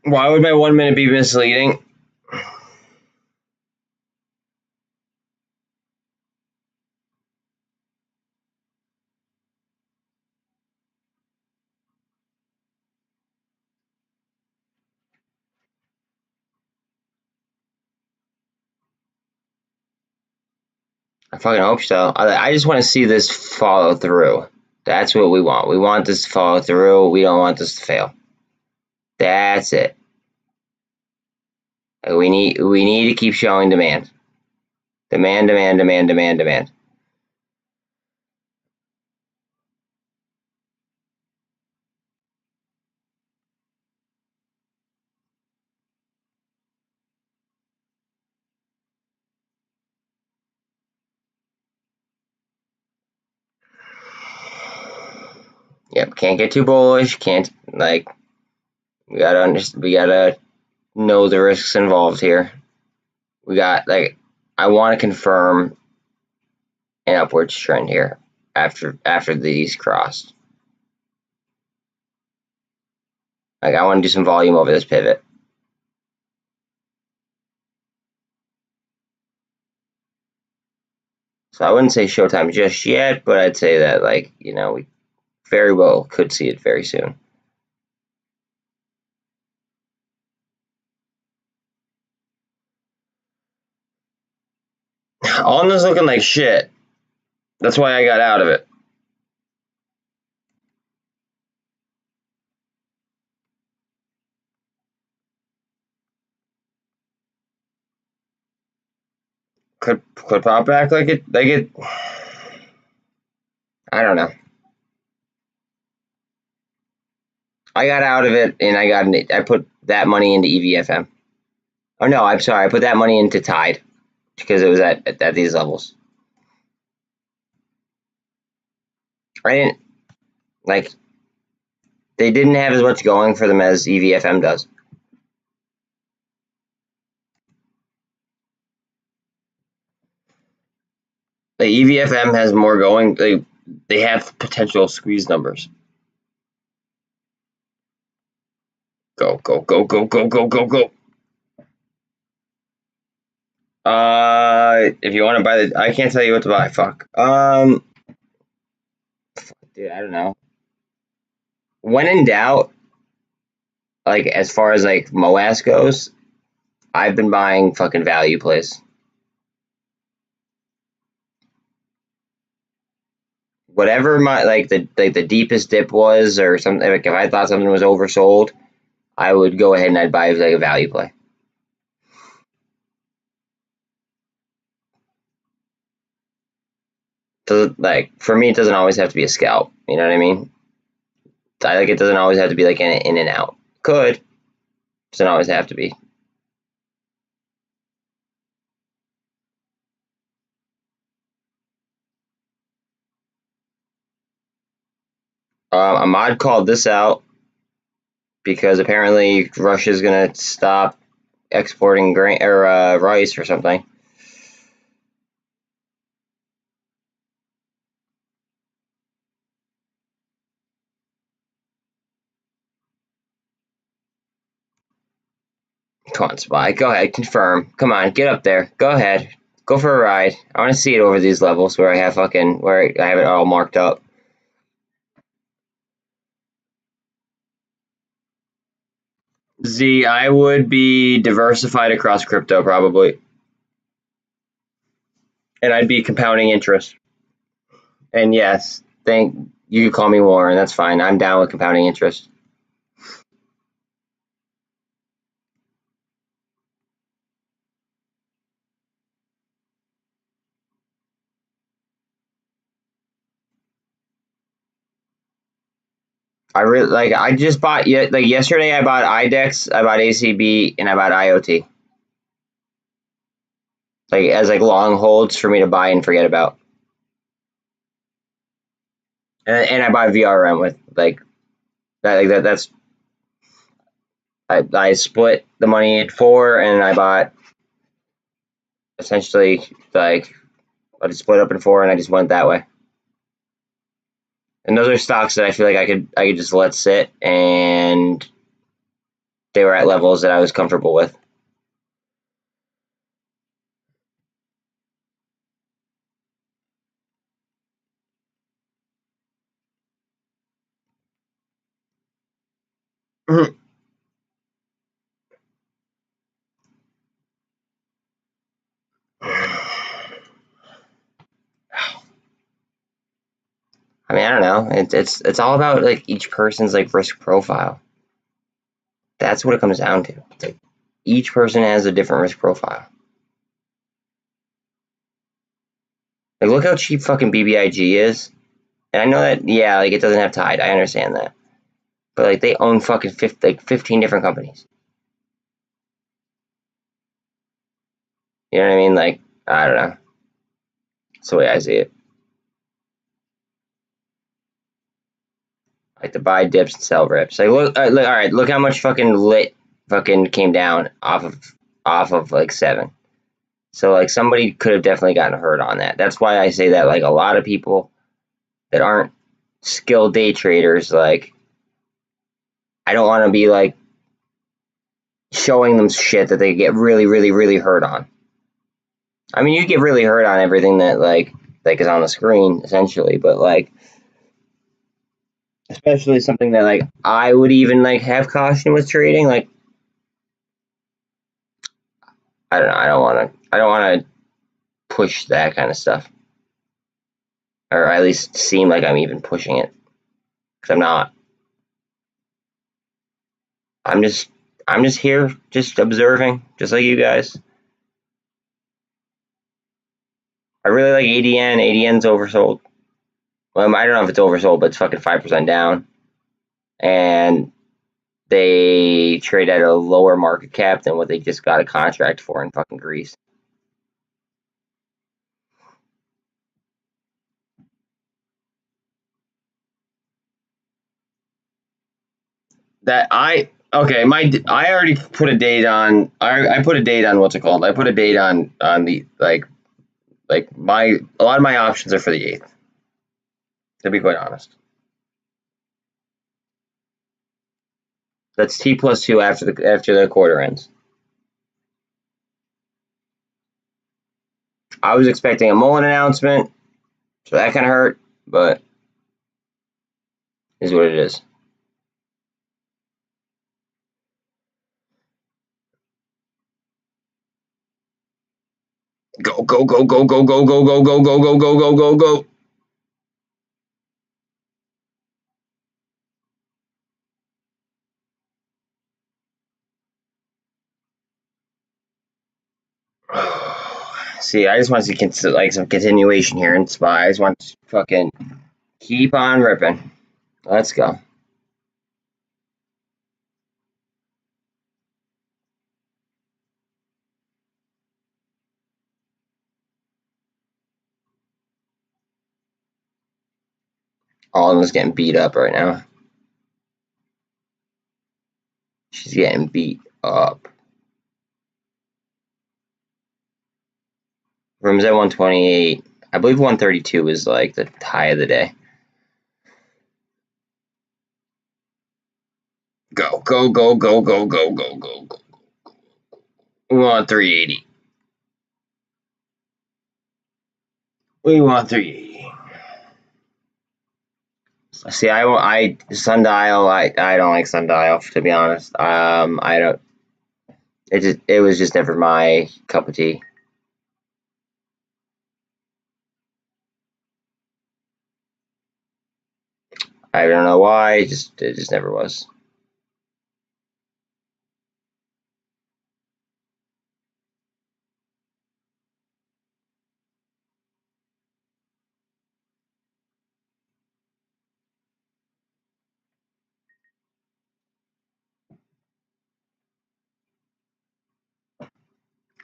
Why would my 1 minute be misleading? I fucking hope so. I just want to see this follow through. That's what we want. We want this to follow through. We don't want this to fail. That's it. Like, we need to keep showing demand. Demand, demand, demand, demand, demand. Yep, can't get too bullish. Can't like we gotta know the risks involved here. We got like I want to confirm an upwards trend here after these crossed. Like I want to do some volume over this pivot. So I wouldn't say showtime just yet, but I'd say that like we very well could see it very soon. All is looking like shit. That's why I got out of it. could pop back like it. I don't know. I got out of it and I put that money into EVFM. Oh no, I'm sorry. I put that money into Tide because it was at these levels. I didn't like. They didn't have as much going for them as EVFM does. The EVFM has more going. They have potential squeeze numbers. Go, go, go, go, go, go, go, go. If you want to buy I can't tell you what to buy. Fuck. Dude, I don't know. When in doubt, like as far as like MOAS goes, I've been buying fucking value plays. Whatever my the deepest dip was or something, like if I thought something was oversold, I would go ahead and I'd buy like a value play. So like for me, it doesn't always have to be a scalp. You know what I mean? I like it doesn't always have to be like in and out. Could, doesn't always have to be. Ahmad called this out because apparently Russia's gonna stop exporting grain or rice or something. Come on, Spy. Go ahead, confirm. Come on, get up there. Go ahead. Go for a ride. I want to see it over these levels where I have where I have it all marked up. Z, I would be diversified across crypto probably. And I'd be compounding interest. And yes, you could call me Warren, that's fine. I'm down with compounding interest. I really like I just bought like yesterday I bought IDEX, I bought ACB, and I bought IoT. Like as like long holds for me to buy and forget about. And I bought VRM with like that's I split the money in four and I bought essentially like I just split up in four and I just went that way. And those are stocks that I feel like I could just let sit and they were at levels that I was comfortable with. I mean, I don't know. It's all about like each person's like risk profile. That's what it comes down to. Like, each person has a different risk profile. Like, look how cheap fucking BBIG is. And I know that, yeah, like it doesn't have Tide. I understand that. But like they own fucking 15 different companies. You know what I mean? Like, I don't know. That's the way I see it. Like to buy dips and sell rips. Like look, all right, look how much fucking lit fucking came down off of like 7. So like somebody could have definitely gotten hurt on that. That's why I say that like a lot of people that aren't skilled day traders, like I don't want to be like showing them shit that they get really, really, really hurt on. I mean, you get really hurt on everything that like is on the screen essentially, but like especially something that like I would even like have caution with trading. Like I don't know. I don't want to push that kind of stuff, or at least seem like I'm even pushing it because I'm not. I'm just I'm just here, just observing, just like you guys. I really like ADN. ADN's oversold. Well, I don't know if it's oversold, but it's fucking 5% down. And they trade at a lower market cap than what they just got a contract for in fucking Greece. I already put a date on. I put a date on what's it called? I put a date on the a lot of my options are for the 8th. To be quite honest, that's T+2 after the quarter ends. I was expecting a MULN announcement, so that kind of hurt, but is what it is. Go go go go go go go go go go go go go go go. See, I just want to see some continuation here in SPY. I just want to fucking keep on ripping. Let's go. Alden's getting beat up right now. She's getting beat up. Room's at 128. I believe 132 is like the high of the day. Go, go, go, go, go, go, go, go, go. We want 380. We want 380. See, Sundial. I don't like Sundial, to be honest. I don't. It was just never my cup of tea. I don't know why. It just never was.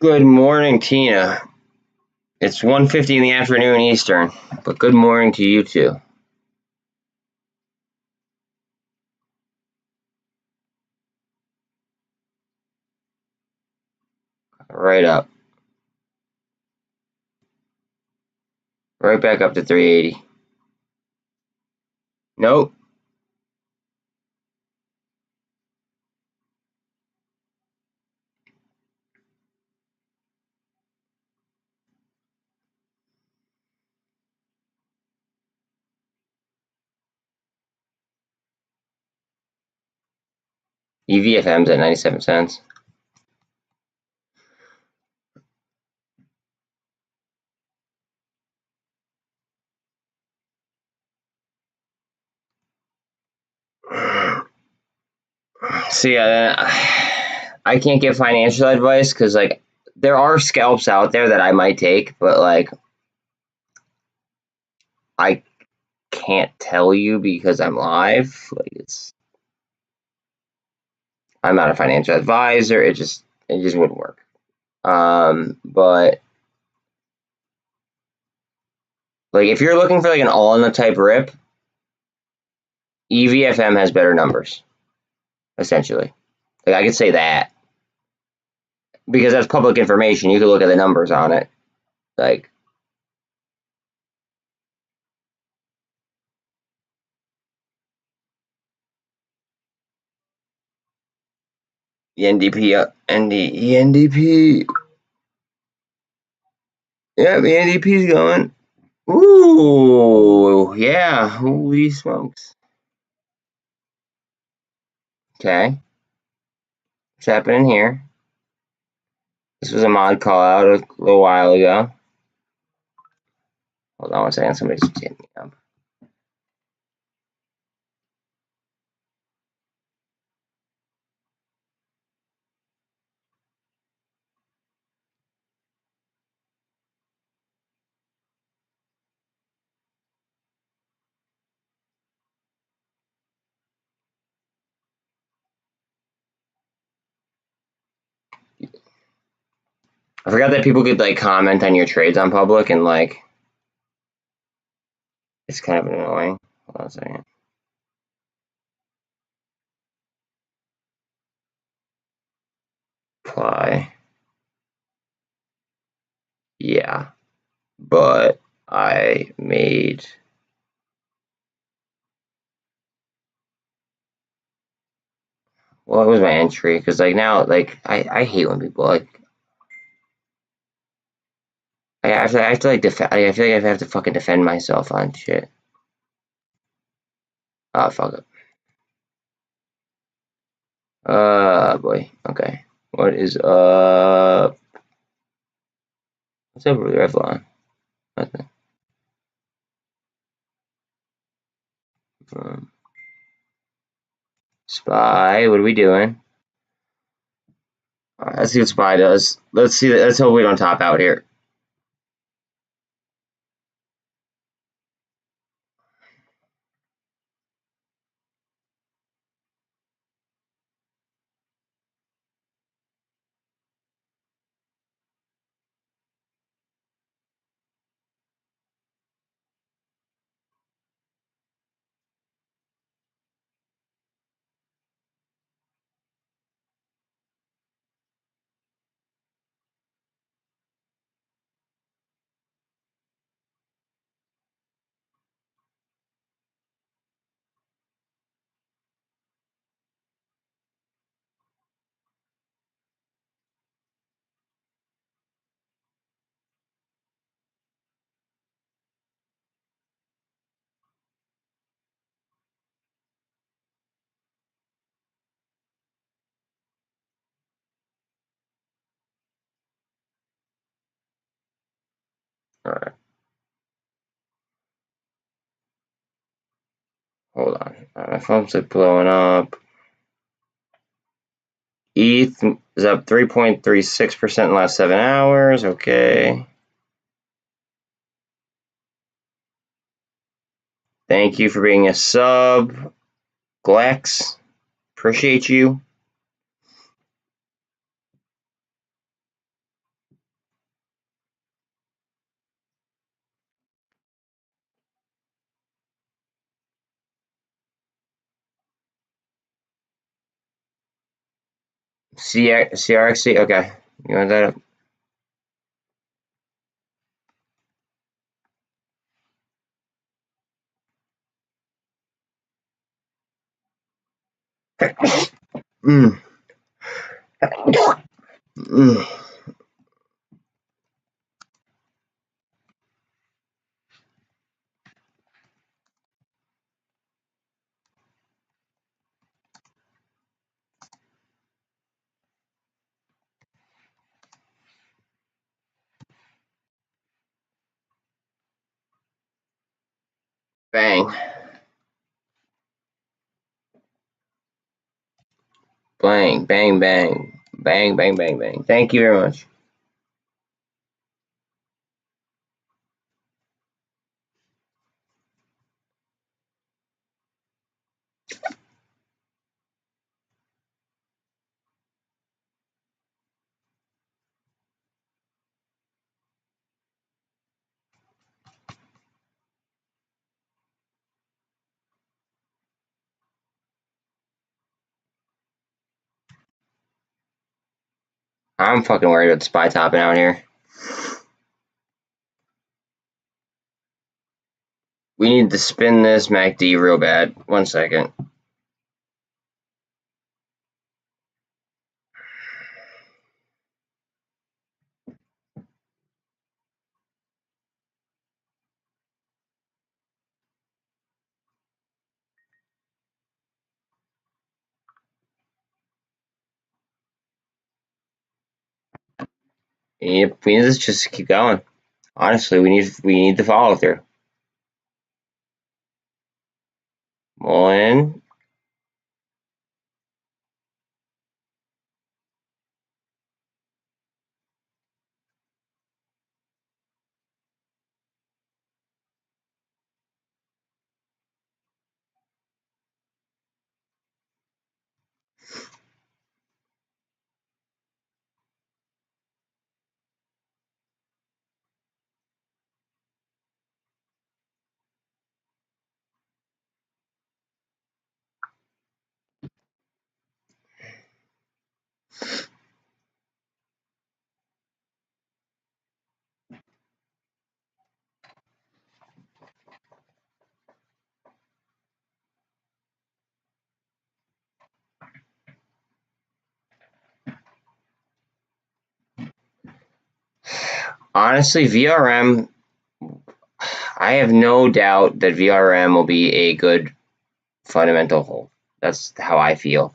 Good morning, Tina. It's 1:50 in the afternoon Eastern, but good morning to you too. Right up. Right back up to 380. Nope. EVFM's at 97 cents. See, I can't give financial advice because, like, there are scalps out there that I might take, but, like, I can't tell you because I'm live. Like, I'm not a financial advisor. It just wouldn't work. But like, if you're looking for like an all-in type rip, EVFM has better numbers, essentially. Like, I could say that because that's public information. You can look at the numbers on it. Like, the NDP. Yeah, the NDP's going. Ooh, yeah. Holy smokes. Okay. What's happening here? This was a mod call out a little while ago. Hold on one second. Somebody's hitting me up. I forgot that people could like comment on your trades on public and like it's kind of annoying. Hold on a second. Apply. Yeah, but I made. Well, it was my entry because like now like I hate when people like I have to like defend. I feel like I have to fucking defend myself on shit. Oh fuck it. Boy. Okay. What is what's up with Revlon? Nothing. Um, Spy. What are we doing? All right, let's see what Spy does. Let's see. Let's hope we don't top out here. All right. Hold on. My phone's like blowing up. ETH is up 3.36% in the last 7 hours. Okay. Thank you for being a sub, Glex. Appreciate you. CRXC. Okay. You want that up? Mm. Mm. Bang. Bang, bang, bang. Bang, bang, bang, bang. Thank you very much. I'm fucking worried about the spy topping out here. We need to spin this MACD real bad. 1 second. Yep, we need to just keep going. Honestly, we need to follow through. MULN. Honestly, VRM, I have no doubt that VRM will be a good fundamental hold. That's how I feel.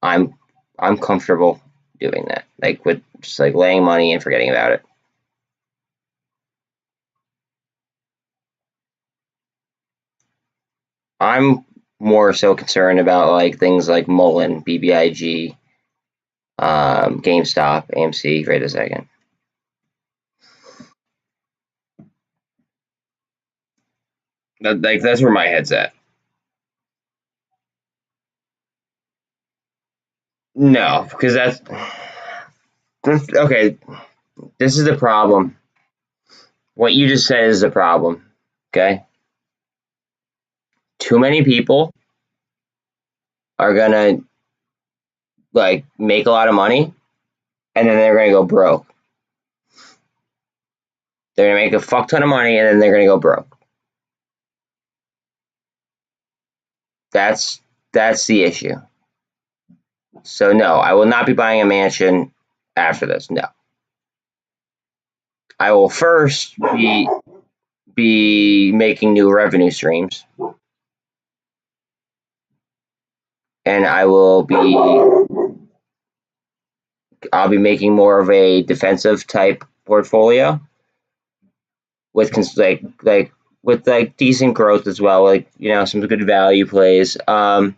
I'm comfortable doing that, like with just like laying money and forgetting about it. I'm more so concerned about like things like MULN, BBIG, GameStop, AMC. Right a second. That's where my head's at. No, because that's okay. This is the problem. What you just said is the problem. Okay, too many people are gonna like make a lot of money, and then they're gonna go broke. They're gonna make a fuck ton of money, and then they're gonna go broke. That's the issue. So no, I will not be buying a mansion after this. No, I will first be making new revenue streams, and I'll be making more of a defensive type portfolio with with like decent growth as well, like some good value plays. And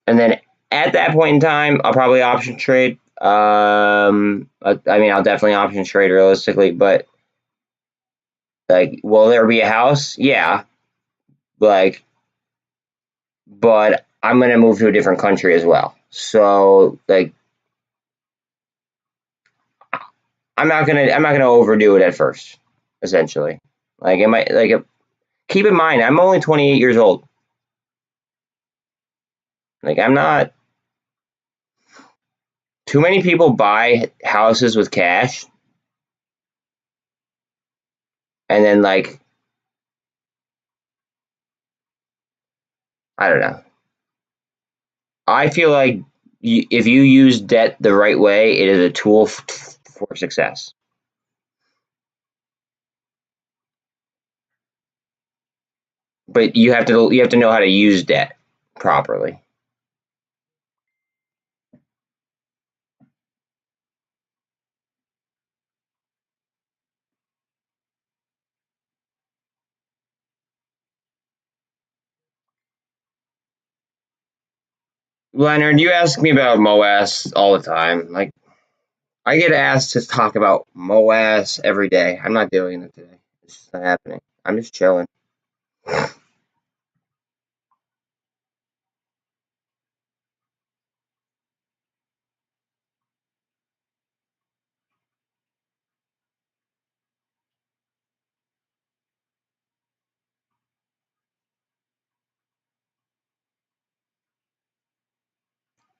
then at that point in time, I'll probably option trade. I mean, I'll definitely option trade realistically, but like, will there be a house? Yeah, like, but I'm gonna move to a different country as well. So like, I'm not gonna overdo it at first. Essentially, like, keep in mind, I'm only 28 years old. Like, I'm not. Too many people buy houses with cash, and then like, I don't know. I feel like if you use debt the right way, it is a tool for success. But you have to know how to use debt properly. Leonard, you ask me about MOAS all the time. Like, I get asked to talk about MOAS every day. I'm not doing it today. It's just not happening. I'm just chilling.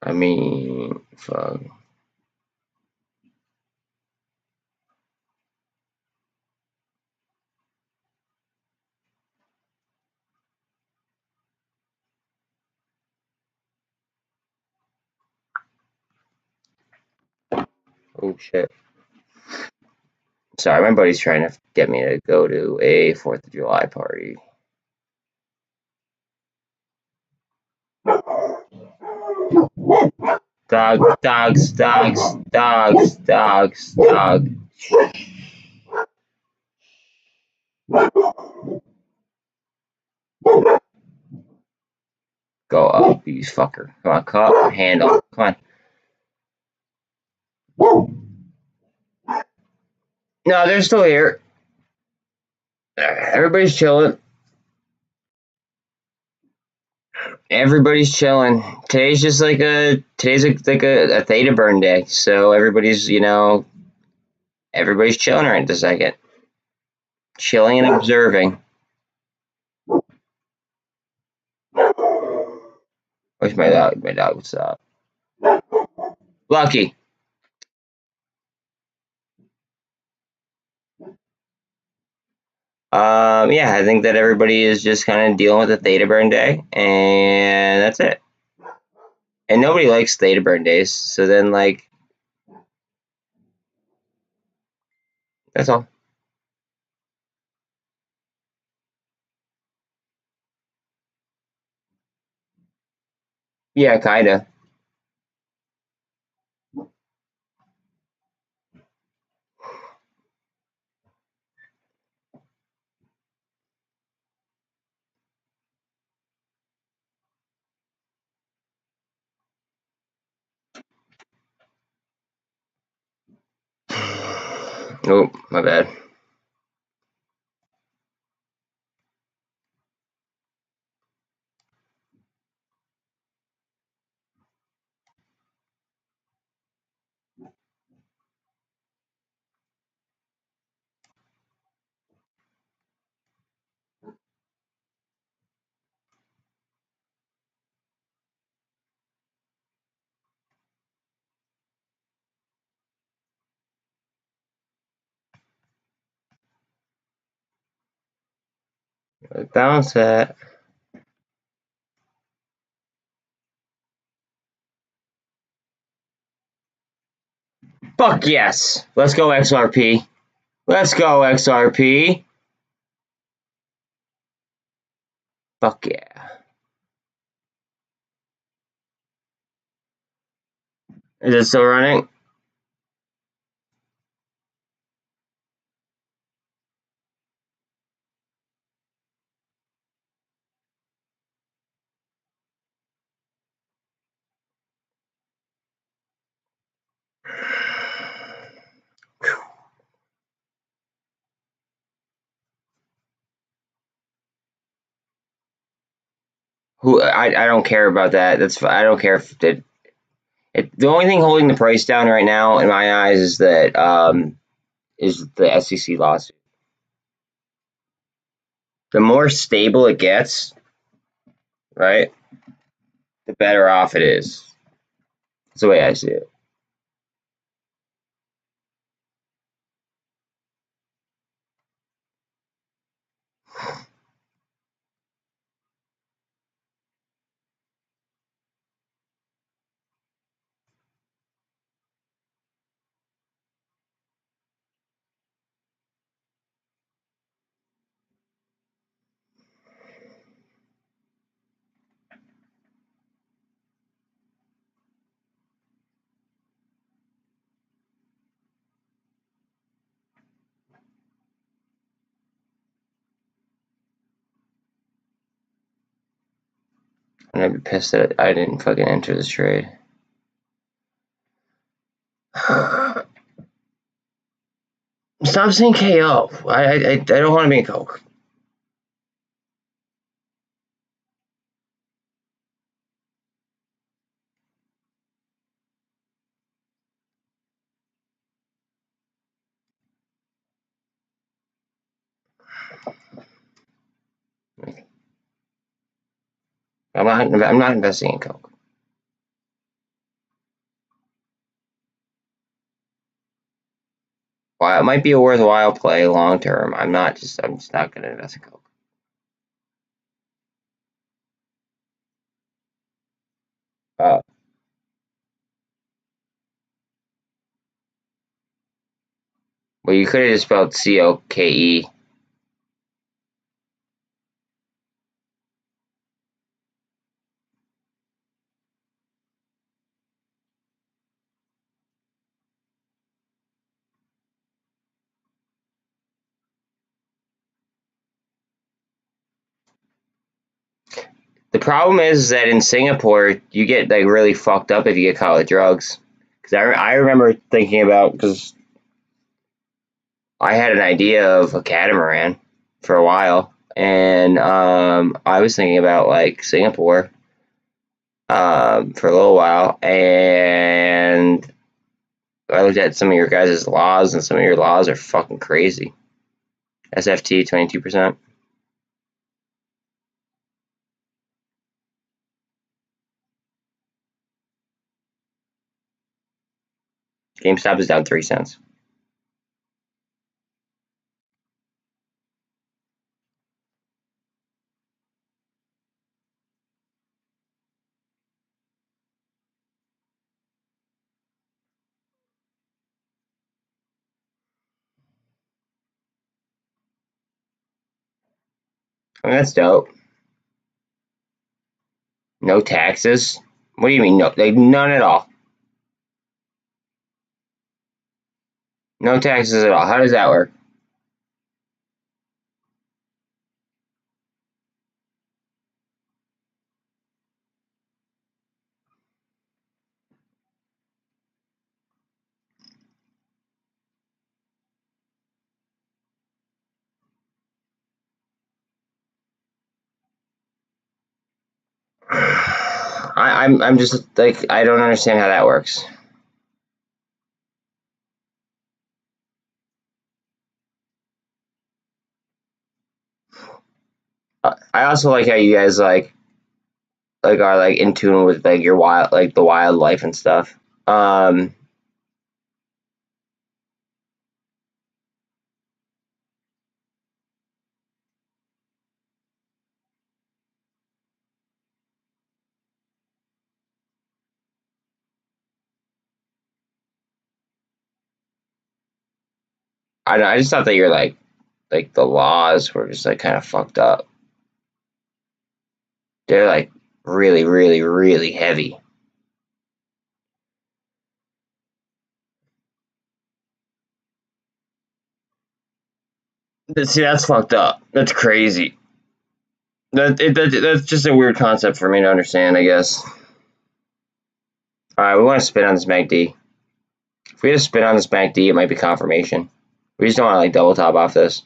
I mean, fuck. Oh shit. Sorry, my buddy's trying to get me to go to a 4th of July party. Dog. Go up, you fucker. Come on, cup, handle. Come on. No, they're still here. Everybody's chilling. Everybody's chilling. Today's like a theta burn day, so everybody's chilling right this second, chilling and observing. Where's my dog? My dog, what's up? Lucky. Yeah, I think that everybody is just kind of dealing with a theta burn day, and that's it. And nobody likes theta burn days, so then like, That's all. Yeah, kinda. Oh, my bad. Bounce that. Fuck yes. Let's go XRP. Let's go XRP. Fuck yeah. Is it still running? I don't care about that. I don't care if the only thing holding the price down right now in my eyes is that is the SEC lawsuit. The more stable it gets, right, the better off it is. That's the way I see it. I'm gonna be pissed that I didn't fucking enter this trade. Stop saying KO. I don't want to be in Coke. I'm not investing in Coke. While it might be a worthwhile play long term, I'm just not gonna invest in Coke. Uh, well, you could have just spelled COKE. The problem is that in Singapore, you get like really fucked up if you get caught with drugs. Because I remember thinking about, because I had an idea of a catamaran for a while, and I was thinking about like Singapore for a little while, and I looked at some of your guys' laws, and some of your laws are fucking crazy. SFT 22%. GameStop is down 3 cents. I mean, that's dope. No taxes? What do you mean no? Like none at all. No taxes at all. How does that work? I'm just like I don't understand how that works. I also like how you guys like are like in tune with like your wild like the wildlife and stuff. I just thought that you're like the laws were just like kind of fucked up. They're like really, really, really heavy. See, that's fucked up. That's crazy. That's just a weird concept for me to understand, I guess. All right, we want to spin on this MACD. If we had to spin on this MACD, it might be confirmation. We just don't want to like double top off this.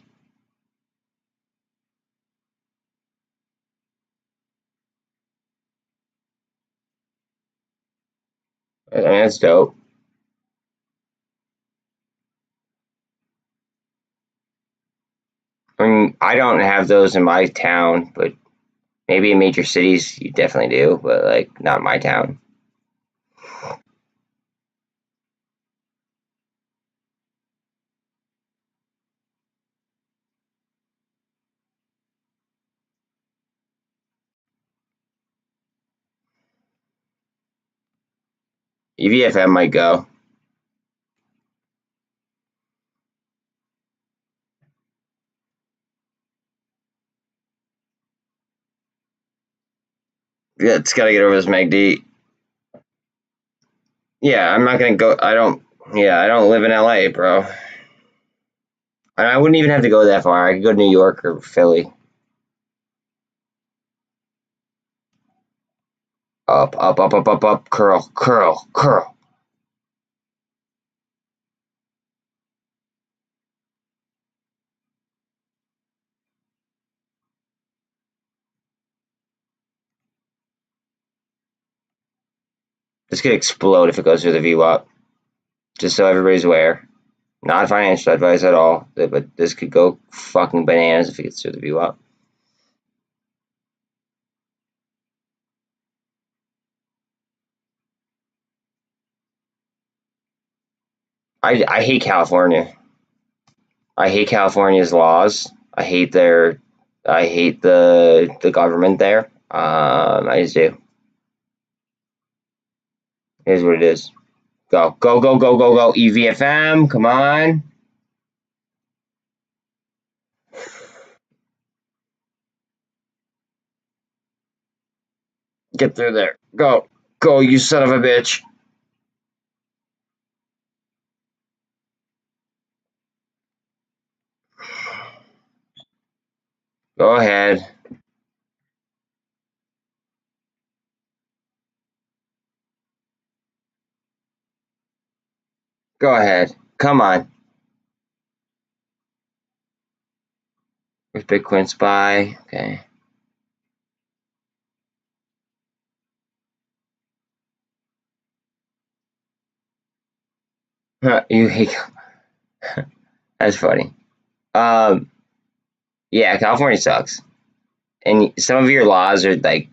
I mean, that's dope. I mean, I don't have those in my town, but maybe in major cities you definitely do, but like not in my town. EVFM might go. Yeah, it's got to get over this MACD. Yeah, I'm not gonna go. I don't. Yeah, I don't live in LA, bro. And I wouldn't even have to go that far. I could go to New York or Philly. Up, up, up, up, up, up. Curl, curl, curl. This could explode if it goes through the VWAP. Just so everybody's aware. Not financial advice at all, but this could go fucking bananas if it gets through the VWAP. I hate California. I hate California's laws. I hate the government there. I just do. It is what it is. Go, go, go, go, go, go. EVFM, come on. Get through there. Go. Go, you son of a bitch. Go ahead. Go ahead. Come on. Where's Bitcoin Spy? Okay. You hate. That's funny. Um, yeah, California sucks. And some of your laws are like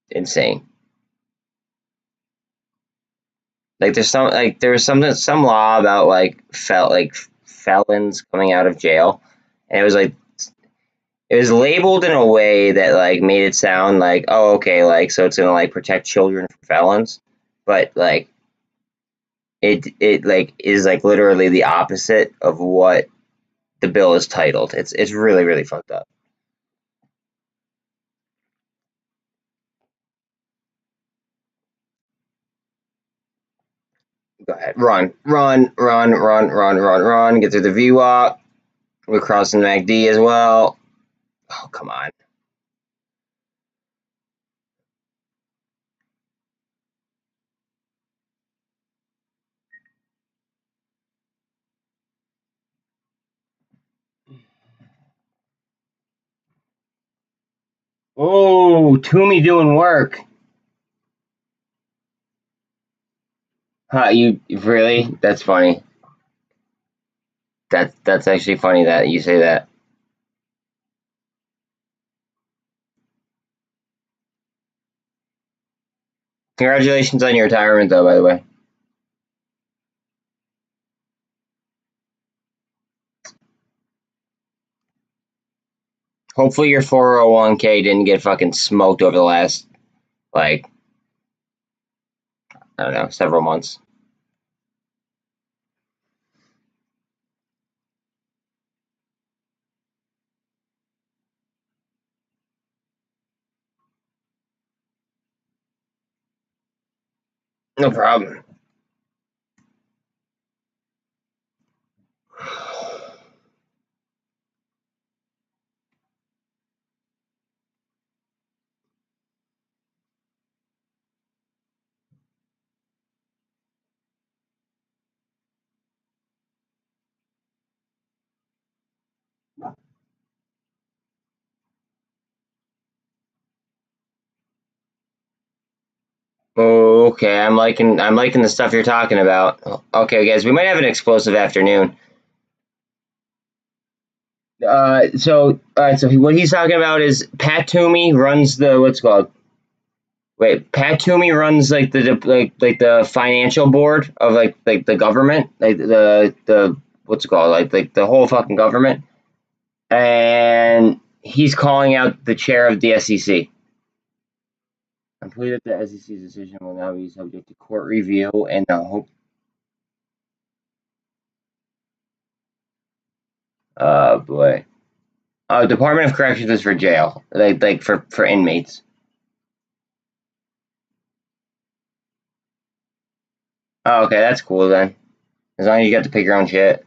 insane. Like there was some law about like felons coming out of jail, and it was labeled in a way that like made it sound like, oh, okay, like so it's gonna like protect children from felons, but like it like is like literally the opposite of what the bill is titled. It's really, really fucked up. Go ahead. Run. Get through the VWAP. We're crossing the MACD as well. Oh, come on. Oh, Toomey doing work. Huh, you really? That's funny. That's actually funny that you say that. Congratulations on your retirement, though, by the way. Hopefully your 401k didn't get fucking smoked over the last, like, I don't know, several months. No problem. Okay, I'm liking the stuff you're talking about. Okay, guys, we might have an explosive afternoon. So what he's talking about is Pat Toomey runs the what's it called? Wait, Pat Toomey runs like the financial board of like the government, like the what's it called? Like the whole fucking government, and he's calling out the chair of the SEC. I'm pleased that the SEC's decision will now be subject to court review and the hope. Oh boy. Oh, Department of Corrections is for jail, like for inmates. Oh, okay, that's cool then. As long as you get to pick your own shit.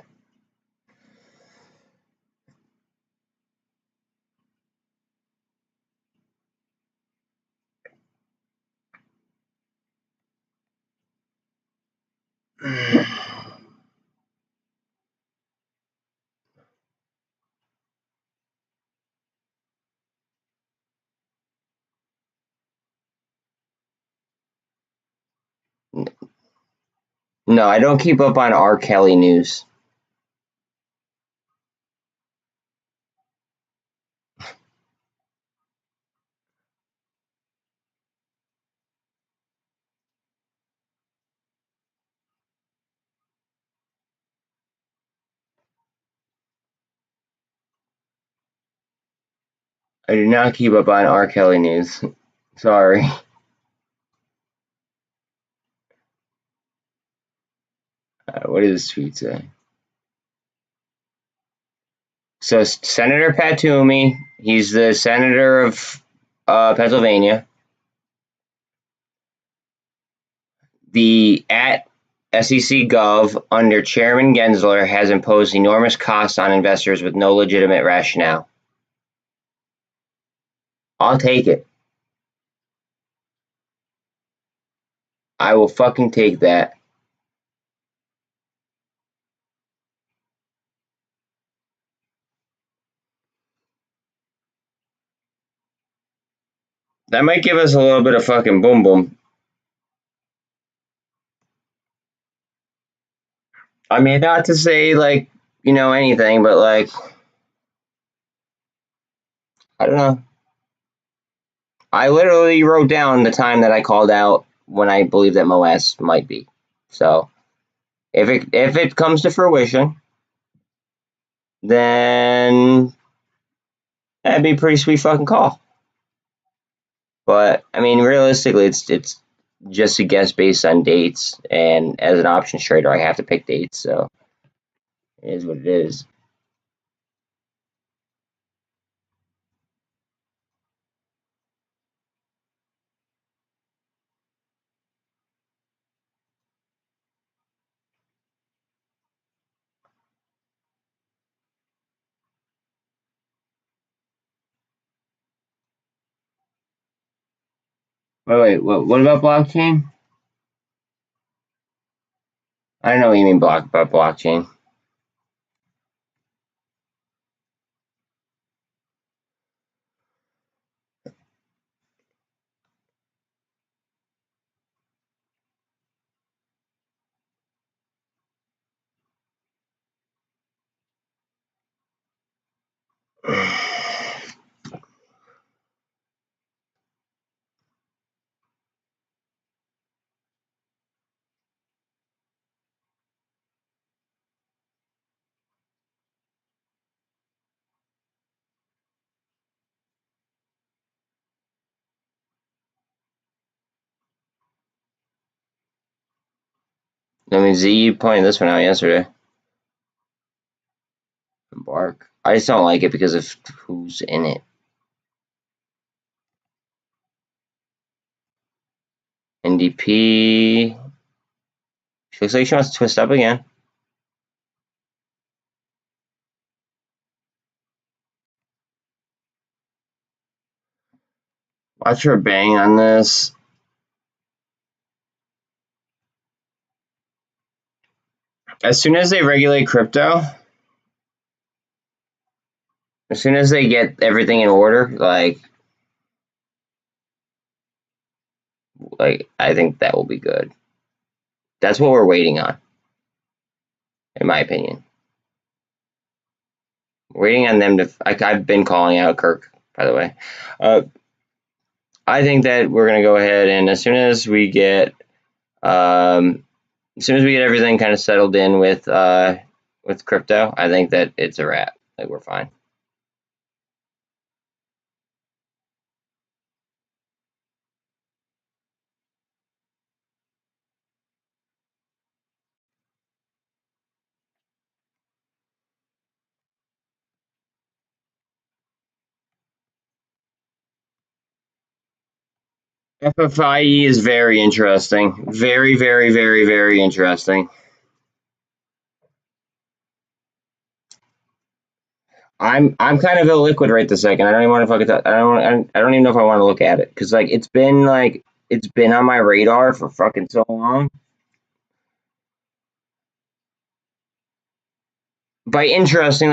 No, I don't keep up on R. Kelly news. I do not keep up on R. Kelly news. Sorry. What does this tweet say? So Senator Pat Toomey, he's the senator of Pennsylvania. The at SEC Gov under Chairman Gensler has imposed enormous costs on investors with no legitimate rationale. I'll take it. I will fucking take that. That might give us a little bit of fucking boom boom. I mean, not to say like, anything, but like, I don't know. I literally wrote down the time that I called out when I believe that MOS might be. So if it comes to fruition, then that'd be a pretty sweet fucking call. But I mean, realistically, it's just a guess based on dates, and as an options trader, I have to pick dates, so it is what it is. Wait, what about blockchain? I don't know what you mean about blockchain. I mean, Z, you pointed this one out yesterday. Bark. I just don't like it because of who's in it. NDP. She looks like she wants to twist up again. Watch her bang on this. As soon as they regulate crypto, as soon as they get everything in order, like I think that will be good. That's what we're waiting on, in my opinion. We're waiting on them to. I've been calling out Kirk, by the way. I think that we're gonna go ahead and as soon as we get everything kind of settled in with crypto, I think that it's a wrap. Like we're fine. FFIE is very interesting. Very, very, very, very interesting. I'm kind of illiquid right this second. I don't even want to fucking. I don't even know if I want to look at it because it's been on my radar for fucking so long. By interesting,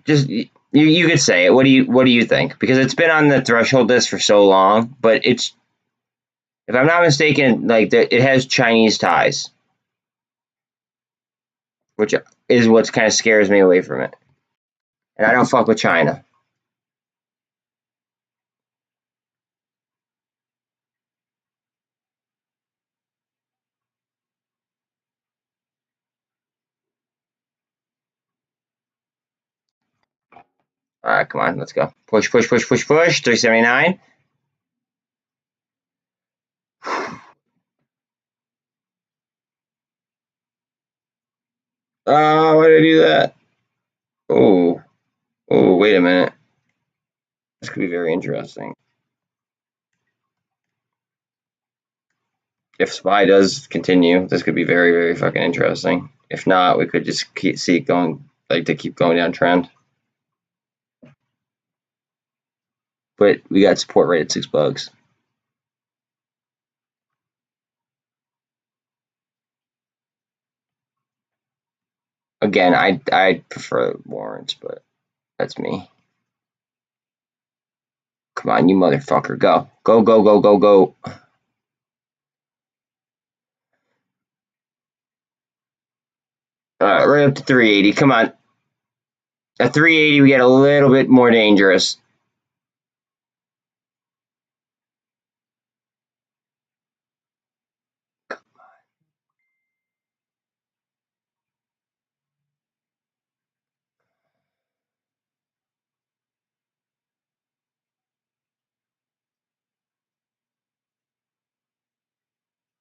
just you could say it. What do you think? Because it's been on the threshold list for so long, but it's if I'm not mistaken, it has Chinese ties, which is what kind of scares me away from it. And I don't fuck with China. All right, come on, let's go. Push, push, push, push, push. 379. Oh, why did I do that? Oh, oh, wait a minute. This could be very interesting. If SPY does continue, this could be very, very fucking interesting. If not, we could just see it going, keep going down trend. But we got support right at $6. Again, I prefer warrants, but that's me. Come on, you motherfucker, go. Go, go, go, go, go. Right up to 380. Come on. At 380, we get a little bit more dangerous.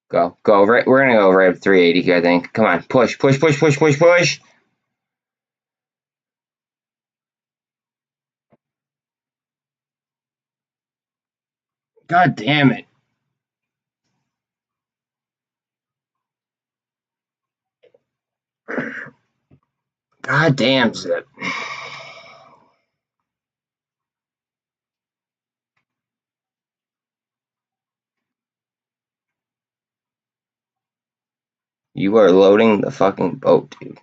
Go, go. Right, we're gonna go right up 380, I think. Come on, push, push, push, push, push, push. God damn it. God damn it. You are loading the fucking boat, dude.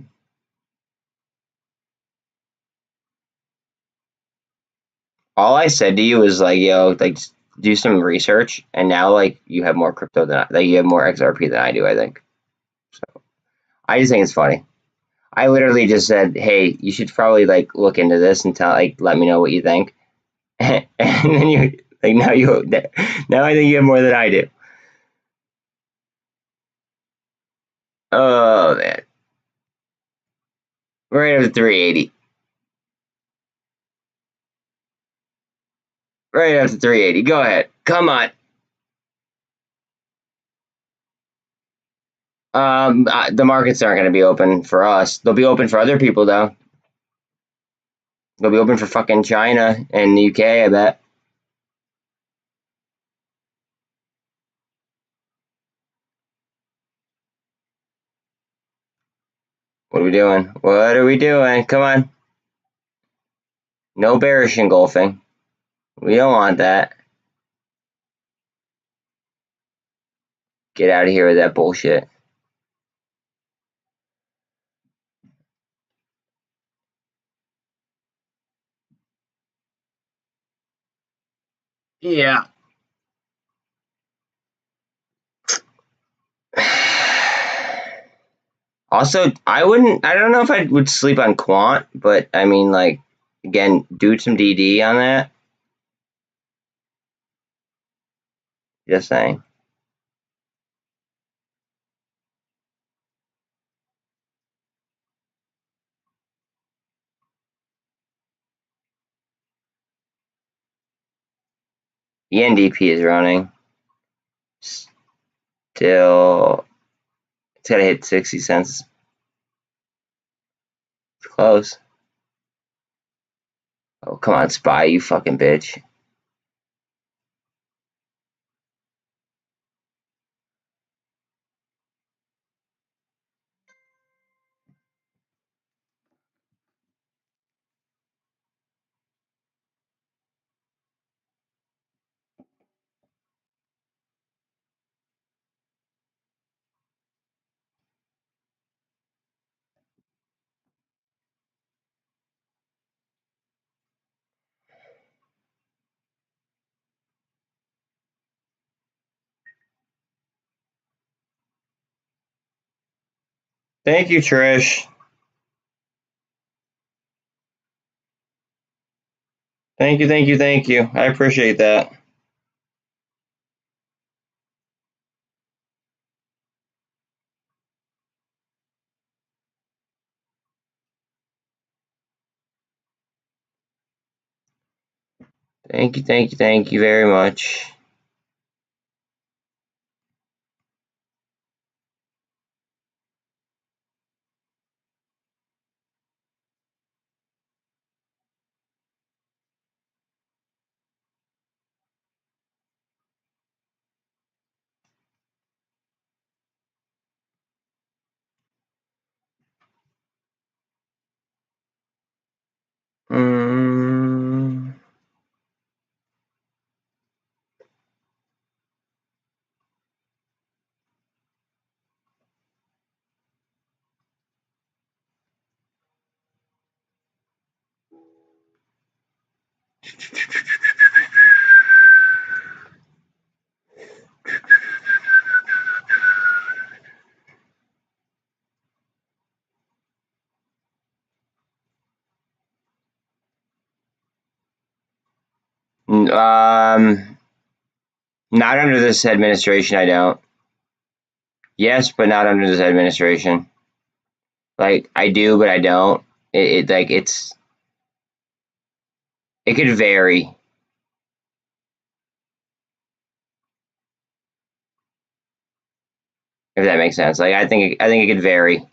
All I said to you was like, yo, like do some research, and now like you have more crypto than like you have more XRP than I do. I think. So I just think it's funny. I literally just said, hey, you should probably like look into this and tell like let me know what you think, and then you like now I think you have more than I do. Oh man, right after 380. Right after 380. Go ahead. Come on. The markets aren't going to be open for us. They'll be open for other people though. They'll be open for fucking China and the UK, I bet. What are we doing? What are we doing? Come on. No bearish engulfing. We don't want that. Get out of here with that bullshit. Yeah. Also, I don't know if I would sleep on quant, but I mean, like, again, do some DD on that. Just saying. The NDP is running. Still, it's gotta hit 60 cents. It's close. Oh, come on, SPY, you fucking bitch. Thank you, Trish. Thank you, thank you, thank you. I appreciate that. Thank you, thank you, thank you very much. Mm, um, not under this administration, I don't. Yes, but not under this administration. Like, I do, but I don't. It could vary, if that makes sense. Like, I think it could vary.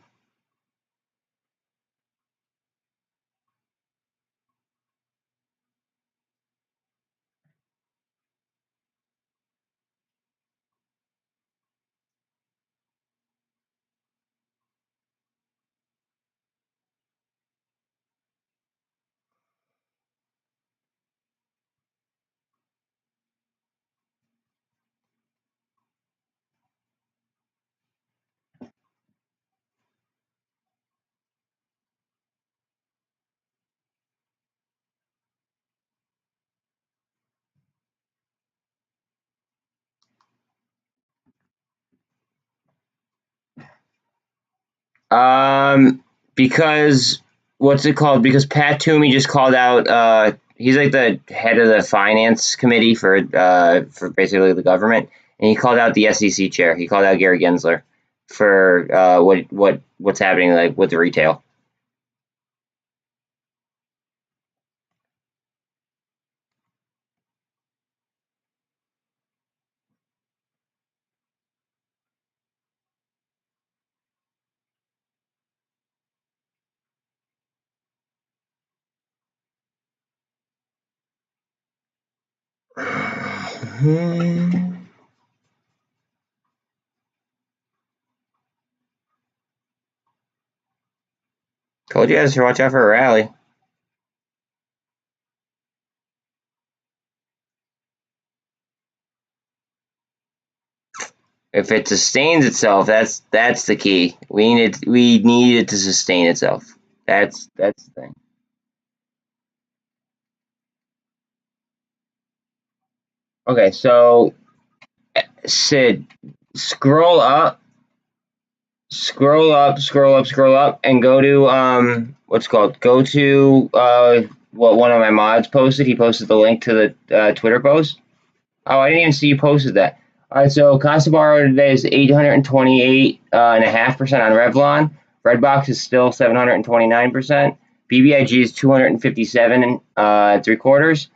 Because what's it called? Because Pat Toomey just called out. He's like the head of the finance committee for basically the government, and he called out the SEC chair. He called out Gary Gensler for what's happening like with the retail. Told you guys to watch out for a rally. If it sustains itself, that's the key. We need it to sustain itself. That's the thing. Okay, so Sid, scroll up, and go to what's it called? Go to what one of my mods posted. He posted the link to the Twitter post. Oh, I didn't even see you posted that. All right, so Cost of Borrow today is 828.5% on Revlon. Redbox is still 729%. BBIG is 257 3/4.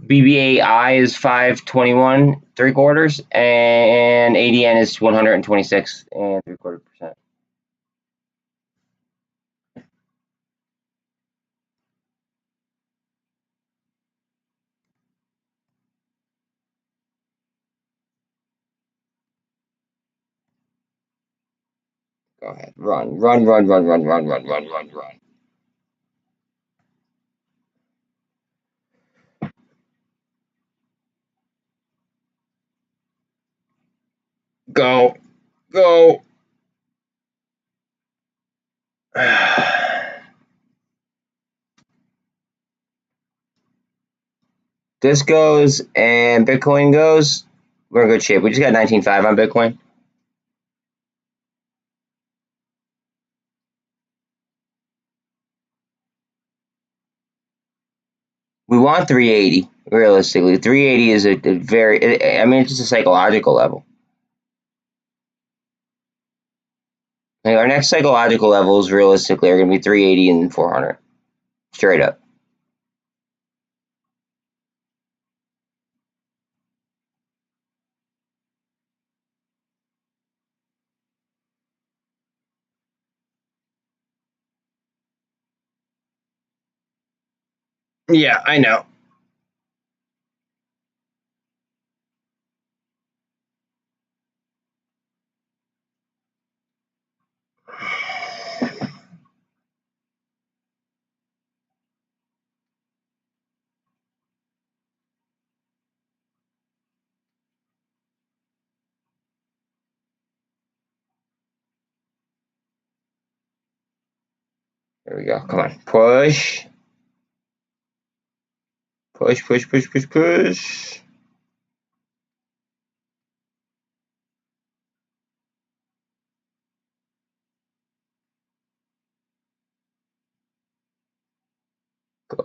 BBAI is 521 3/4, and ADN is 126 3/4%. Go ahead, run. Go. This goes and Bitcoin goes. We're in good shape. We just got 19.5 on Bitcoin. We want 380 realistically. 380 is a very. I mean, it's just a psychological level. Like our next psychological levels realistically are going to be 380 and 400, straight up. Yeah, I know. There we go. Come on, push. Go,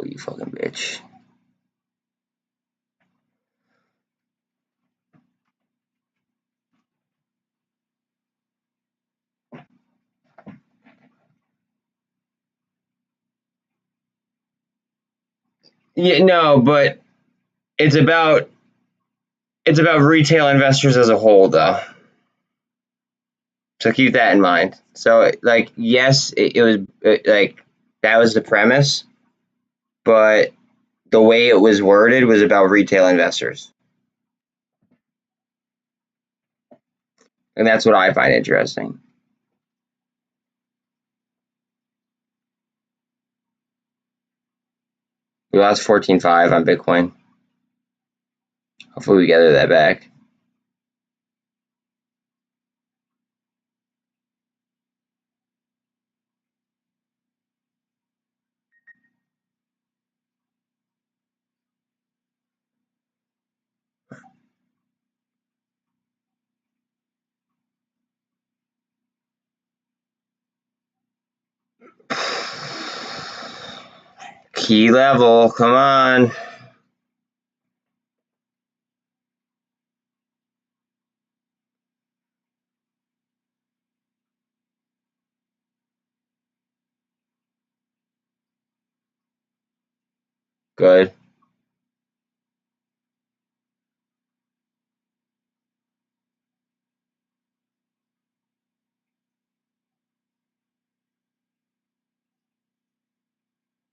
you fucking bitch. Yeah, no, but it's about retail investors as a whole, though. So keep that in mind. So, like, yes, it was like that was the premise, but the way it was worded was about retail investors, and that's what I find interesting. We lost 14.5 on Bitcoin. Hopefully, we gather that back. Key level, come on. Good.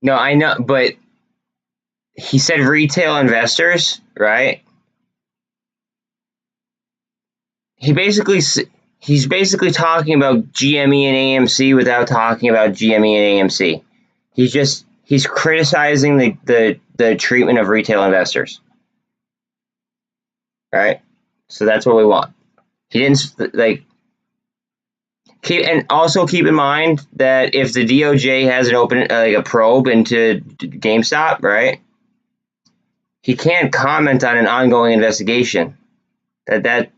No, I know, but he said retail investors, right? He's basically talking about GME and AMC without talking about GME and AMC. He's criticizing the treatment of retail investors, right? So that's what we want. He didn't like keep in mind that if the DOJ has an open like a probe into GameStop, right? He can't comment on an ongoing investigation. That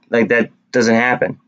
doesn't happen.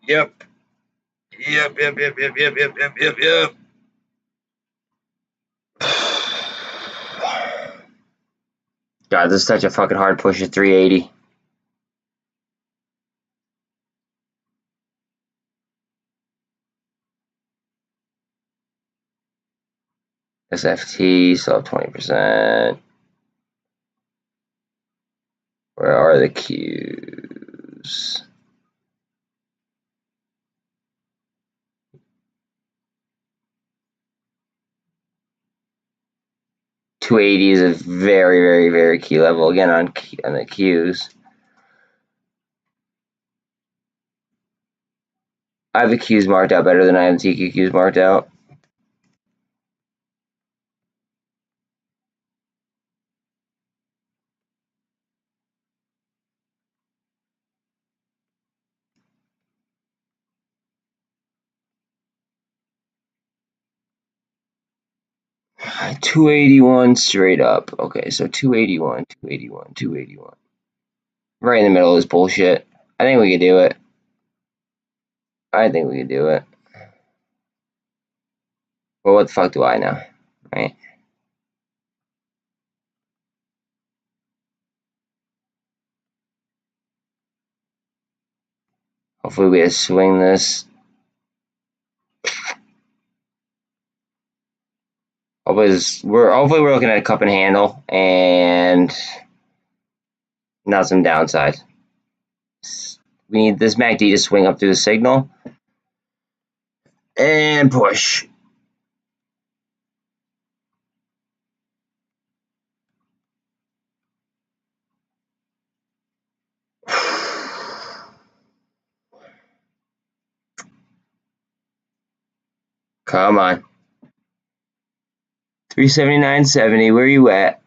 Yep. Yep. God, this is such a fucking hard push at 380. SFT, still up 20%. Where are the Qs? $280 is a very, very, very key level again on the Qs. I have the Qs marked out better than I have the TQQs marked out. $281 straight up. Okay, so 281, 281, 281. Right in the middle of this bullshit. I think we could do it. Well, what the fuck do I know, right? Hopefully we swing this. Hopefully we're looking at a cup and handle and not some downside. We need this MACD to swing up through the signal and push. Come on. 379.70, where you at?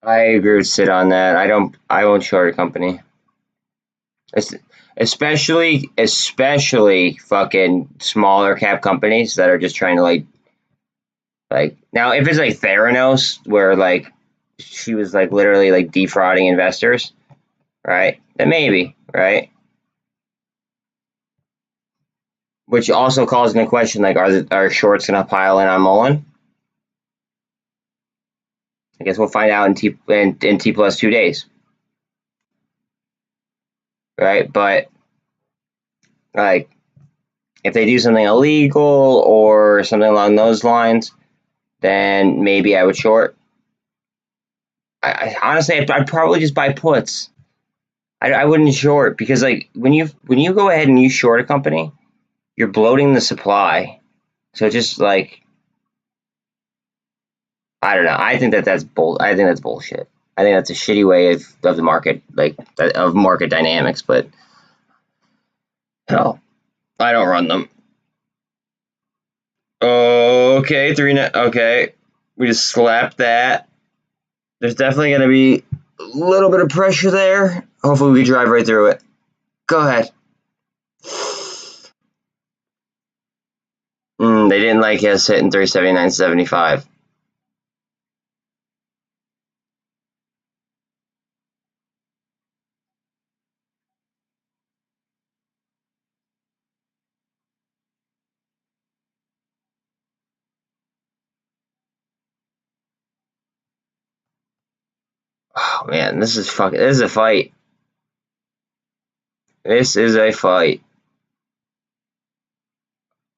I agree with Sid on that. I won't short a company. Especially fucking smaller cap companies that are just trying to like now if it's like Theranos where like she was like literally like defrauding investors, right? Then maybe, right? Which also calls into question like are shorts gonna pile in on MULN? I guess we'll find out in T plus 2 days. Right? But like if they do something illegal or something along those lines, then maybe I would short. Honestly, I'd probably just buy puts. I wouldn't short, because like when you go ahead and you short a company, you're bloating the supply. So just like, I don't know. I think that's bullshit. I think that's a shitty way of the market, like of market dynamics. But hell, I don't run them. Okay, okay, we just slapped that. There's definitely going to be a little bit of pressure there. Hopefully we can drive right through it. Go ahead. They didn't like us hitting 379.75. Oh man, this is a fight. This is a fight.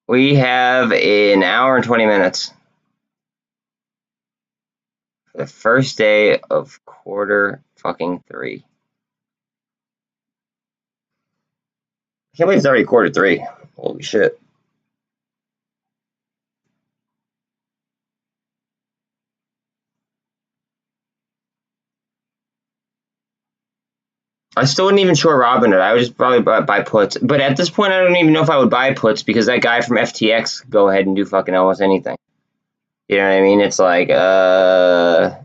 We have an hour and 20 minutes. For the first day of quarter fucking 3. I can't believe it's already quarter 3. Holy shit. I still wouldn't even short Robinhood. I would just probably buy puts. But at this point, I don't even know if I would buy puts, because that guy from FTX could go ahead and do fucking almost anything. You know what I mean? It's like, I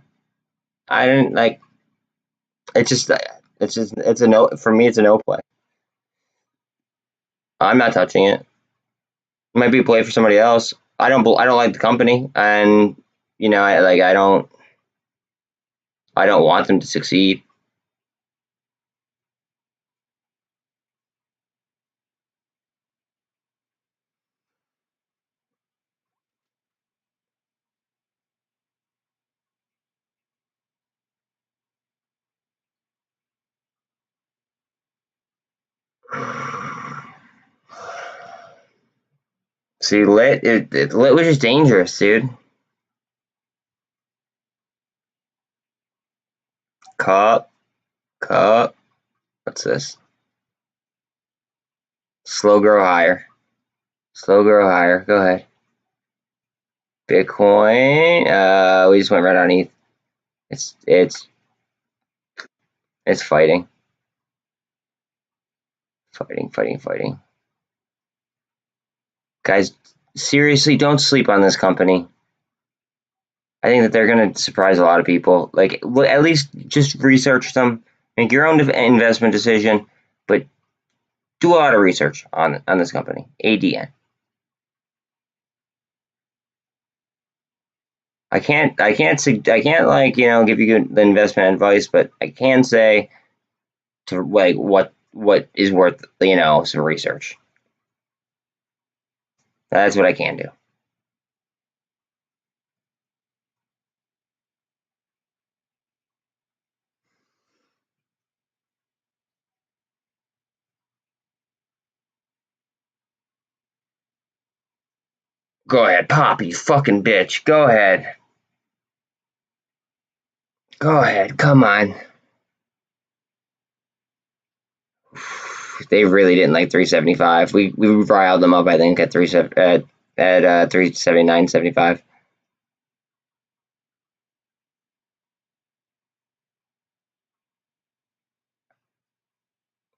didn't like. It's a no for me. It's a no play. I'm not touching it. It might be a play for somebody else. I don't like the company, and I don't want them to succeed. See, lit was just dangerous, dude. Cup, what's this? Slow grow higher. Slow grow higher. Go ahead. Bitcoin. We just went right on ETH. It's fighting. Fighting. Guys, seriously, don't sleep on this company. I think that they're going to surprise a lot of people. Like, at least just research them, make your own investment decision, but do a lot of research on this company, ADN. I can't like give you the investment advice, but I can say to like what is worth some research. That's what I can do. Go ahead, pop, you fucking bitch. Go ahead. Come on. They really didn't like 375. We riled them up, I think, at 379.75.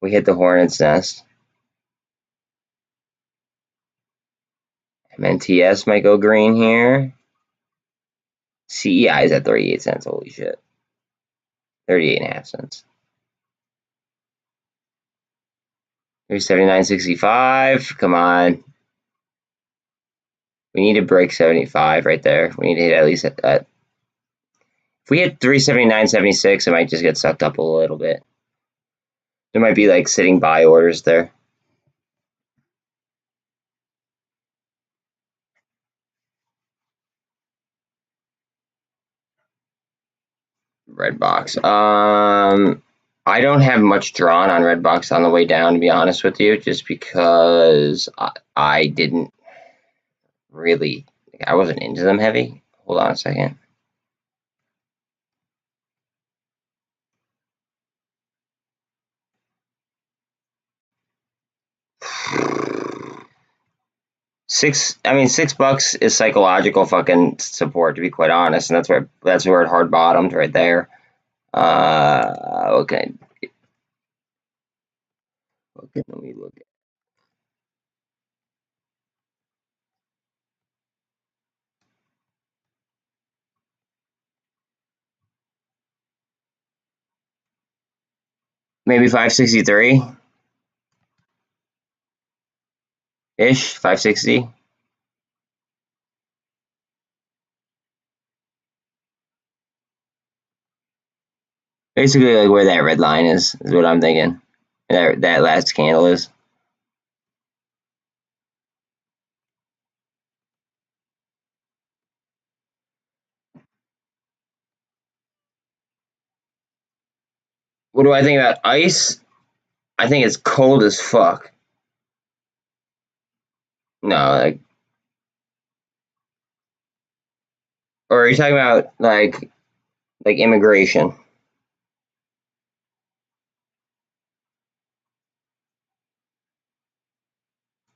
We hit the hornet's nest. MNTS might go green here. CEI is at 38 cents. Holy shit. 38.5 cents. 379.65. Come on. We need to break 75 right there. We need to hit at least at if we hit 379.76, it might just get sucked up a little bit. There might be like sitting buy orders there. Redbox. I don't have much drawn on Redbox on the way down, to be honest with you, just because I didn't really, I wasn't into them heavy. Hold on a second. $6 is psychological fucking support, to be quite honest, and that's where it hard bottomed right there. Okay. Okay, let me look. Maybe 563 ish, 560. Basically, like where that red line is what I'm thinking. That last candle is. What do I think about ice? I think it's cold as fuck. No, like, or are you talking about like immigration?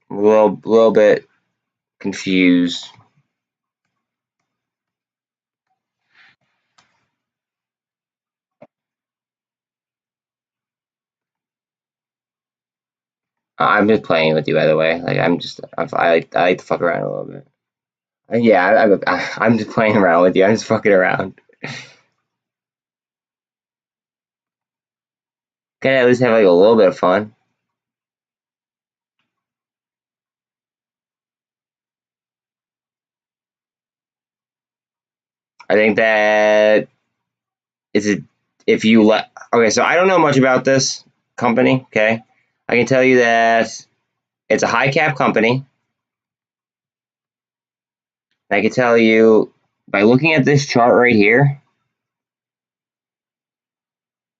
A little bit confused. I'm just playing with you, by the way. Like I like to fuck around a little bit. Yeah, I'm just playing around with you. I'm just fucking around. Can I at least have like a little bit of fun? I think that is it. If you let okay, so I don't know much about this company. Okay, I can tell you that it's a high cap company. I can tell you by looking at this chart right here,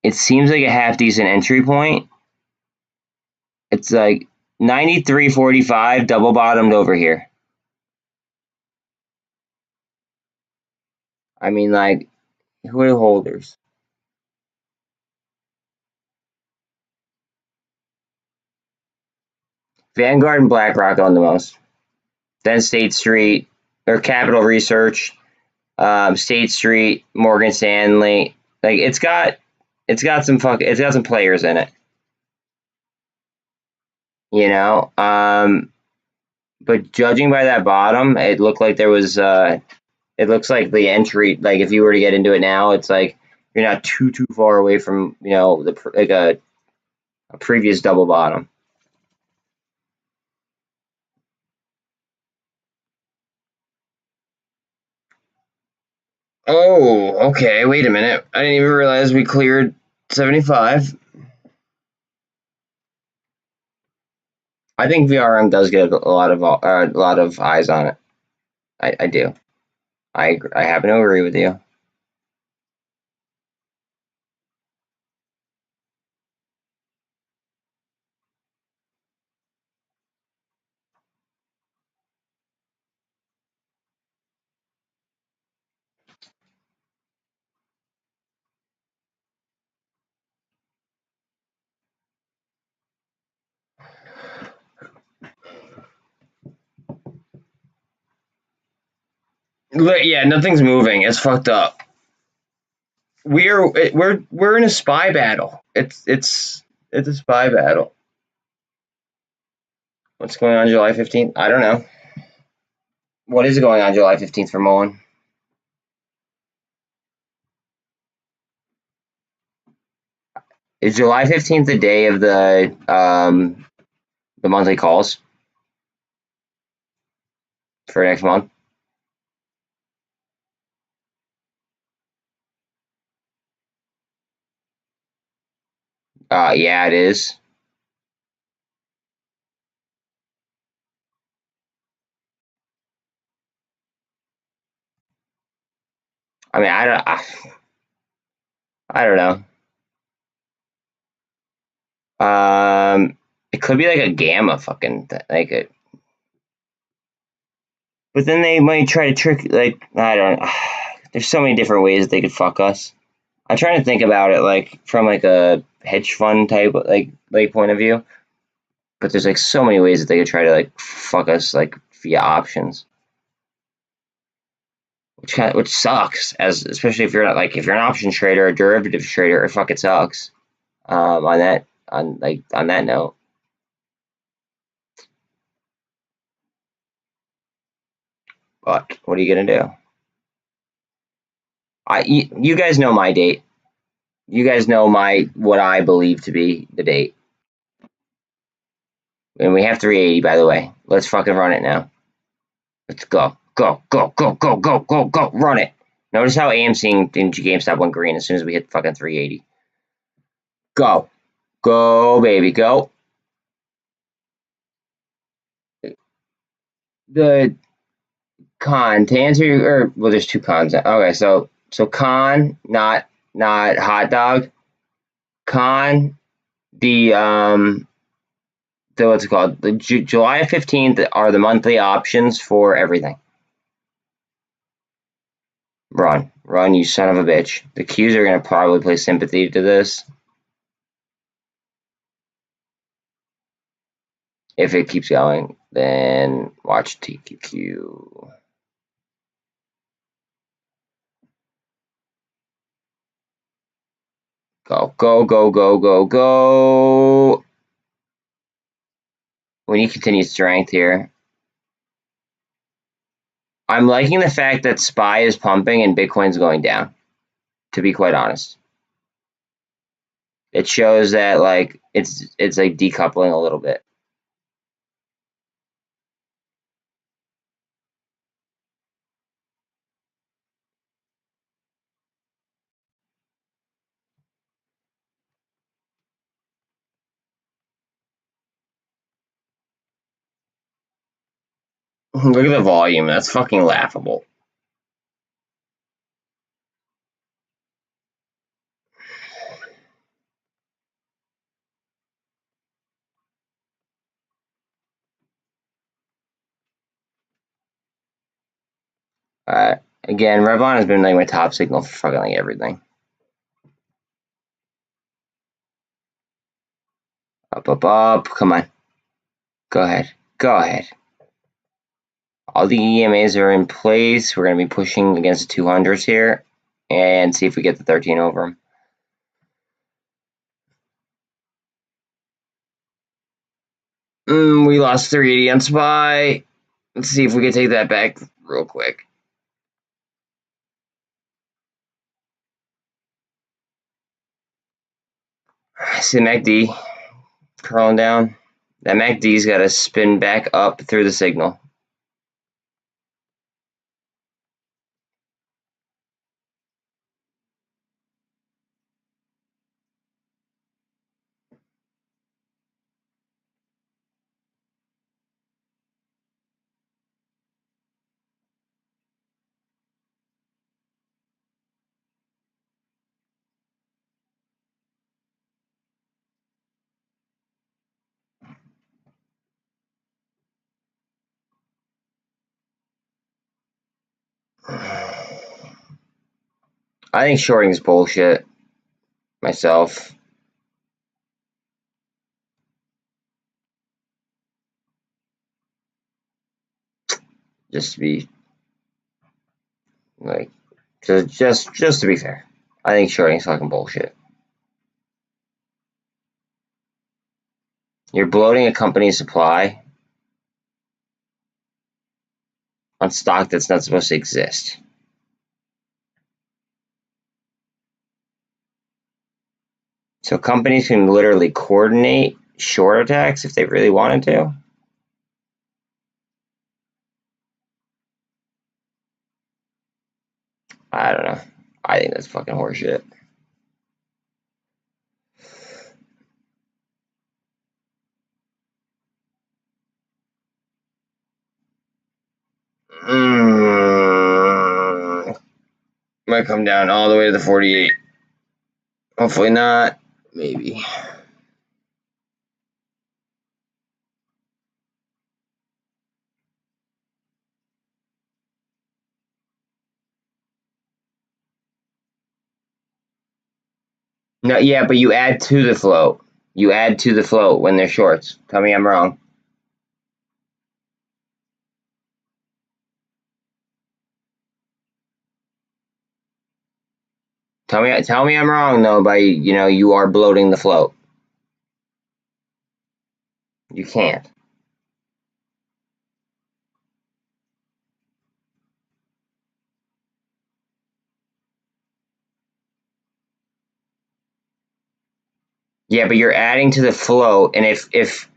it seems like a half decent entry point. It's like 93.45 double bottomed over here. I mean, like, who are the holders? Vanguard and BlackRock own the most. Then State Street or Capital Research, State Street, Morgan Stanley. Like it's got some players in it. You know, but judging by that bottom, it looked like there was. It looks like the entry. Like if you were to get into it now, it's like you're not too far away from a previous double bottom. Oh, okay. Wait a minute. I didn't even realize we cleared 75. I think VRM does get a lot of eyes on it. I do. I happen to agree with you. Yeah, nothing's moving. It's fucked up. We're in a spy battle. It's a spy battle. What's going on July 15th? I don't know. What is going on July 15th for MULN? Is July 15th the day of the monthly calls for next month? Yeah, it is. I mean, I don't know. It could be like a gamma fucking like a. But then they might try to trick like I don't. There's so many different ways that they could fuck us. I'm trying to think about it like from like a hedge fund type like point of view. But there's like so many ways that they could try to like fuck us like via options, which sucks, especially if you're like if you're an option trader or derivative trader, it fucking sucks. On that note. But what are you gonna do? You guys know my date. You guys know what I believe to be the date. And we have 380, by the way. Let's fucking run it now. Let's go. Go, go, go, go, go, go, go. Run it. Notice how AMC and GameStop went green as soon as we hit fucking 380. Go. Go, baby, go. The con, to answer your, well, there's two cons. Okay, so con, not hot dog. Con, the what's it called? The July 15th are the monthly options for everything. Run, you son of a bitch. The Qs are gonna probably play sympathy to this. If it keeps going, then watch TQQ. Go, go, go, go, go, go. We need continued strength here. I'm liking the fact that SPY is pumping and Bitcoin's going down, to be quite honest. It shows that like it's like decoupling a little bit. Look at the volume. That's fucking laughable. Again, Revlon has been like my top signal for fucking like everything. Up, up, up. Come on. Go ahead. Go ahead. All the EMAs are in place. We're going to be pushing against the 200s here and see if we get the 13 over them. We lost 380 on SPY. Let's see if we can take that back real quick. See the MACD curling down. That MACD's got to spin back up through the signal. I think shorting is bullshit myself. Just to be like, just to be fair, I think shorting is fucking bullshit. You're bloating a company's supply on stock that's not supposed to exist. So companies can literally coordinate short attacks if they really wanted to. I don't know. I think that's fucking horseshit. Might come down all the way to the 48. Hopefully not. Maybe. No, yeah, but you add to the float. You add to the float when they're shorts. Tell me I'm wrong. Tell me I'm wrong though. By you are bloating the float. You can't. Yeah, but you're adding to the float, and if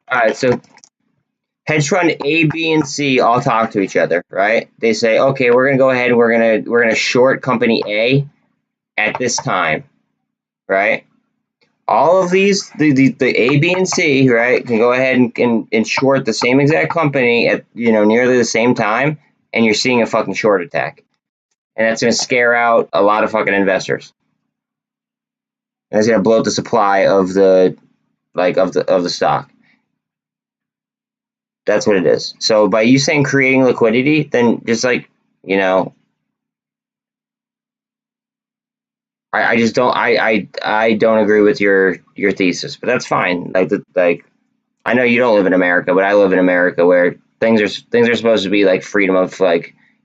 all right, so hedge fund A, B, and C all talk to each other, right? They say, okay, we're gonna go ahead and we're gonna short company A at this time, right? All of these, the A, B, and C, right, can go ahead and short the same exact company at nearly the same time, and you're seeing a fucking short attack, and that's gonna scare out a lot of fucking investors. And it's gonna blow up the supply of the stock. That's what it is. So by you saying creating liquidity, then just I just don't I don't agree with your thesis, but that's fine. Like I know you don't live in America, but I live in America where things are supposed to be like freedom of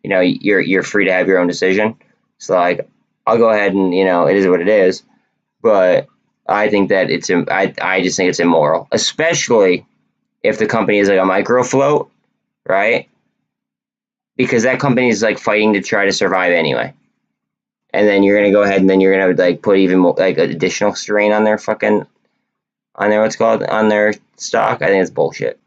you're free to have your own decision. So like I'll go ahead and it is what it is, but I think that I just think it's immoral, especially if the company is like a micro float, right? Because that company is like fighting to try to survive anyway. And then you're gonna go ahead and then you're gonna like put even more like additional strain on their on their stock. I think it's bullshit.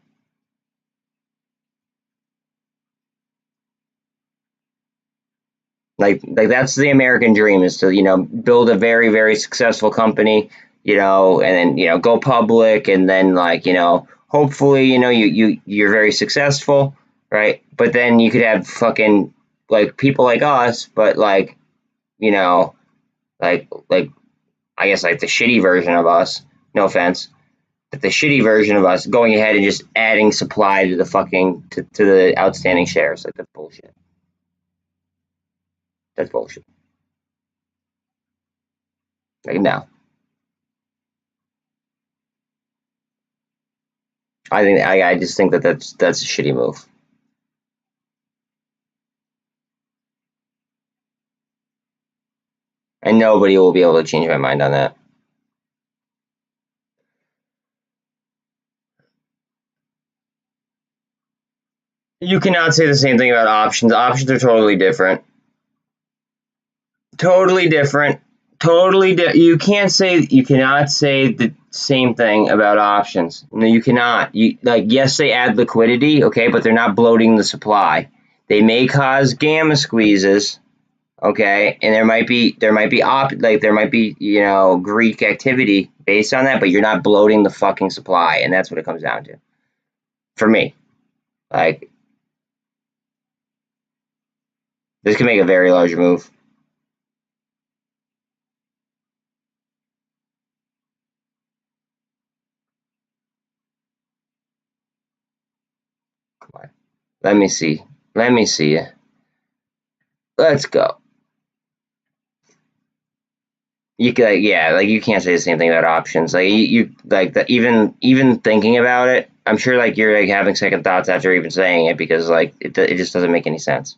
Like that's the American dream, is to build a very very successful company, and then go public, and then hopefully you're very successful, right? But then you could have fucking like people like us, but you know like I guess like the shitty version of us. No offense, but the shitty version of us going ahead and just adding supply to the to the outstanding shares. Like that's bullshit. That's bullshit. Like no, I just think that that's a shitty move. And nobody will be able to change my mind on that. You cannot say the same thing about options. Options are totally different. Totally different. You cannot say the same thing about options. No, you cannot. Yes, they add liquidity, okay, but they're not bloating the supply. They may cause gamma squeezes, okay, and there might be Greek activity based on that, but you're not bloating the fucking supply, and that's what it comes down to. For me, like this could make a very large move. Let me see. Let me see. Let's go. You could, you can't say the same thing about options. Like you like that. Even thinking about it, I'm sure like you're like having second thoughts after even saying it, because like it just doesn't make any sense.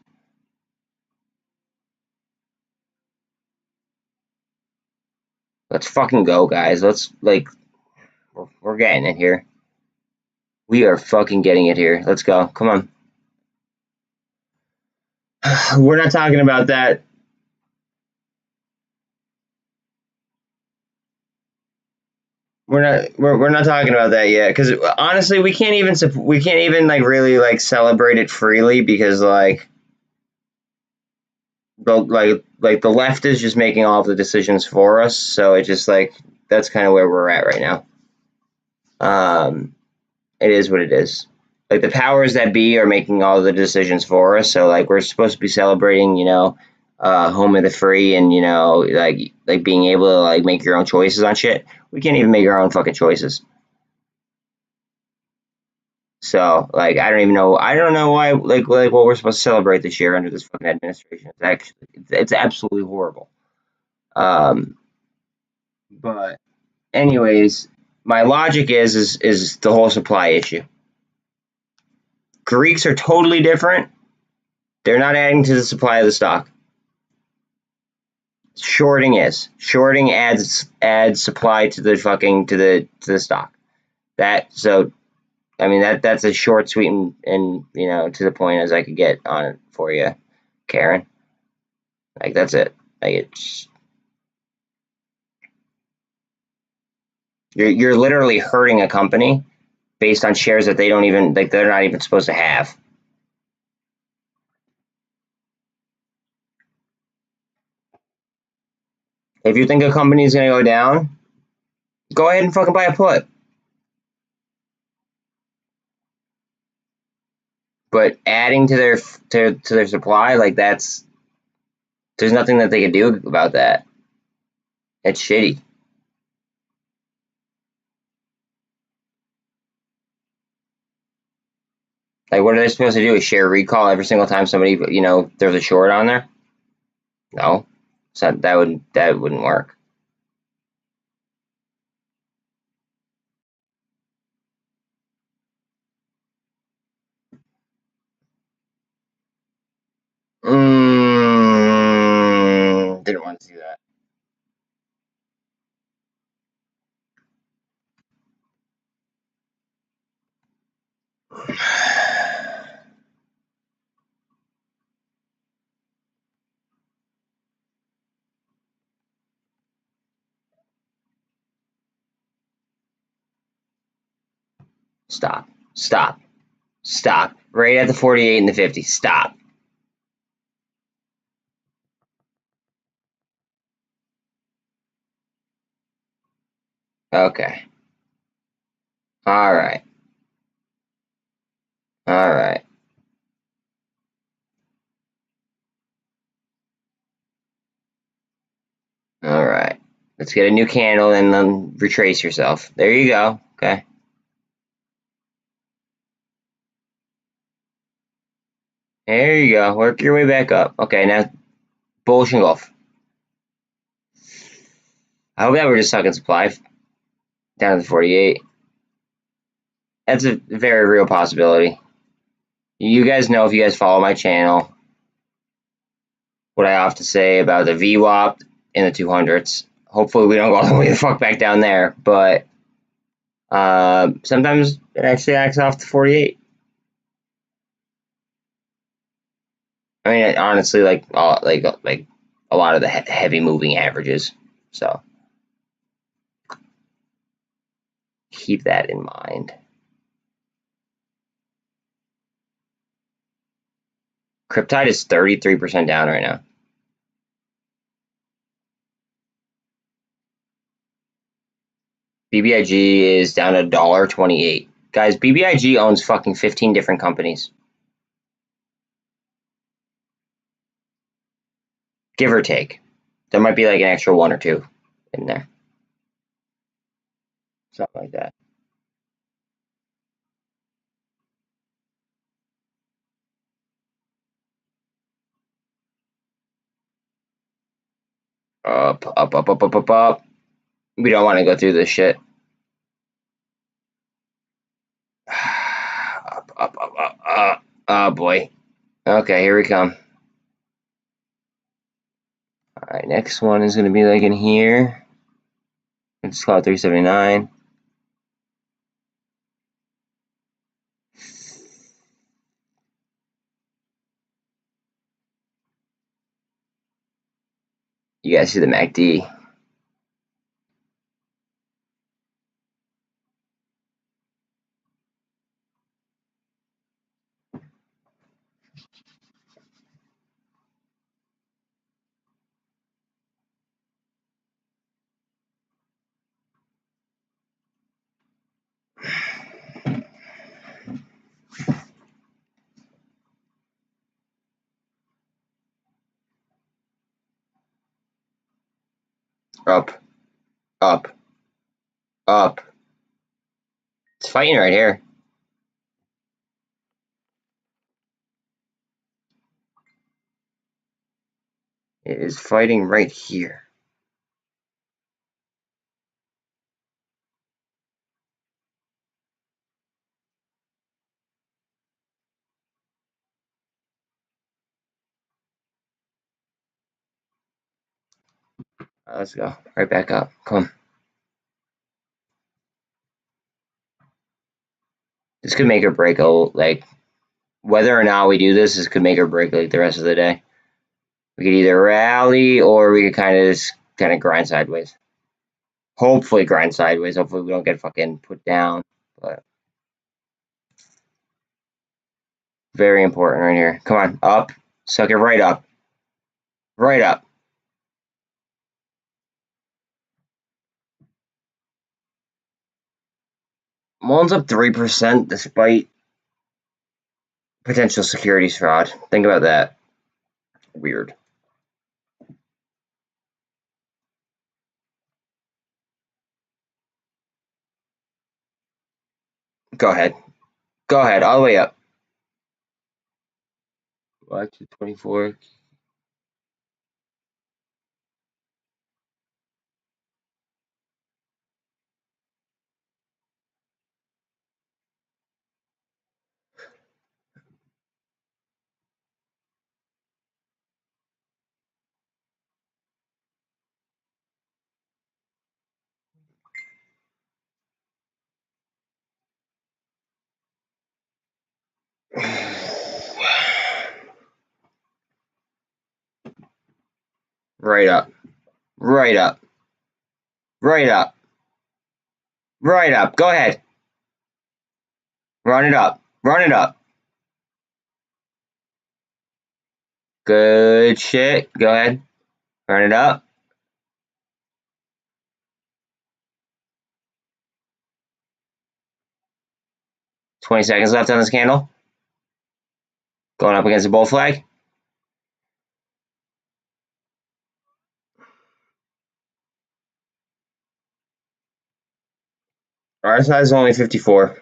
Let's fucking go, guys. Let's we're getting it here. We are fucking getting it here. Let's go. Come on. We're not talking about that. We're not talking about that yet, because honestly we can't even like really like celebrate it freely, because the left is just making all of the decisions for us, so it just that's kind of where we're at right now. It is what it is. Like the powers that be are making all the decisions for us, so like we're supposed to be celebrating home of the free, and like being able to like make your own choices on shit. We can't even make our own fucking choices. So like I don't know why what we're supposed to celebrate this year under this fucking administration. It's absolutely horrible. Um, but anyways, my logic is the whole supply issue. Greeks are totally different. They're not adding to the supply of the stock. Shorting adds supply to the fucking to the stock. I mean that's as short, sweet, and you know to the point as I could get on it for you, Karen. Like that's it. Like it's you're literally hurting a company based on shares that they don't even like they're not even supposed to have. If you think a company is going to go down, go ahead and fucking buy a put. But adding to their supply, like there's nothing that they can do about that. It's shitty. Like what are they supposed to do? Share recall every single time somebody there's a short on there? No, so that wouldn't work. Didn't want to do that. Stop. Stop. Stop. Right at the 48 and the 50. Stop. Okay. All right. All right. All right. Let's get a new candle and then retrace yourself. There you go. Okay. There you go. Work your way back up. Okay, now bullish engulf. I hope that we're just sucking supply down to the 48. That's a very real possibility. You guys know, if you guys follow my channel, what I have to say about the VWAP in the 200s. Hopefully we don't go all the way the fuck back down there, but sometimes it actually acts off the 48. I mean, honestly, like a lot of the heavy moving averages. So keep that in mind. Cryptide is 33% down right now. BBIG is down to $1.28. Guys, BBIG owns fucking 15 different companies. Give or take. There might be like an extra one or two in there. Something like that. Up, up, up, up, up, up, up. We don't want to go through this shit. Up, up, up, up, up. Oh boy. Okay, here we come. Alright, next one is going to be like in here. Let's call it 379. You guys see the MACD. Up, up, up. It's fighting right here. It is fighting right here. Let's go. Right back up. Come. This could make or break whether or not we do this could make or break like the rest of the day. We could either rally or we could kind of grind sideways. Hopefully grind sideways. Hopefully we don't get fucking put down. But very important right here. Come on, up. Suck it right up. Right up. MULN's up 3% despite potential securities fraud. Think about that. Weird. Go ahead. Go ahead. All the way up. Watch 24. Right up. Right up. Right up. Right up. Go ahead. Run it up. Run it up. Good shit. Go ahead. Run it up. $20 left on this candle. Going up against the bull flag. Our size is only 54.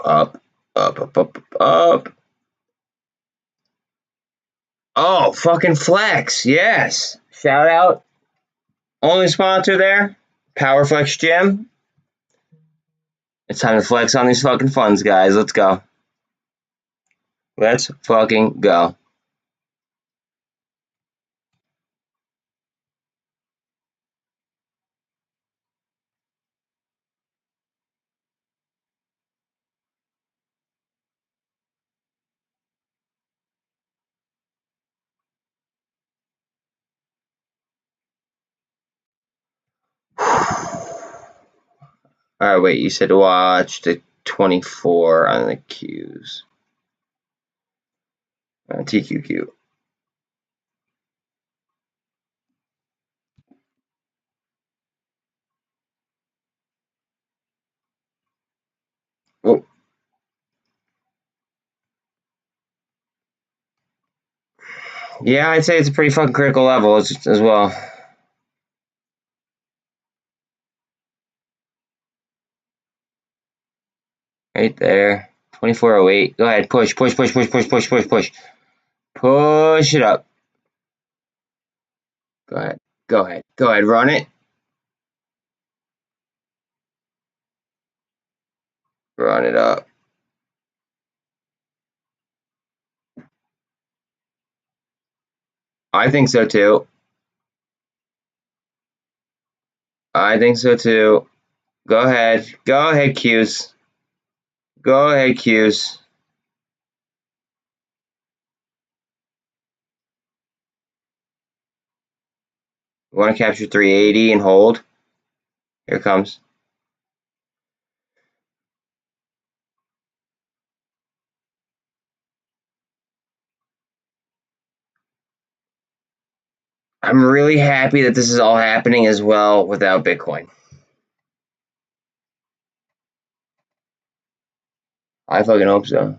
Up, up, up, up, up. Oh, fucking flex. Yes. Shout out. Only sponsor there. Power Flex Gym. It's time to flex on these fucking funds, guys. Let's go. Let's fucking go. Alright, wait, you said watch the 24 on the Qs. TQQ. Oh. Yeah, I'd say it's a pretty fucking critical level as well. Right there. 2408. Go ahead. Push, push, push, push, push, push, push, push. Push it up. Go ahead. Go ahead. Go ahead. Run it. Run it up. I think so too. I think so too. Go ahead. Go ahead, Qs. Go ahead, Qs. You want to capture 380 and hold? Here it comes. I'm really happy that this is all happening as well without Bitcoin. I fucking hope so.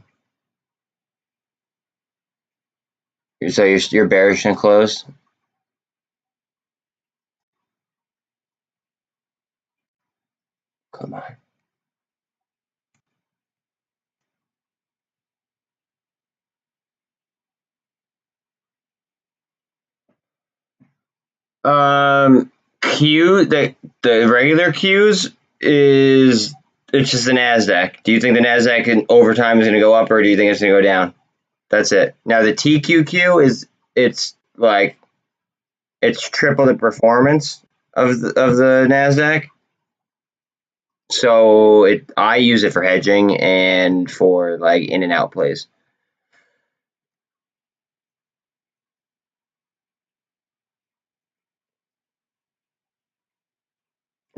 So you're bearish and close? Come on. The regular Qs is It's just the NASDAQ. Do you think the NASDAQ over time is going to go up, or do you think it's going to go down? That's it. Now the TQQ it's like it's triple the performance of the NASDAQ. So I use it for hedging and for like in and out plays.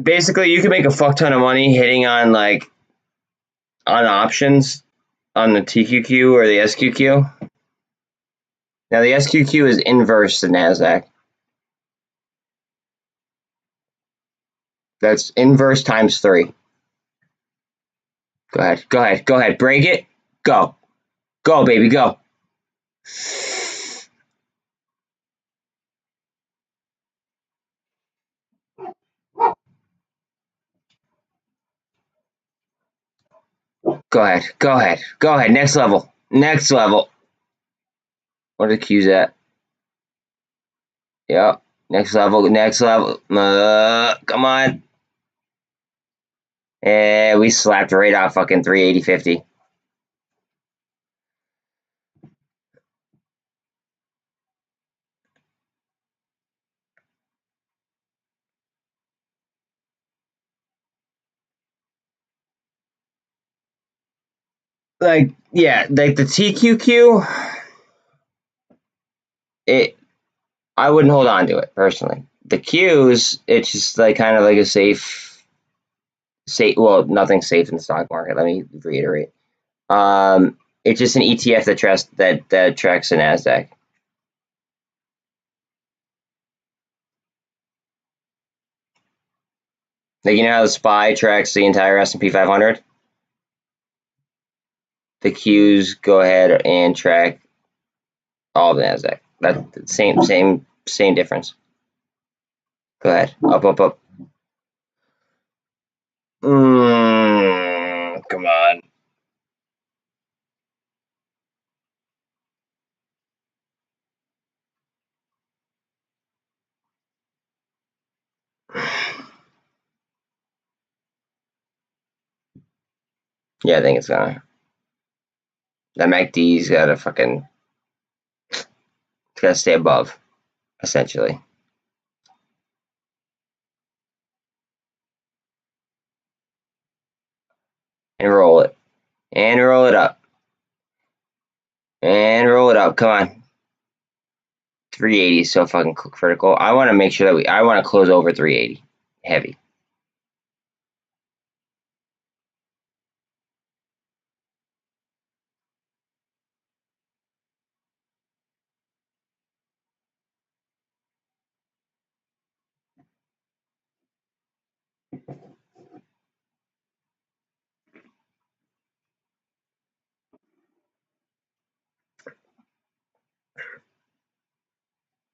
Basically, you can make a fuck ton of money hitting on on options on the TQQ or the SQQ. Now the SQQ is inverse to NASDAQ. That's inverse times 3. Go ahead, go ahead, go ahead. Break it. Go. Go, baby, go. Go ahead, go ahead, go ahead. Next level. Next level. What are the Q's at? Yep. Next level, next level. Come on. And we slapped right off fucking 380.50. Like, yeah, like the TQQ, I wouldn't hold on to it personally. The Qs, it's just like kind of like a safe, well, nothing's safe in the stock market. Let me reiterate. It's just an ETF that tracks the Nasdaq. Like, you know how the SPY tracks the entire S&P 500? The Qs go ahead and track all of the Nasdaq. That's the same difference. Go ahead, up, up, up. Come on. Yeah, I think it's gonna. That MACD's gotta fucking. It's gotta stay above, essentially. And roll it. And roll it up. And roll it up. Come on. 380 is so fucking critical. I want to make sure that I want to close over 380. Heavy.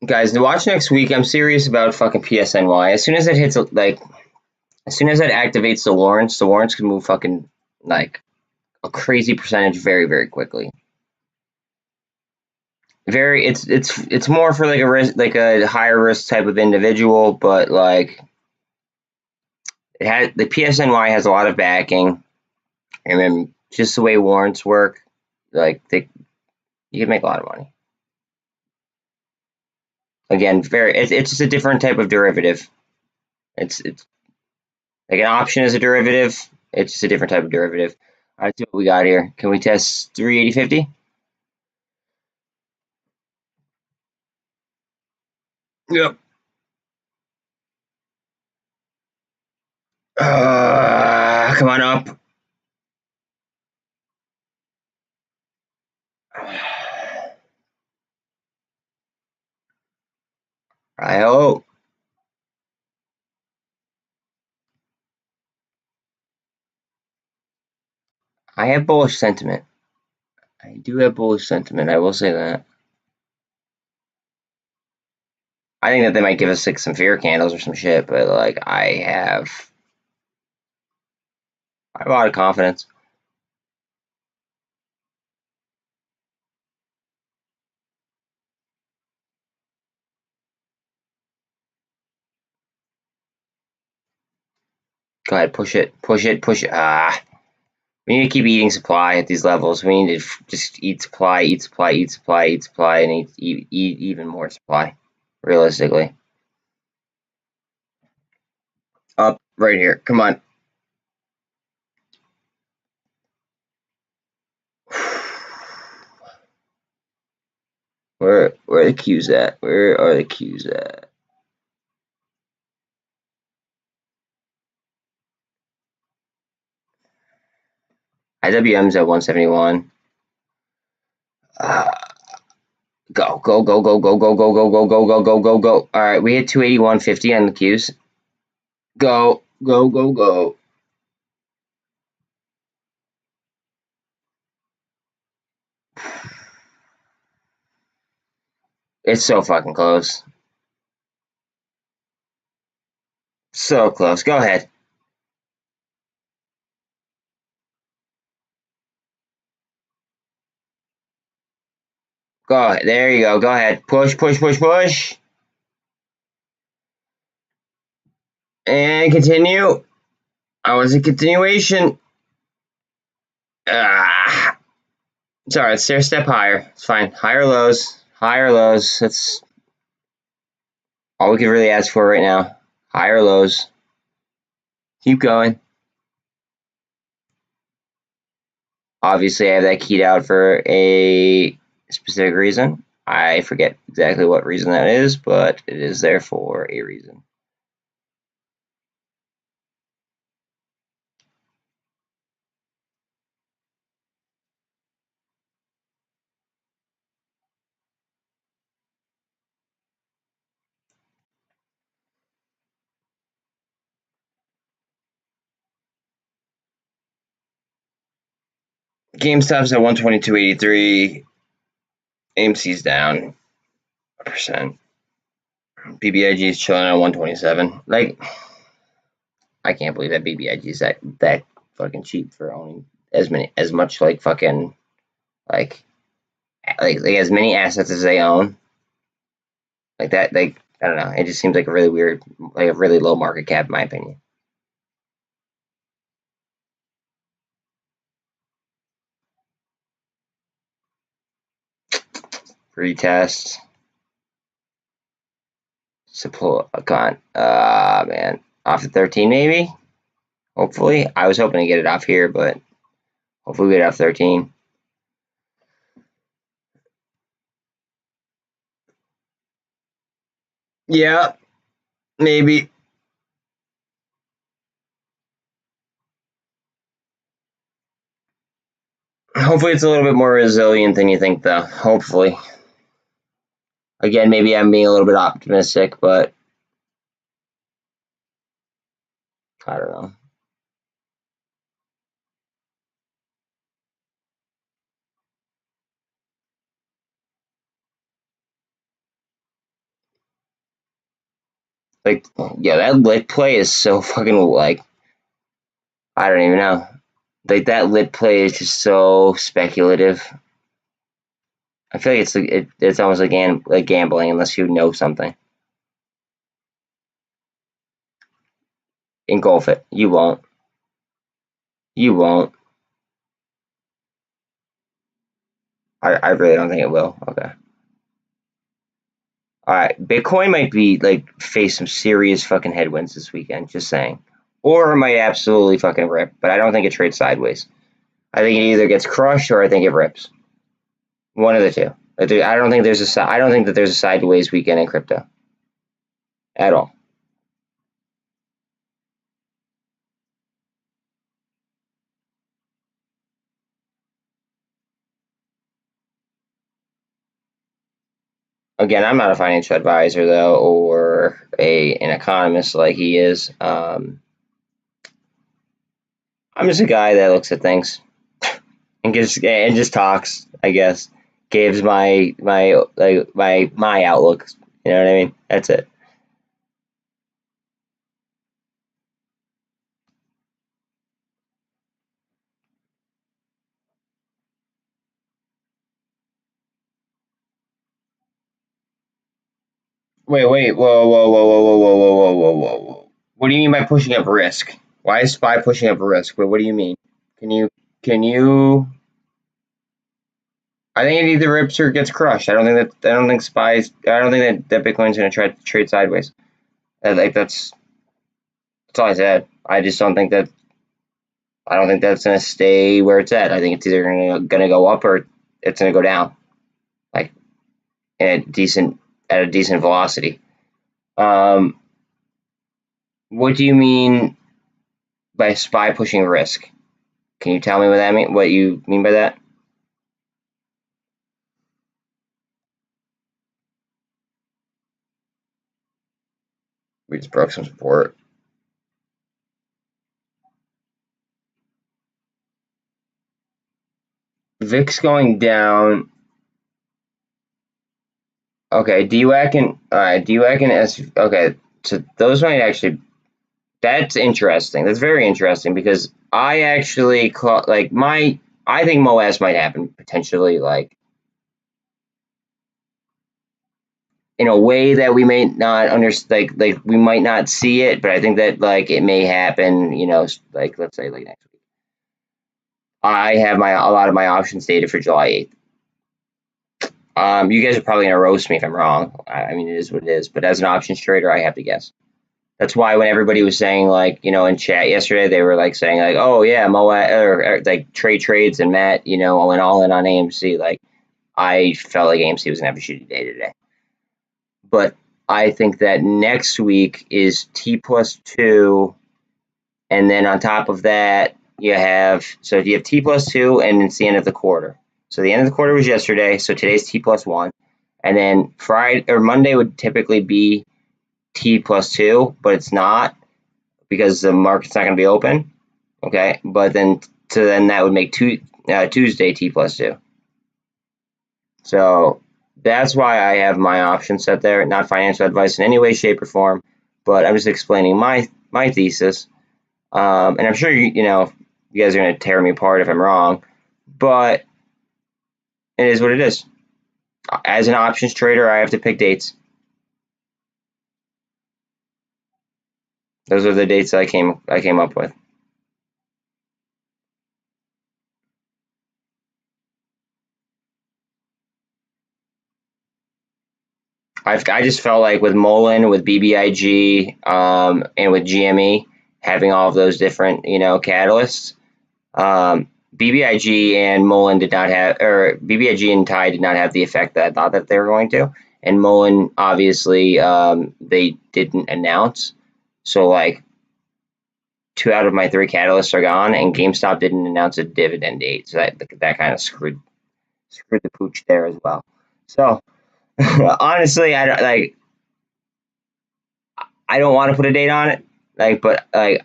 Guys, to watch next week, I'm serious about fucking PSNY. As soon as it hits, as soon as it activates the warrants can move fucking, like, a crazy percentage very, very quickly. It's more for like a risk, like a higher risk type of individual, but like the PSNY has a lot of backing, and then just the way warrants work, like you can make a lot of money. Again, it's just a different type of derivative. It's like an option is a derivative. It's just a different type of derivative. All right, see what we got here. Can we test 380.50? Yep. Come on up. I hope. I have bullish sentiment. I do have bullish sentiment. I will say that. I think that they might give us like some fear candles or some shit, but like I have a lot of confidence. Go ahead, push it, push it, push it. We need to keep eating supply at these levels. We need to just eat supply, eat supply, eat supply, eat supply, and eat even more supply, realistically. Up, right here. Come on. Where are the Qs at? Where are the Qs at? IWM's at 171. Go, go, go, go, go, go, go, go, go, go, go, go, go, go. All right, we hit 281.50 on the Qs. Go, go, go, go. It's so fucking close. So close. Go ahead. Go ahead. There you go. Go ahead. Push, push, push, push. And continue. I want a continuation. Sorry, let's stair step higher. It's fine. Higher lows. Higher lows. That's all we can really ask for right now. Higher lows. Keep going. Obviously, I have that keyed out for a specific reason. I forget exactly what reason that is, but it is there for a reason. GameStop's at 122.83. AMC's down a percent. BBIG is chilling at 127. Like, I can't believe that BBIG is that fucking cheap for owning as much like fucking like as many assets as they own. Like that, like I don't know. It just seems like a really weird, like a really low market cap, in my opinion. Retest. Support account. Man, off at 13 maybe. Hopefully, I was hoping to get it off here, but hopefully we get it off 13. Yeah, maybe. Hopefully, it's a little bit more resilient than you think, though. Hopefully. Again, maybe I'm being a little bit optimistic, but I don't know. Like, yeah, that lit play is so fucking like I don't even know. Like that lit play is just so speculative. I feel like it's almost like gambling unless you know something. Engulf it. You won't. You won't. I really don't think it will. Okay. All right. Bitcoin might be like face some serious fucking headwinds this weekend. Just saying. Or it might absolutely fucking rip. But I don't think it trades sideways. I think it either gets crushed or I think it rips. One of the two. I don't think I don't think that there's a sideways weekend in crypto at all. Again, I'm not a financial advisor though, or an economist like he is. I'm just a guy that looks at things and just talks. I guess gives my outlook. You know what I mean? That's it. Wait, whoa, whoa, whoa, whoa, whoa, whoa, whoa, whoa, whoa, whoa. What do you mean by pushing up risk? Why is SPY pushing up risk? What do you mean? Can you? I think it either rips or gets crushed. I don't think that Bitcoin's going to try to trade sideways. That's all I said. I just don't think that. I don't think that's going to stay where it's at. I think it's either going to go up or it's going to go down, like at a decent velocity. What do you mean by SPY pushing risk? Can you tell me what you mean by that? We just broke some support. VIX going down. Okay, DWAC and S. Okay, so those might actually. That's interesting. That's very interesting because I actually I think MOAS might happen potentially, like in a way that we may not understand, like we might not see it, but I think that like it may happen. Like let's say like next week. I have a lot of my options dated for July 8th. You guys are probably gonna roast me if I'm wrong. I mean, it is what it is. But as an options trader, I have to guess. That's why when everybody was saying like, in chat yesterday, they were like saying like, oh yeah, Moa or like trades and Matt, went all in on AMC. Like I felt like AMC was gonna have a shitty day today. But I think that next week is T+2, and then on top of that you have T+2 and it's the end of the quarter. So the end of the quarter was yesterday, so today's T+1, and then Friday or Monday would typically be T+2, but it's not because the market's not going to be open. Okay, but then that would make Tuesday T+2. So that's why I have my option set there. Not financial advice in any way, shape, or form, but I'm just explaining my thesis. And I'm sure you guys are going to tear me apart if I'm wrong, but it is what it is. As an options trader, I have to pick dates. Those are the dates I came up with. I just felt like with MULN, with BBIG, and with GME having all of those different catalysts, BBIG and MULN did not have, or BBIG and TYDE did not have the effect that I thought that they were going to. And MULN, obviously, they didn't announce. So, like, 2 out of my 3 catalysts are gone, and GameStop didn't announce a dividend date. So that kind of screwed the pooch there as well. So, honestly, I don't want to put a date on it, but I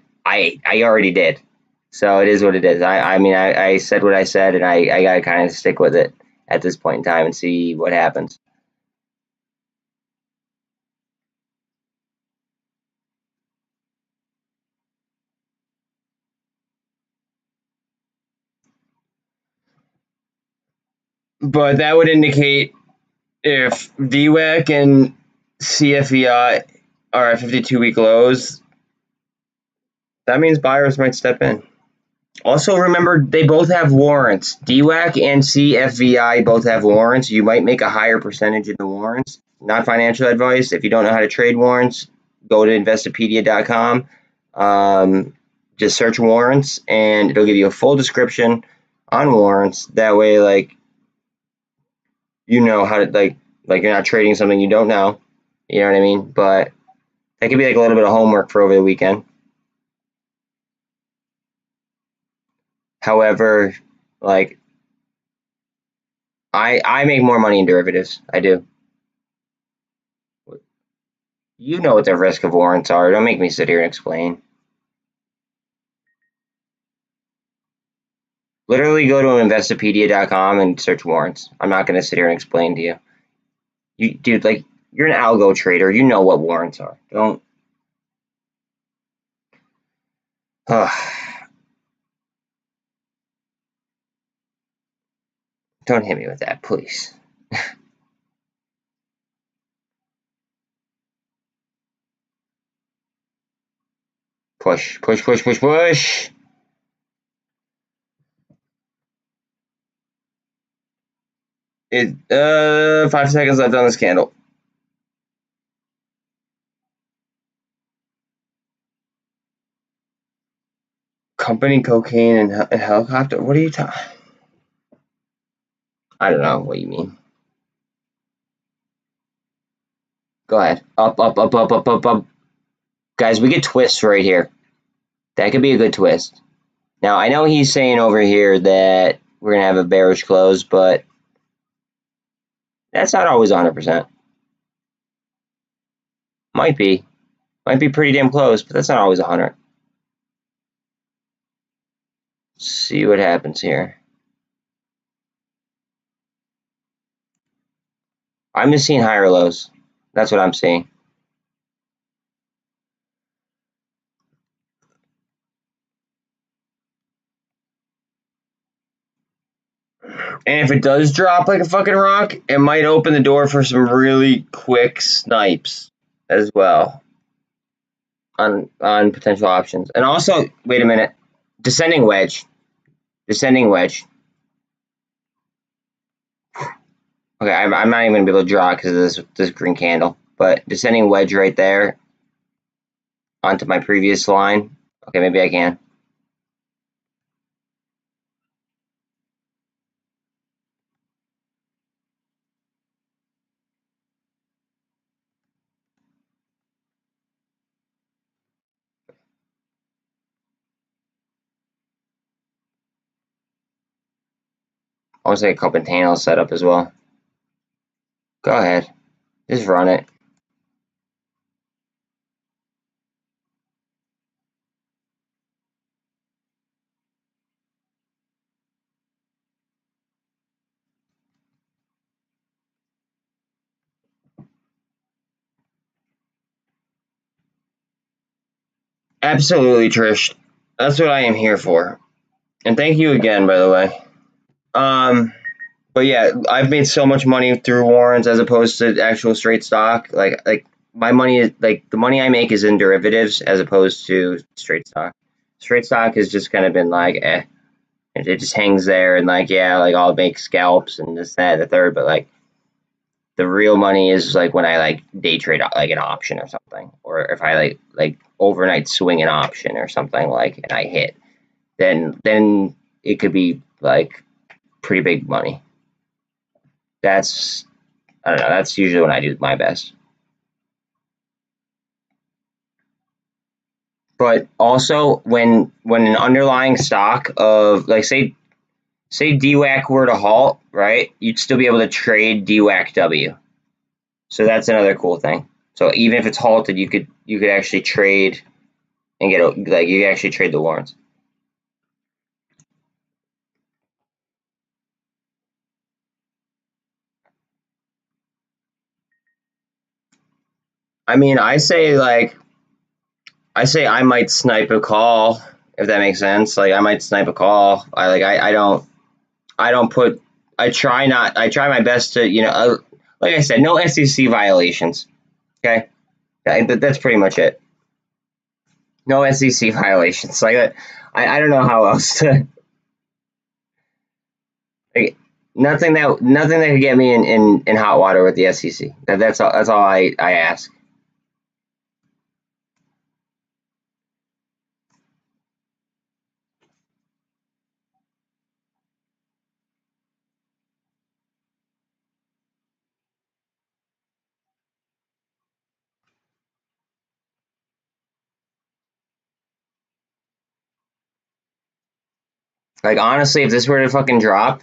already did. So it is what it is. I mean, I said what I said, and I got to kind of stick with it at this point in time and see what happens. But that would indicate if VWAC and CFEI are at 52-week lows, that means buyers might step in. Also, remember, they both have warrants. DWAC and CFVI both have warrants. You might make a higher percentage in the warrants. Not financial advice. If you don't know how to trade warrants, go to investopedia.com. Just search warrants, and it'll give you a full description on warrants. That way, how to, you're not trading something you don't know. You know what I mean? But that could be like a little bit of homework for over the weekend. However, I make more money in derivatives. I do. You know what the risk of warrants are. Don't make me sit here and explain. Literally go to investopedia.com and search warrants. I'm not going to sit here and explain to you. Dude, you're an algo trader. You know what warrants are. Don't. Don't hit me with that, please. Push, push, push, push, push. It 5 seconds left on this candle. Company cocaine and helicopter. What are you talking? I don't know what you mean. Go ahead. Up, up, up, up, up, up, up. Guys, we get twists right here. That could be a good twist. Now, I know he's saying over here that we're going to have a bearish close, but that's not always 100%. Might be. Might be pretty damn close, but that's not always 100. Let's see what happens here. I'm just seeing higher lows. That's what I'm seeing. And if it does drop like a fucking rock, it might open the door for some really quick snipes as well on potential options. And also, wait a minute, descending wedge. Okay, I'm not even gonna be able to draw because of this green candle, but descending wedge right there onto my previous line. Okay, maybe I can. I want to say a couple panels set up as well. Go ahead, just run it. Absolutely, Trish. That's what I am here for. And thank you again, by the way. But yeah, I've made so much money through warrants as opposed to actual straight stock. Like my money is like the money I make is in derivatives as opposed to straight stock. Straight stock has just kind of been like, it just hangs there and like, yeah, like I'll make scalps and this, that, and the third. But like the real money is like when I like day trade like an option or something, or if I like overnight swing an option or something like, and I hit, then it could be like pretty big money. That's I don't know. That's usually when I do my best. But also when an underlying stock of like say DWAC were to halt, right? You'd still be able to trade DWAC W. So that's another cool thing. So even if it's halted, you could actually trade and get like you could actually trade the warrants. I mean, I say I might snipe a call if that makes sense. Like I might snipe a call. I don't put I try my best to like I said, no SEC violations. Okay, that's pretty much it. No SEC violations. Like that, I don't know how else to. Like, nothing that could get me in hot water with the SEC. That's all I ask. Like honestly, if this were to fucking drop,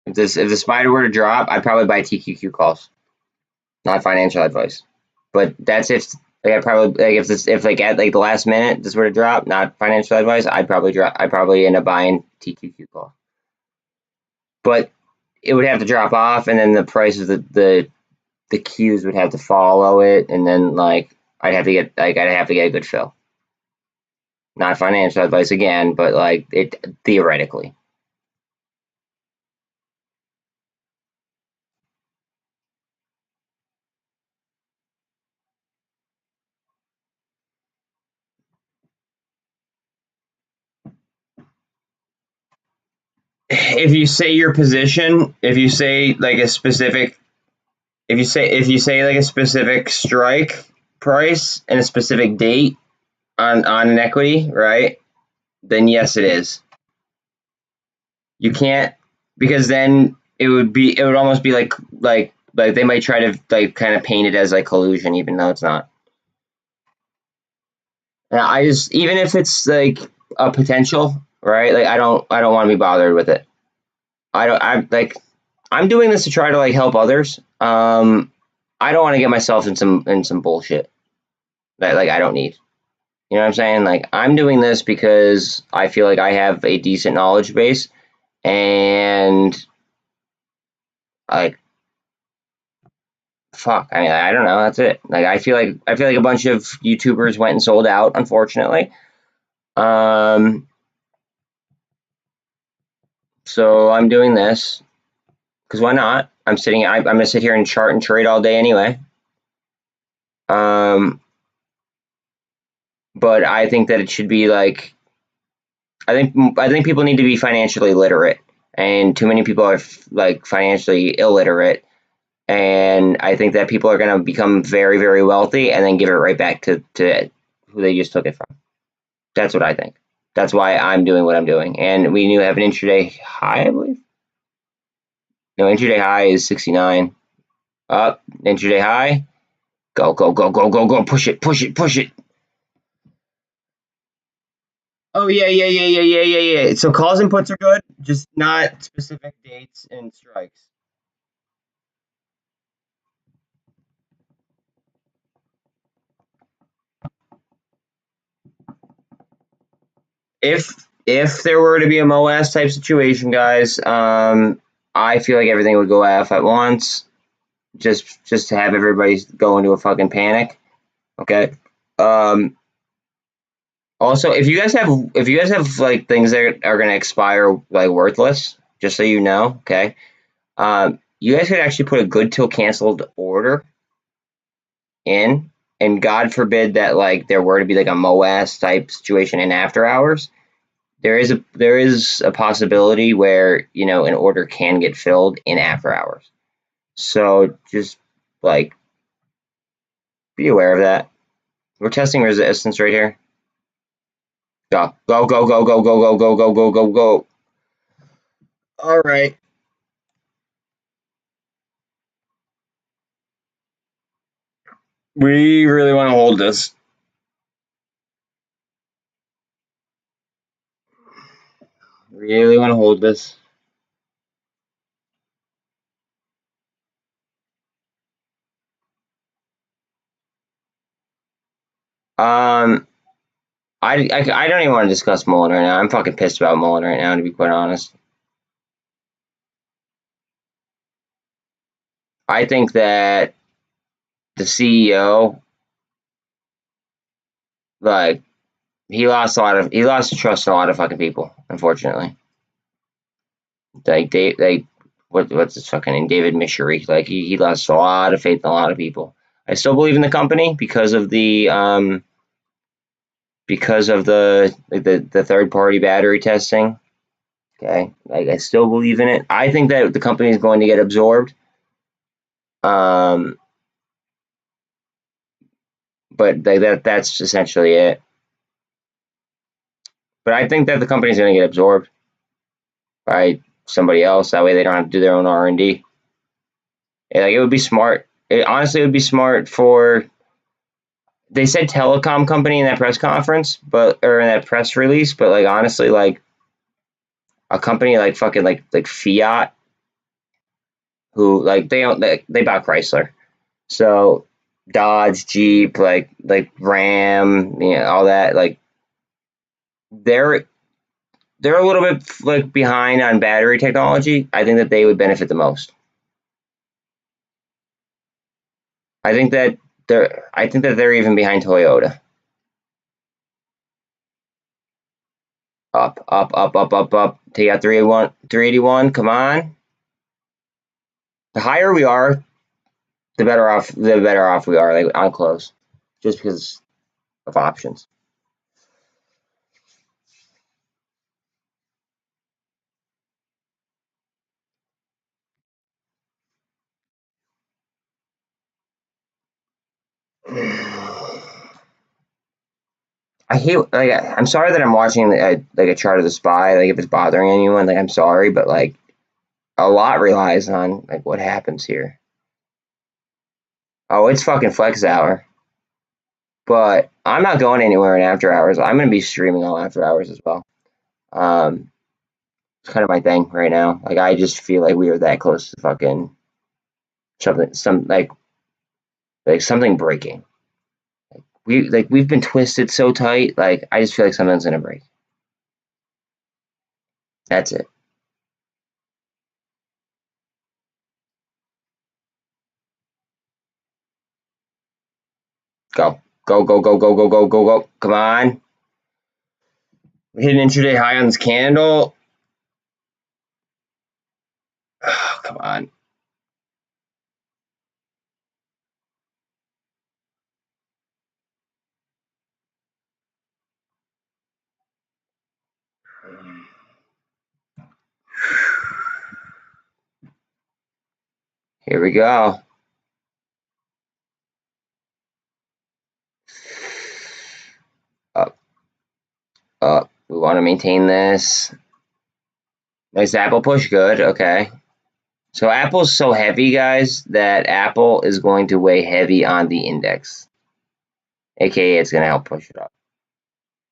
if the spider were to drop, I'd probably buy TQQ calls, not financial advice. But that's if like I probably like if like at like the last minute this were to drop, not financial advice, I'd probably end up buying TQQ call. But it would have to drop off, and then the price of the Qs would have to follow it, and then like I'd have to get a good fill. Not financial advice again, but like it theoretically. if you say your position, if you say like a specific, if you say like a specific strike price and a specific date on an equity, right? Then yes, it is. You can't, because then it would almost be like they might try to like kind of paint it as like collusion, even though it's not. And I just, even if it's like a potential, right? Like I don't want to be bothered with it. I'm doing this to try to like help others. I don't want to get myself in some bullshit that like I don't need. You know what I'm saying? Like I'm doing this because I feel like I have a decent knowledge base, and like fuck. I mean, I don't know. That's it. Like I feel like a bunch of YouTubers went and sold out, unfortunately. Um, so I'm doing this because why not? I'm gonna sit here and chart and trade all day anyway. Um, but I think that it should be like I think people need to be financially literate, and too many people are like financially illiterate. And I think that people are going to become very, very wealthy and then give it right back to who they just took it from. That's what I think. That's why I'm doing what I'm doing. And we have an intraday high, I believe. No, intraday high is 69. Up, intraday high. Go, go, go, go, go, go. Push it, push it, push it. Oh, yeah, yeah, yeah, yeah, yeah, yeah, yeah. So calls and puts are good, just not specific dates and strikes. If there were to be a MOAS type situation, guys, I feel like everything would go off at once, just to have everybody go into a fucking panic. Okay. Um, Also, if you guys have like things that are gonna expire like worthless, just so you know, okay. You guys could actually put a good till canceled order in, and God forbid that like there were to be like a MOAS type situation in after hours. There is a possibility where an order can get filled in after hours. So just like be aware of that. We're testing resistance right here. Go go go go go go go go go go go go. All right. We really want to hold this. Really want to hold this. Um, I don't even want to discuss MULN right now. I'm fucking pissed about MULN right now, to be quite honest. I think that the CEO, like, he lost trust in a lot of fucking people, unfortunately. Like what's his fucking name? David Mishery. Like he lost a lot of faith in a lot of people. I still believe in the company because of the like the third party battery testing. Okay, like I still believe in it. I think that the company is going to get absorbed. Um, but that's essentially it. But I think that the company is going to get absorbed by somebody else. That way, they don't have to do their own R&D. Like it would be smart. Honestly, it would be smart for. They said telecom company in that press conference, or in that press release. But like honestly, like a company like fucking like Fiat, who like they bought Chrysler, so Dodge, Jeep, like Ram, all that, like they're they're a little bit like behind on battery technology. I think that they would benefit the most. I think that they're even behind Toyota. Up, up, up, up, up, up. Take out 381, 381. Come on. The higher we are, the better off we are. Like on close, just because of options. I hate, like, I'm sorry that I'm watching like a chart of the SPY. Like, if it's bothering anyone, like, I'm sorry, but like a lot relies on like what happens here. Oh, it's fucking flex hour. But I'm not going anywhere in after hours. I'm gonna be streaming all after hours as well. It's kind of my thing right now. Like, I just feel like we are that close to fucking something breaking. We've been twisted so tight. Like, I just feel like something's gonna break. That's it. Go. Go, go, go, go, go, go, go, go. Come on. We hit an intraday high on this candle. Oh, come on. Here we go. Up. Up. We want to maintain this. Nice Apple push. Good. Okay. So Apple's so heavy, guys, that Apple is going to weigh heavy on the index. AKA, it's going to help push it up.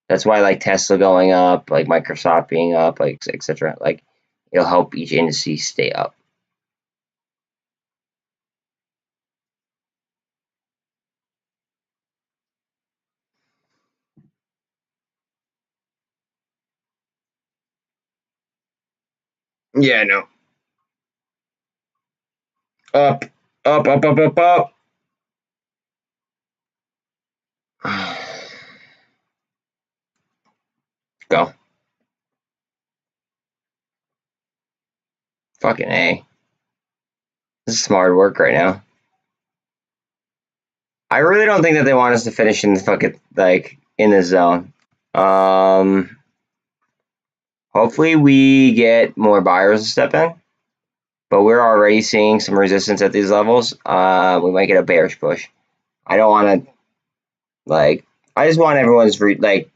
That's why, like, Tesla going up, like Microsoft being up, like, etc. Like, it'll help each industry stay up. Yeah, no. Up, up, up, up, up, up. Go. Fucking A. This is smart work right now. I really don't think that they want us to finish in the fucking, like, in this zone. Hopefully we get more buyers to step in, but we're already seeing some resistance at these levels. We might get a bearish push. I don't want to, like, I just want everyone's, I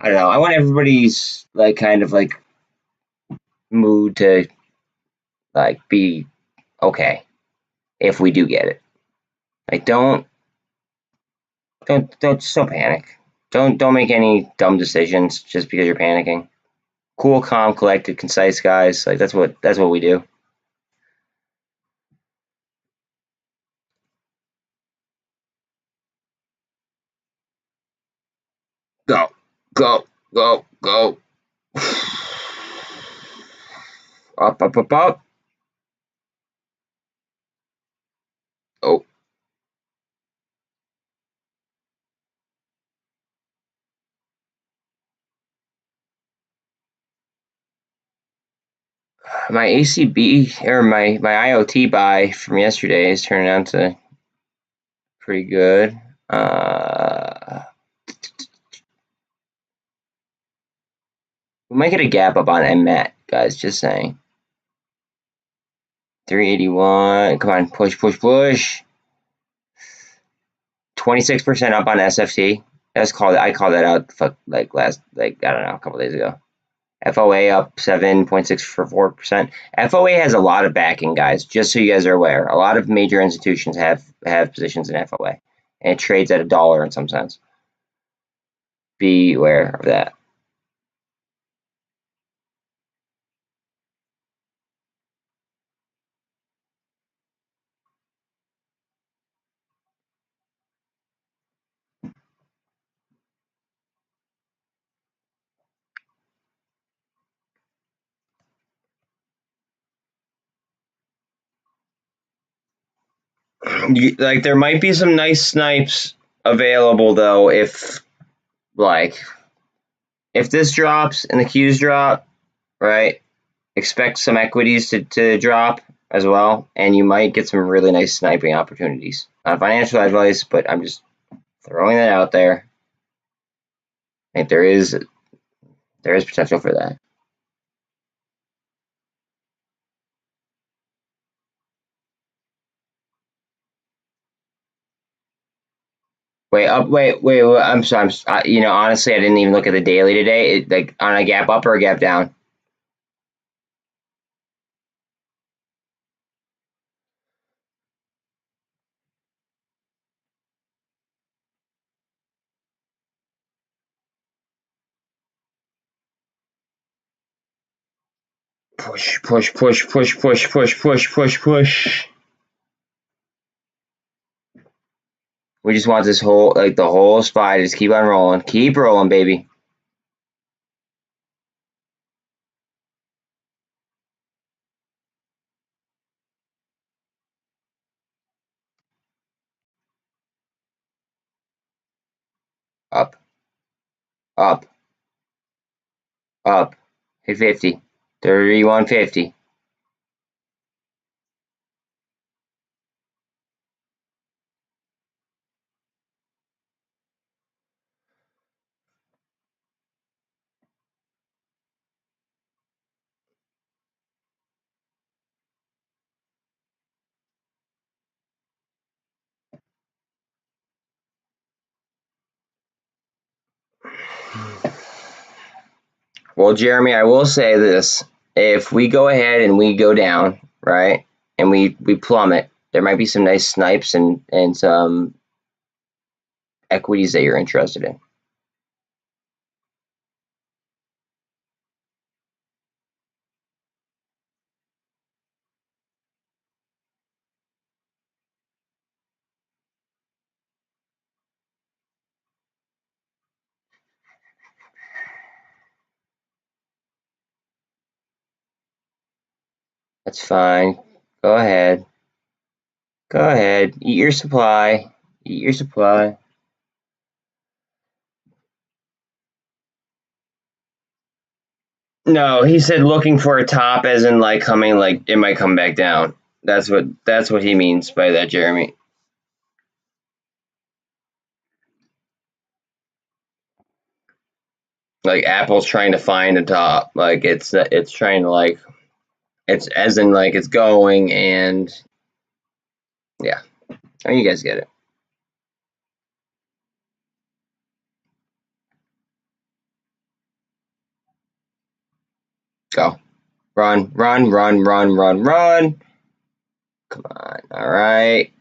don't know, I want everybody's, like, kind of, like, mood to, like, be okay if we do get it. Like, don't panic. Don't make any dumb decisions just because you're panicking. Cool, calm, collected, concise guys. Like, that's what we do. Go, go, go, go. Up, up, up, up. Oh. My ACB or my IoT buy from yesterday is turning out to pretty good. We might get a gap up on MMAT, guys. Just saying. 381. Come on, push, push, push. 26% up on SFT. I called that out like last, like, I don't know, a couple days ago. FOA up 7.6 for 4%. FOA has a lot of backing, guys, just so you guys are aware. A lot of major institutions have positions in FOA, and it trades at $1 in some sense. Be aware of that. Like, there might be some nice snipes available, though, if this drops and the Qs drop, right? Expect some equities to drop as well, and you might get some really nice sniping opportunities. Not financial advice, but I'm just throwing that out there. I think there is potential for that. Wait, up, wait, I'm sorry. You know, honestly, I didn't even look at the daily today. Like on a gap up or a gap down? Push, push, push, push, push, push, push, push, push. We just want this whole, like the whole spot. Just keep on rolling. Keep rolling, baby. Up, up, up. Hit 50. 3150. Well, Jeremy, I will say this. If we go ahead and we go down, right, and we plummet, there might be some nice snipes and some equities that you're interested in. That's fine. Go ahead. Go ahead. Eat your supply. Eat your supply. No, he said looking for a top as in like coming like it might come back down. That's what he means by that, Jeremy. Like Apple's trying to find a top. Like it's trying to like it's as in like it's going and yeah. I mean you guys get it. Go. Run, run, run, run, run, run. Come on. All right.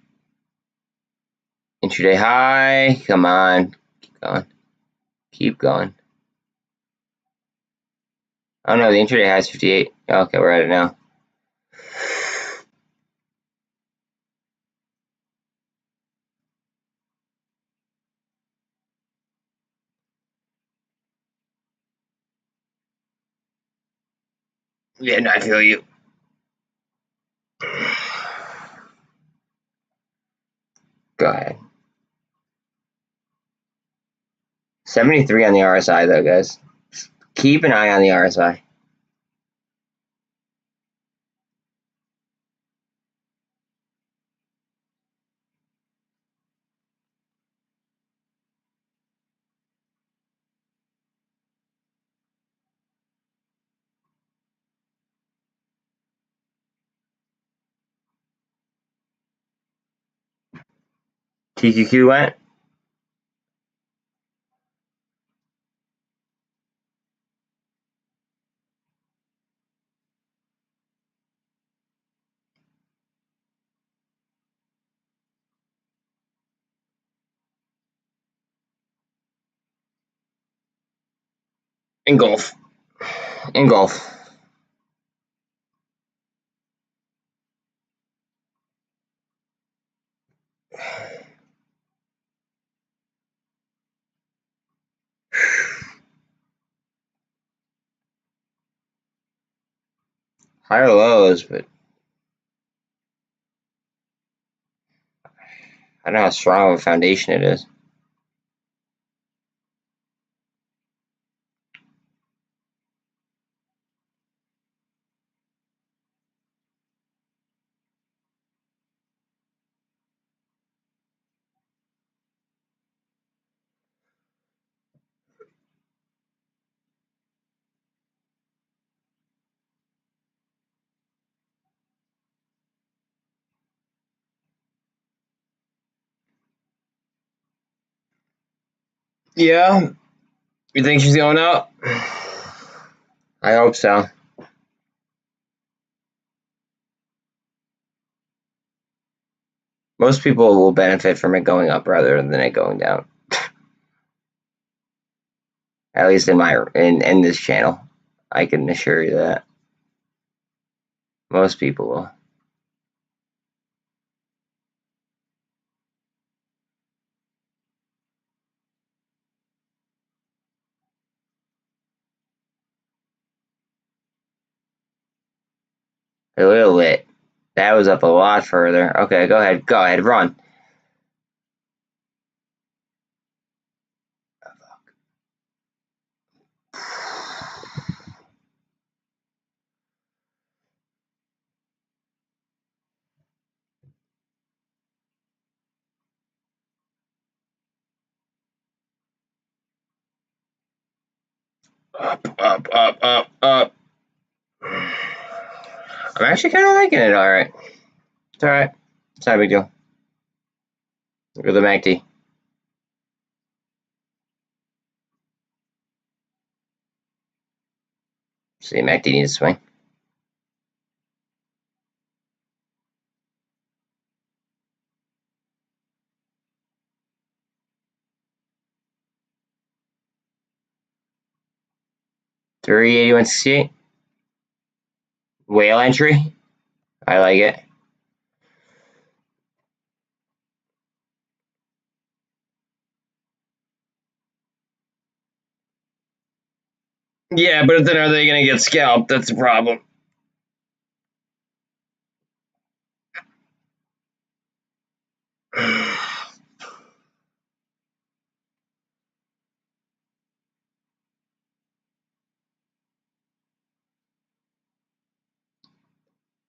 Intraday high. Come on. Keep going. Keep going. Oh no, the intraday high is 58. Okay, we're at it now. Yeah, no, I feel you. Go ahead. 73 on the RSI though, guys. Keep an eye on the RSI. TQQ went. Engulf. Engulf. Higher lows, but I don't know how strong of a foundation it is. Yeah. You think she's going up? I hope so. Most people will benefit from it going up rather than it going down. At least in this channel, I can assure you that most people will. A little bit. That was up a lot further. Okay, go ahead, run. Up, up, up, up, up. I'm actually kind of liking it. All right, it's all right. It's not a big deal. Look at the MACD. See, MACD needs to swing. $381.68. Whale entry. I like it. Yeah, but then are they going to get scalped? That's the problem.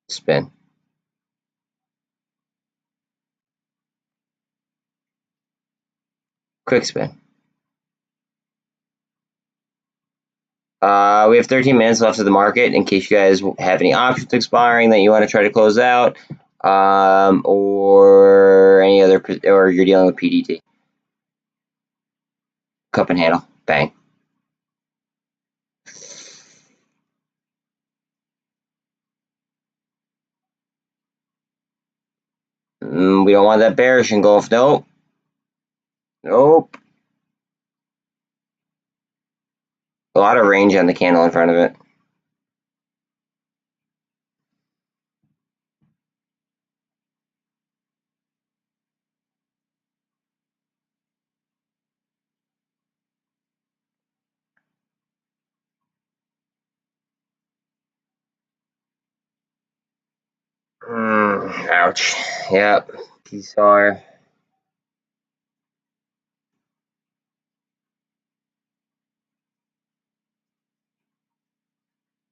Spin. Quick spin. We have 13 minutes left of the market in case you guys have any options expiring that you want to try to close out, or any other, or you're dealing with PDT. Cup and handle. Bang. We don't want that bearish engulf. Nope. Nope. A lot of range on the candle in front of it. Ouch. Yep. PSAR.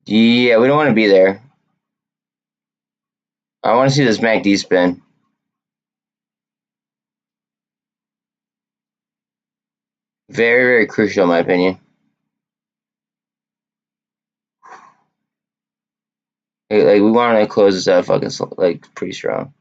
Yeah, we don't want to be there. I want to see this MACD spin. Very, very crucial in my opinion. Like we want to close this out fucking like pretty strong.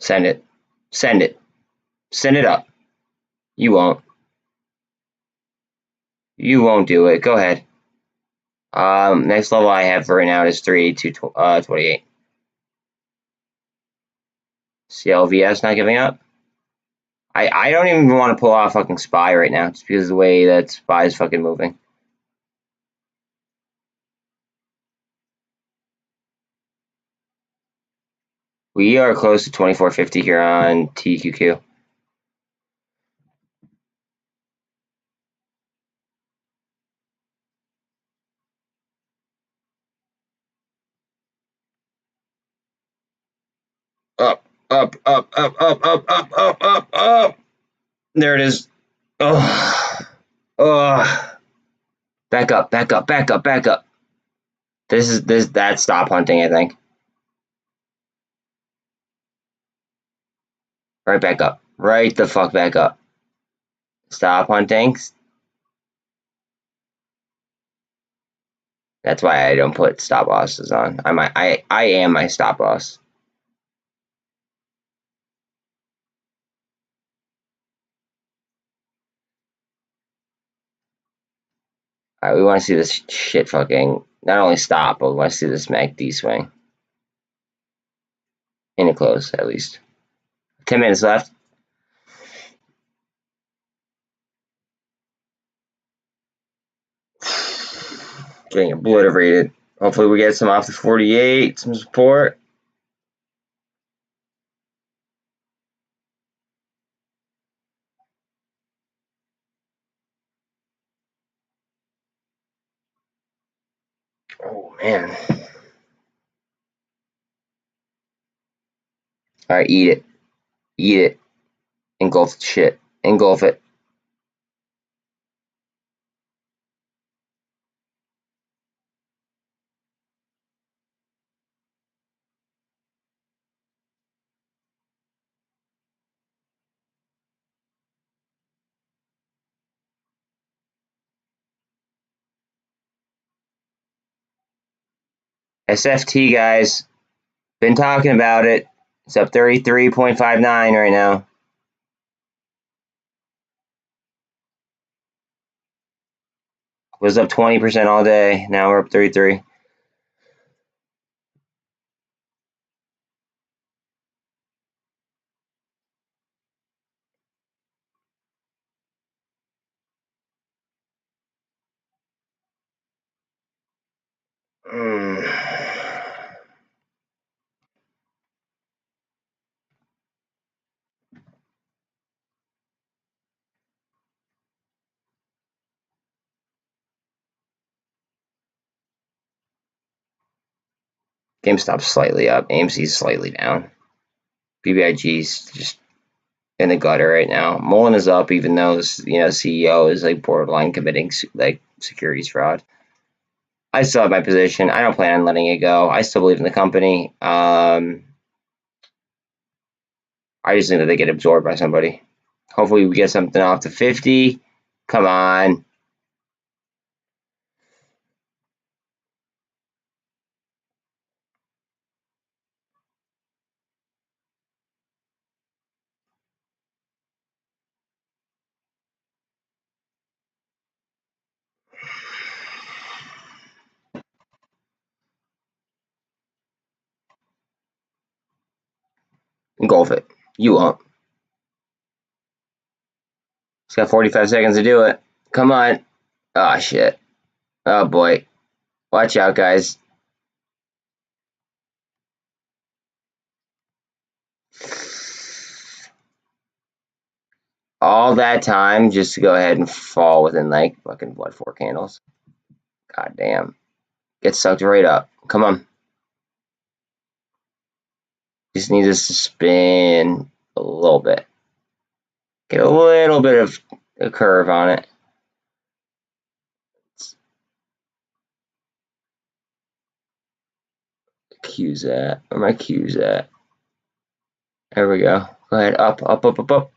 Send it. Send it. Send it up. You won't. You won't do it. Go ahead. Next level I have right now is 382.28. CLVS not giving up. I don't even want to pull off fucking SPY right now, just because of the way that SPY is fucking moving. We are close to 2450 here on TQQ. Up, Up, up, up, up, up, up, up, up, up. There it is. Oh, oh. Back up, back up, back up, back up. That's stop hunting, I think. Right back up. Right the fuck back up. Stop hunting. That's why I don't put stop losses on. I am my stop loss. Alright, we want to see this shit fucking not only stop, but we want to see this MACD swing. In a close, at least. 10 minutes left. Getting obliterated. Hopefully we get some off the 48, some support. Oh man. Alright, eat it. Eat it. Engulf the shit. Engulf it. SFT, guys. Been talking about it. It's up 33.59 right now. Was up 20% all day. Now we're up 33. GameStop's slightly up. AMC's slightly down. BBIG's just in the gutter right now. MULN is up, even though CEO is like borderline committing like securities fraud. I still have my position. I don't plan on letting it go. I still believe in the company. I just think that they get absorbed by somebody. Hopefully we get something off the 50. Come on. Engulf it. You won't. It's got 45 seconds to do it. Come on. Oh, shit. Oh, boy. Watch out, guys. All that time just to go ahead and fall within, like, fucking, what, 4 candles? God damn. Get sucked right up. Come on. Just need this to spin a little bit. Get a little bit of a curve on it. Q's at. Where my Q's at? There we go. Go ahead. Up, up, up, up, up.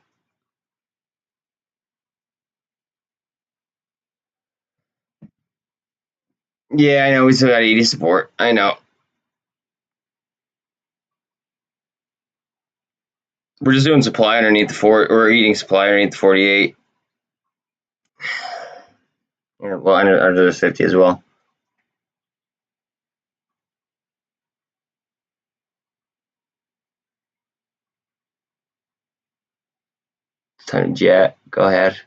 Yeah, I know. We still got 80 support. I know. We're just doing supply underneath the 4. We're eating supply underneath the 48. Well, under the 50 as well. Time to jet. Go ahead.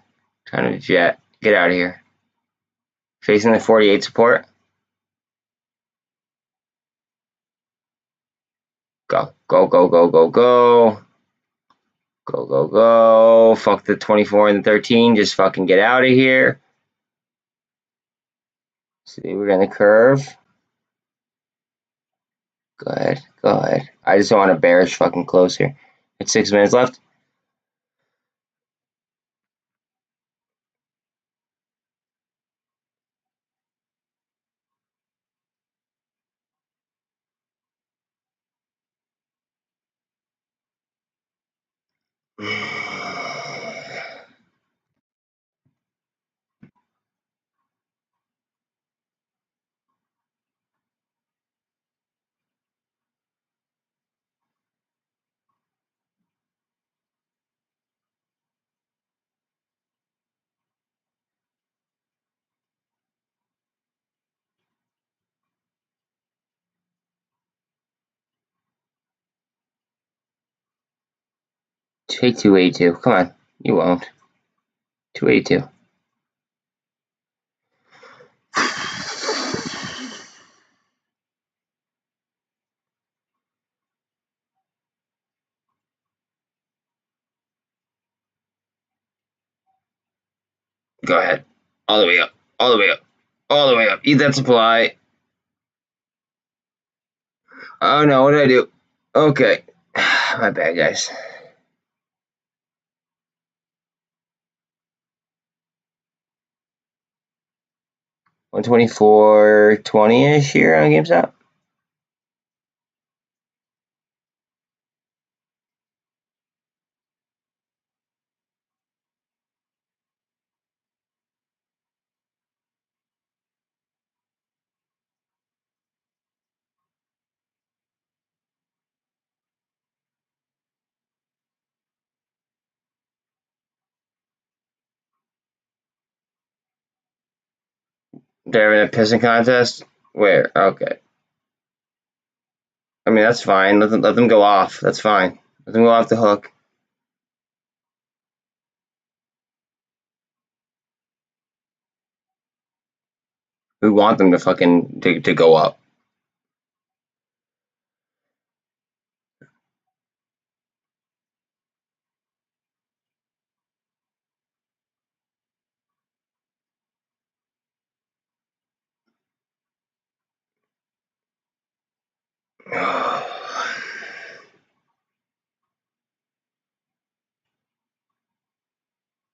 Time to jet. Get out of here. Facing the 48 support. Go. Go, go, go, go, go. Go, go, go. Fuck the 24 and the 13. Just fucking get out of here. See, we're going to curve. Go ahead. Go ahead. I just don't want a bearish fucking close here. It's 6 minutes left. Take 282. Come on. You won't. 282. Go ahead. All the way up. All the way up. All the way up. Eat that supply. Oh no, what did I do? Okay. My bad, guys. 124.20-ish here on GameStop. They're having a pissing contest? Where? Okay. I mean, that's fine. Let them go off. That's fine. Let them go off the hook. We want them to fucking to go up.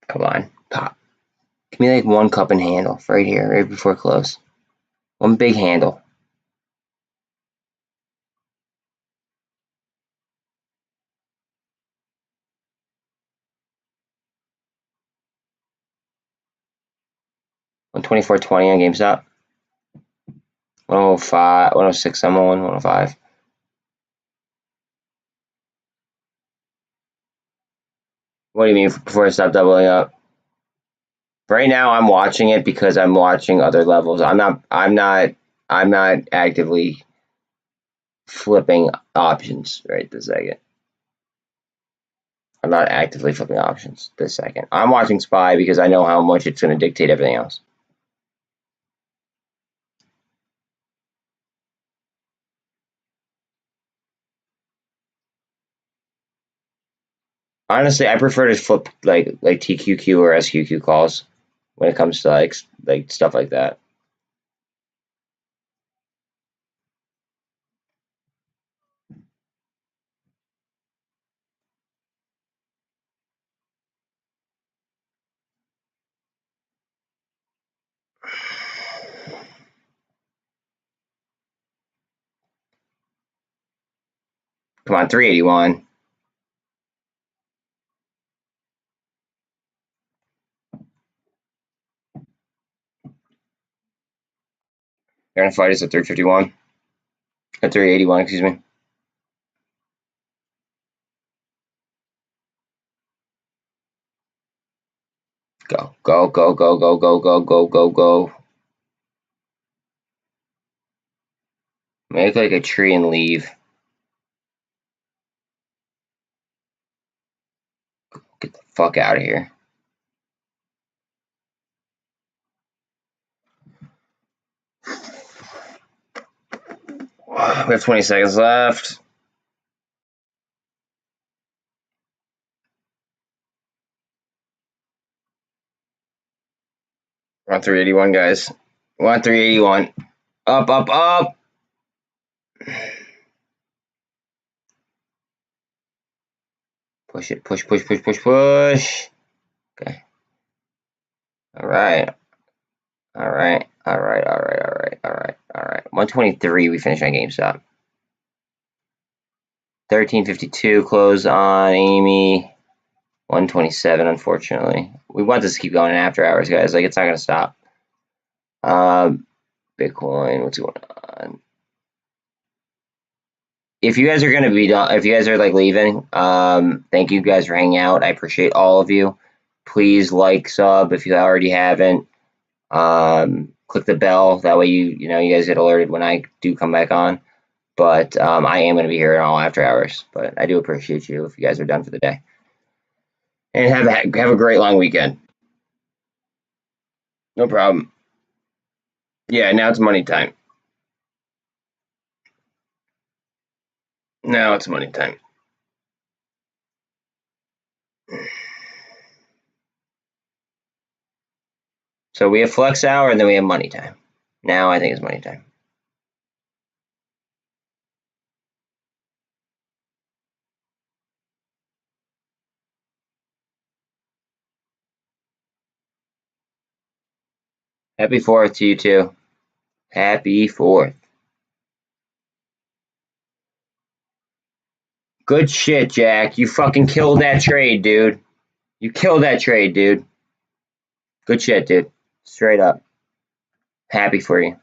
Come on, pop. Give me like one cup and handle right here, right before close. One big handle. $124.20 on GameStop. 105, 106, I'm on 105. What do you mean before I stop doubling up? Right now, I'm watching it because I'm watching other levels. I'm not actively flipping options right this second. I'm not actively flipping options this second. I'm watching SPY because I know how much it's going to dictate everything else. Honestly, I prefer to flip like TQQ or SQQ calls when it comes to like stuff like that. Come on, 381. They're gonna fight us at 351. At 381, excuse me. Go, go, go, go, go, go, go, go, go, go. Make like a tree and leave. Get the fuck out of here. We have 20 seconds left. We're on 381, guys. We're on 381. Up, up, up. Push it. Push, push, push, push, push. Okay. All right. All right. All right. All right. All right. All right. All right. 123. We finished on GameStop. 1352 close on Amy. 127. Unfortunately, we want this to keep going in after hours, guys. Like, it's not gonna stop. Bitcoin. What's going on? If you guys are gonna be done, if you guys are like leaving, thank you guys for hanging out. I appreciate all of you. Please like, sub if you already haven't. Click the bell. That way you guys get alerted when I do come back on. But I am going to be here in all after hours. But I do appreciate you if you guys are done for the day. And have a great long weekend. No problem. Yeah, now it's money time. Now it's money time. So we have flex hour and then we have money time. Now I think it's money time. Happy 4th to you too. Happy 4th. Good shit, Jack. You fucking killed that trade, dude. You killed that trade, dude. Good shit, dude. Straight up. Happy for you.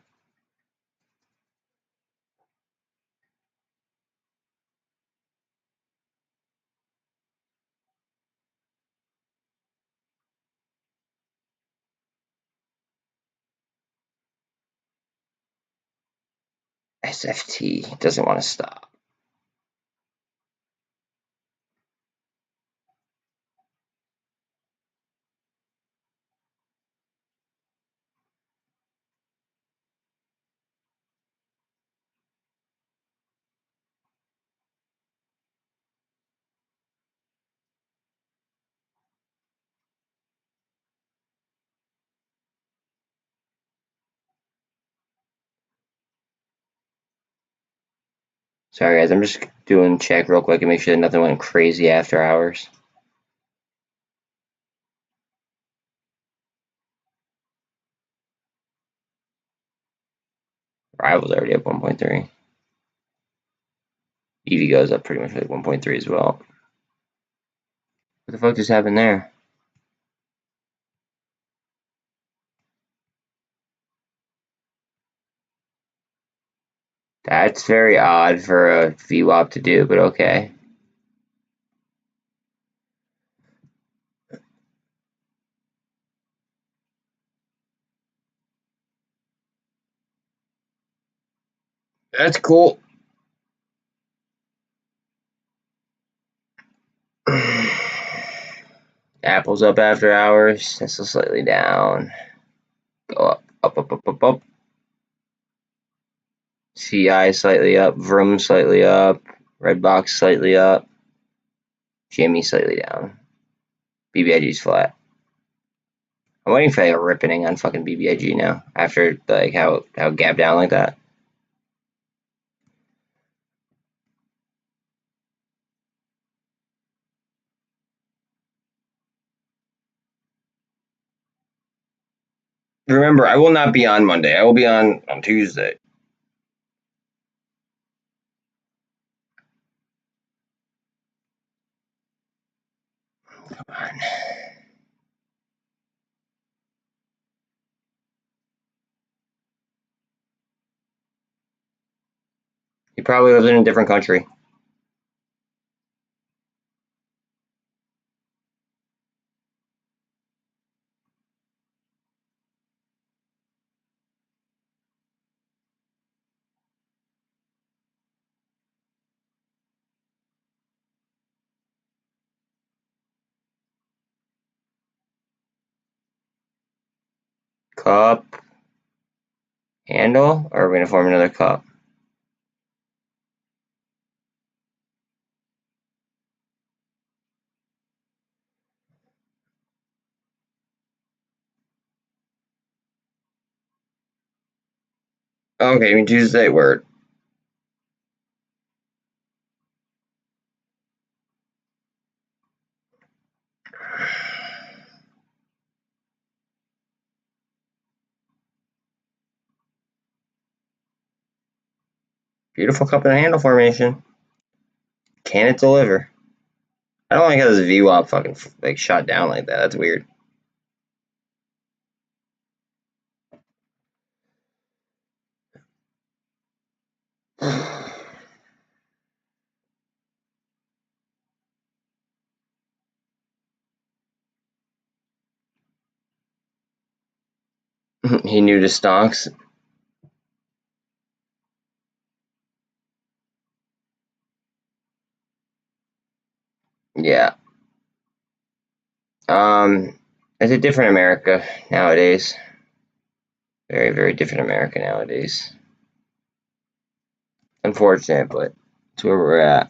SFT doesn't want to stop. Sorry, guys. I'm just doing check real quick and make sure that nothing went crazy after hours. Rival's already up 1.3. EV goes up pretty much like 1.3 as well. What the fuck just happened there? That's very odd for a VWAP to do, but okay. That's cool. Apple's up after hours. Tesla slightly down. Go up, up, up, up, up, up. CI slightly up. VRM slightly up. Redbox slightly up. GME slightly down. BBIG's flat. I'm waiting for a ripping on fucking BBIG now after like how gap down like that. Remember, I will not be on Monday. I will be on Tuesday. Come on. He probably lives in a different country. Cup. Handle? Or are we going to form another cup? Okay, I mean Tuesday, word. . Beautiful cup and handle formation. Can it deliver? I don't like how this VWAP fucking like shot down like that. That's weird. He knew the stocks. Yeah. It's a different America nowadays. Very, very different America nowadays. Unfortunate, but it's where we're at.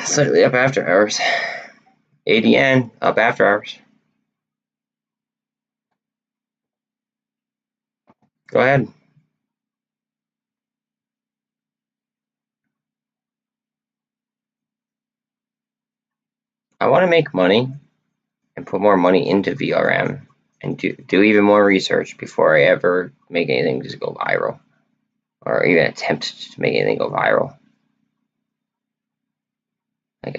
Slightly up after hours. ADN up after hours. Go ahead. I want to make money and put more money into VRM and do even more research before I ever make anything just go viral or even attempt to make anything go viral.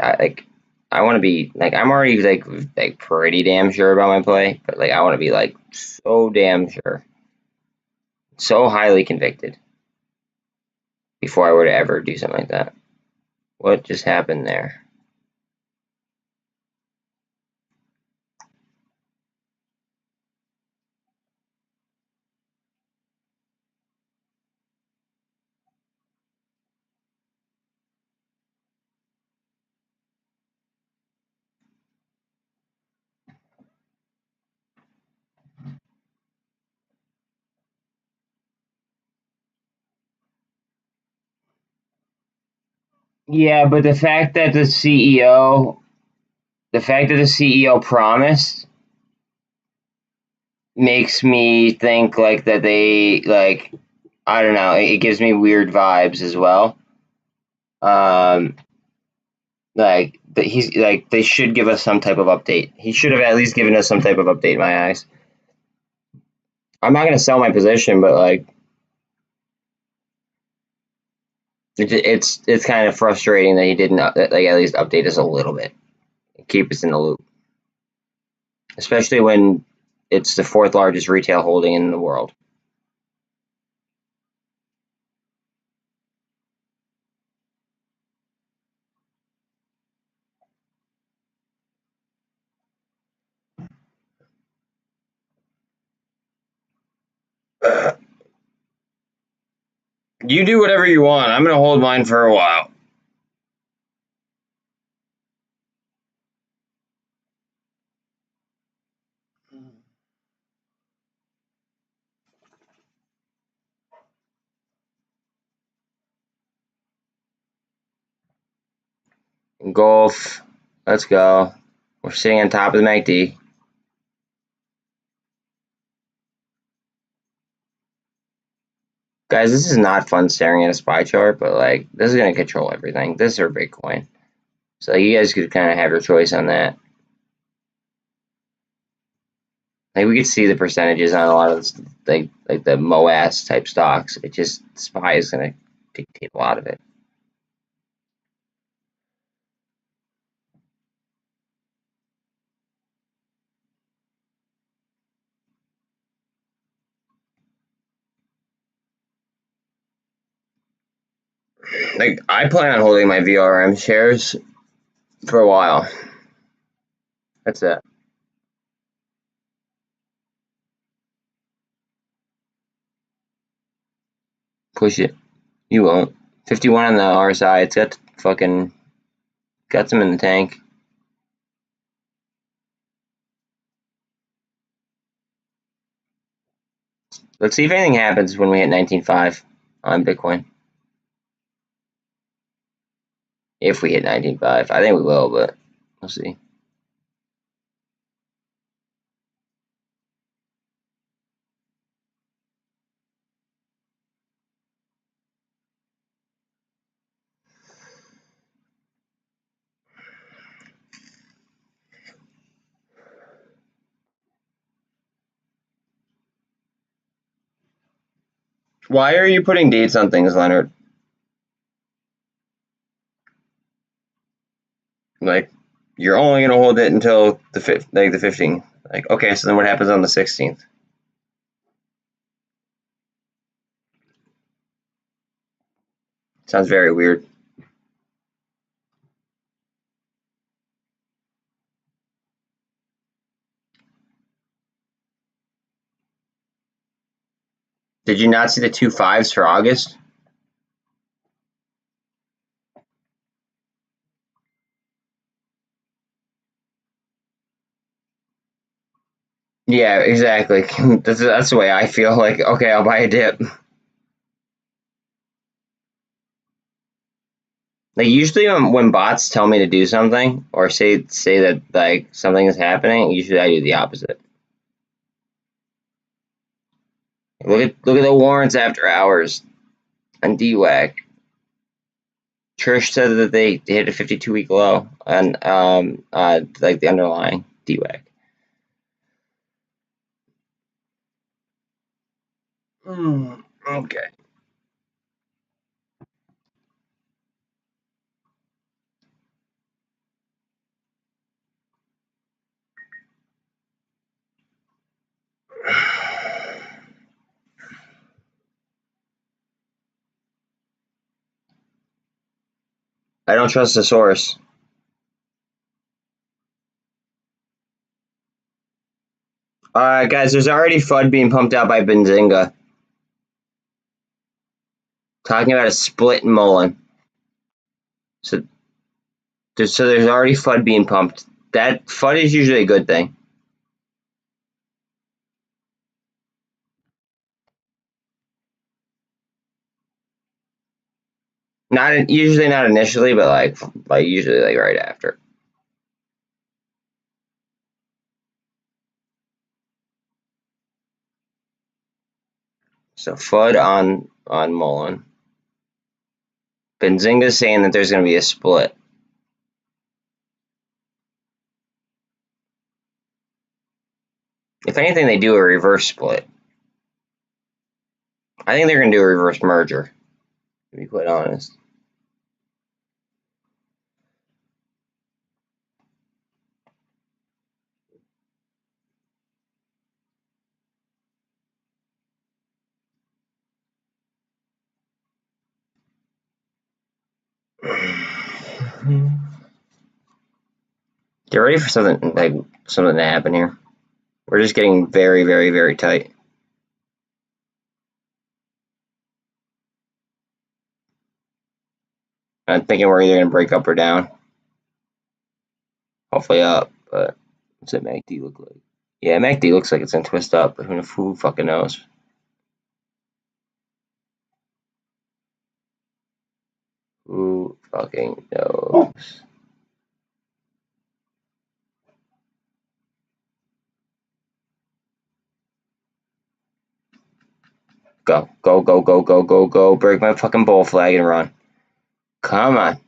I want to be like I'm already like pretty damn sure about my play, but like I want to be like so damn sure, so highly convicted before I were to ever do something like that. What just happened there? Yeah, but the fact that the CEO promised makes me think like that they like I don't know, it gives me weird vibes as well. Um like that he's like they should give us some type of update. He should have at least given us some type of update in my eyes. I'm not gonna sell my position, but like it's kind of frustrating that he didn't like at least update us a little bit, keep us in the loop, especially when it's the fourth largest retail holding in the world. You do whatever you want. I'm gonna hold mine for a while. Golf. Let's go. We're sitting on top of the MACD. Guys, this is not fun staring at a SPY chart, but like this is gonna control everything. This is our Bitcoin. So you guys could kind of have your choice on that. Like we could see the percentages on a lot of this, like the MOAS type stocks. It just SPY is gonna dictate a lot of it. Like I plan on holding my VRM shares for a while. That's it. Push it. You won't. 51 on the RSI. It's got fucking got some in the tank. Let's see if anything happens when we hit 19.5 on Bitcoin. If we hit 19.5, I think we will, but we'll see. Why are you putting dates on things, Leonard? Like, you're only gonna hold it until the 15th. Like, okay, so then what happens on the 16th? Sounds very weird. Did you not see the 2 5s for August? Yeah, exactly. That's the way I feel. Like, okay, I'll buy a dip. Like usually when bots tell me to do something or say that like something is happening, usually I do the opposite. Look at the warrants after hours on DWAC. Trish said that they hit a 52-week low on like the underlying DWAC. Okay. I don't trust the source. Guys, there's already FUD being pumped out by Benzinga. Talking about a split in MULN. So there's already FUD being pumped. That FUD is usually a good thing. Usually not initially, but like usually like right after. So FUD on MULN. Benzinga's saying that there's going to be a split. If anything, they do a reverse split. I think they're going to do a reverse merger, to be quite honest. Get ready for something to happen here. We're just getting very, very, very tight. I'm thinking we're either going to break up or down. Hopefully up, but what's that MACD look like? Yeah, MACD looks like it's going to twist up, but who fucking knows? Who fucking knows? Go, go, go, go, go, go, go. Break my fucking bull flag and run. Come on.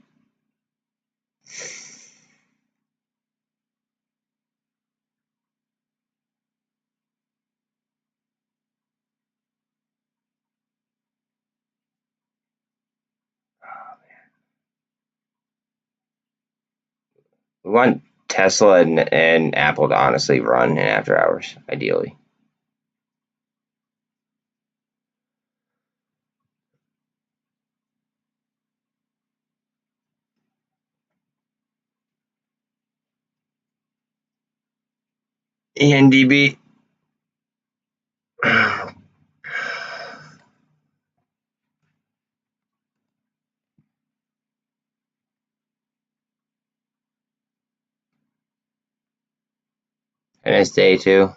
We want Tesla and Apple to honestly run in after hours, ideally. ENDB. A nice day too.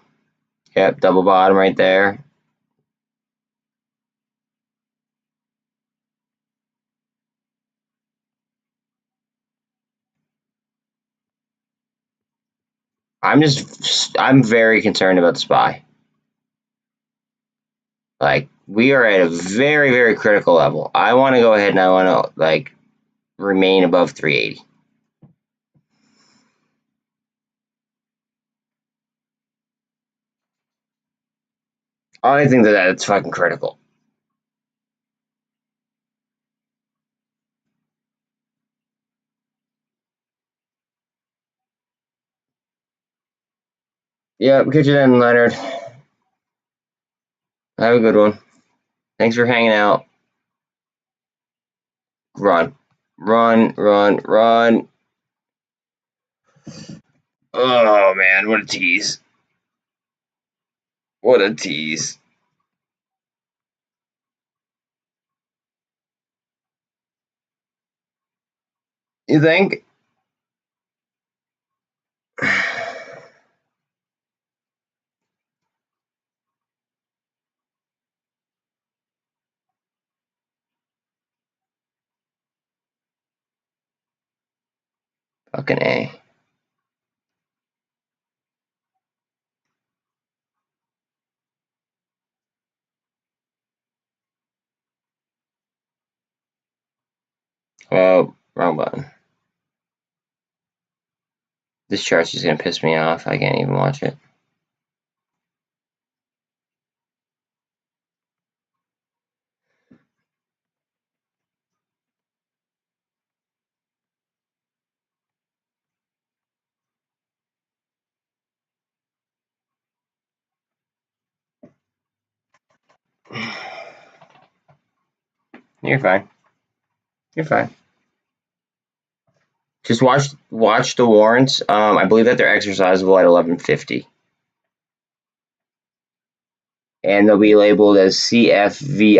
Yep, double bottom right there. I'm very concerned about the SPY. Like, we are at a very, very critical level. I want to go ahead and I want to remain above 380. I think that that's fucking critical. Yeah, catch you then, Leonard. Have a good one. Thanks for hanging out. Run. Run, run, run. Oh, man, what a tease. What a tease. You think? Fucking A. Oh, wrong button. This chart's just gonna piss me off. I can't even watch it. You're fine. You're fine. Just watch the warrants. I believe that they're exercisable at 11:50, and they'll be labeled as CFVIW.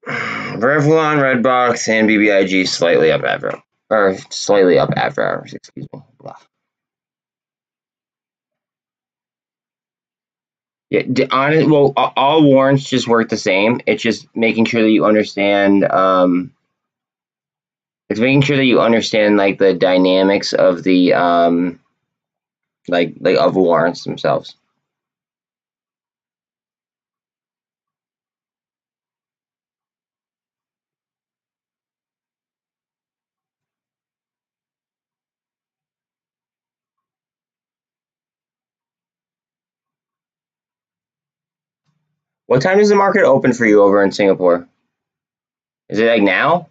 Revlon, Redbox, and BBIG slightly up after, or slightly up after hours. Excuse me. Blah. Yeah, well, all warrants just work the same. It's just making sure that you understand. It's making sure that you understand like the dynamics of the like of warrants themselves. What time does the market open for you over in Singapore? Is it like now?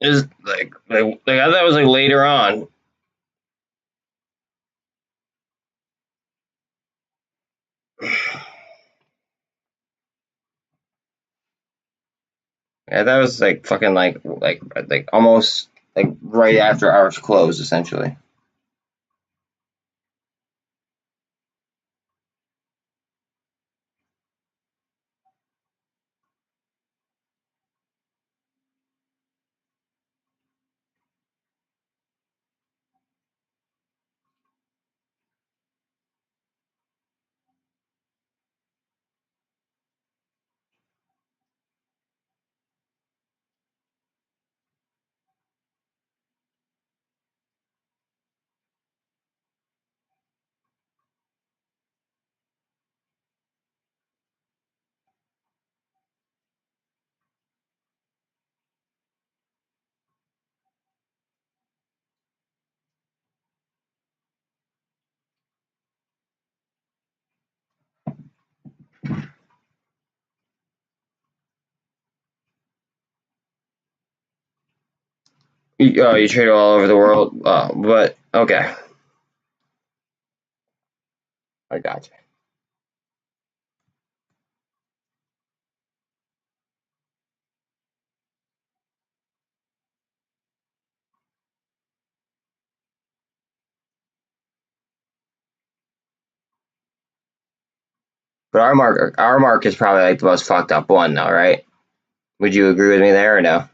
Is like I thought it was like later on. Yeah, that was like fucking like almost like right after ours closed essentially. You trade all over the world, but okay, I got you. But our mark is probably like the most fucked up one, though, right? Would you agree with me there or no?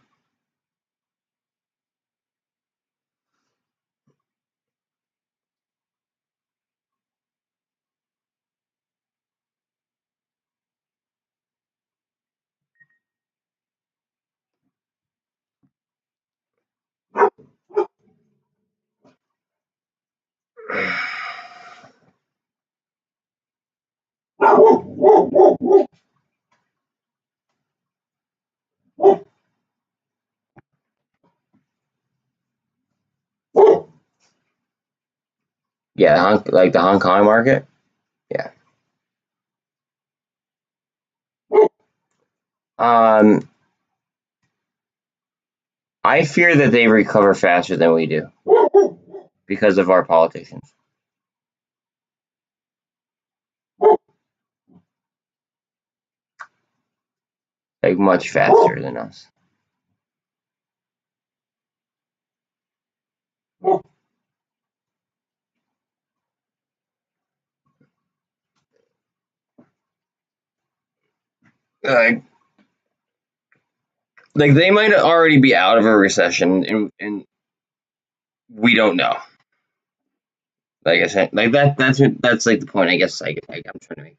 Yeah, like the Hong Kong market. Yeah. Um, I fear that they recover faster than we do because of our politicians. Like much faster than us. Like, like they might already be out of a recession, and we don't know. Like I said, like that's like the point. I guess I'm trying to make.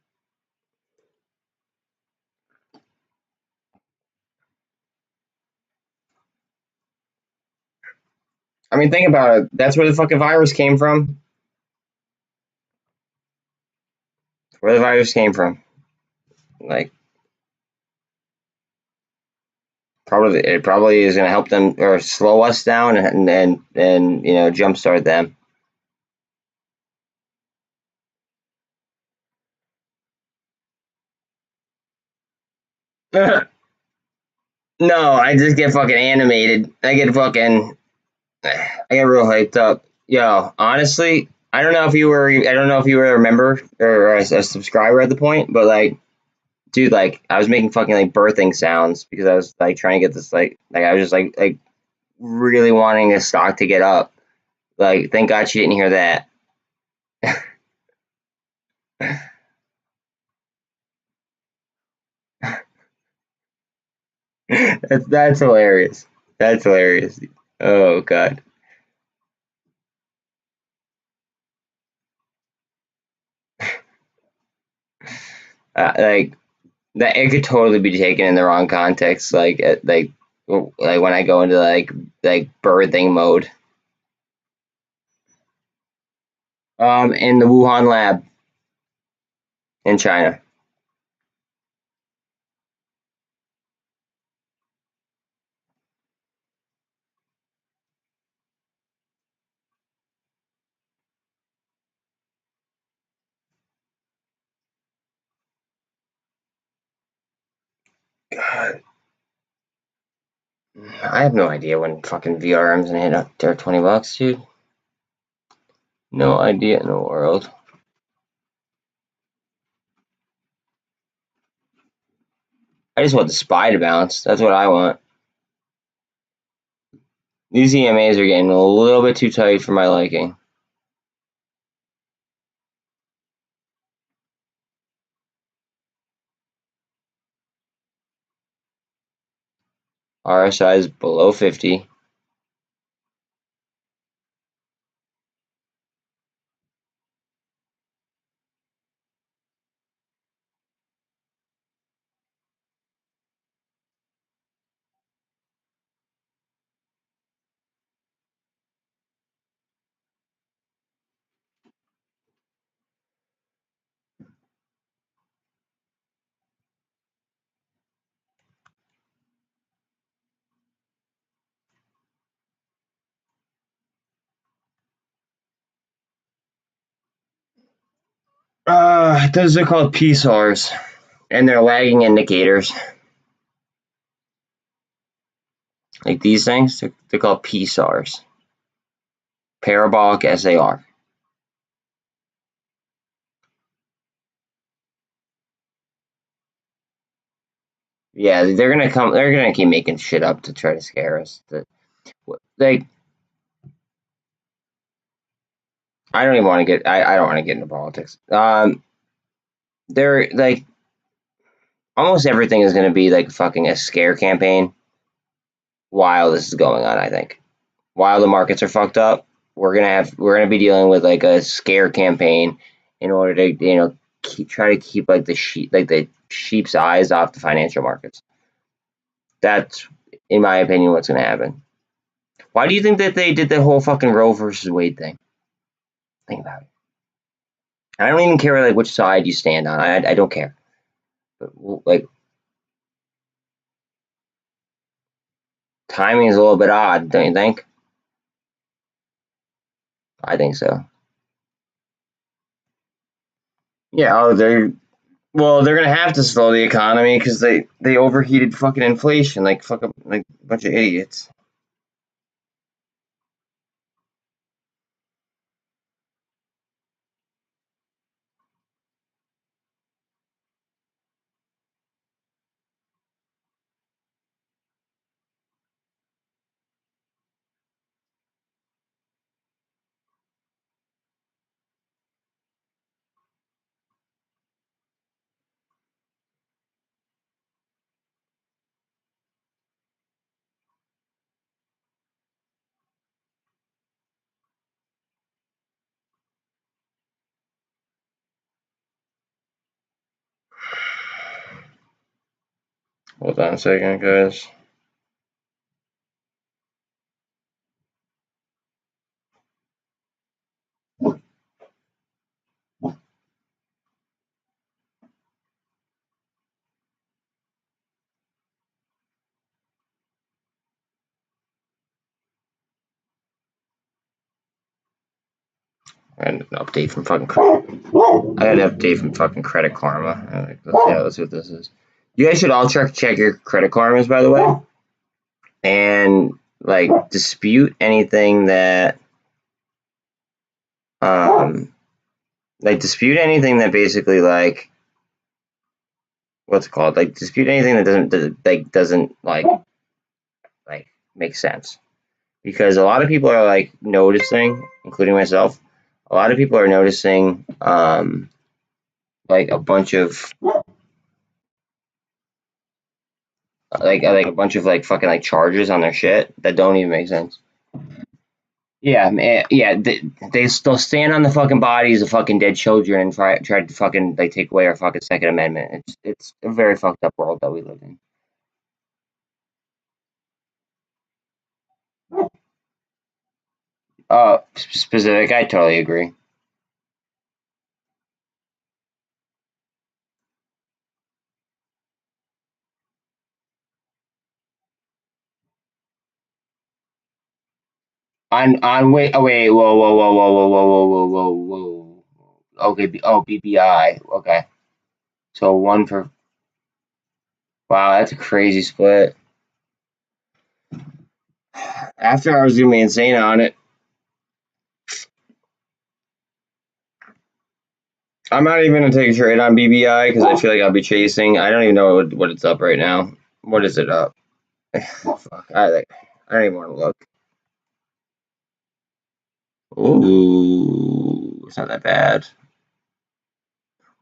I mean, think about it. That's where the fucking virus came from. Where the virus came from. Like, probably it probably is going to help them or slow us down and you know jumpstart them. No, I just get fucking animated. I get real hyped up. Yo, honestly, I don't know if you were a member or a subscriber at the point, but like, dude, like, I was making fucking like birthing sounds because I was like trying to get this like I was just like really wanting this stock to get up. Like, thank God she didn't hear that. That's hilarious. That's hilarious. Oh God. Like that it could totally be taken in the wrong context. Like when I go into like birthing mode. In the Wuhan lab in China. God, I have no idea when fucking VRM's gonna hit up there $20, dude. No idea in the world. I just want the SPY to bounce. That's what I want. These EMAs are getting a little bit too tight for my liking. RSI is below 50. Those are called PSARs, and they're lagging indicators. Like these things, they're called PSARs. Parabolic SAR. Yeah, they're gonna come. They're gonna keep making shit up to try to scare us. Like, I don't even want to get. I don't want to get into politics. They're like almost everything is gonna be like fucking a scare campaign while this is going on. I think while the markets are fucked up, we're gonna be dealing with like a scare campaign in order to try to keep like the sheep's eyes off the financial markets. That's, in my opinion, what's gonna happen. Why do you think that they did the whole fucking Roe versus Wade thing? Think about it. I don't even care like which side you stand on. I don't care. But like timing is a little bit odd, don't you think? I think so. Yeah, they're gonna have to slow the economy because they overheated fucking inflation like like a bunch of idiots. Hold on a second, guys. I got an update from fucking. I got an update from fucking Credit Karma. Let's see what this is. You guys should all check your Credit Karmas, by the way, and like dispute anything that dispute anything that basically like what's it called? Like dispute anything that doesn't like make sense. Because a lot of people are like noticing, including myself, a lot of people are noticing like a bunch of a bunch of like fucking like charges on their shit that don't even make sense. Yeah, man, yeah, they still stand on the fucking bodies of fucking dead children and try to fucking like take away our fucking Second Amendment. It's a very fucked up world that we live in. Specific, I totally agree. On wait, oh wait, whoa. Okay, BBI. Okay, so one for. Wow, that's a crazy split. After hours gonna be insane on it. I'm not even gonna take a trade on BBI because I feel like I'll be chasing. I don't even know what it's up right now. What is it up? Fuck, I don't even want to look. Ooh, it's not that bad.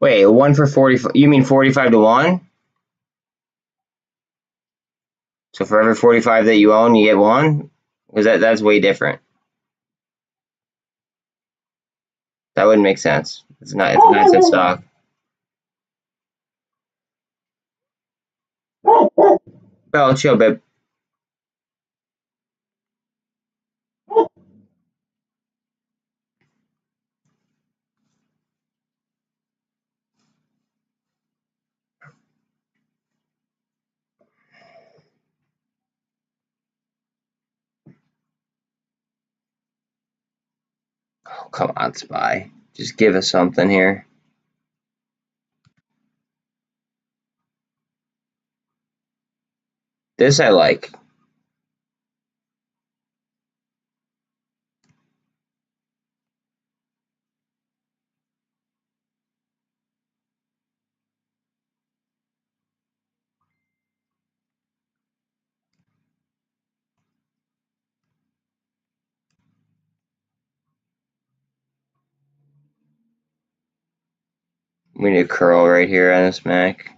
Wait, one for 40. You mean 45 to one? So for every 45 that you own, you get one? Because that's way different. That wouldn't make sense. It's not. It's a 9 cent stock. Well, chill, babe. Oh, come on, Spy. Just give us something here. This I like. We need a curl right here on this Mac.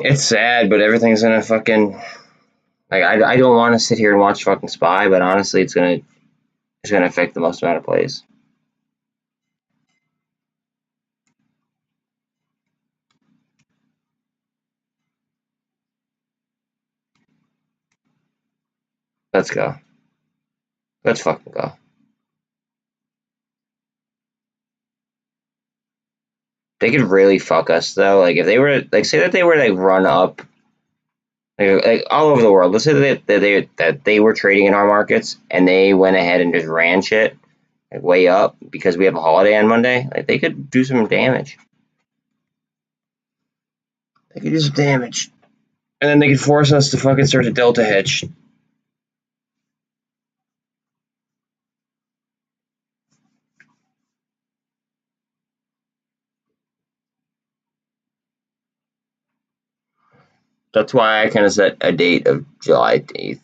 It's sad, but everything's gonna fucking like I don't want to sit here and watch fucking Spy, but honestly, it's gonna affect the most amount of plays. Let's go. Let's fucking go. They could really fuck us though. Like if they were like say that they were like run up like all over the world. Let's say that they were trading in our markets and they went ahead and just ran shit like way up because we have a holiday on Monday. Like they could do some damage. They could do some damage, and then they could force us to fucking start a delta hedge. That's why I kind of set a date of July 8th.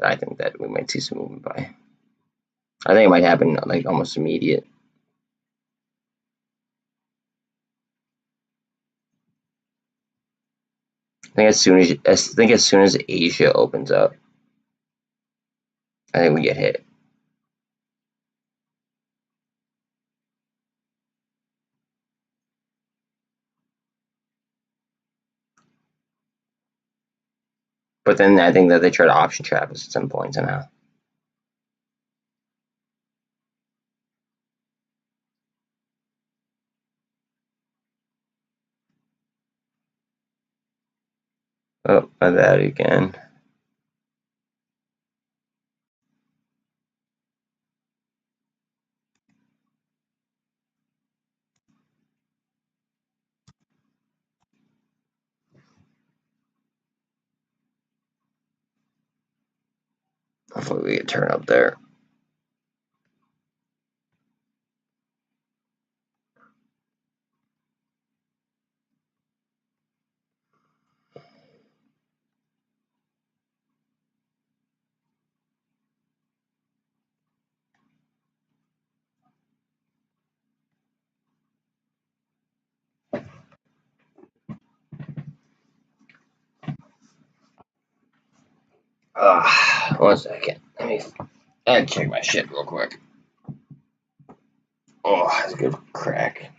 I think that we might see some movement by. I think it might happen like almost immediate. I think as soon as Asia opens up, I think we get hit. But then I think that they try to option trap us at some point somehow. Oh, my bad again. Hopefully we get turn up there. One second. I check my shit real quick. Oh, that's a good crack.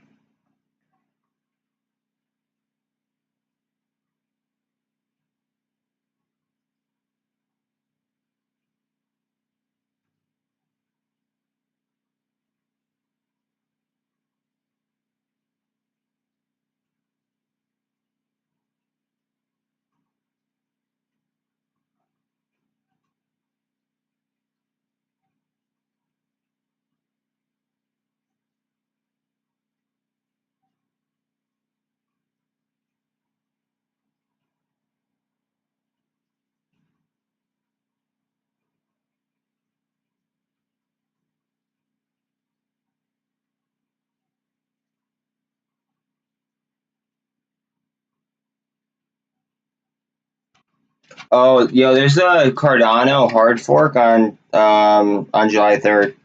Oh, yo, there's a Cardano hard fork on July 3rd.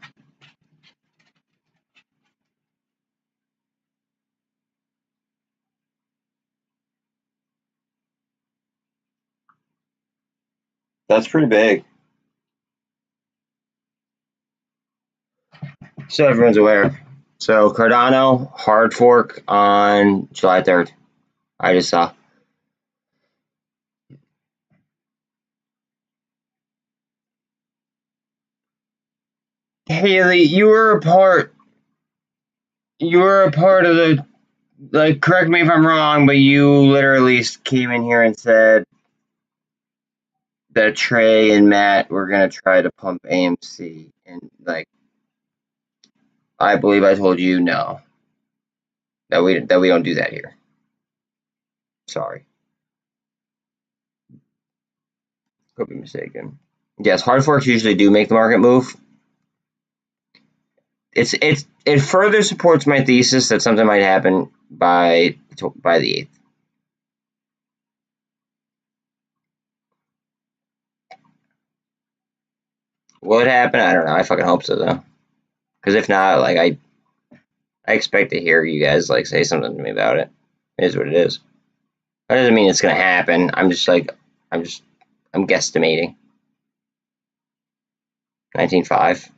That's pretty big. So everyone's aware. So Cardano hard fork on July 3rd. I just saw. Haley, you were a part of the, like, correct me if I'm wrong, but you literally came in here and said that Trey and Matt were gonna try to pump AMC, and like I believe I told you no, that we don't do that here. Sorry, could be mistaken. Yes, hard forks usually do make the market move. It further supports my thesis that something might happen by the 8th. Will it happen? I don't know. I fucking hope so though. Because if not, like I expect to hear you guys like say something to me about it. It is what it is. That doesn't mean it's gonna happen. I'm guesstimating. 19.5.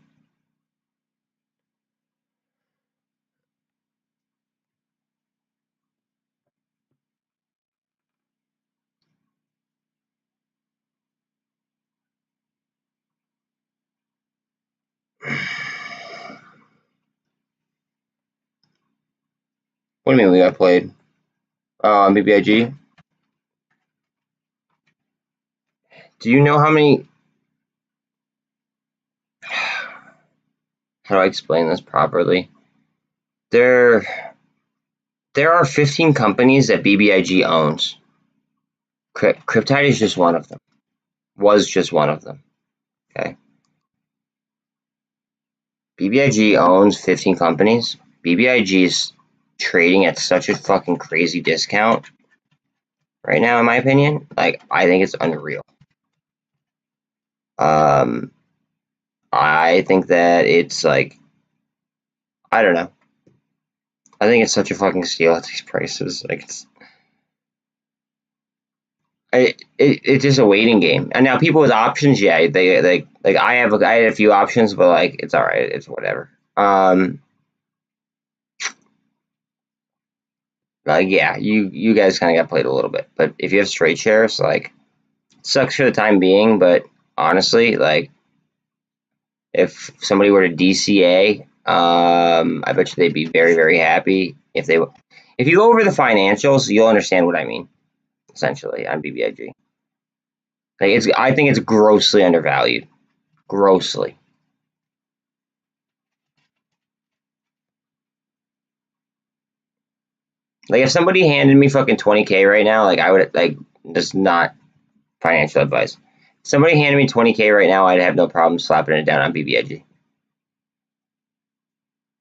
What do you mean we got played? Oh, on BBIG? Do you know how many... How do I explain this properly? There are 15 companies that BBIG owns. Cryptide is just one of them. Was just one of them. Okay. BBIG owns 15 companies. BBIG is trading at such a fucking crazy discount right now, in my opinion. Like, I think it's unreal. I think that it's like, I don't know. I think it's such a fucking steal at these prices. Like, it's just a waiting game. And now people with options, yeah, they like I had a few options, but like it's all right, it's whatever. Like yeah, you guys kind of got played a little bit, but if you have straight shares, like it sucks for the time being, but honestly, like if somebody were to DCA, I bet you they'd be very very happy if you go over the financials, you'll understand what I mean. Essentially, on BBIG. Like I think it's grossly undervalued. Grossly. Like if somebody handed me fucking 20K right now, like I would like just not financial advice. If somebody handed me 20K right now, I'd have no problem slapping it down on BBIG.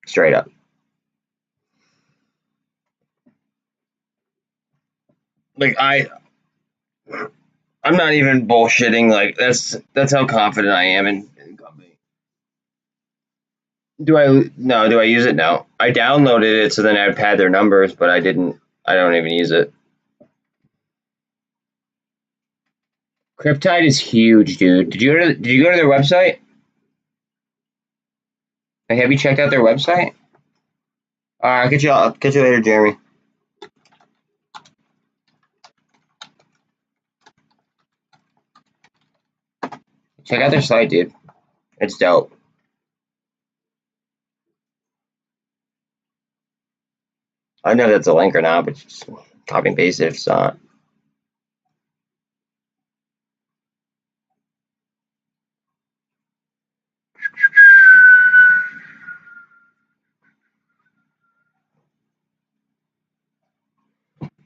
Straight up. Like I'm not even bullshitting. Like that's how confident I am in company. Do I use it? No. I downloaded it so then I'd pad their numbers, but I don't even use it. Cryptide is huge, dude. Did you go to their website? Like, have you checked out their website? I'll catch you later, Jeremy. Check out their site, dude. It's dope. I don't know if that's a link or not, but just copy and paste it if it's not.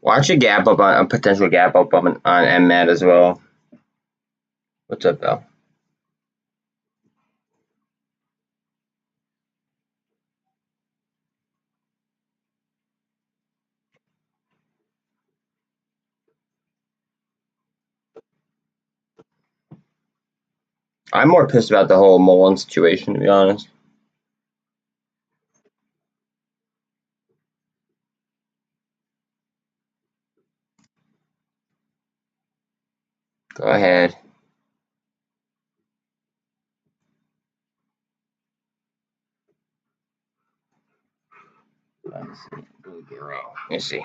Watch a gap up on a potential gap up on MMAT as well. What's up, Bill? I'm more pissed about the whole MULN situation, to be honest. Go ahead. Let's see. Let me see.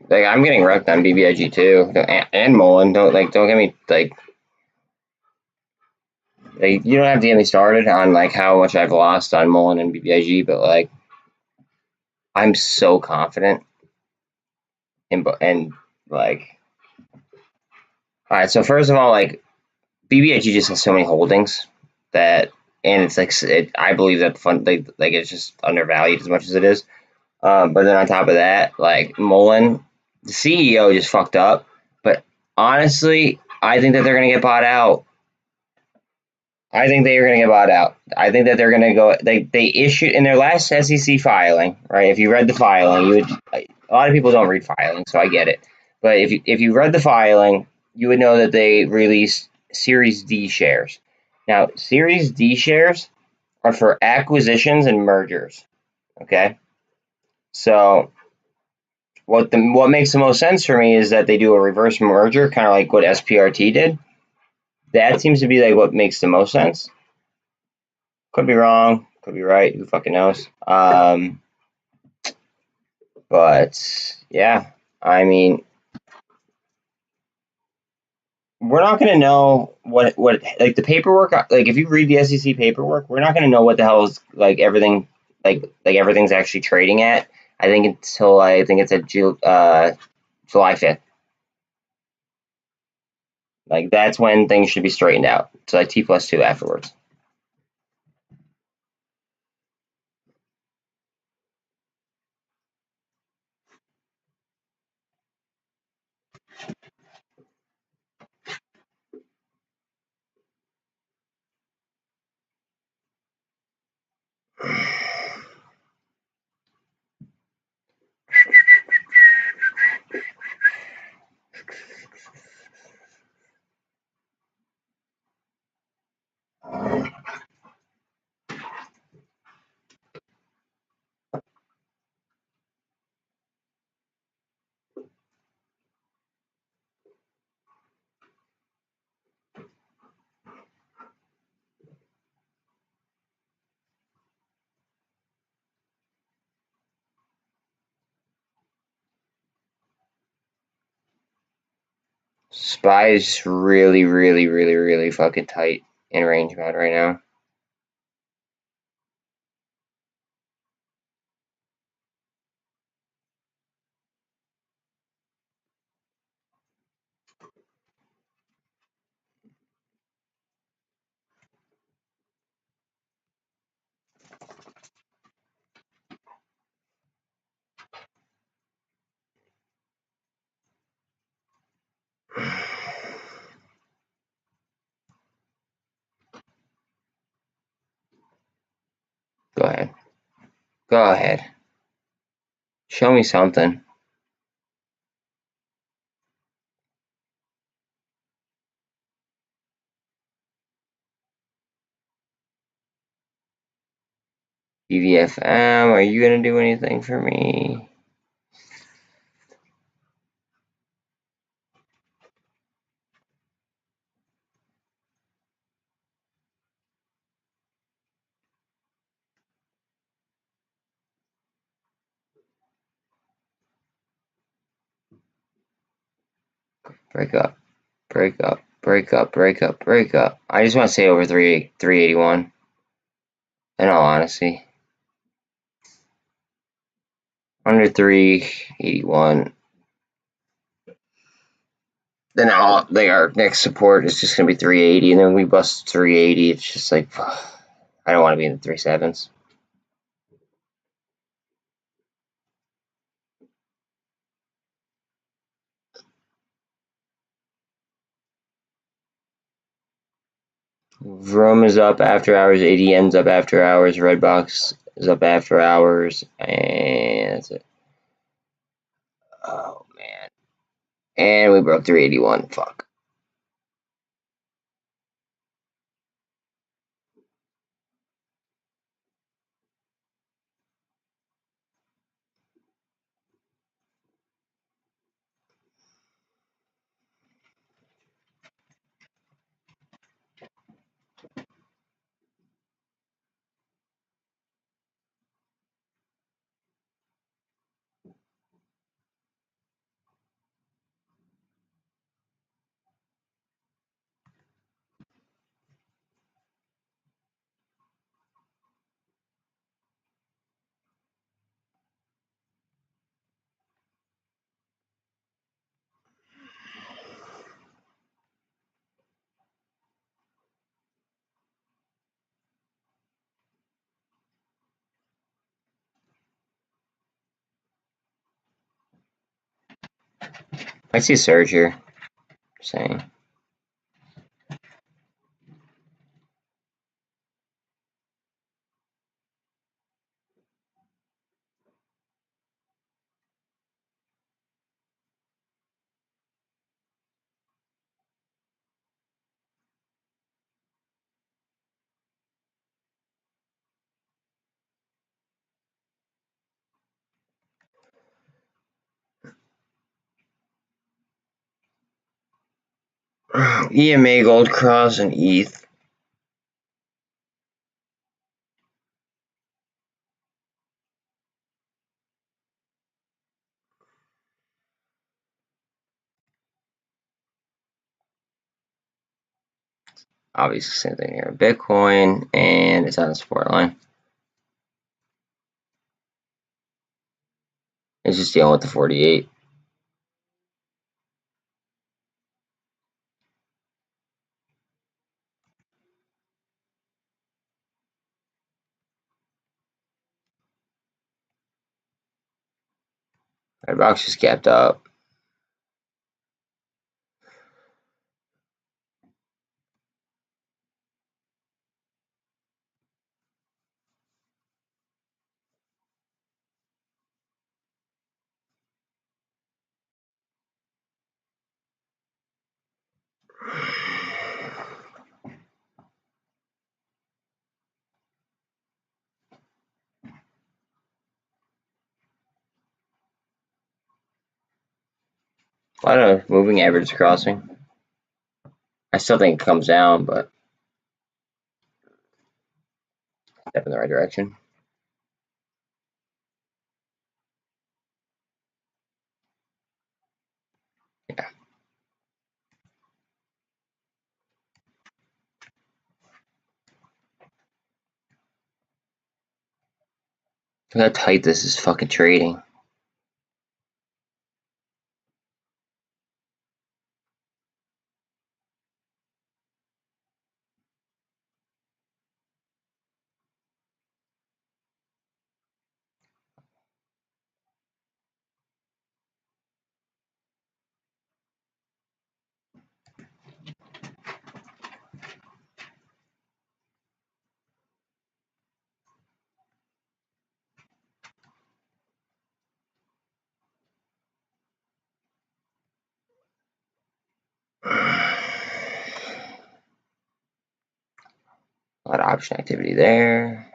Like I'm getting wrecked on BBIG too, and MULN. Don't get me you don't have to get me started on like how much I've lost on MULN and BBIG, but like I'm so confident and like. All right, so first of all, like BBIG just has so many holdings that, and it's like I believe that like it's just undervalued as much as it is. But then on top of that, like MULN, the CEO just fucked up. But honestly, I think that they're gonna get bought out. I think they are gonna get bought out. I think that they're gonna go. They issued in their last SEC filing, right? If you read the filing, you would. A lot of people don't read filing, so I get it. But if you read the filing, you would know that they released Series D shares. Now, Series D shares are for acquisitions and mergers. Okay, so what makes the most sense for me is that they do a reverse merger, kind of like what SPRT did. That seems to be like what makes the most sense. Could be wrong, could be right. Who fucking knows? But But yeah, I mean, we're not going to know what like the paperwork, like if you read the SEC paperwork, we're not going to know what the hell is like everything, like everything's actually trading at. I think until I think it's at July 5th. Like that's when things should be straightened out. So like T+2 afterwards. SPY is really, really, really, really fucking tight in range mode right now. Go ahead. Go ahead. Show me something. EVFM, are you gonna do anything for me? Break up. Break up. Break up. Break up. Break up. I just want to say over 381. In all honesty. Under 381. Then our next support is just gonna be 380, and then we bust 380. It's just like I don't want to be in the 3.7s. VRM is up after hours. ADN's up after hours. Redbox is up after hours, and that's it. Oh man, and we broke 381. Fuck. I see a surge here. Saying. EMA Gold Cross and ETH. Obviously, same thing here. Bitcoin, and it's on the support line. It's just dealing with the 48. Red box just gapped up. A lot of moving average crossing. I still think it comes down, but step in the right direction. Yeah. Look how tight this is fucking trading. A lot of option activity there.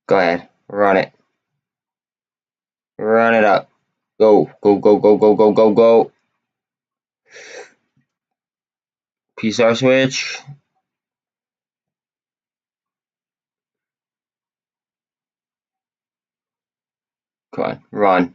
Go ahead. Run it. Run it up. Go. Go, go, go, go, go, go, go. PSR switch. Come on. Run.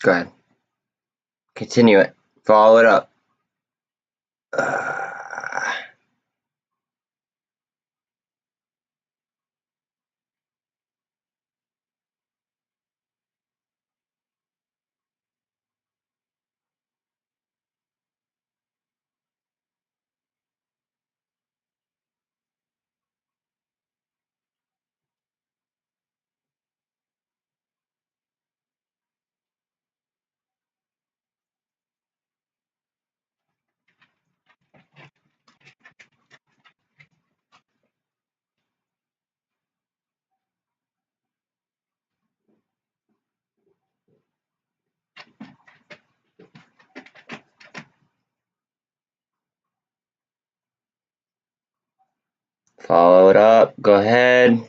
Go ahead. Continue it. Follow it up. Follow it up. Go ahead.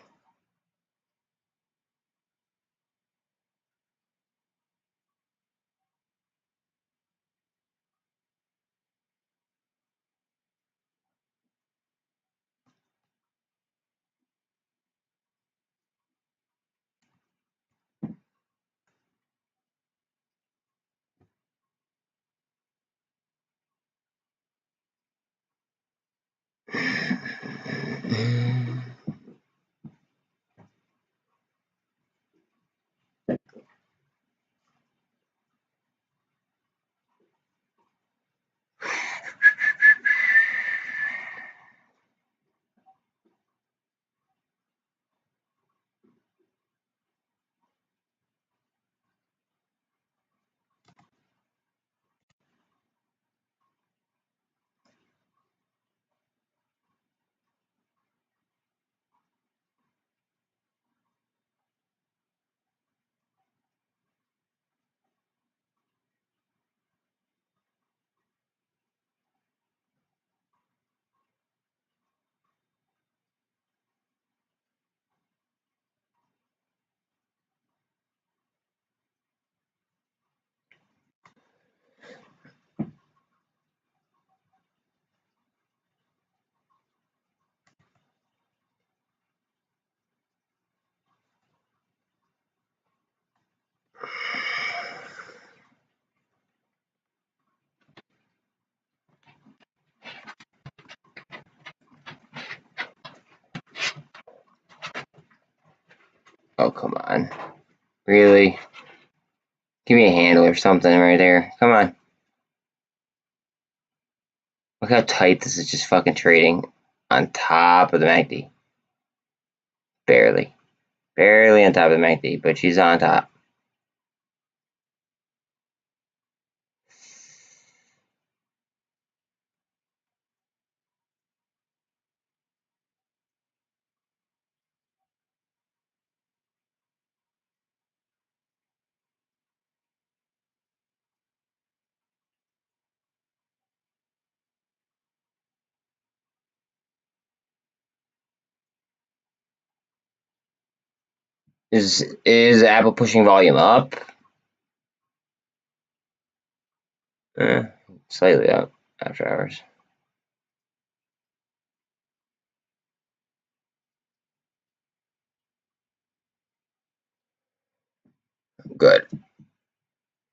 Oh, come on. Really? Give me a handle or something right there. Come on. Look how tight this is just fucking trading on top of the MACD. Barely. Barely on top of the MACD, but she's on top. Is Apple pushing volume up? Slightly up after hours. Good.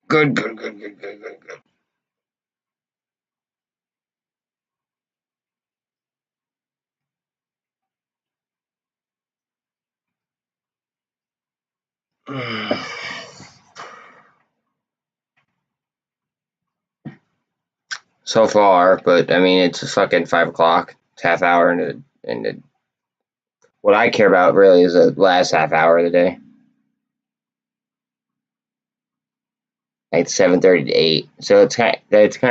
Good. So far, but I mean, it's fucking 5 o'clock. It's half hour into what I care about really is the last half hour of the day. Like 7:30 to 8. So it's kind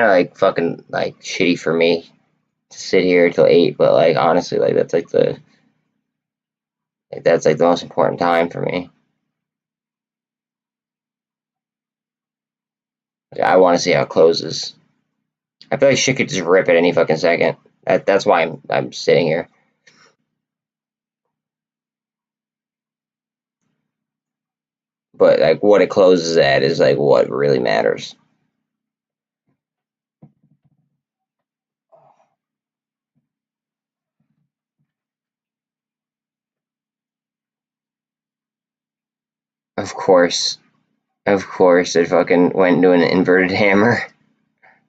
of like fucking like shitty for me to sit here till 8, but like honestly, like that's like the most important time for me. Like, I want to see how it closes. I feel like shit could just rip at any fucking second. That's why I'm sitting here. But like what it closes at is like what really matters. Of course, it fucking went into an inverted hammer.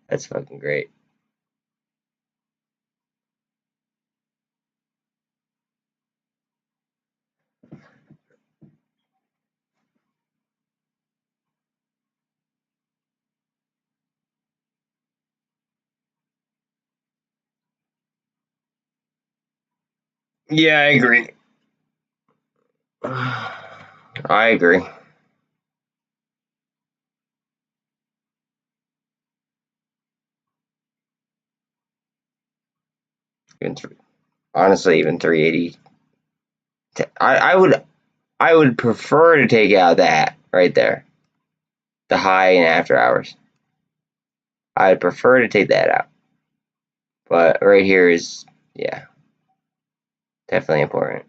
That's fucking great. Yeah, I agree. I agree. Honestly, even 380. I would prefer to take out that right there, the high and after hours. I'd prefer to take that out, but right here is yeah, definitely important.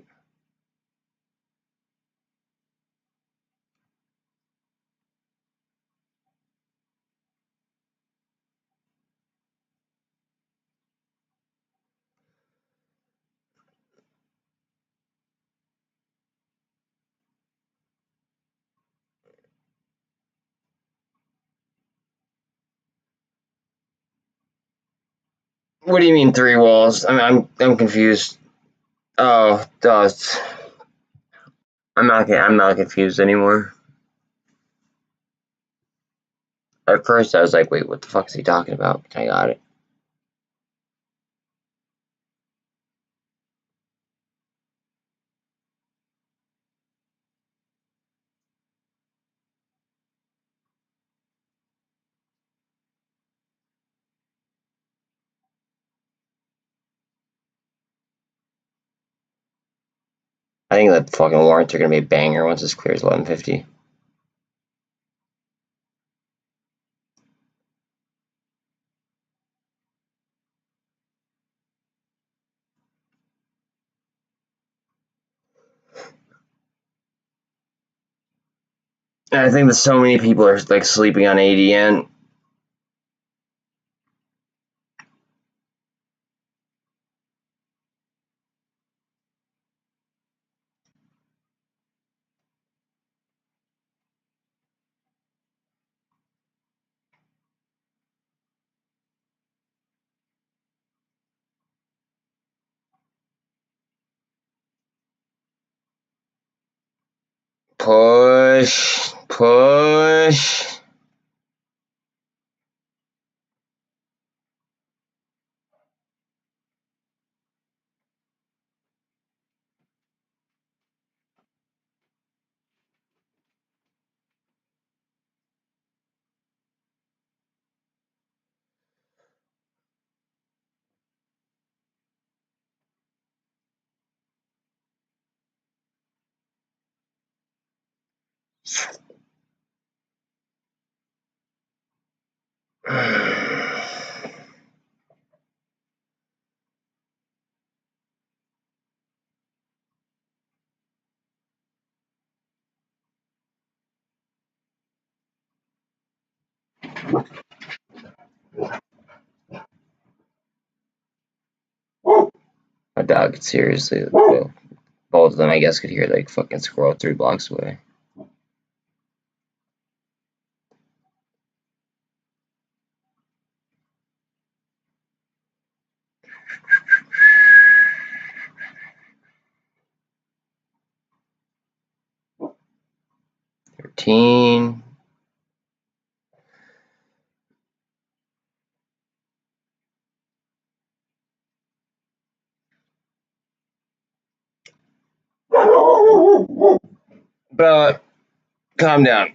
What do you mean 3 walls? I'm confused. Oh, dust. I'm not confused anymore. At first, I was like, wait, what the fuck is he talking about? I got it. I think the fucking warrants are gonna be a banger once this clears 1150. And I think that so many people are like sleeping on ADN. Push. Push. My dog could seriously, well, both of them, I guess, could hear like fucking squirrel 3 blocks away. $13. But calm down.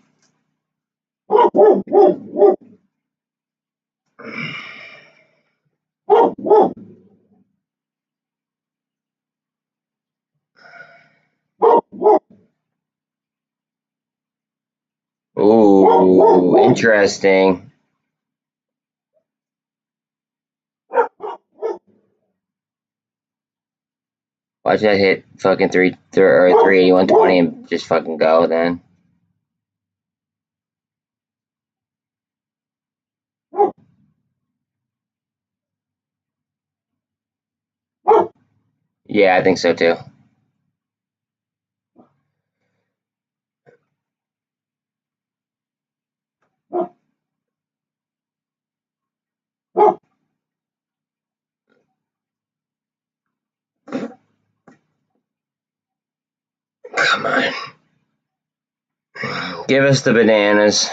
Ooh, interesting. Watch that hit fucking 381.20 and just fucking go then. Yeah, I think so too. Come on. Give us the bananas.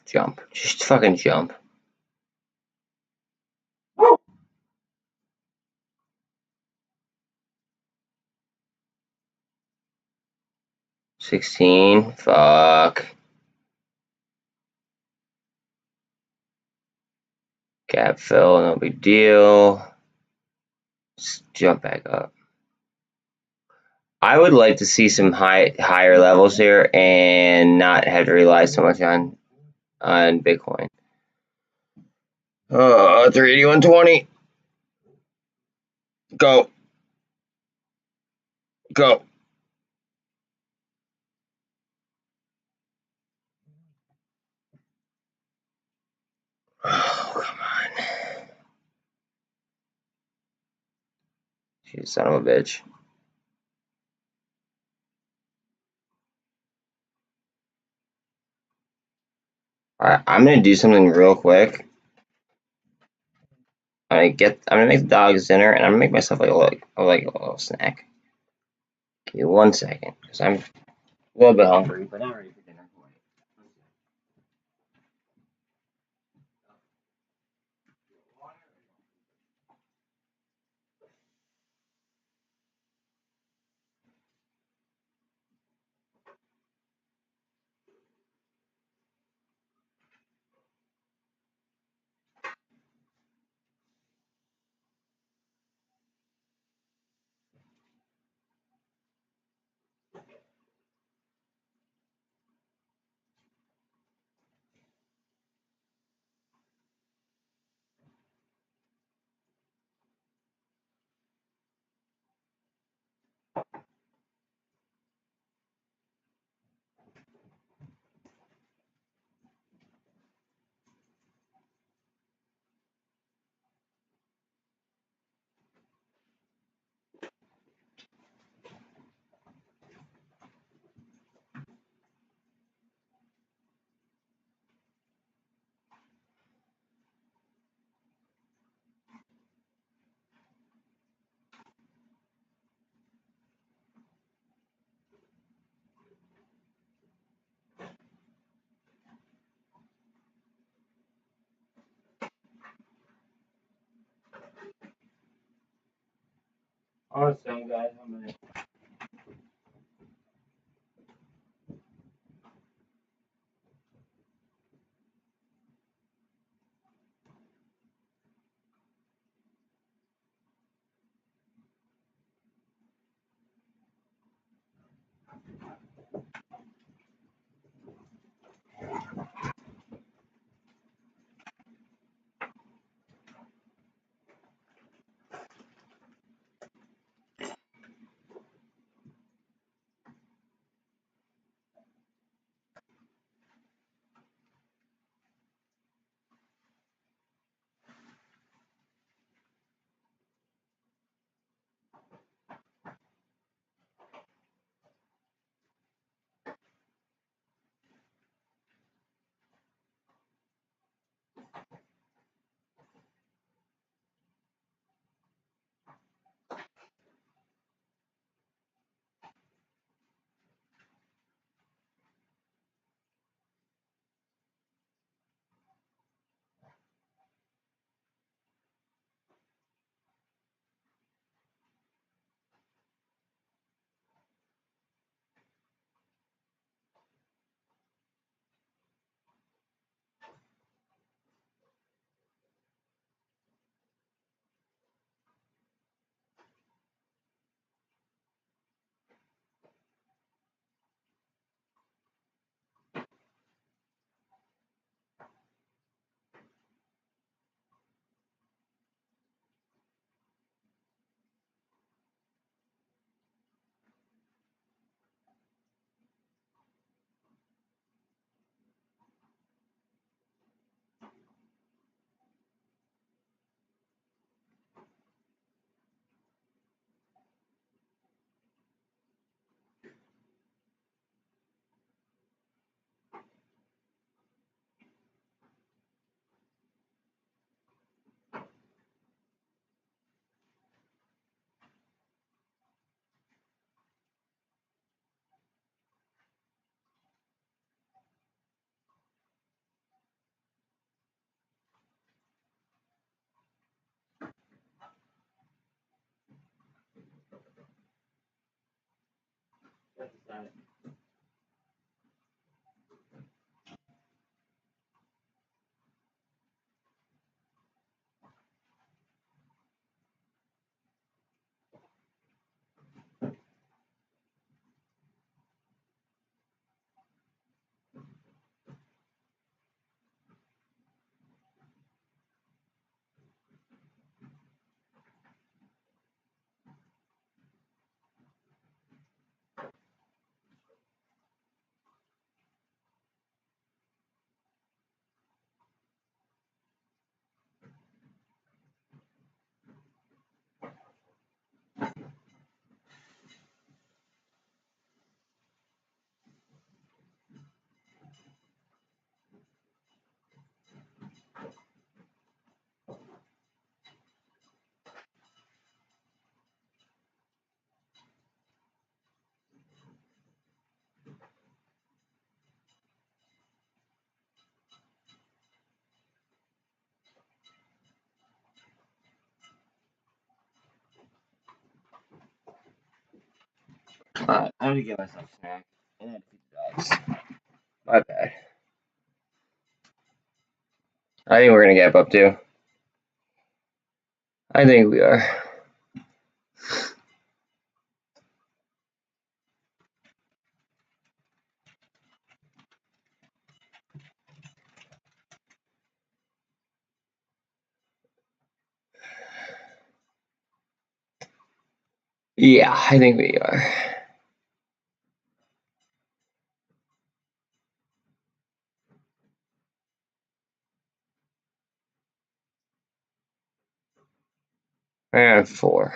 Jump. Just fucking jump. $16. Fuck. Gap fill, no big deal. Just jump back up. I would like to see some higher levels here and not have to rely so much on Bitcoin. 381.20. Go. Go. Oh, come on. You son of a bitch. Alright, I'm gonna do something real quick. I'm gonna make the dogs dinner, and I'm gonna make myself like a little snack. Give me 1 second, because I'm a little bit hungry, but not ready for dinner. Awesome, guys. I'm gonna. I'm gonna get myself a snack and then feed the dogs. My bad. I think we're gonna get up too. I think we are. Yeah, I think we are. And 4.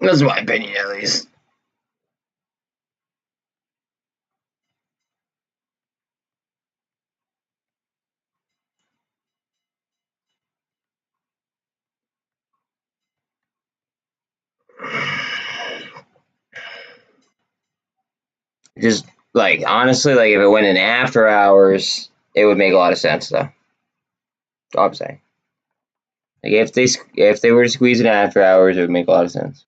That's my opinion, at least. Just like honestly, like if it went in after hours, it would make a lot of sense though. That's all I'm saying. Like if they were to squeeze it in after hours, it would make a lot of sense.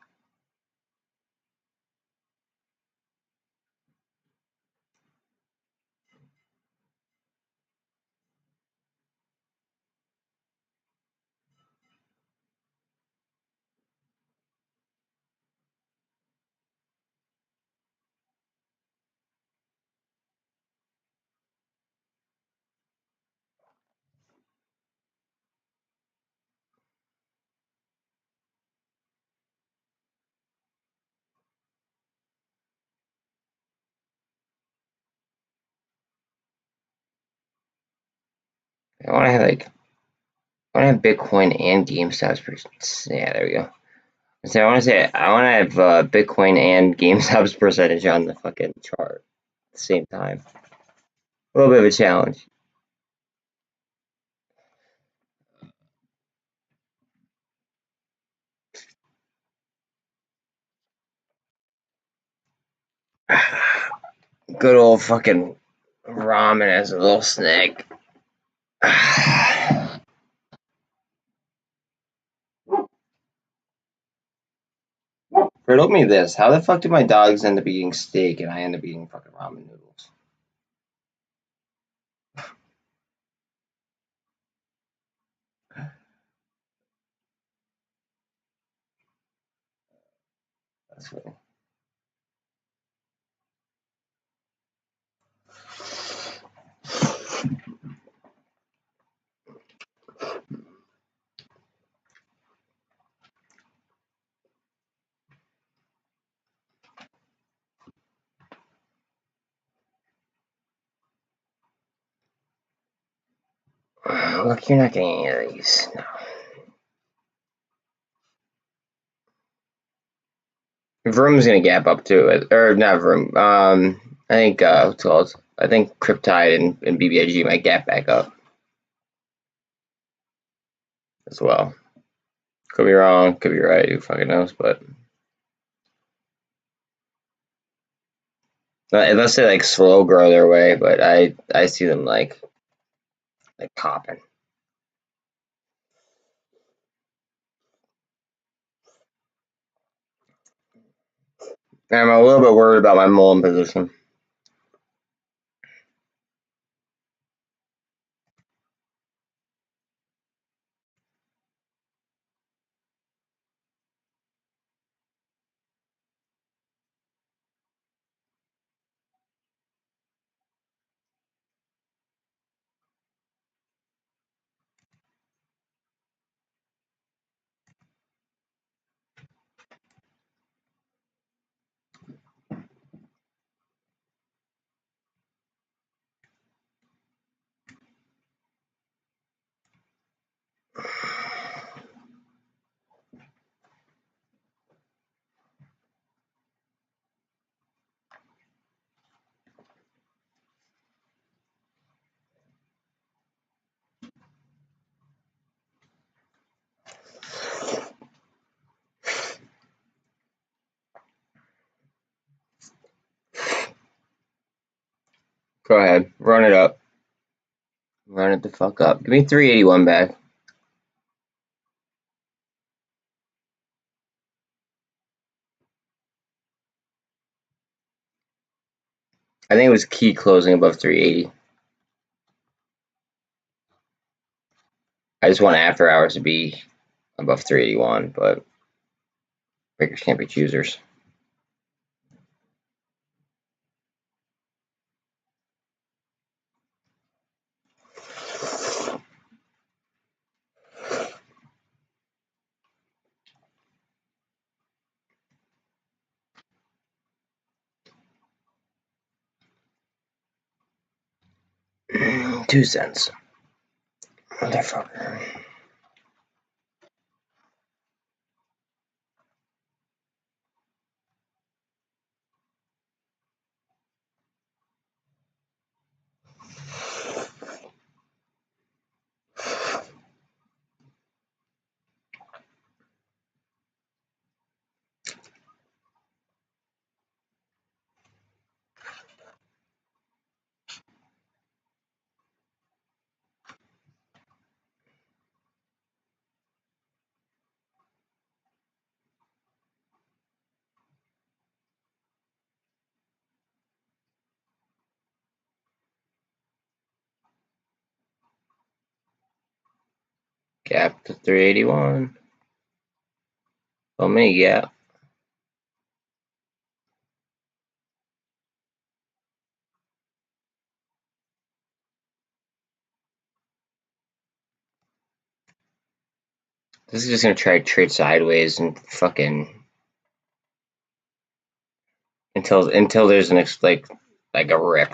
I want to have like I want to have Bitcoin and GameStop's. Yeah, there we go. So I want to have Bitcoin and GameStop's percentage on the fucking chart at the same time. A little bit of a challenge. Good old fucking ramen as a little snack. Riddle me this. How the fuck do my dogs end up eating steak and I end up eating fucking ramen noodles? That's funny. Look, you're not getting any of these. No. Vroom's gonna gap up too, or not Vroom. I think what's it called? I think Cryptide and BBIG might gap back up as well. Could be wrong, could be right. Who fucking knows? But unless they like slow grow their way, but I see them like popping. I'm a little bit worried about my MULN position. Go ahead, run it up. Run it the fuck up. Give me 381 back. I think it was key closing above 380. I just want after hours to be above 381, but breakers can't be choosers. $0.02. Motherfucker. Gap to 381. Oh, mini gap. This is just gonna try to trade sideways and fucking until there's an like a rip.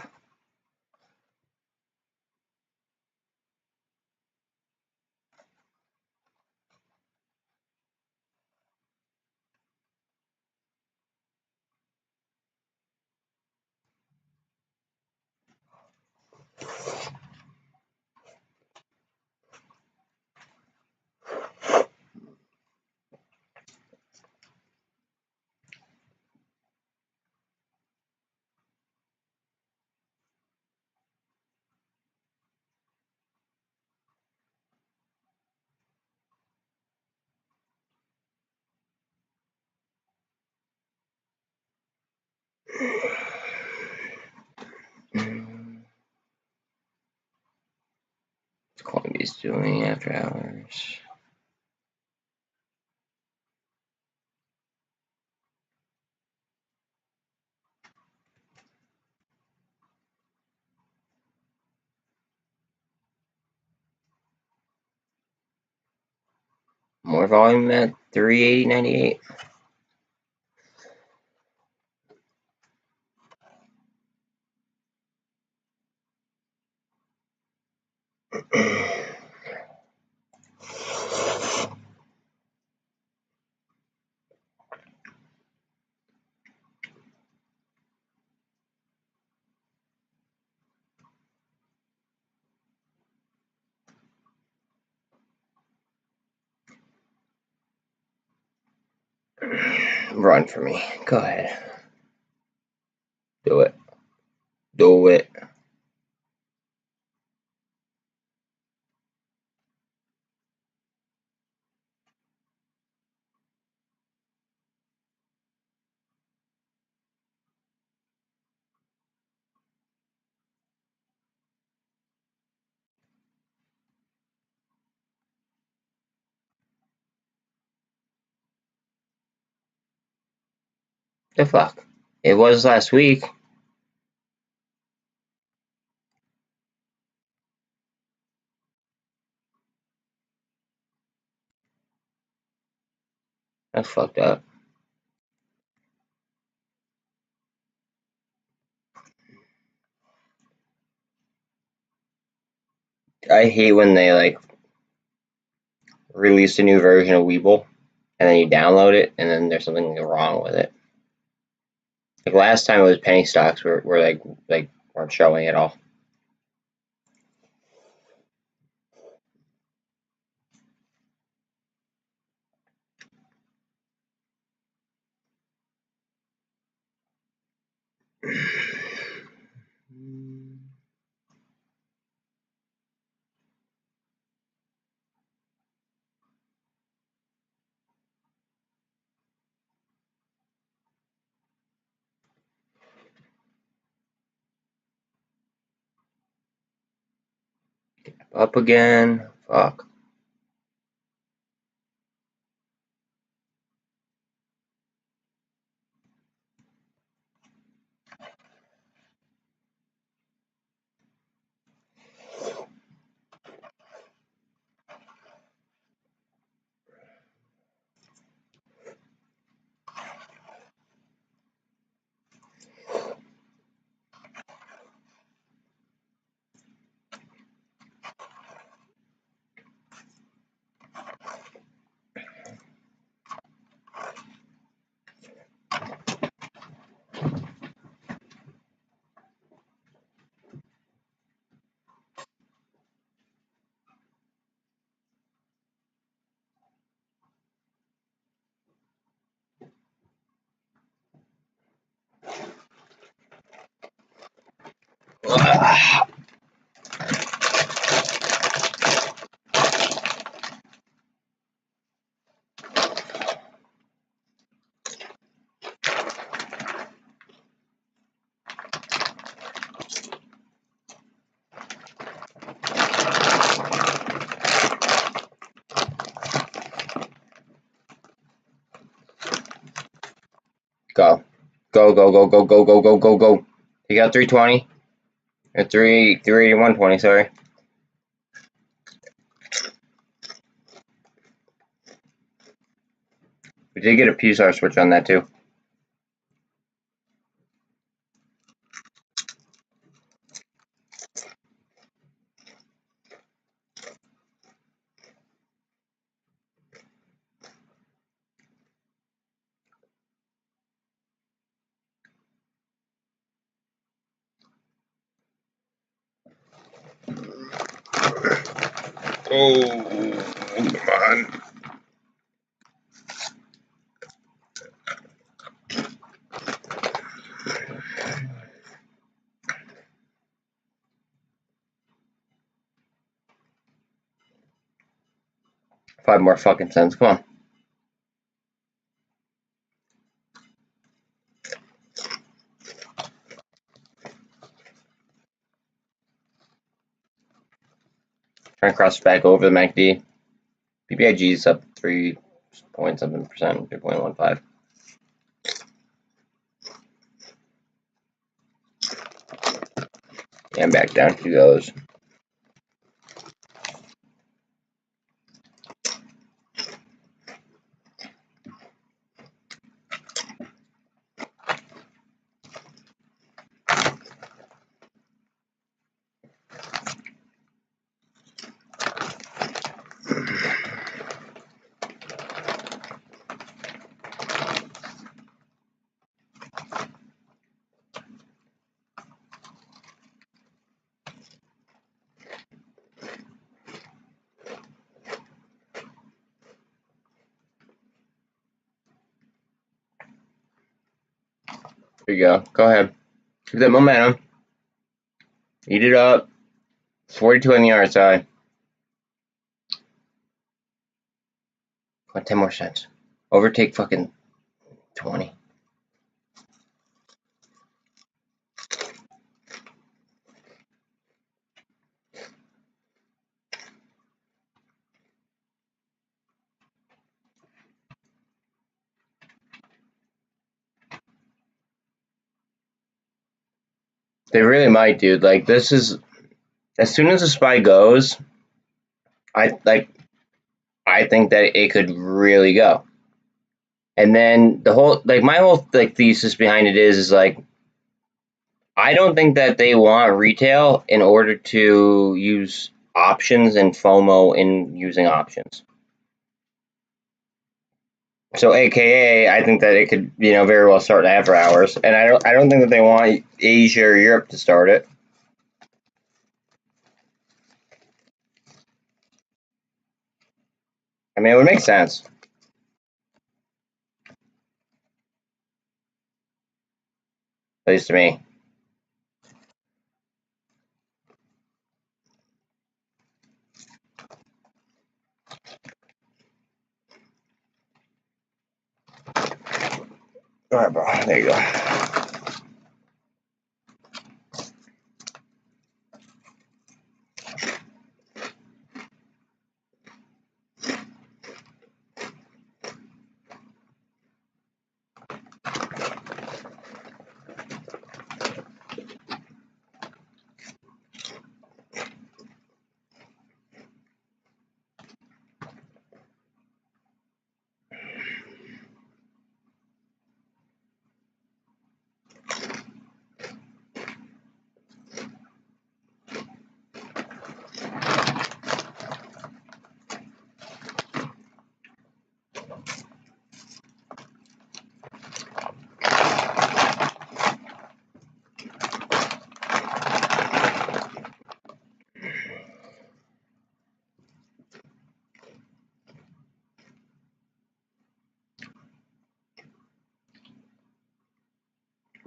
Columbia's doing after hours. More volume at 380.98. Run for me. Go ahead. Do it. Do it. The fuck? It was last week. That's fucked up. I hate when they like release a new version of Webull and then you download it and then there's something wrong with it. Like last time it was penny stocks were like weren't showing at all. Up again. Fuck. Go. Go, go, go, go, go, go, go, go, go. You got 320? Or 381.20, sorry. We did get a PSR switch on that too. Oh, come on. Five more fucking cents. Come on. Trying to cross back over the MACD. BBIG is up 3.7%, 3.15. And back down to those. There you go. Go ahead. Keep that momentum. Eat it up. 42 on the RSI. Come on, 10 more cents. Overtake fucking 20. They really might, dude. Like, this is... As soon as the SPY goes, I think that it could really go. And then the whole... Like, my whole, like, thesis behind it is like... I don't think that they want retail in order to use options and FOMO in using options. So, AKA, I think that it could, very well start after hours, and I don't think that they want Asia or Europe to start it. I mean, it would make sense, at least to me. All right, bro. There you go.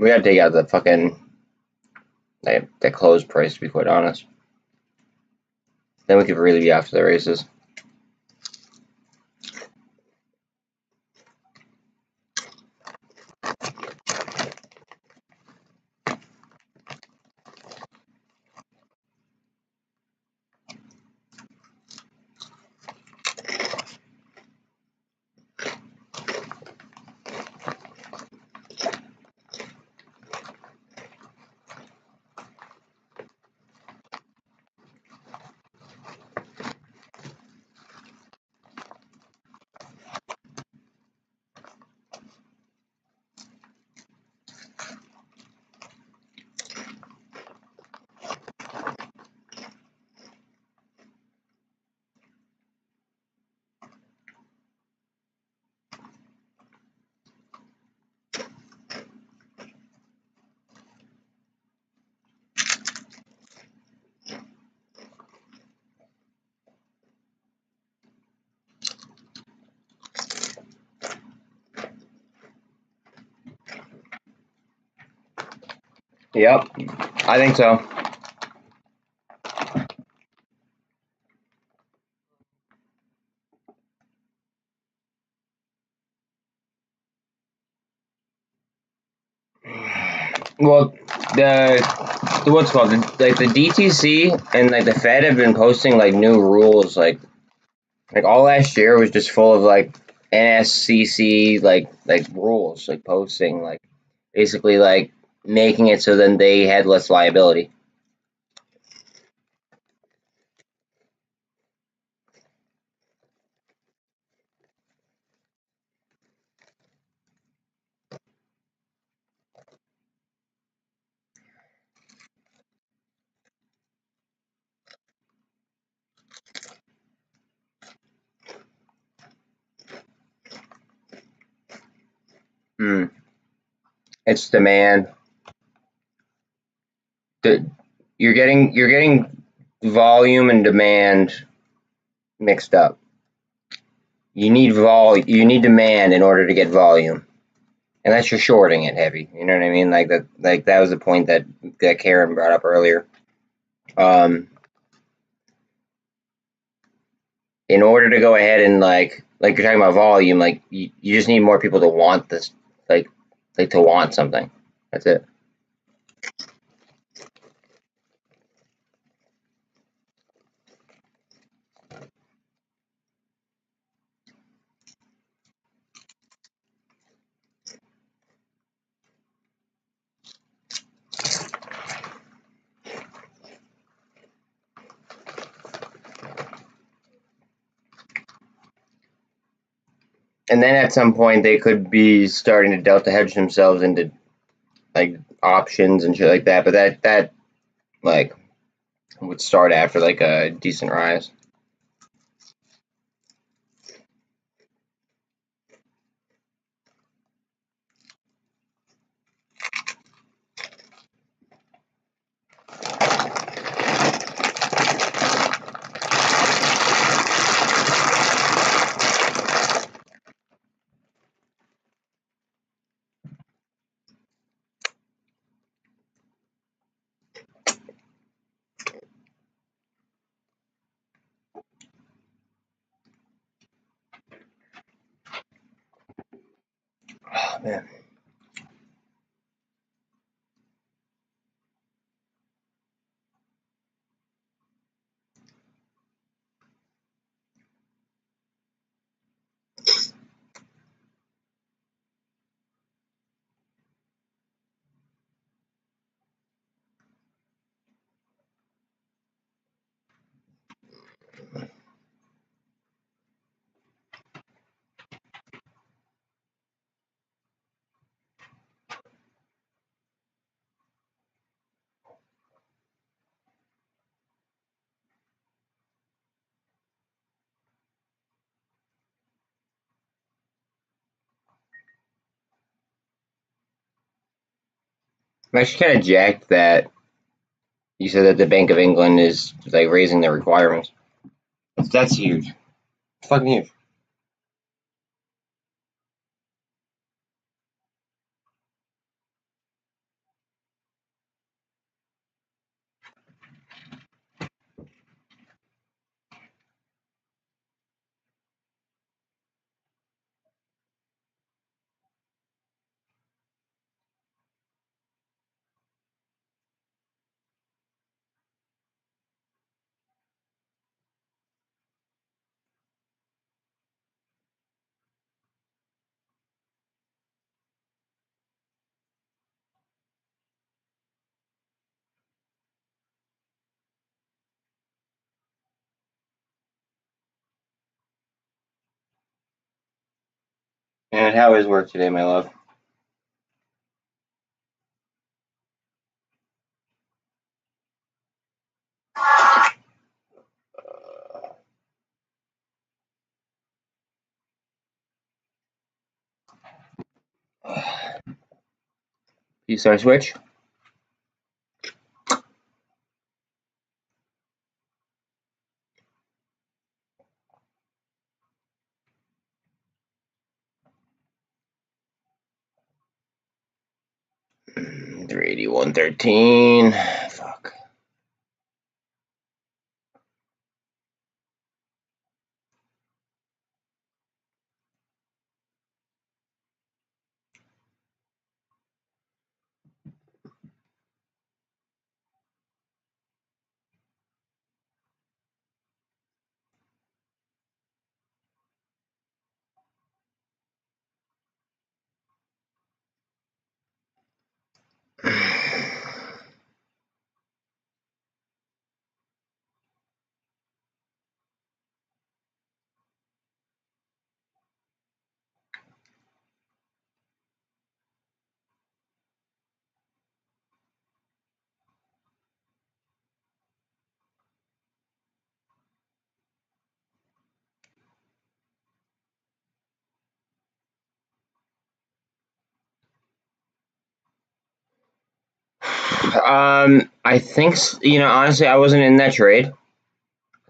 We gotta take out the fucking that close price, to be quite honest. Then we could really be after the races. Yep, I think so. Well, the what's it called, like the DTC and like the Fed have been posting like new rules, like all last year was just full of like NSCC like rules, like posting, like basically like making it so then they had less liability. It's demand. You're getting volume and demand mixed up. You need demand in order to get volume. Unless you're shorting it heavy. You know what I mean? That was the point that Karen brought up earlier. In order to go ahead and like you're talking about volume, like you just need more people to want this, like to want something. That's it. And then at some point they could be starting to delta hedge themselves into like options and shit like that. But that like would start after like a decent rise. Oh man. I'm actually kind of jacked that you said that the Bank of England is like raising their requirements. That's huge. It's fucking huge. And how is work today, my love? You start switch? 381.13. Fuck. I think, honestly, I wasn't in that trade,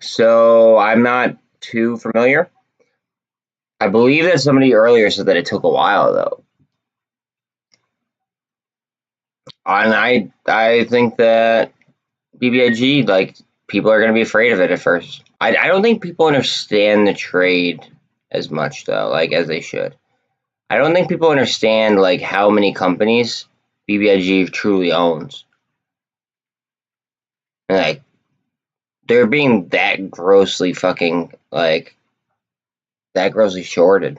so I'm not too familiar. I believe that somebody earlier said that it took a while, though. And I think that BBIG, like, people are going to be afraid of it at first. I don't think people understand the trade as much, though, like, as they should. I don't think people understand, like, how many companies BBIG truly owns. And, like, they're being that grossly fucking, like, that grossly shorted.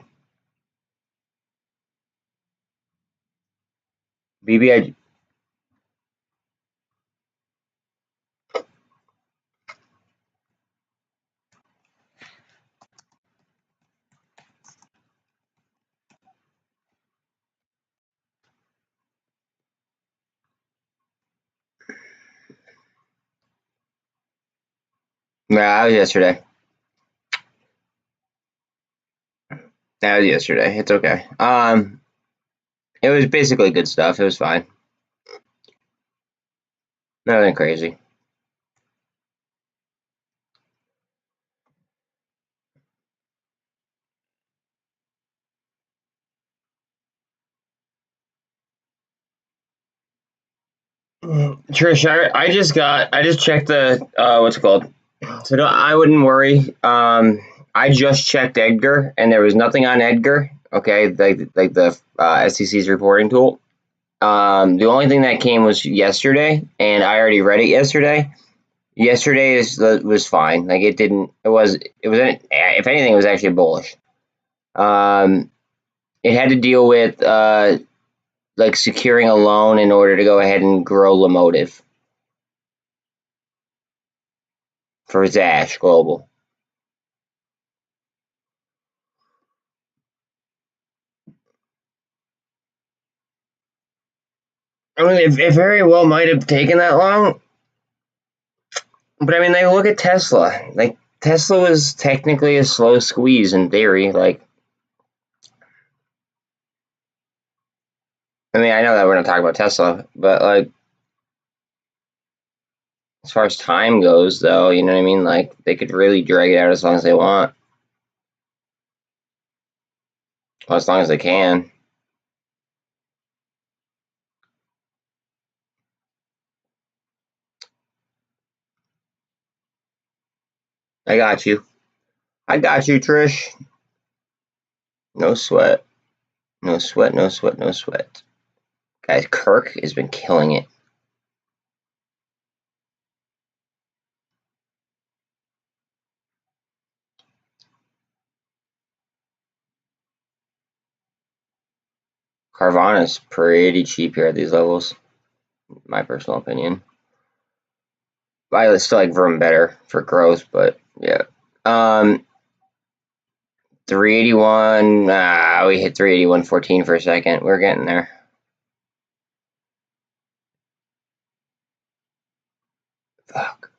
BBIG. Yeah, that was yesterday. That was yesterday. It's okay. It was basically good stuff. It was fine. Nothing crazy. Trish, I just checked the what's it called? So no, I wouldn't worry. I just checked Edgar, and there was nothing on Edgar. Okay, like the SEC's reporting tool. The only thing that came was yesterday, and I already read it yesterday. Yesterday was fine. Like it was if anything, it was actually bullish. It had to deal with like securing a loan in order to go ahead and grow Lemotive for Zash Global. I mean, it very well might have taken that long, but I mean, like, look at Tesla. Like, Tesla was technically a slow squeeze in theory. Like, I mean, I know that we're not talking about Tesla, but like, as far as time goes, though, you know what I mean? Like, they could really drag it out as long as they want. Well, as long as they can. I got you. I got you, Trish. No sweat. No sweat, no sweat, no sweat. Guys, Kirk has been killing it. Carvana's pretty cheap here at these levels, my personal opinion. I still like Vroom better for growth, but yeah. 381. We hit 381.14 for a second. We're getting there. Fuck.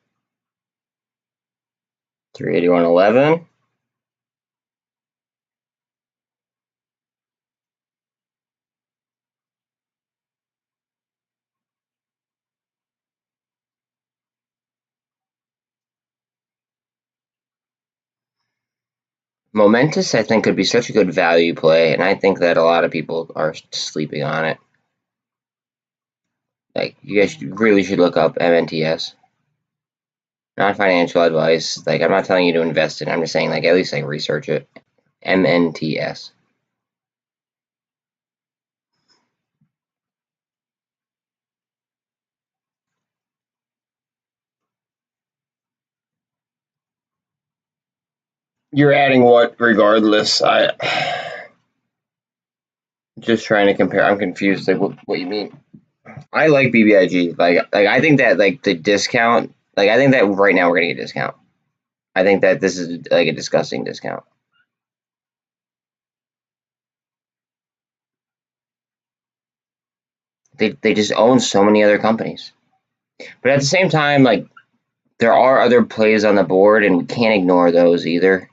381.11. Momentous, I think, could be such a good value play, and I think that a lot of people are sleeping on it. Like, you guys really should look up MNTS. Not financial advice. Like, I'm not telling you to invest in it. I'm just saying, like, at least, like, research it. MNTS. You're adding what regardless? I just trying to compare. I'm confused. Like, what you mean? I like BBIG. Like I think that like the discount. Like I think that right now we're getting a discount. I think that this is like a disgusting discount. They just own so many other companies. But at the same time, like there are other plays on the board, and we can't ignore those either.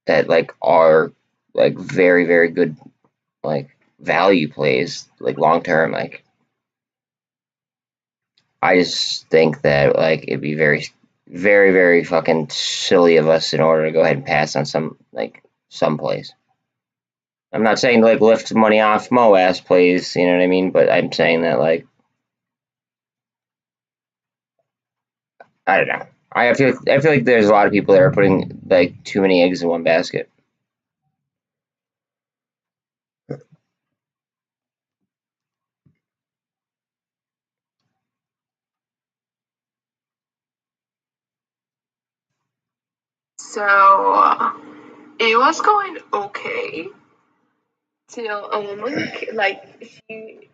That like are like very good like value plays like long term. Like I just think that like it'd be very fucking silly of us in order to go ahead and pass on some plays. I'm not saying to like lift money off Moas plays, you know what I mean? But I'm saying that like I don't know. I feel like there's a lot of people that are putting like too many eggs in one basket. So it was going okay till a woman she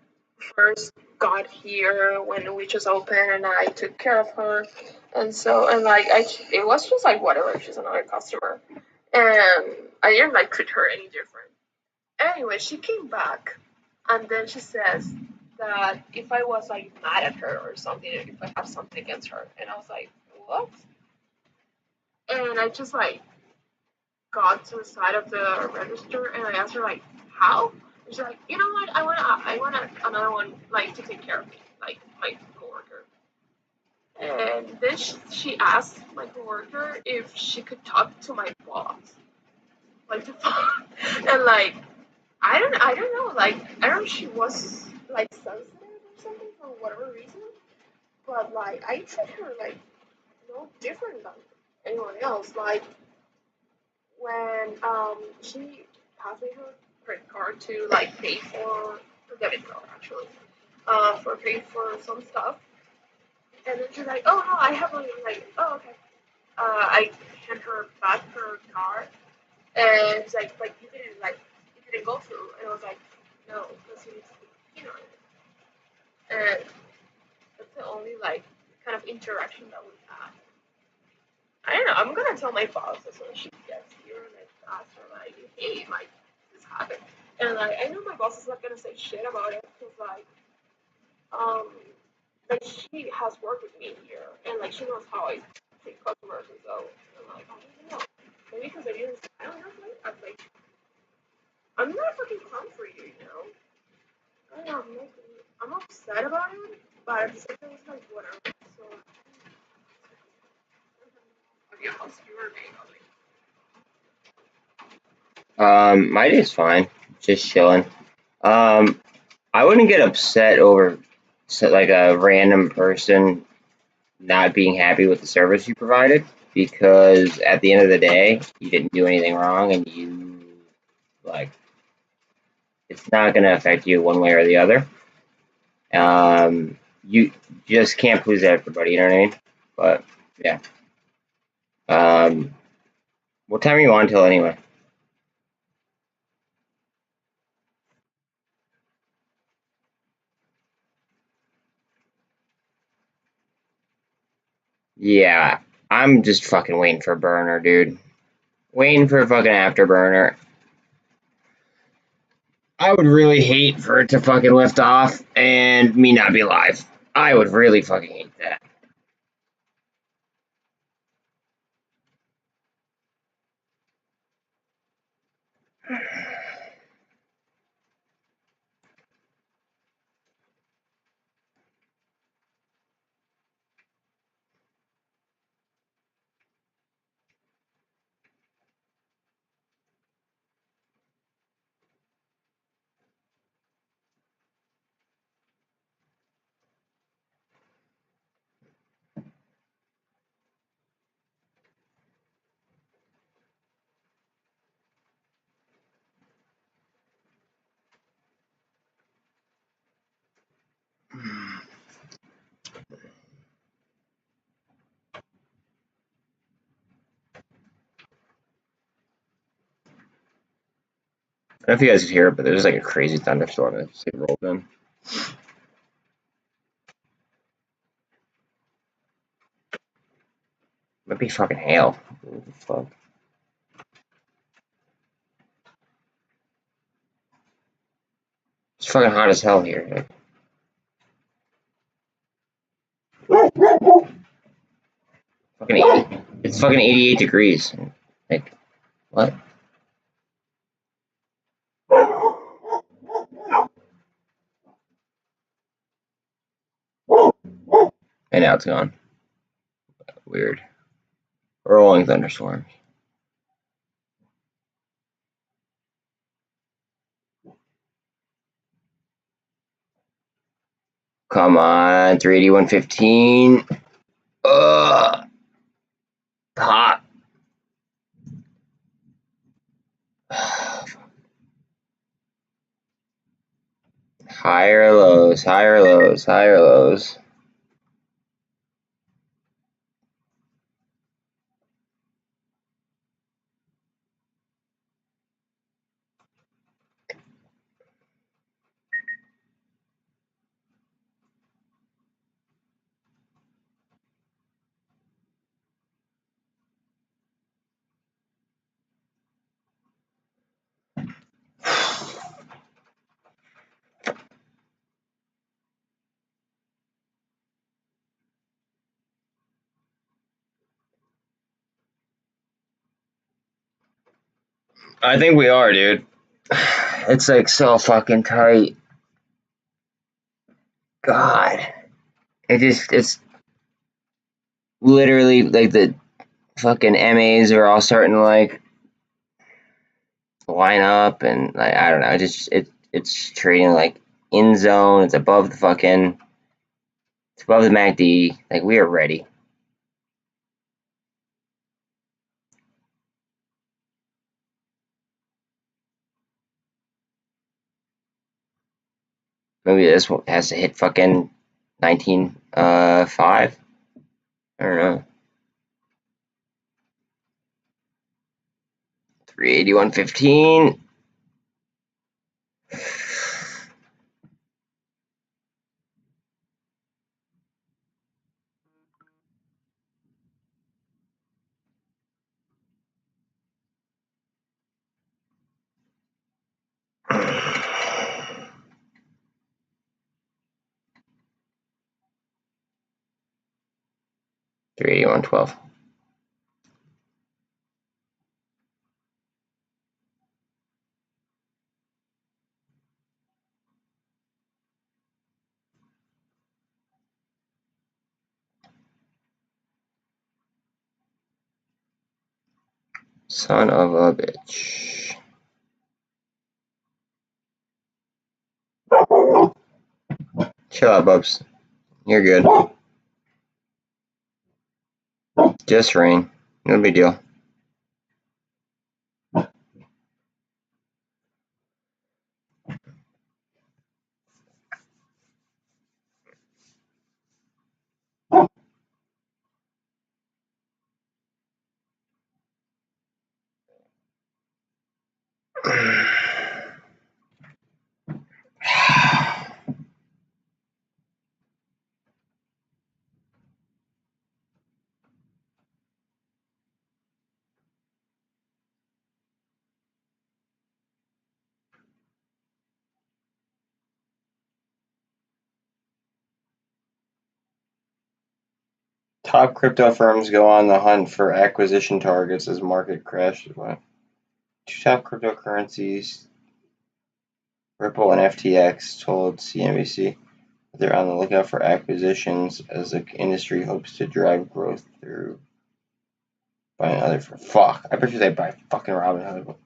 first got here when we just opened, and I took care of her, and like it was just like whatever, she's another customer, and I didn't like treat her any different. Anyway, she came back, and then she says that if I was like mad at her or something, if I have something against her, and I was like, what? And I just like got to the side of the register, and I asked her like, how? And she's like, you know what? I want another one like to take care of me, like my coworker. And then she asked my coworker if she could talk to my boss, like the phone, and like I don't know, like I don't know if she was like sensitive or something for whatever reason, but like I treat her like no different than anyone else. Like when she passed me her credit card to like pay for her debit card actually, for paying for some stuff, and then she's like, oh no, I have one. I'm like, oh okay. I hand her back her card, and she's like you didn't go through, and I was like, no, because you need to be keen on it, and that's the only like kind of interaction that we had. I don't know. I'm gonna tell my boss as soon as she gets here and like ask her like, hey, like this happened, and like I know my boss is not gonna say shit about it because um like she has worked with me here and like she knows how I treat customers, and so I'm like I don't even know, maybe because I didn't smile enough, I'm like I'm not a fucking clown for you, you know. I don't know. I'm upset about it, but at the same time it's like whatever. So have you how's your day going? My day's fine, just chilling. Um, I wouldn't get upset over like a random person not being happy with the service you provided because at the end of the day, you didn't do anything wrong and you like it's not going to affect you one way or the other. You just can't please everybody, you know what I mean? But yeah. Um, what time are you on till anyway? Yeah, I'm just fucking waiting for a burner, dude. Waiting for a fucking afterburner. I would really hate for it to fucking lift off and me not be alive. I would really fucking hate that. I don't know if you guys can hear it, but there's like a crazy thunderstorm that just rolled in. Might be fucking hail. What the fuck? It's fucking hot as hell here. Fucking 80. It's fucking 88 degrees. Like, what? And now it's gone. Weird. Rolling thunderstorms. Come on, 381.15. Ugh. Hot. Higher lows, higher lows, higher lows. I think we are, dude. It's like so fucking tight. God. It's literally like the fucking MAs are all starting to like line up, and like I don't know, it's trading like in zone. It's above the fucking, it's above the MACD. Like we are ready. Maybe this one has to hit fucking 19.5. I don't know. 381.15. Three 81.12. Son of a bitch. Chill out, Bubs. You're good. Just rain. No big deal. Top crypto firms go on the hunt for acquisition targets as market crashes. What? Two top cryptocurrencies, Ripple and FTX, told CNBC that they're on the lookout for acquisitions as the industry hopes to drive growth through buying other for fuck. I bet you they buy fucking Robinhood.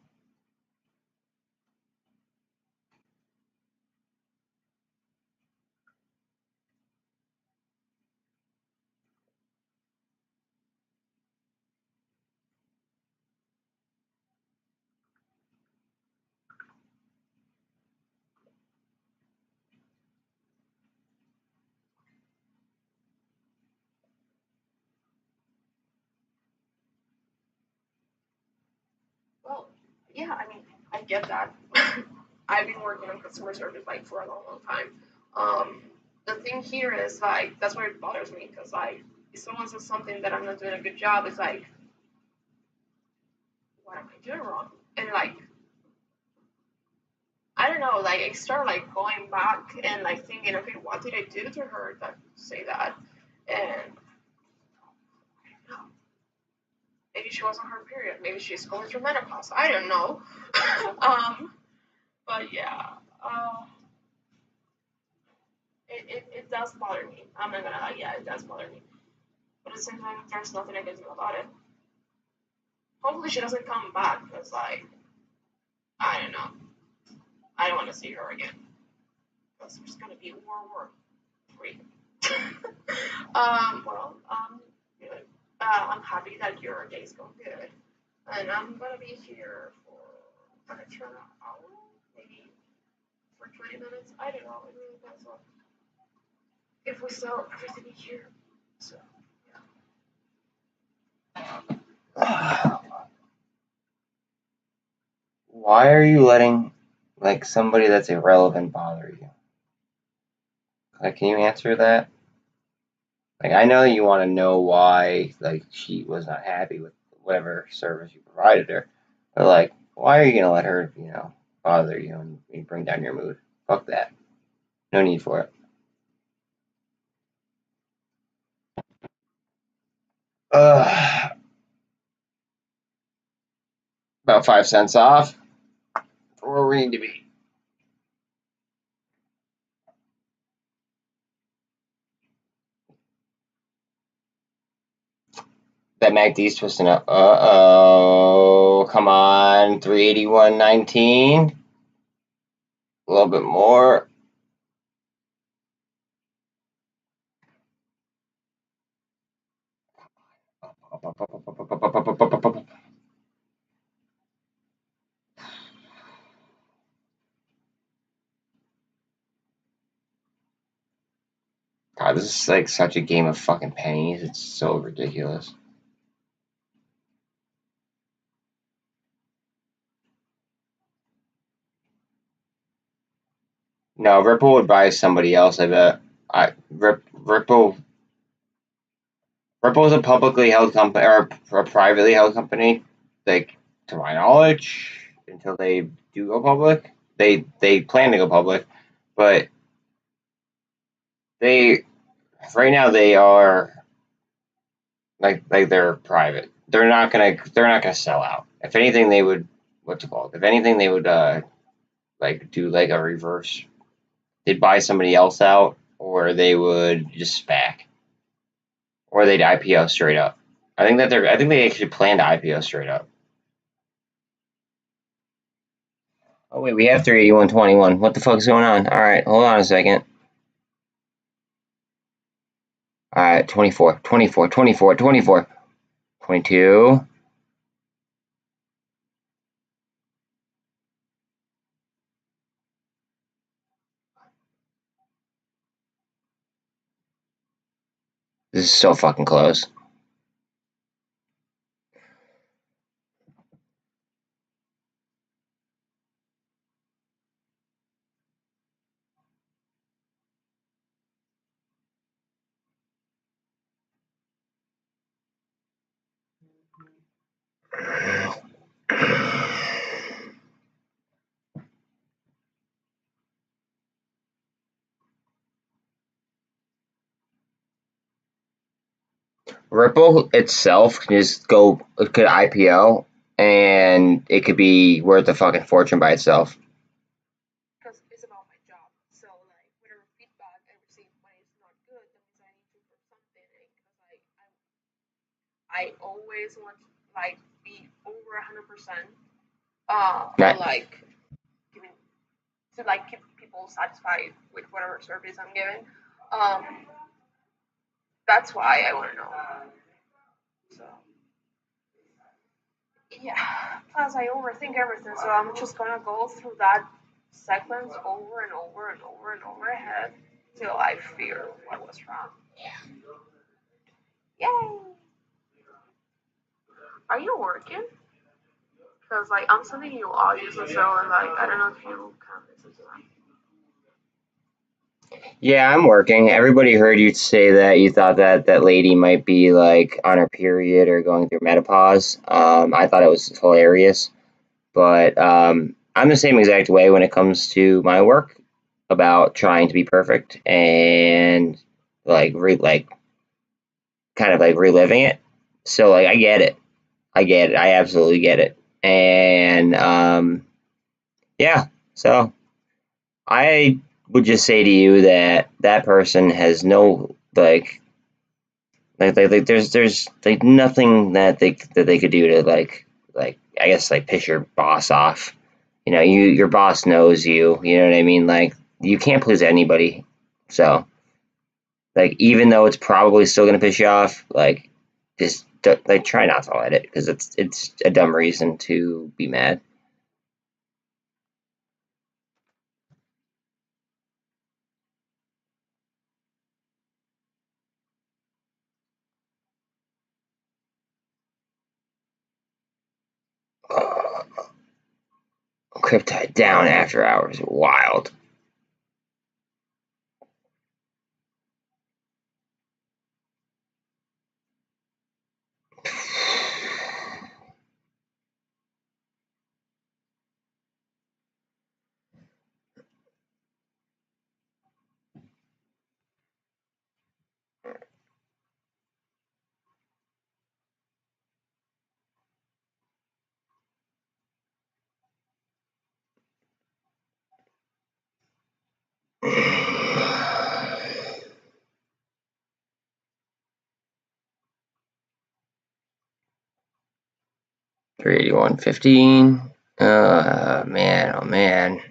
yeah, I mean, I get that. I've been working on customer service like for a long, long time. The thing here is like that's where it bothers me because like if someone says something that I'm not doing a good job, it's like, what am I doing wrong? And like I don't know, like I start like going back and like thinking, okay, what did I do to her that say that? And I don't know. Maybe she wasn't her period. Maybe she's going through menopause. I don't know. But yeah, it does bother me. I'm not gonna lie, yeah, it does bother me. But at the same time, there's nothing I can do about it. Hopefully she doesn't come back because like I don't know. I don't want to see her again because there's gonna be World War III. Good. I'm happy that your day's going good, and I'm gonna be here for an extra hour, maybe for 20 minutes. I don't know. It really depends on if we sell everything here. So yeah. Why are you letting like somebody that's irrelevant bother you? Like, can you answer that? Like, I know you want to know why, like, she was not happy with whatever service you provided her, but like, why are you gonna let her, bother you and bring down your mood? Fuck that. No need for it. About 5 cents off for where we need to be. That MACD's twisting up. Uh-oh. Come on. 381.19. A little bit more. God, this is like such a game of fucking pennies. It's so ridiculous. No, Ripple would buy somebody else, I bet. Ripple is a publicly held company or a privately held company. Like, to my knowledge, until they do go public, they plan to go public, but they right now they are like they're private. They're not gonna sell out. If anything, they would what's it called? If anything, they would like do like a reverse. They'd buy somebody else out, or they would just SPAC, or they'd IPO straight up. I think they actually plan to IPO straight up. Oh wait, we have 381.21. What the fuck's going on? All right, hold on a second. All right, 24, 24, 24, 24, 22. This is so fucking close. Ripple itself could IPO, and it could be worth a fucking fortune by itself. Because it's about my job. So like whatever feedback I receive when it's not good, that means I need to improve something. Because I always want to like be over 100%. Right. Like giving to like keep people satisfied with whatever service I'm giving. That's why I want to know. So yeah. Plus I overthink everything, so I'm just gonna go through that sequence over and over and over and over again till I figure what was wrong. Yay! Are you working? Because like I'm sending you audios as well, and like I don't know if you can listen to them. Yeah, I'm working. Everybody heard you say that you thought that that lady might be like on her period or going through menopause. I thought it was hilarious, but I'm the same exact way when it comes to my work about trying to be perfect and like kind of like reliving it. So like I get it. I get it. I absolutely get it. And yeah, so I would just say to you that that person has no there's like nothing that they could do to like I guess like piss your boss off. You know, your boss knows you. You know what I mean? Like you can't please anybody. So like even though it's probably still gonna piss you off, like just like try not to let it because it's a dumb reason to be mad. Cryptide down after hours, wild. $381.15. Man, oh man.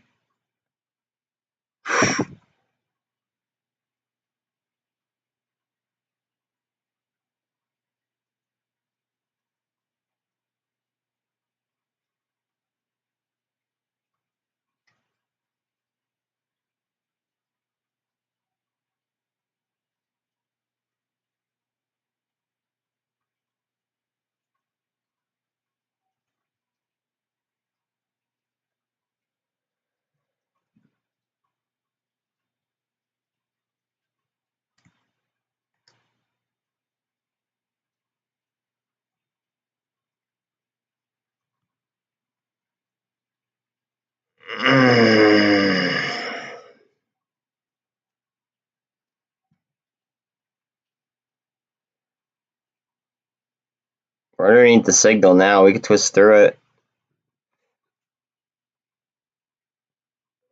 We're underneath the signal now. We can twist through it.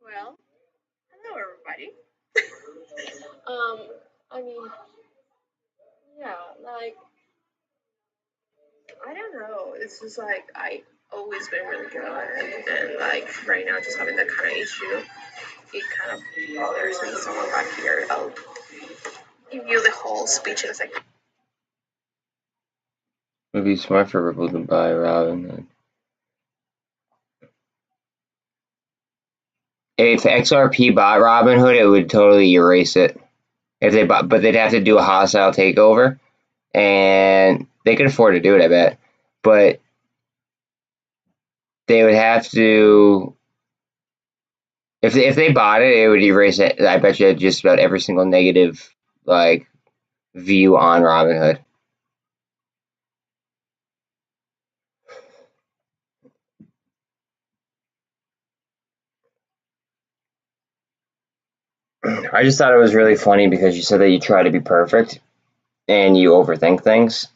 Well, hello everybody. I mean, yeah, like I don't know. It's just like I always been really good, and like right now, just having that kind of issue, it kind of bothers me. Someone got here. I'll give you the whole speech in a second. It'd be smart for Ripple to buy Robin. If XRP bought Robinhood, it would totally erase it. If they bought, but they'd have to do a hostile takeover, and they could afford to do it, I bet. But they would have to. If they bought it, it would erase it. I bet you just about every single negative like view on Robinhood. I just thought it was really funny because you said that you try to be perfect and you overthink things,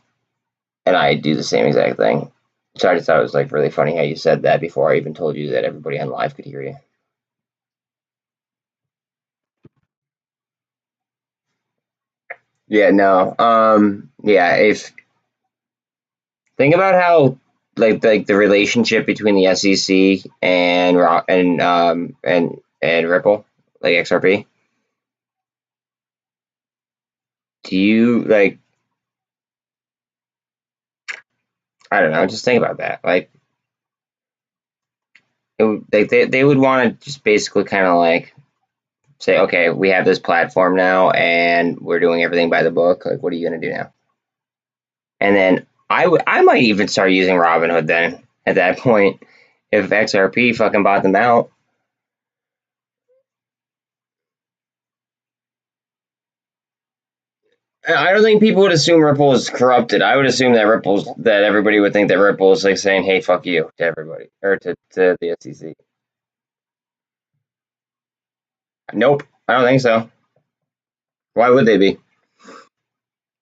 and I do the same exact thing. So I just thought it was like really funny how you said that before I even told you that everybody on live could hear you. Yeah, no. Yeah, if think about how like the relationship between the SEC and and Ripple, like XRP. Do you like I don't know, just think about that. Like they would want to just basically kind of like say, okay, we have this platform now and we're doing everything by the book. Like, what are you gonna do now? And then I might even start using Robinhood then, at that point if XRP fucking bought them out. I don't think people would assume Ripple is corrupted. I would assume that everybody would think that Ripple is like saying, "Hey, fuck you" to everybody or to the SEC. Nope, I don't think so. Why would they be?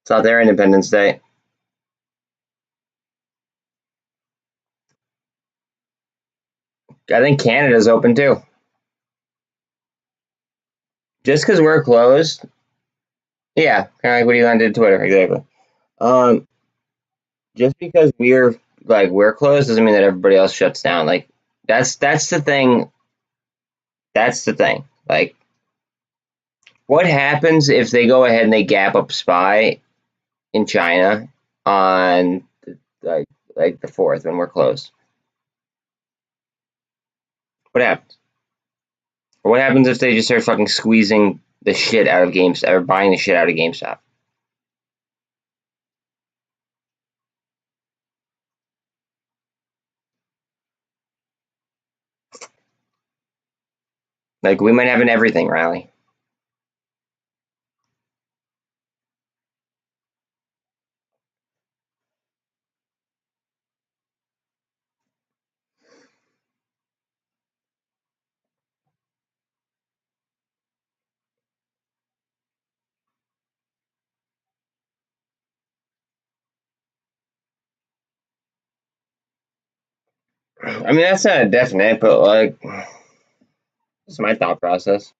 It's not their Independence Day. I think Canada's open too. Just because we're closed, yeah, kind of like what Elon did to Twitter, exactly. Just because we're closed doesn't mean that everybody else shuts down. Like that's the thing. That's the thing. Like, what happens if they go ahead and they gap up SPY in China on like the 4th when we're closed? What happens? Or what happens if they just start fucking squeezing the shit out of GameStop or buying the shit out of GameStop? Like, we might have an everything rally. I mean, that's not a definite, but like, it's my thought process.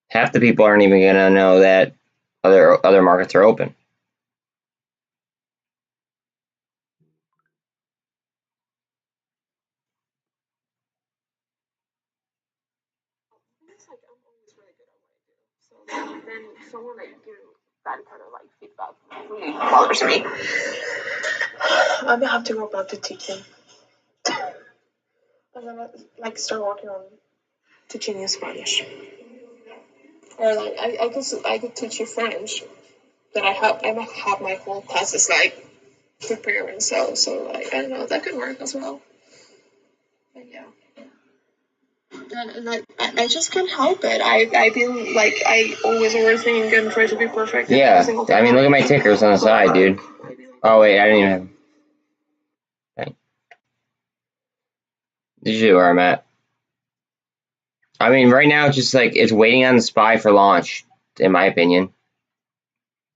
Half the people aren't even gonna know that other markets are open. It's like I'm always really good at what I do. So then someone like give that kind of like feedback really bothers me. I'm gonna have to go back to teaching. I'm gonna like start working on teaching you Spanish. Or like I could teach you French. But I might have my whole classes like preparing, so like I don't know, that could work as well. But yeah. And I just can't help it. I feel like I always overthink and try to be perfect. Yeah, I mean, look at my tickers on the side, dude. Oh wait, I didn't even have. Okay. This is where I'm at. I mean, right now it's just like it's waiting on the SPY for launch, in my opinion.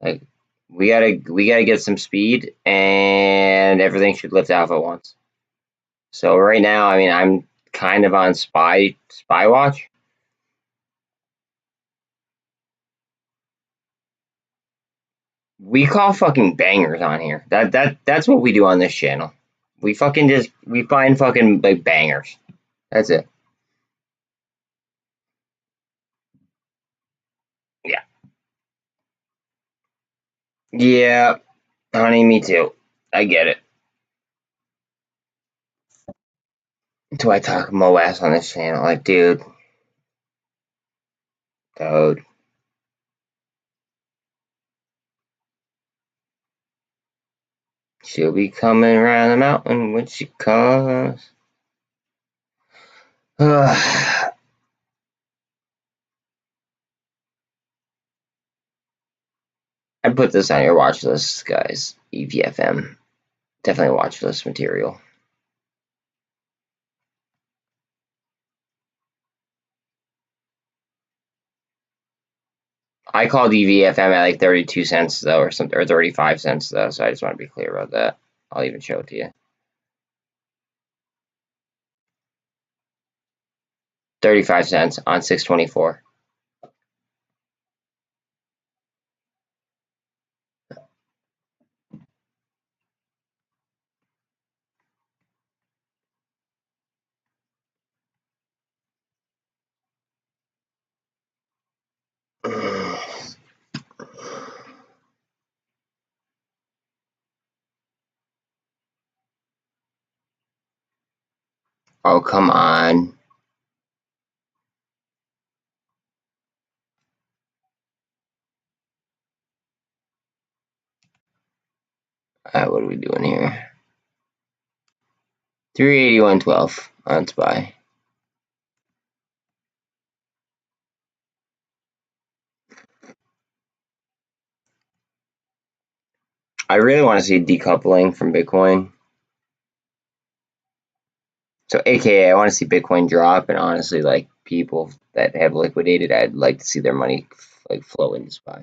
Like, we gotta get some speed, and everything should lift off at once. So right now, I mean, I'm kind of on SPY watch. We call fucking bangers on here. That's what we do on this channel. We find fucking like bangers. That's it. Yeah. Yeah, honey, me too. I get it. Do I talk mo ass on this channel? Like, dude. She'll be coming around the mountain when she comes. I put this on your watch list, guys. EVFM. Definitely watch list material. I called EVFM at like 32 cents though, or something, or 35 cents though, so I just want to be clear about that. I'll even show it to you. 35 cents on 624. Oh, come on. What are we doing here? 381.12 on SPY. I really want to see decoupling from Bitcoin. So AKA I want to see Bitcoin drop, and honestly, like, people that have liquidated, I'd like to see their money like flow into SPY.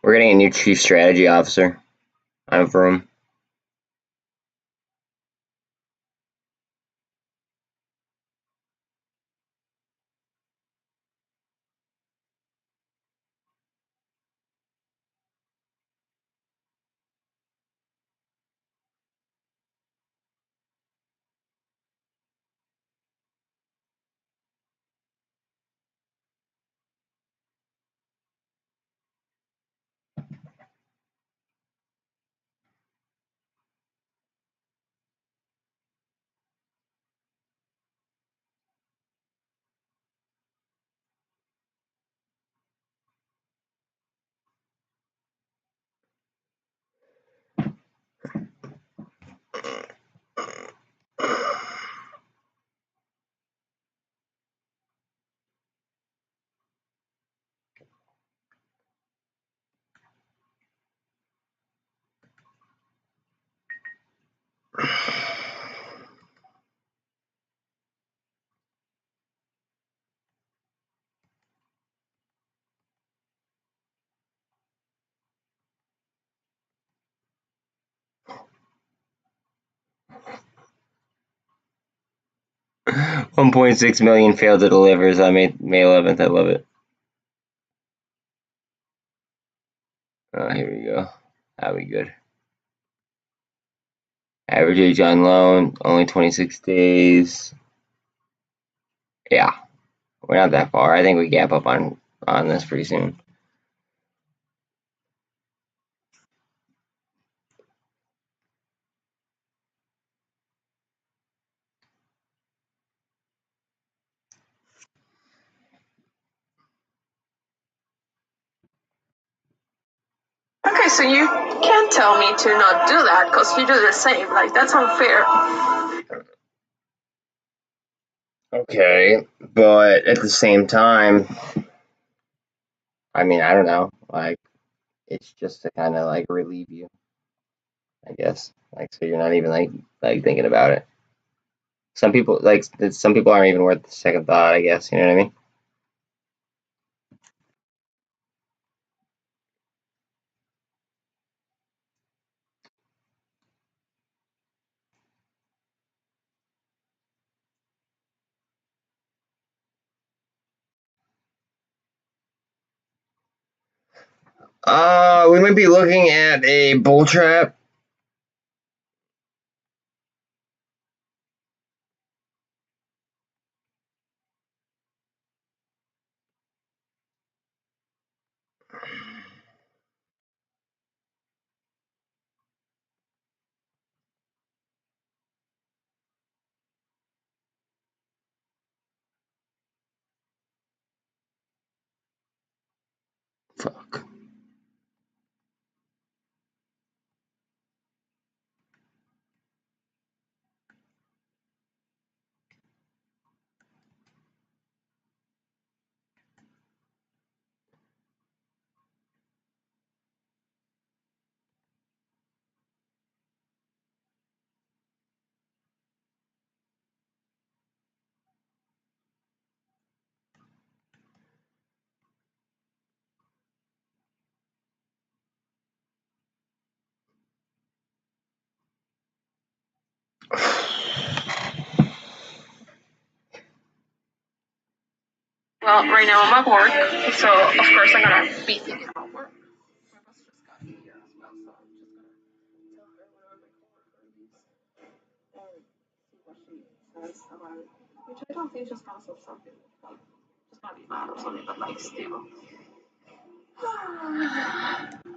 We're getting a new chief strategy officer on a firm. $1.6 million failed to deliver on May 11th. I love it. Here we go. That'll be good. Average age on loan, only 26 days. Yeah, we're not that far. I think we gap up on this pretty soon. Okay, so you can't tell me to not do that because you do the same. Like, that's unfair. Okay, but at the same time, I mean, I don't know. Like, it's just to kind of like relieve you, I guess. Like, so you're not even like thinking about it. Some people aren't even worth the second thought, I guess. You know what I mean? We might be looking at a bull trap. Fuck. Well, right now I'm at work, so of course I'm gonna be thinking about work. My boss just got here as well, so I'm just gonna tell her whatever my coworker leaves and see what she says about it. Which I don't think she's gonna say something like just gonna be mad or something, but like still.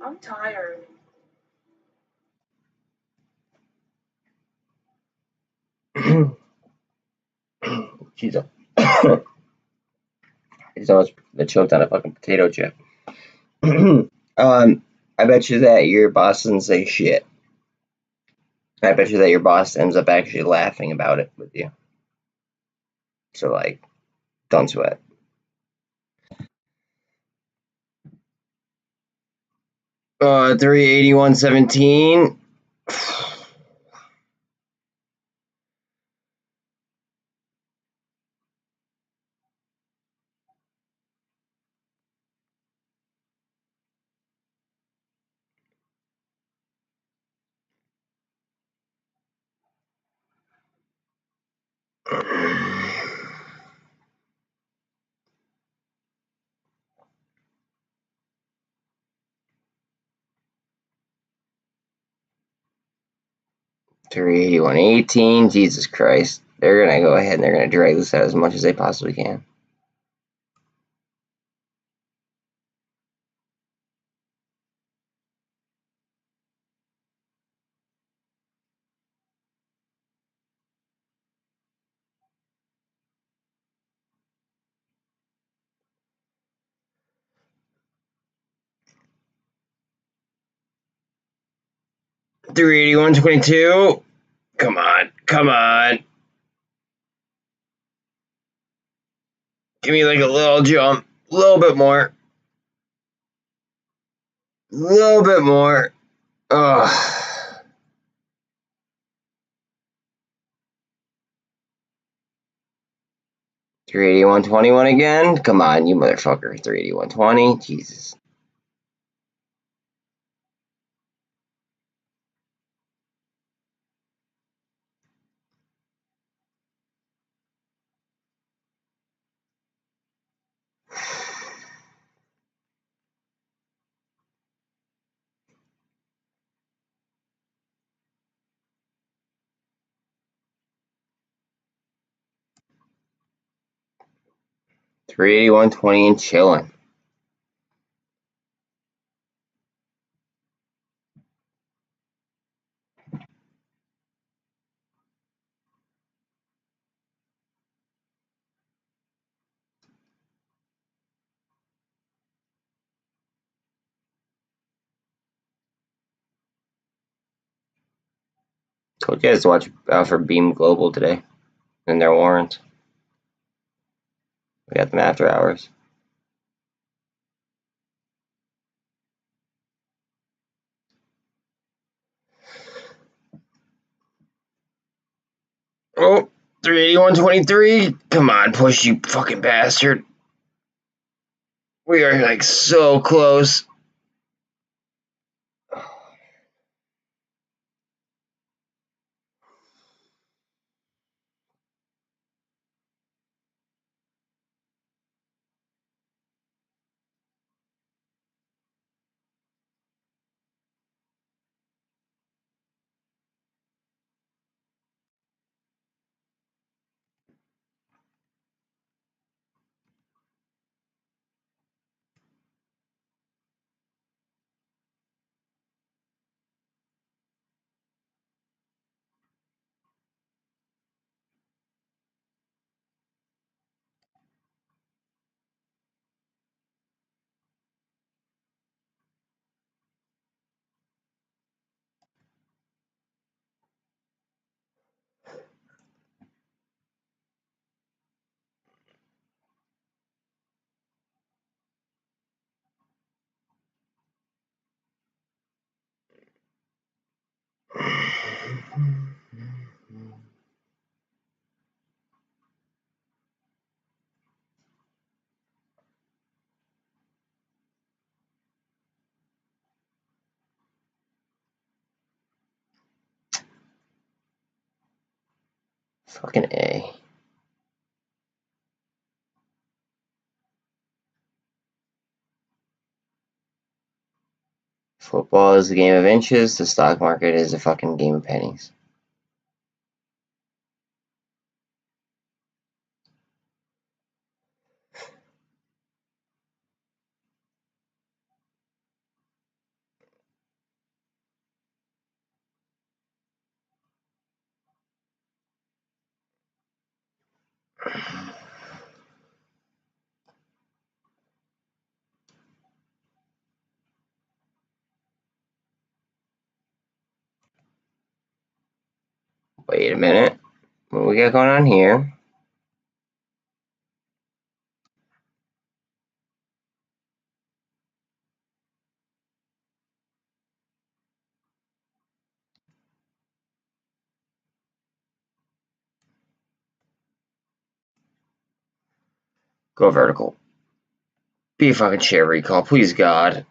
I'm tired. Jesus. He's almost choked on a fucking potato chip. I bet you that your boss doesn't say shit. I bet you that your boss ends up actually laughing about it with you. So, like, don't sweat. Uh, 381.17. $381.18. Jesus Christ. They're going to go ahead and they're going to drag this out as much as they possibly can. $381.22. Come on. Come on. Give me like a little jump. A little bit more. A little bit more. Ugh. 381.21 again. Come on, you motherfucker. 381.20. Jesus. $381.20 and chilling. Told you guys to watch out for Beam Global today and their warrants. We got them after hours. Oh, 381.23. Come on, push, you fucking bastard. We are like so close. Fucking A. Football is the game of inches. The stock market is a fucking game of pennies. Wait a minute. What do we got going on here? Go vertical. Be a fucking share recall, please God.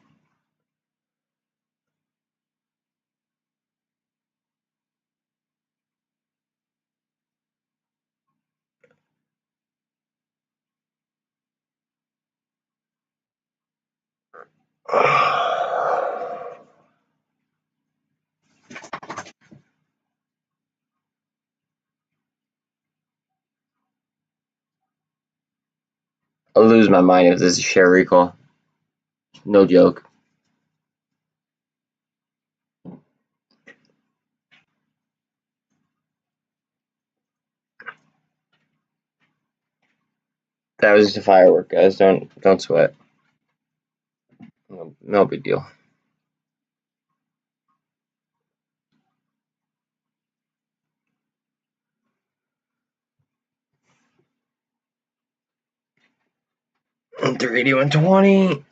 I'll lose my mind if this is a share recall. No joke. That was just a firework, guys. Don't sweat. No big deal. $381.20.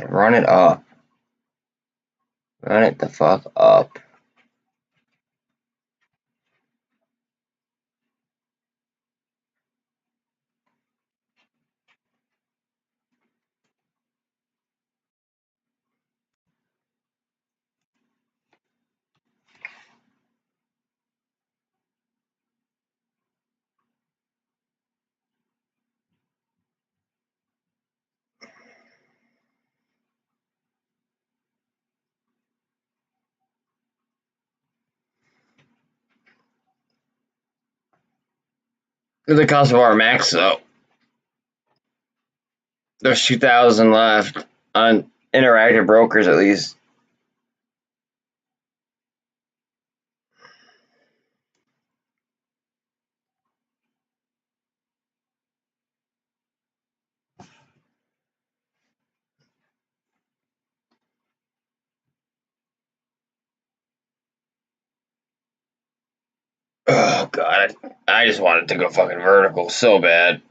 Run it up. Run it the fuck up. The cost of our max, though. There's 2,000 left on Interactive Brokers, at least. Oh god, I just wanted to go fucking vertical so bad.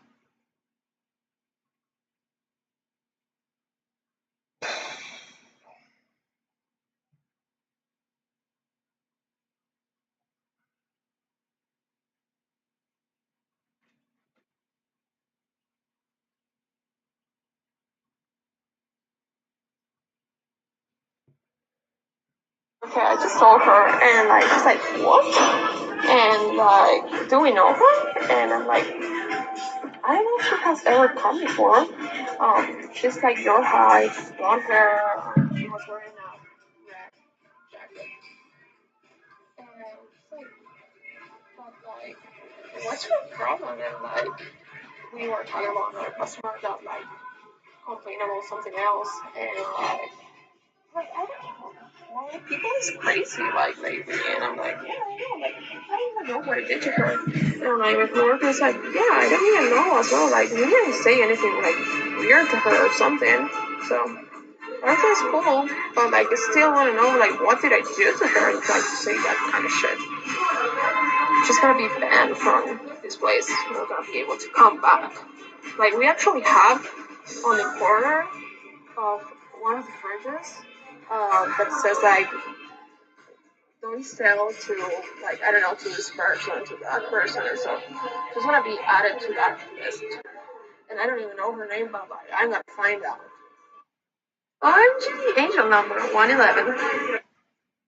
Okay, I just saw her and like she's like, what? And like, do we know her? And I'm like, I don't know if she has ever come before. She's like your height, blonde hair, she was wearing a red jacket. And it's like, but like, what's your problem? And like, we were talking about another customer that like complained about something else, and like I don't know. Like, people is crazy like lately, and I'm like, yeah, I know, like I don't even know what it did to her. And like my coworker's like, yeah, I don't even know as well. Like we didn't say anything like weird to her or something. So that was cool, but like I still want to know like what did I do to her and try to say that kind of shit. She's gonna be banned from this place. She's not gonna be able to come back. Like we actually have on the corner of one of the fridges that says like don't sell to, like, I don't know, to this person, to that person, or so. Just want to be added to that list. And I don't even know her name, but I'm gonna find out. OMG angel number 111.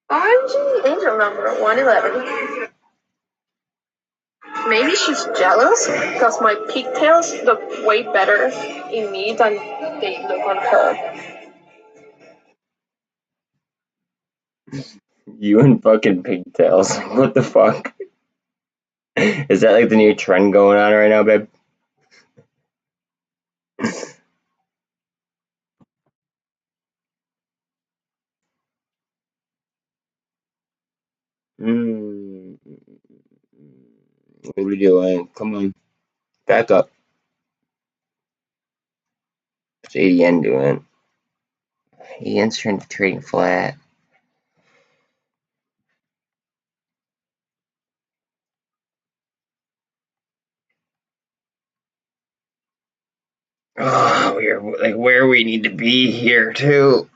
OMG angel number 111. Maybe she's jealous because my pigtails look way better in me than they look on her. You and fucking pigtails. What the fuck? Is that like the new trend going on right now, babe? What are we doing? Come on. Back up. What's ADN doing? ADN's trying to trading flat. Oh, we're like where we need to be here too.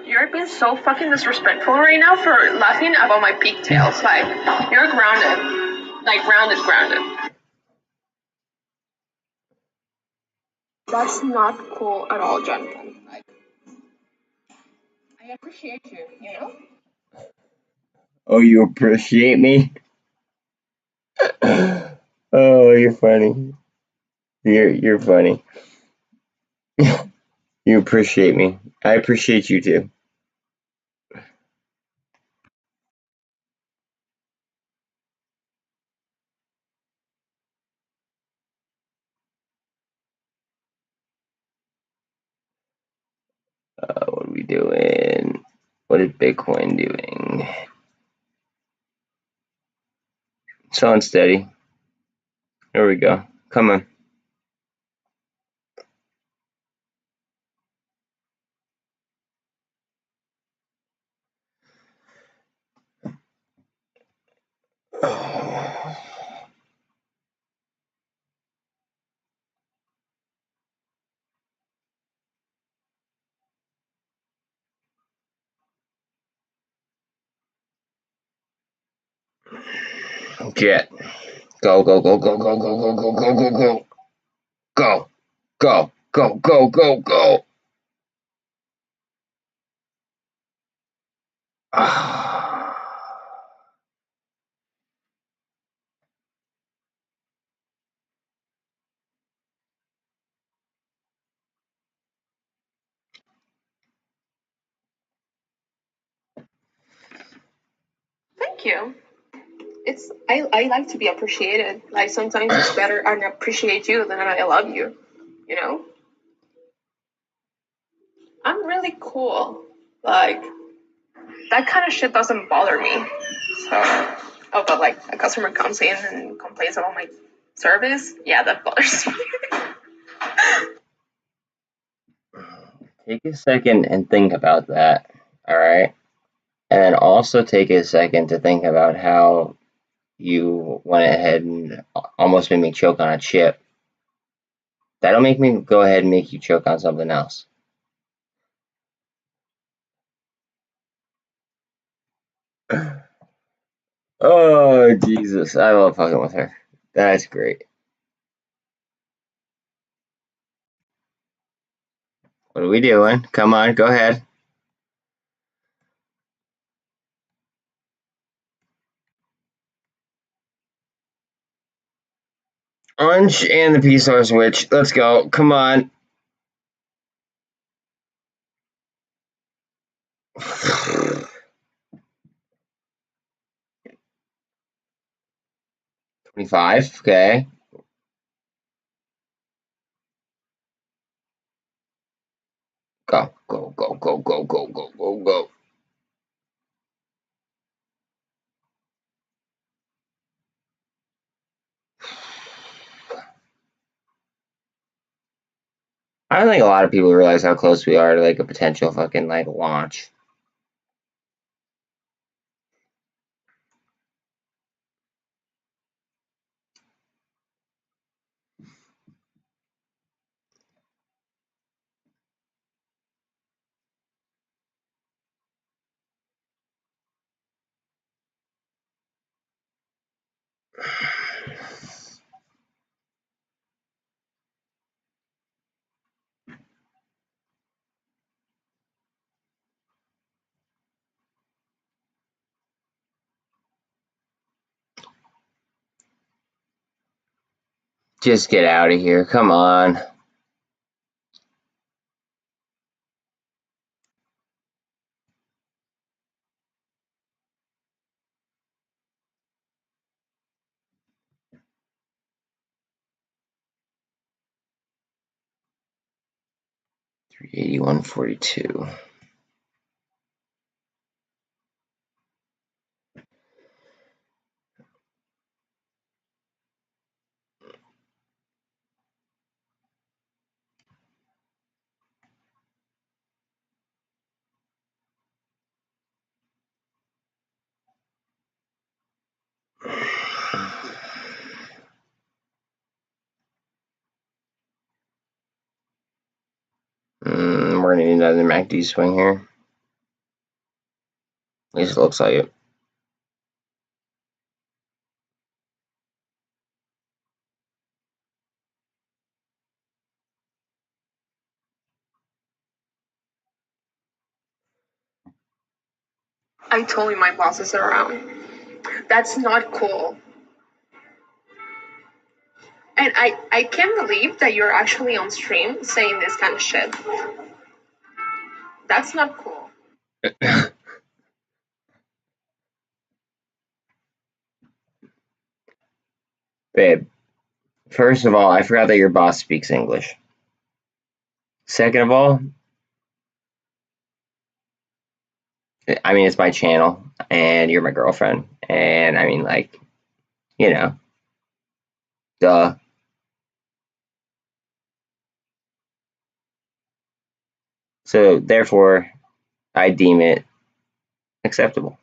You're being so fucking disrespectful right now for laughing about my pigtails. Like, you're grounded. Like, grounded. That's not cool at all, Jonathan. Like, I appreciate you, you know? Oh, you appreciate me? Oh, you're funny. You're funny. You appreciate me. I appreciate you too. What are we doing? What is Bitcoin doing? It's on steady. There we go. Come on. Jet. Go, go, go, go, go, go, go, go, go, go, go. Go. Go. Go, go, go, go. Thank you. I like to be appreciated. Like, sometimes it's better I appreciate you than I love you. You know? I'm really cool. Like, that kind of shit doesn't bother me. So, but like a customer comes in and complains about my service, yeah, that bothers me. Take a second and think about that. All right. And then also take a second to think about how you went ahead and almost made me choke on a chip. That'll make me go ahead and make you choke on something else. Oh, Jesus. I love fucking with her. That's great. What are we doing? Come on, go ahead. Orange and the P-Star switch. Let's go. Come on. $25. Okay. Go, go, go, go, go, go, go, go, go. I don't think a lot of people realize how close we are to like a potential fucking like launch. Just get out of here. Come on. $381.42. We're gonna need another MACD swing here. At least it looks like it. I told you my boss is around. That's not cool. And I can't believe that you're actually on stream saying this kind of shit. That's not cool. Babe, first of all, I forgot that your boss speaks English. Second of all, I mean, it's my channel, and you're my girlfriend, and I mean, like, you know, duh. So, therefore, I deem it acceptable.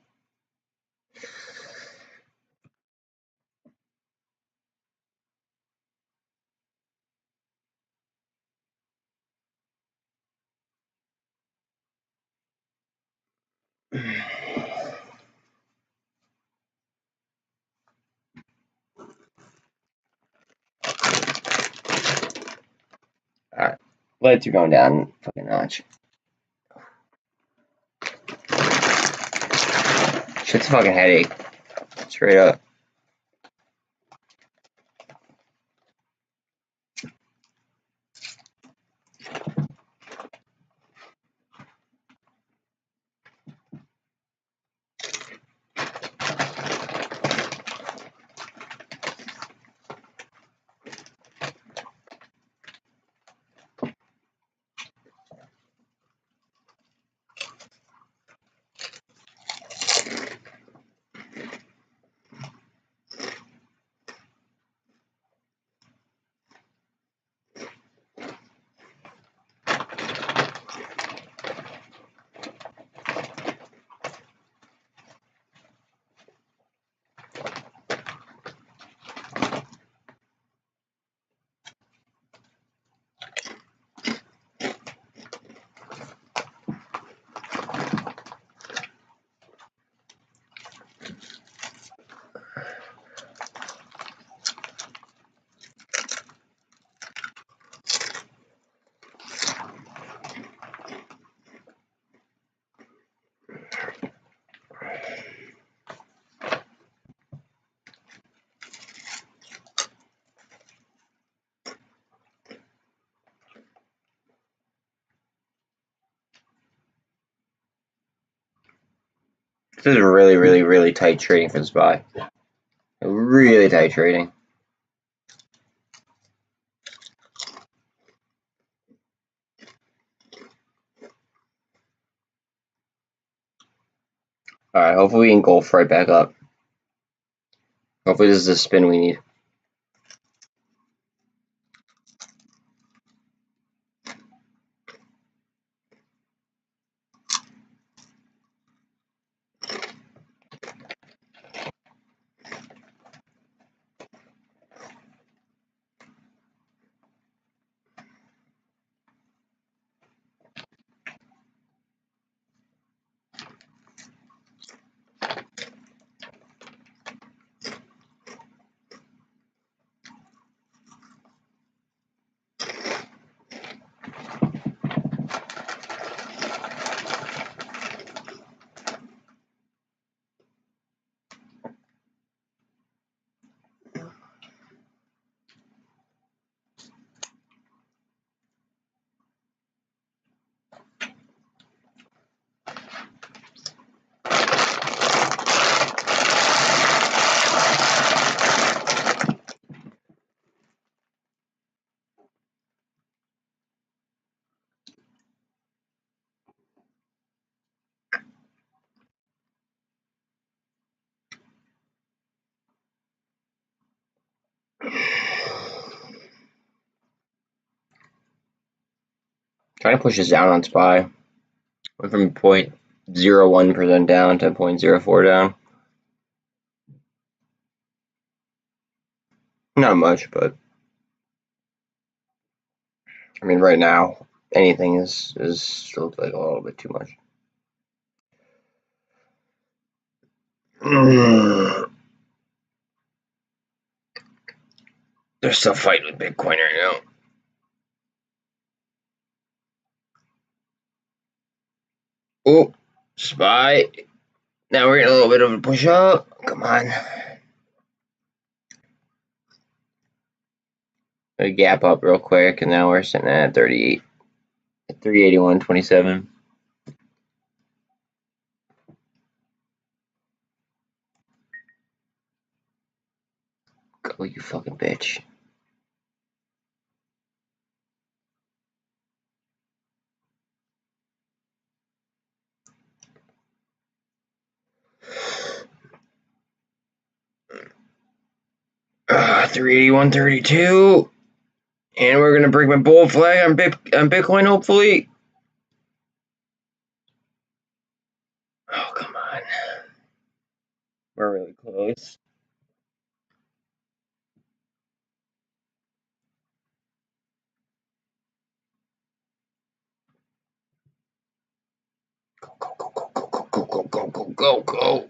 Alright, lights are going down fucking notch. Shit's a fucking headache. Straight up. This is really, really, really tight trading for this buy. Really tight trading. Alright, hopefully we can golf right back up. Hopefully this is the spin we need. Trying to push this down on SPY. Went from 0.01% down to 0.04 down. Not much, but I mean, right now anything is still like a little bit too much. They're still fighting with Bitcoin right now. Oh, SPY. Now we're getting a little bit of a push up. Come on. A gap up real quick, and now we're sitting at 38. At 381.27. Go, you fucking bitch. Uh, 381.32. And we're gonna break my bull flag on Bitcoin, hopefully. Oh, come on. We're really close. Go, go, go, go, go, go, go, go, go, go, go, go.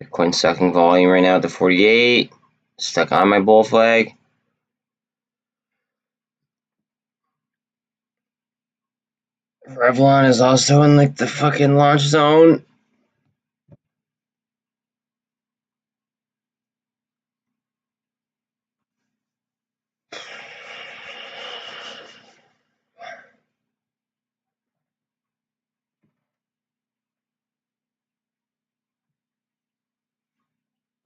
Bitcoin sucking volume right now at the 48. Stuck on my bull flag. Revlon is also in like the fucking launch zone.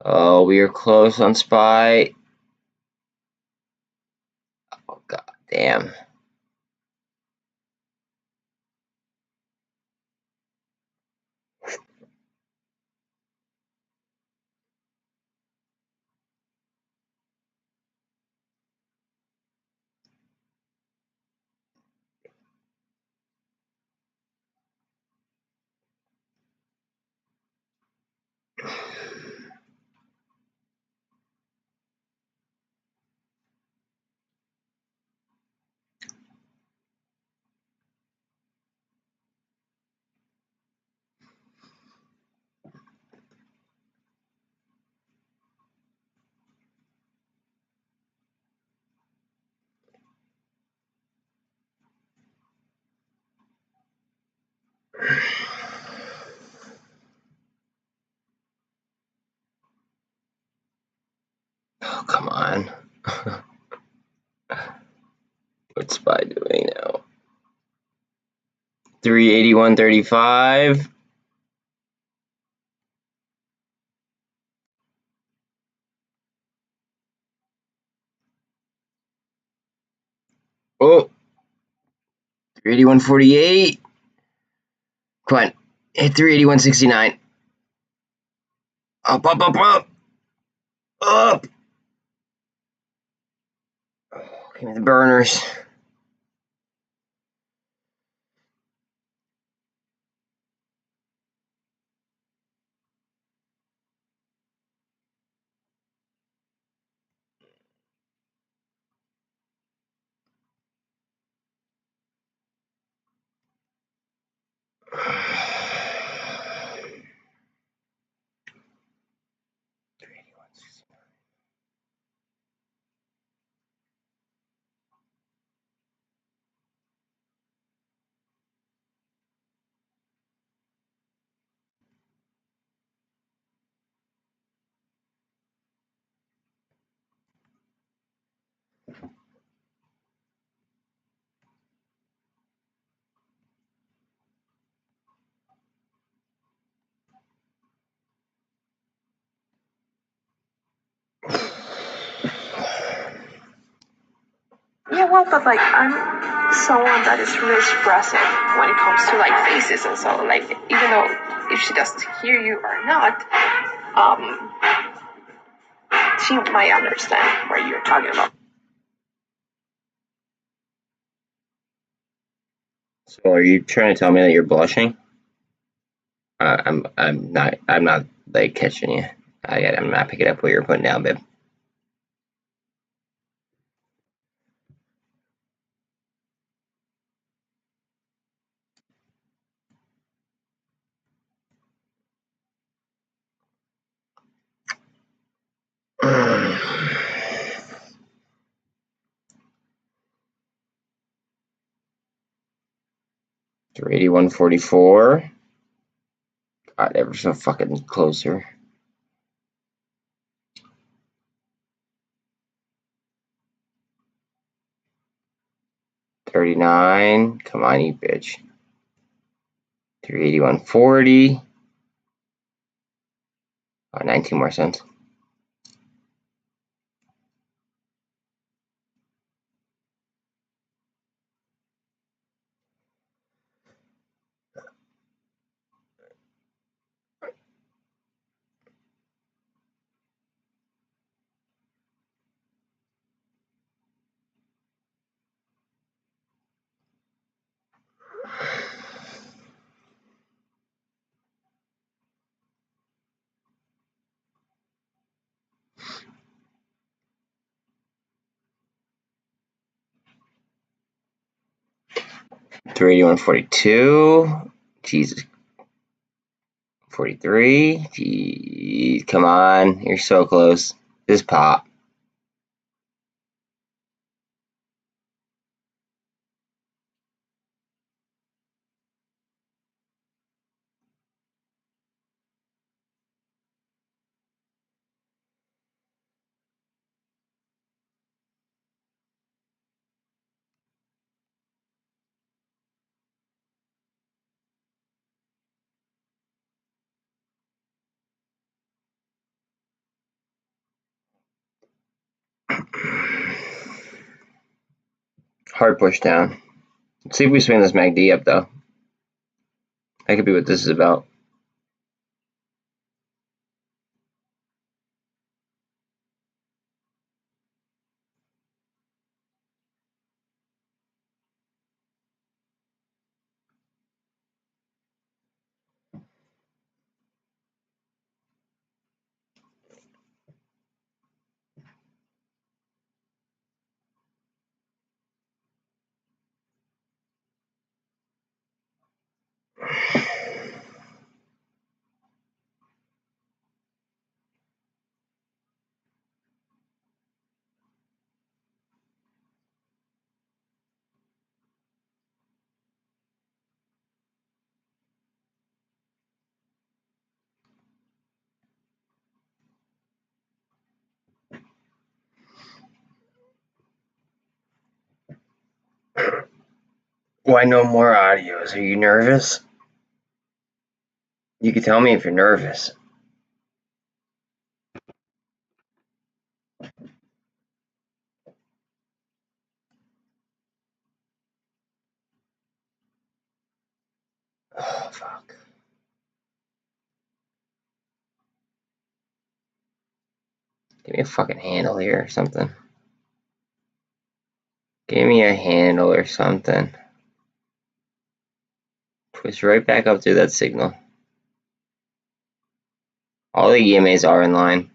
Oh, we are close on SPY. Oh, god damn. Oh, come on. What's SPY doing now? 381.35. Oh, 381.48. Come on, hit 381.69. Up, up, up, up, up. Oh, give me the burners. Yeah, well, but like I'm someone that is really expressive when it comes to like faces and so like even though if she doesn't hear you or not, she might understand what you're talking about. So are you trying to tell me that you're blushing? I'm not like catching you. I'm not picking up what you're putting down, babe. Three 81.44. God, ever so fucking closer. 39. Come on, you bitch. 381.40. 19 more cents. Three 81.42. Jesus. 43. Jeez, come on. You're so close. Just pop. Hard push down. Let's see if we swing this MACD up, though. That could be what this is about. Why no more audios? Are you nervous? You can tell me if you're nervous. Give me a fucking handle here or something. Give me a handle or something. Twist right back up through that signal. All the EMAs are in line.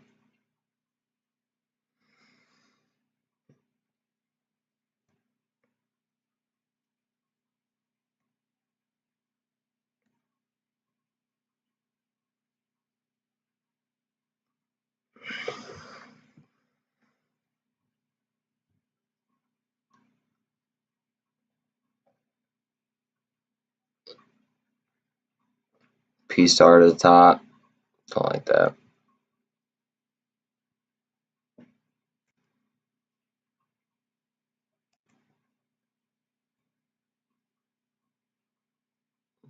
P-star to the top. Don't like that.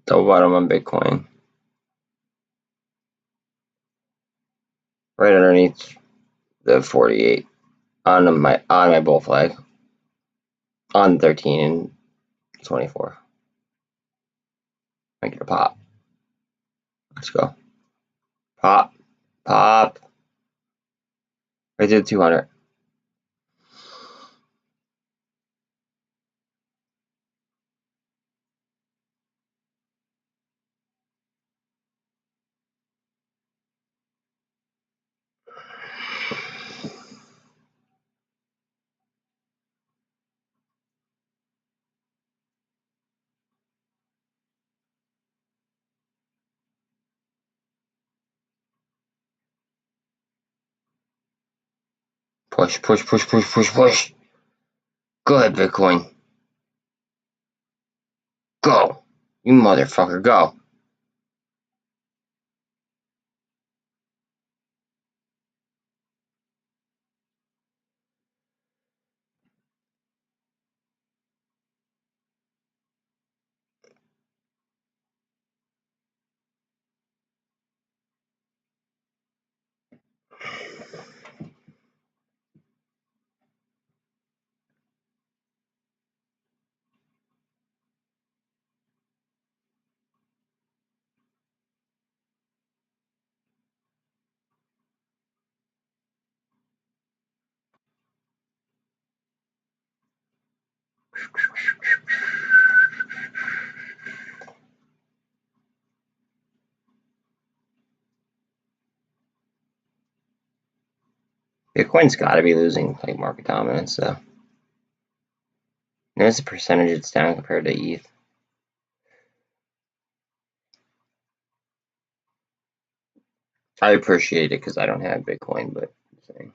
Double bottom on Bitcoin. Right underneath the 48 on my bull flag. On 13 and 24. Make it a pop. Let's go. Pop. Pop. Right to the 200. Push, push, push, push, push, push. Go ahead, Bitcoin. Go. You motherfucker, go. Bitcoin's got to be losing like market dominance, though. There's the percentage it's down compared to ETH. I appreciate it because I don't have Bitcoin, but I'm saying.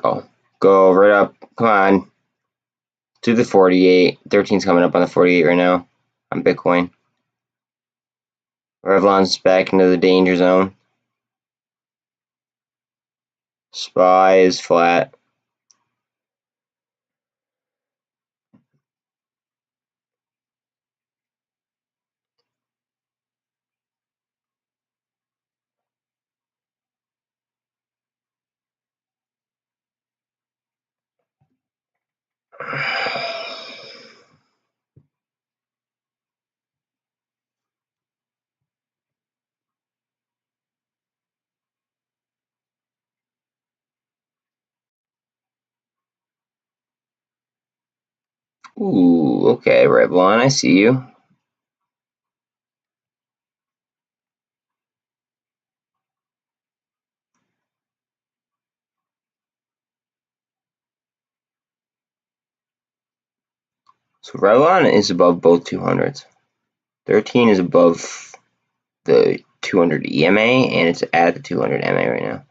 Go. Go right up. Come on. To the 48. 13's coming up on the 48 right now. On Bitcoin. Revlon's back into the danger zone. SPY is flat. Ooh, okay, Revlon, I see you. So Revlon is above both 200s. 13 is above the 200 EMA, and it's at the 200 MA right now.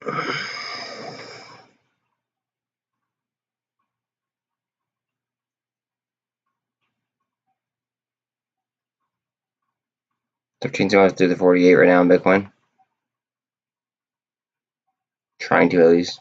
$13 through the 48 right now in Bitcoin. Trying to at least.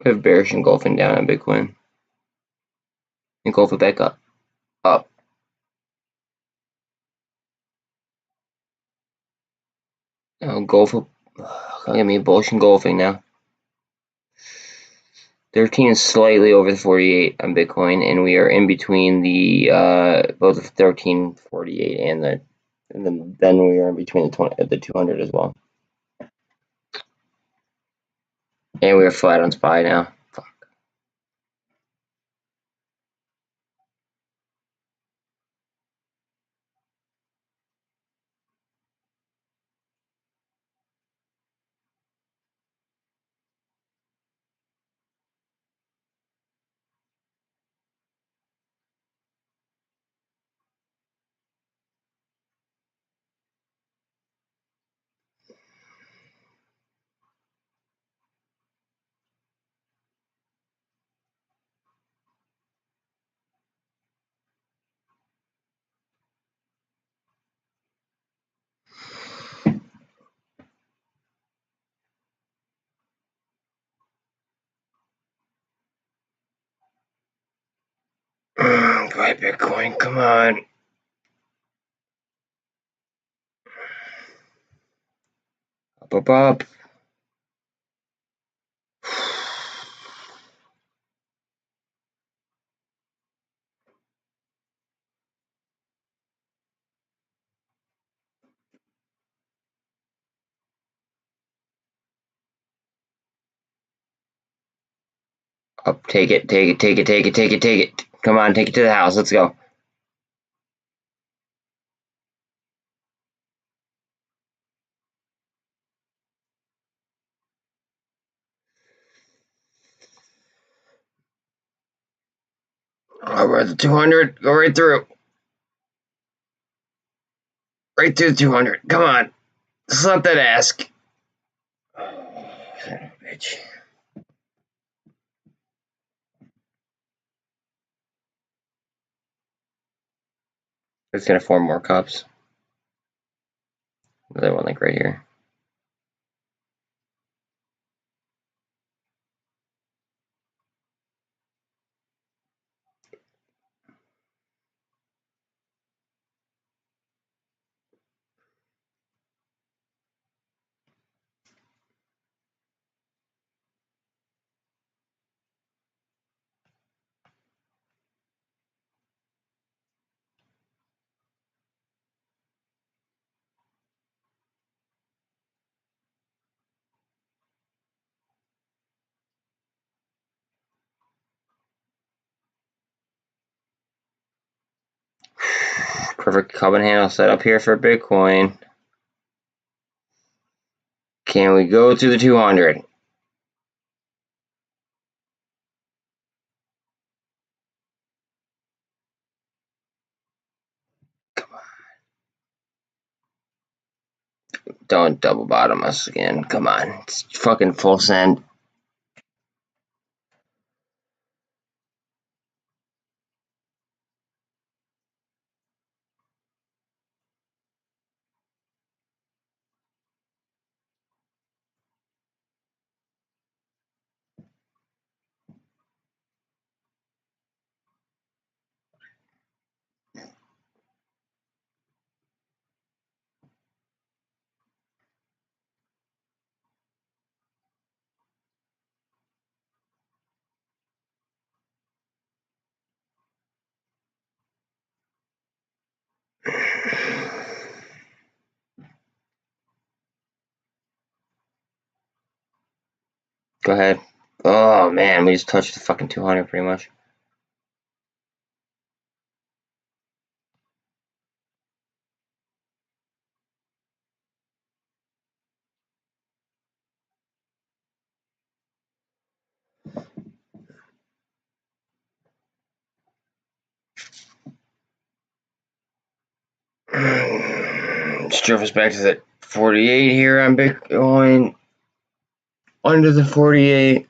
We have bearish engulfing down on Bitcoin. Engulf it back up. Up. Engulf it. Can't get me bullish engulfing now. 13 is slightly over the 48 on Bitcoin, and we are in between the both the 13, 48 and then we are in between the 200 as well. And we are flat on SPY now. Fuck. Go ahead, Bitcoin. Come on. Up, up, up. Up, take it, take it, take it, take it, take it, take it. Come on, take it to the house. Let's go. Oh, we're at the 200. Go right through. Right through the 200. Come on. Slap that ass. Oh, son of a bitch. It's gonna form more cups. Another one like right here. Perfect cup and handle set up here for Bitcoin. Can we go to the 200? Come on. Don't double bottom us again. Come on. It's fucking full send. Go ahead. Oh man, we just touched the fucking 200 pretty much. Just drove us back to the 48 here on Bitcoin. Under the 48.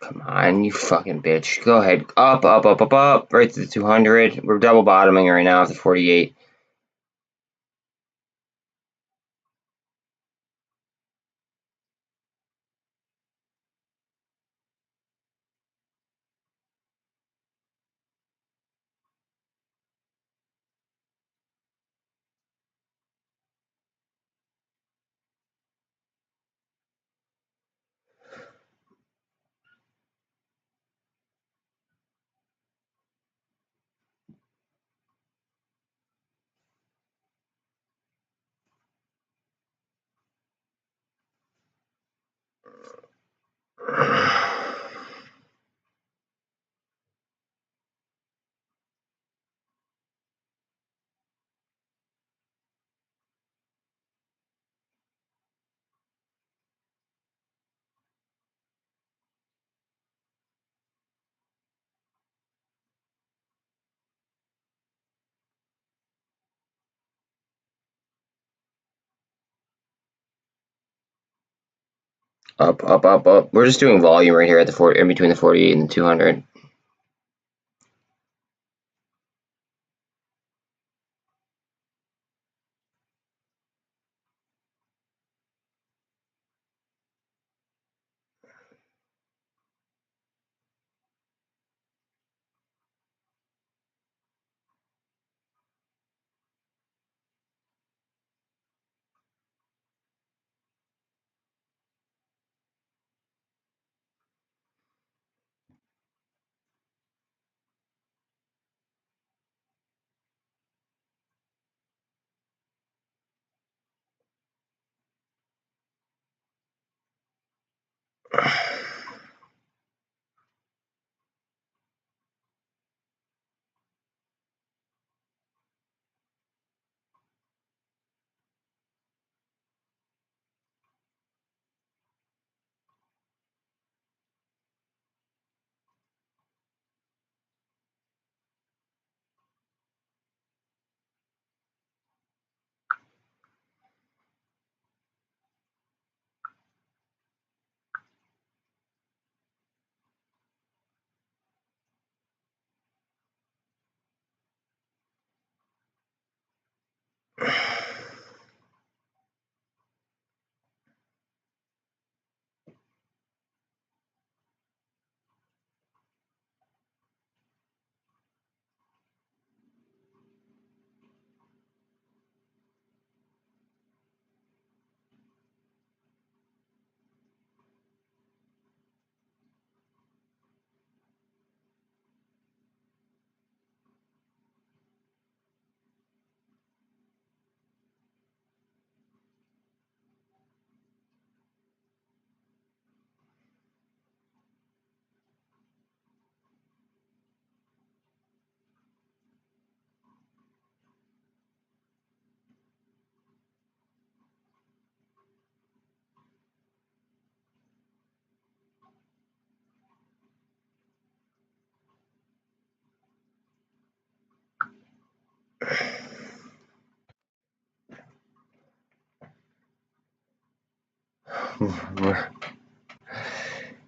Come on, you fucking bitch. Go ahead. Up, up, up, up, up. Right to the 200. We're double bottoming right now at the 48. Up, up, up, up. We're just doing volume right here at the 40, in between the 48 and the 200.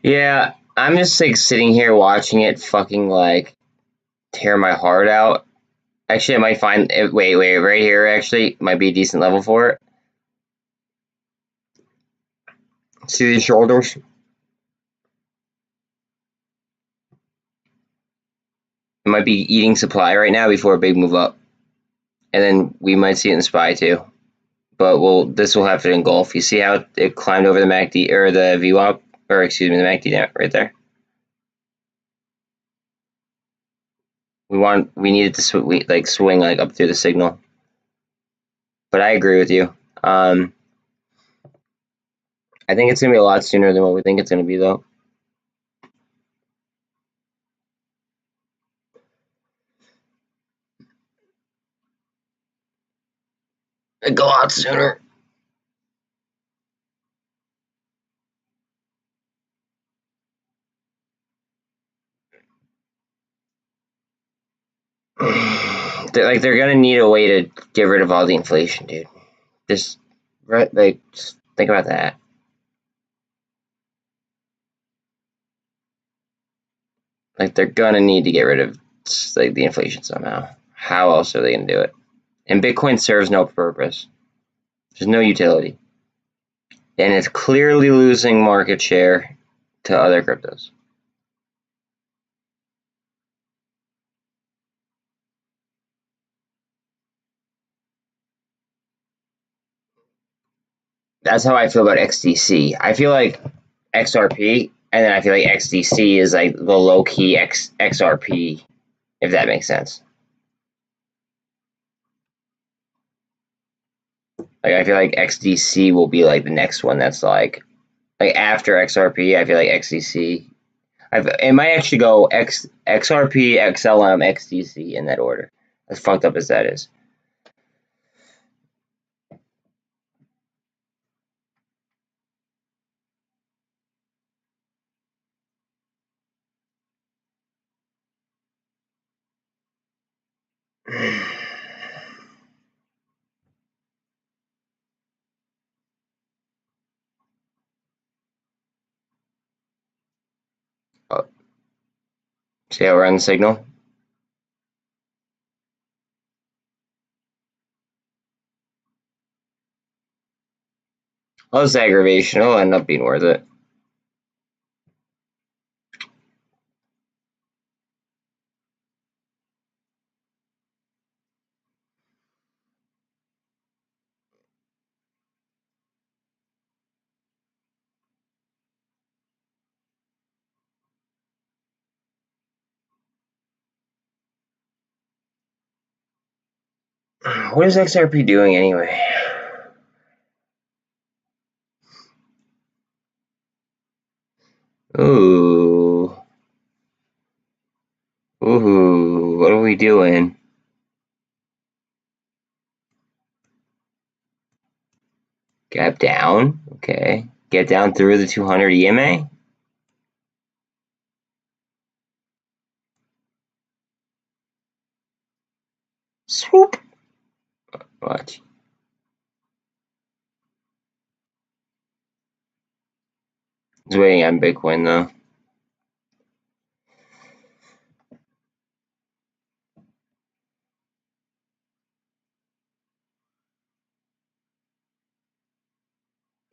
Yeah, I'm just like sitting here watching it fucking like tear my heart out. Actually, I might find it. Wait, right here actually might be a decent level for it. See these shoulders? It might be eating supply right now before a big move up. And then we might see it in SPY too. But this will have to engulf. You see how it climbed over the MACD or the VWAP, or excuse me, the MACD right there. We needed to swing like up through the signal. But I agree with you. I think it's gonna be a lot sooner than what we think it's gonna be though. It'll go out sooner. They're gonna need a way to get rid of all the inflation, dude. Just think about that. Like they're gonna need to get rid of like the inflation somehow. How else are they gonna do it? And Bitcoin serves no purpose. There's no utility. And it's clearly losing market share to other cryptos. That's how I feel about XDC. I feel like XRP, and then I feel like XDC is like the low key XRP, if that makes sense. Like I feel like XDC will be like the next one that's like after XRP. I feel like XDC. It might actually go XRP, XLM, XDC in that order. As fucked up as that is. Oh, see how we're on the signal? All this aggravation will end up being worth it. What is XRP doing anyway? Ooh. Ooh, what are we doing? Gap down. Okay. Get down through the 200 EMA. Swoop. Watch. It's waiting on Bitcoin though.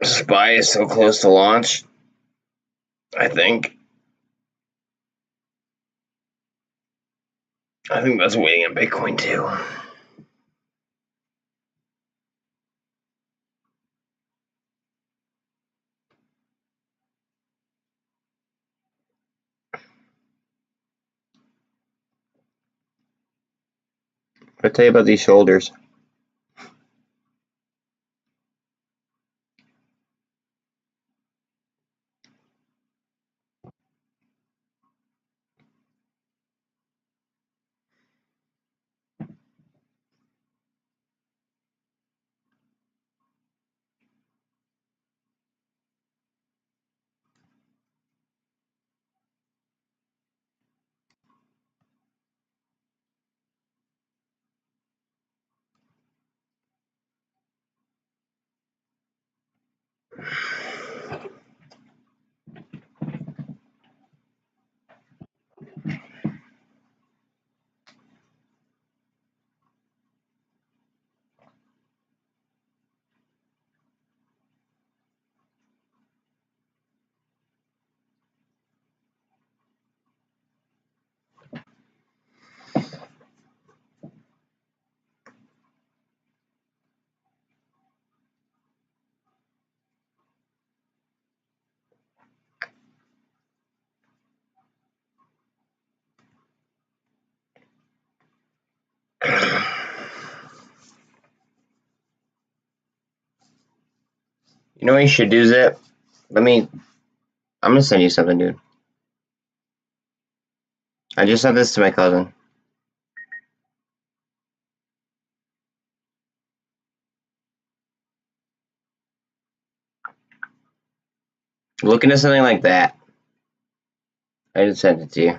SPY is so close to launch. I think that's waiting on Bitcoin too. I'll tell you about these shoulders. You know what you should do, Zip? I'm gonna send you something, dude. I just sent this to my cousin. Look into something like that. I just sent it to you.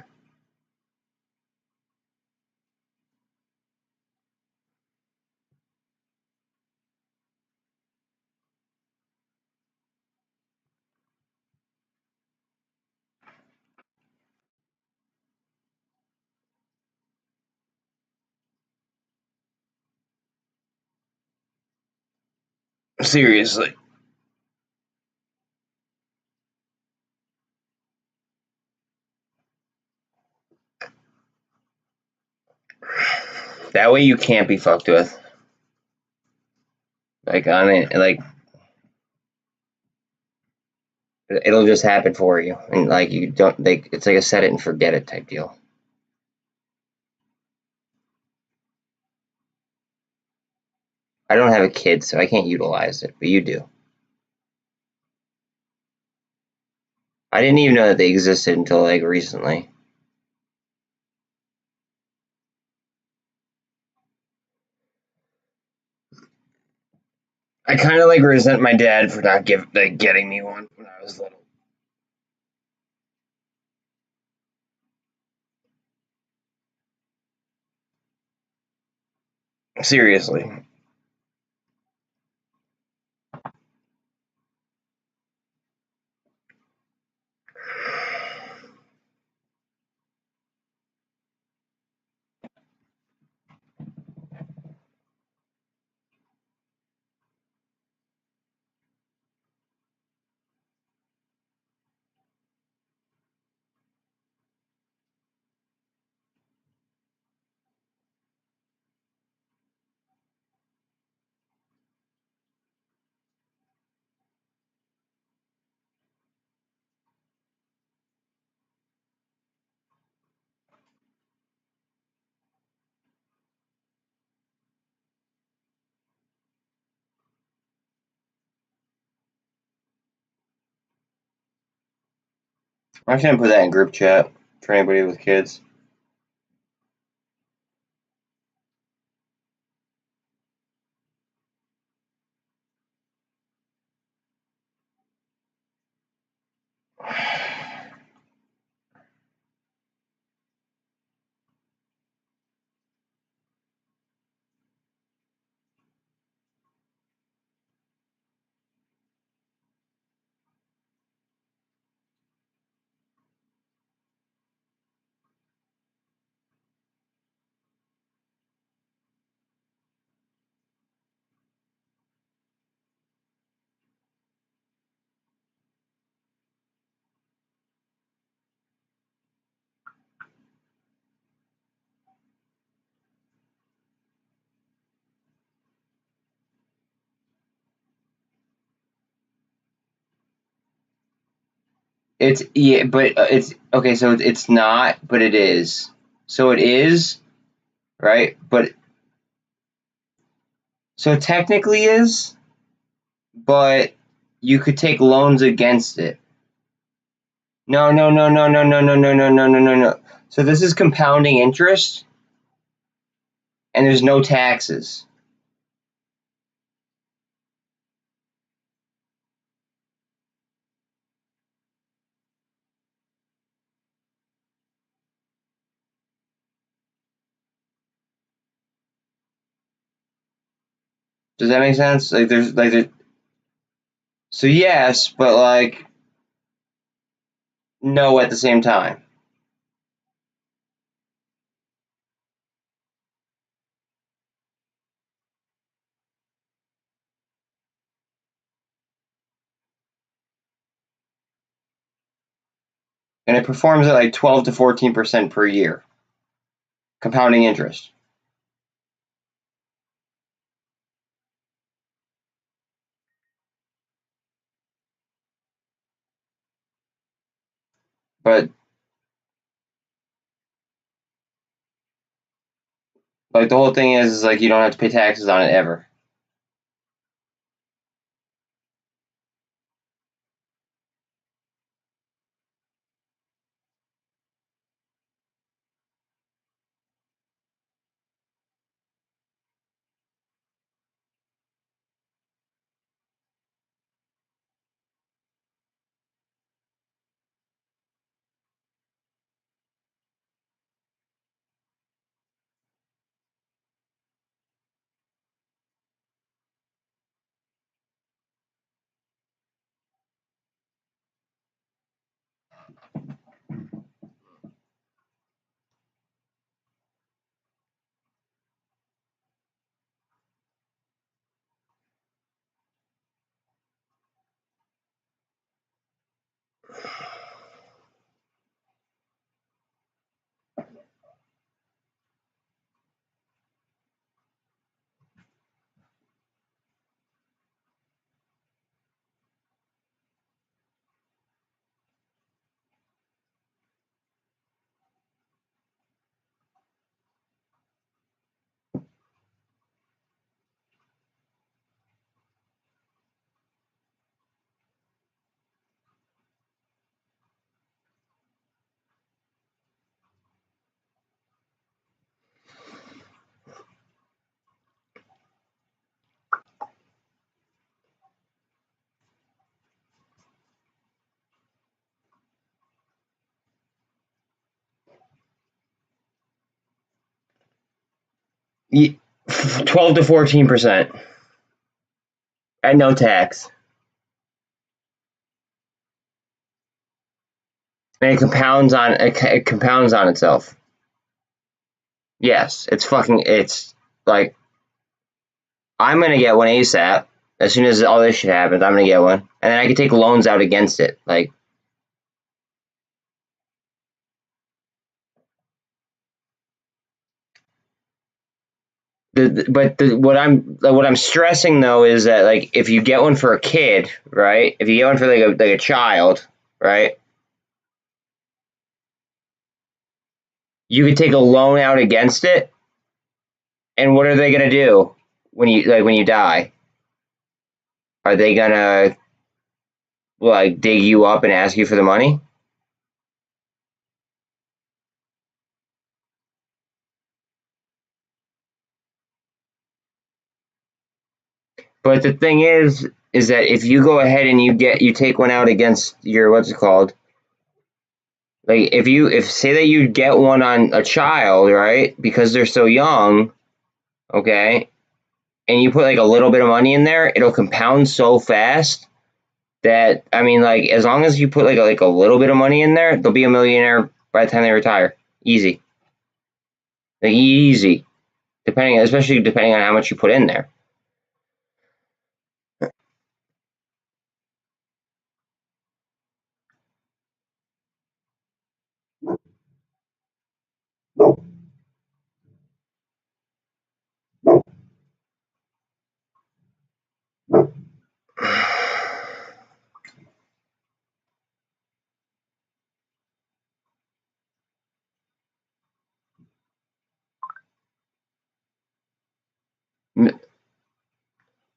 Seriously. That way you can't be fucked with. Like, I mean, like, it'll just happen for you. And, like, you don't, like, it's like a set it and forget it type deal. I don't have a kid, so I can't utilize it, but you do. I didn't even know that they existed until, like, recently. I kind of, like, resent my dad for not getting me one when I was little. Seriously. I'm just gonna put that in group chat for anybody with kids. It's yeah, but it's okay. So it's not, but it is. So it is, right? But so it technically is, but you could take loans against it. No, no, no, no, no, no, no, no, no, no, no, no, no. So this is compounding interest, and there's no taxes. Does that make sense? So yes, but like no at the same time. And it performs at like 12 to 14% per year, compounding interest. But like the whole thing is like you don't have to pay taxes on it ever. 12 to 14% at no tax. And it compounds on itself. Yes, it's like I'm gonna get one ASAP. As soon as all this shit happens, I'm gonna get one. And then I can take loans out against it. Like what I'm stressing though is that like if you get one for a kid, right? If you get one for like a child, right? You could take a loan out against it, and what are they gonna do when you die? Are they gonna like dig you up and ask you for the money? But the thing is that if you go ahead and you take one out against your what's it called? Like if say that you get one on a child, right? Because they're so young, okay, and you put like a little bit of money in there, it'll compound so fast that I mean like as long as you put like a little bit of money in there, they'll be a millionaire by the time they retire. Easy. Like easy. Especially depending on how much you put in there.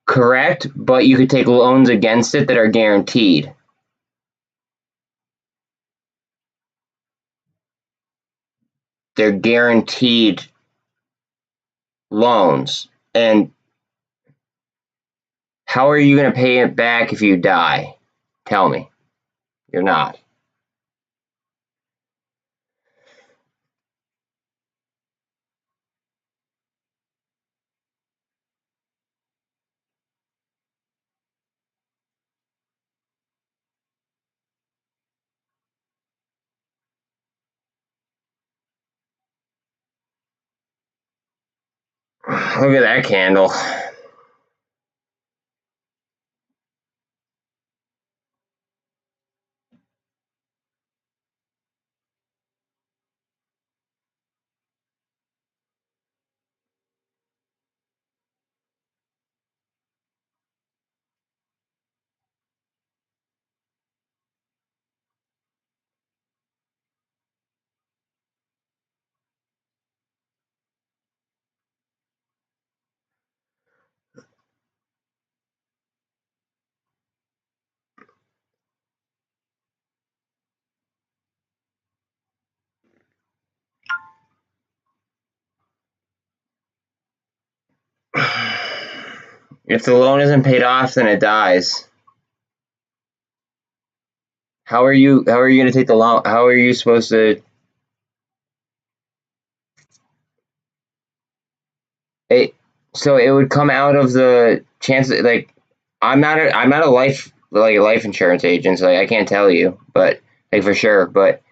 Correct, but you could take loans against it that are guaranteed. They're guaranteed loans. And how are you going to pay it back if you die? Tell me. You're not. Look at that candle. If the loan isn't paid off, then it dies. How are you going to take the loan? How are you supposed to it so it would come out of the chances like I'm not a life insurance agent, so like, I can't tell you, but like for sure, but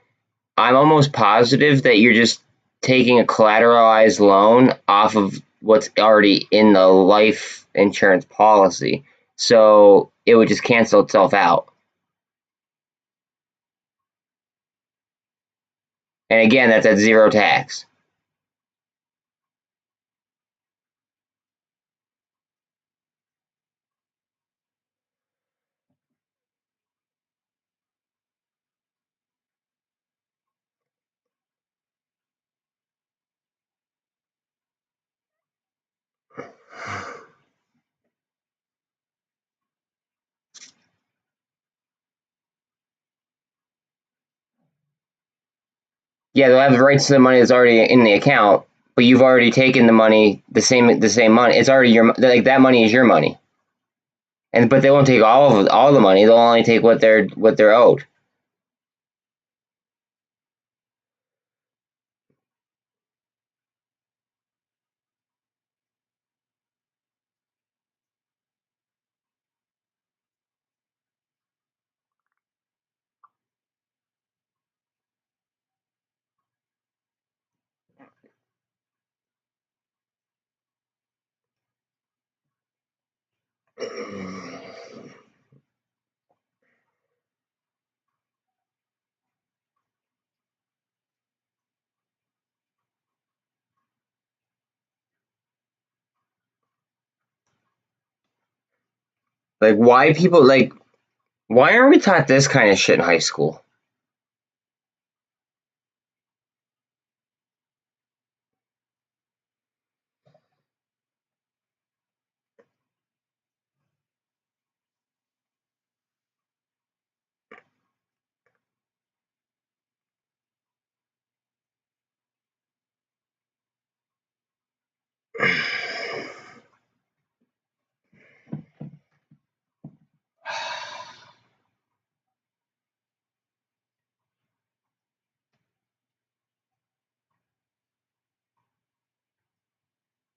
I'm almost positive that you're just taking a collateralized loan off of what's already in the life insurance policy. So it would just cancel itself out. And again, that's at zero tax. Yeah, they'll have the rights to the money that's already in the account, but you've already taken the money, the same money. It's already like that money is your money. But they won't take all the money. They'll only take what they're owed. Like, why aren't we taught this kind of shit in high school?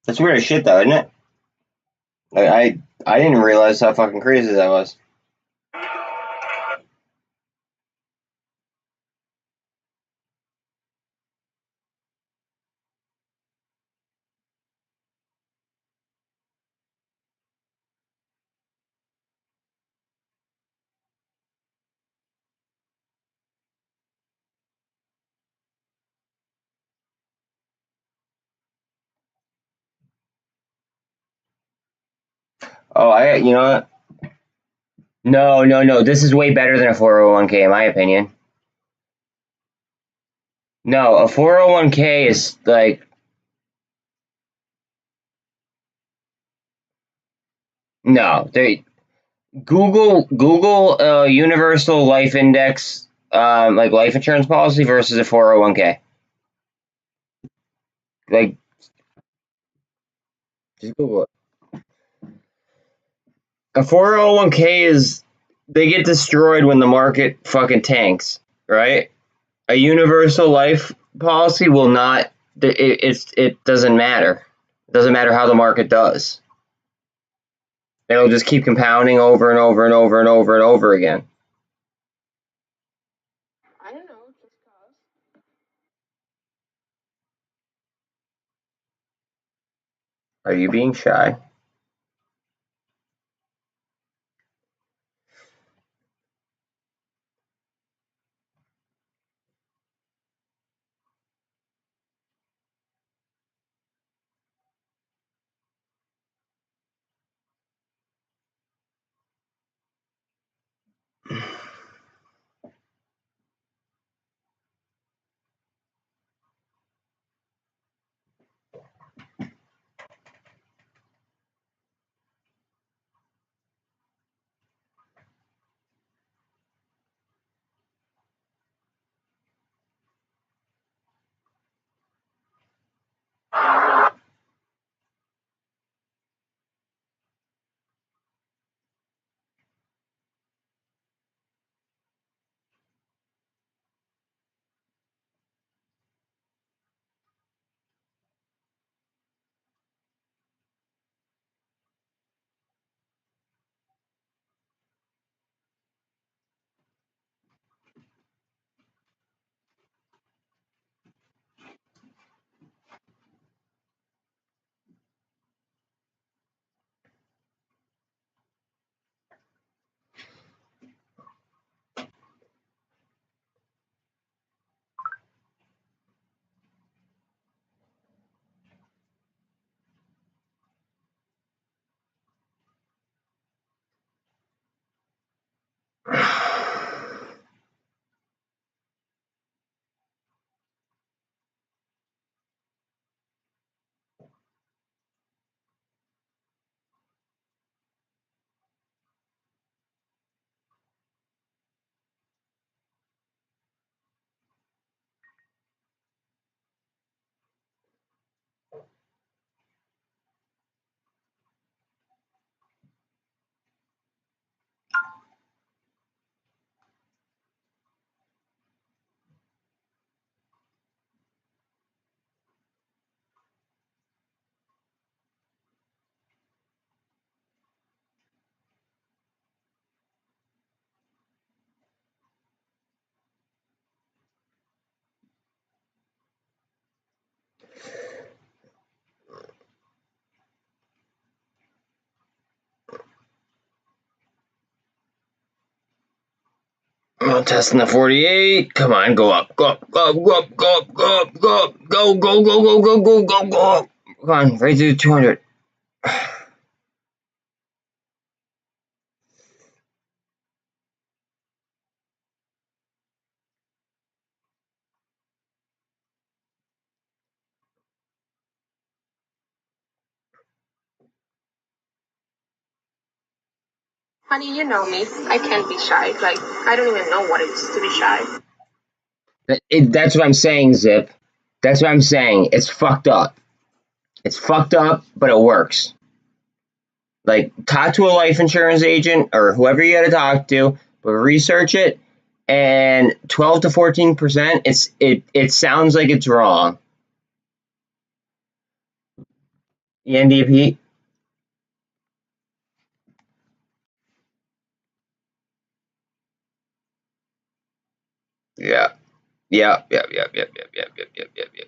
That's weird as shit, though, isn't it? Like, I didn't realize how fucking crazy that was. Oh, you know what? No. This is way better than a 401k, in my opinion. No, a 401k is like, no. Google Universal Life Index, like life insurance policy versus a 401k. Like, just Google it. A 401k is, they get destroyed when the market fucking tanks, right? A universal life policy will not. It doesn't matter. It doesn't matter how the market does. It'll just keep compounding over and over and over and over and over again. I don't know, just cause. Are you being shy? Oh, testing the 48. Come on, go up, go up, go up, go up, go up, go up, go up, go, go, go, go, go, go, go, go up. Come on, right through 200. Honey, you know me. I can't be shy. Like, I don't even know what it is to be shy. That's what I'm saying, Zip. That's what I'm saying. It's fucked up. It's fucked up, but it works. Like, talk to a life insurance agent or whoever you got to talk to, but research it. And 12 to 14%, it sounds like it's wrong. The NDP. Yeah. Yeah. Yeah. Yeah. Yeah. Yeah. Yeah. Yeah. Yeah. Yeah. Yeah.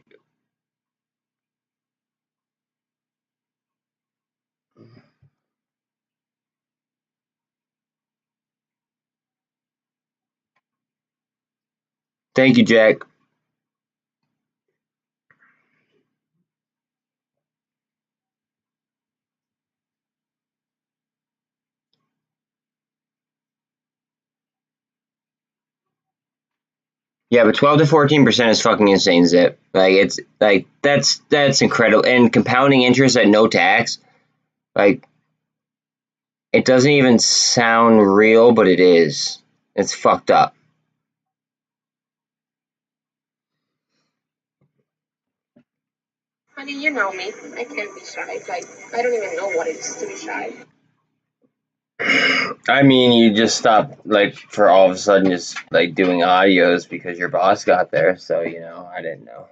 Thank you, Jack. Yeah, but 12 to 14% is fucking insane, Zip. Like it's like that's incredible. And compounding interest at no tax, like it doesn't even sound real, but it is. It's fucked up. Honey, you know me. I can't be shy. Like, I don't even know what it is to be shy. I mean, you just stop like for all of a sudden just like doing audios because your boss got there. So I didn't know.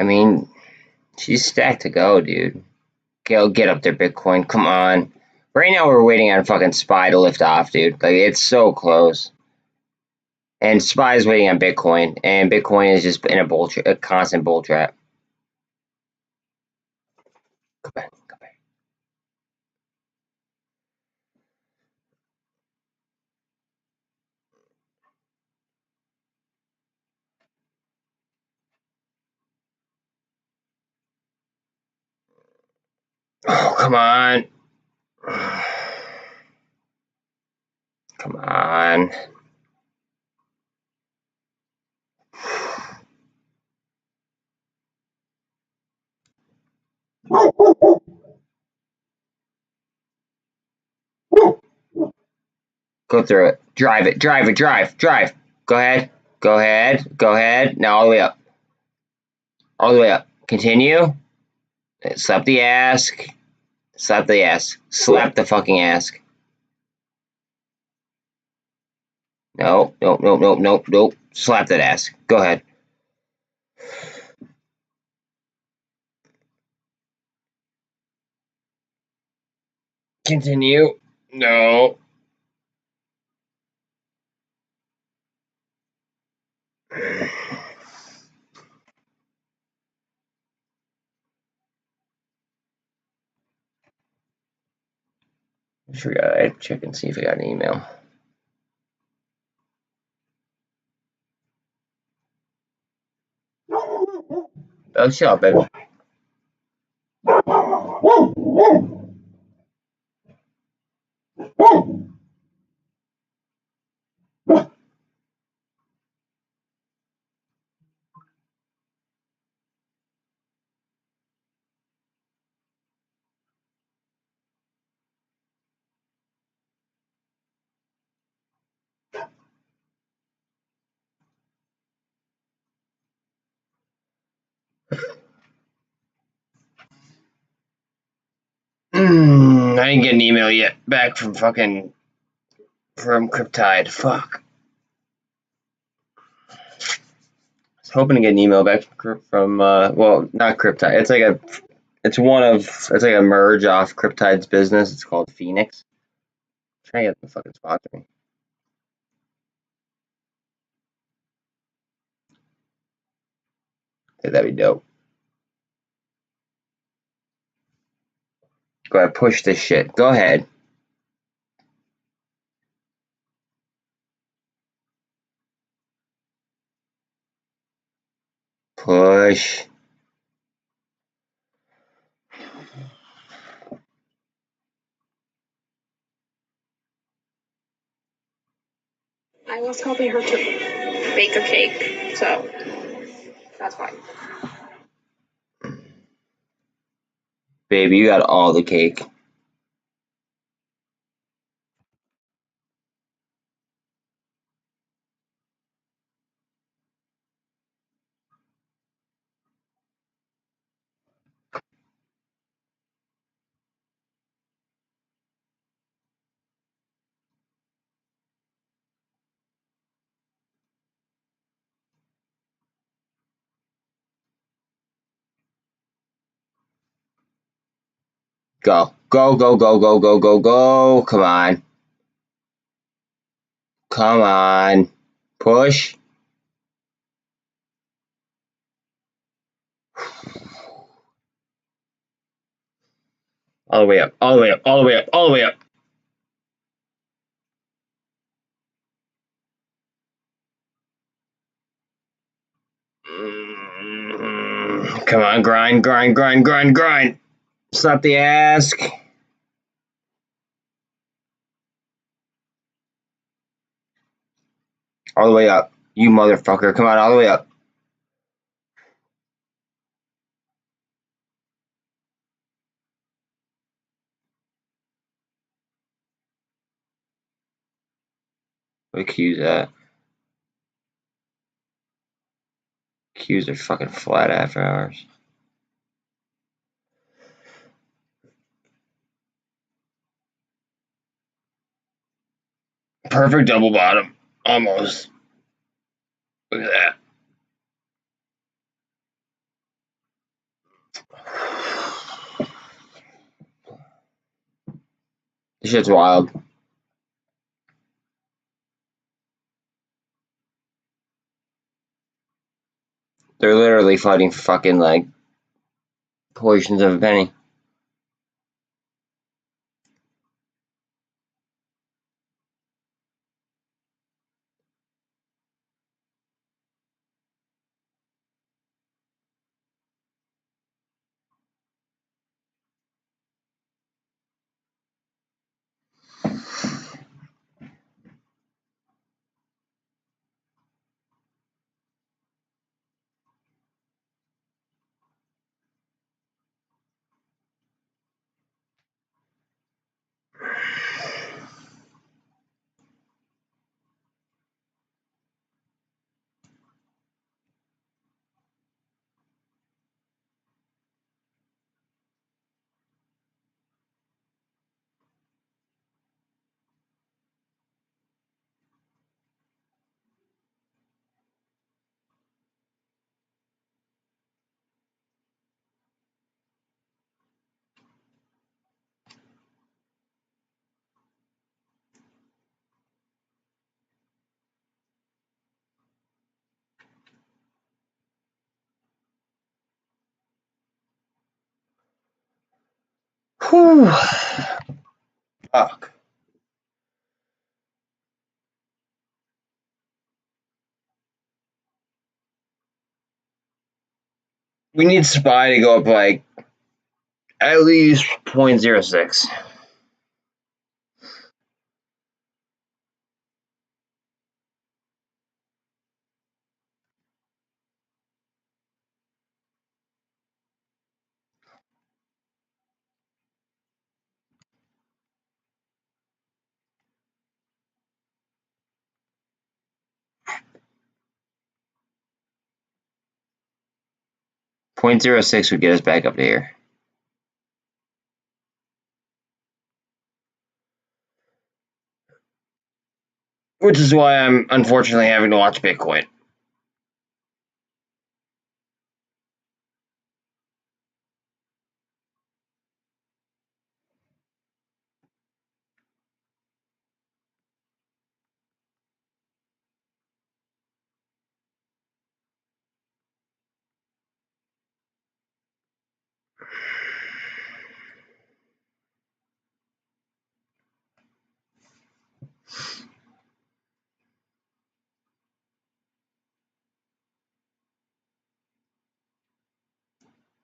I mean, she's stacked to go, dude. Get up there, Bitcoin. Come on. Right now we're waiting on fucking SPY to lift off, dude. Like it's so close. And SPY is waiting on Bitcoin, and Bitcoin is just in a constant bull trap. Go back, go back. Oh, come on. Come on. Go through it. Drive it. Drive it. Drive. Drive. Go ahead. Go ahead. Go ahead. Now all the way up. All the way up. Continue. Slap the ass. Slap the ass. Slap the fucking ass. No, no, no, no, no, no. Slap that ass. Go ahead. Continue. No. I forgot. I'd check and see if I got an email. Oh, shut up, baby. I didn't get an email yet back from Cryptide. Fuck. I was hoping to get an email back from well, not Cryptide. It's like It's it's like a merge off Cryptide's business. It's called Phoenix. I'm trying to get the fucking sponsor me. That'd be dope. Go ahead, push this shit. Go ahead. Push. I was helping her to bake a cake, so that's fine. Baby, you got all the cake. Go. Go, go, go, go, go, go, go. Come on. Come on. Push. All the way up. All the way up. All the way up. All the way up. Come on, grind, grind, grind, grind, grind. Slap the ask. All the way up. You motherfucker. Come on, all the way up. What Q's at? Q's are fucking flat after hours. Perfect double bottom. Almost. Look at that. This shit's wild. They're literally fighting fucking like portions of a penny. Whew. Fuck. We need SPY to go up like at least 0.06. .06 would get us back up to here. Which is why I'm unfortunately having to watch Bitcoin.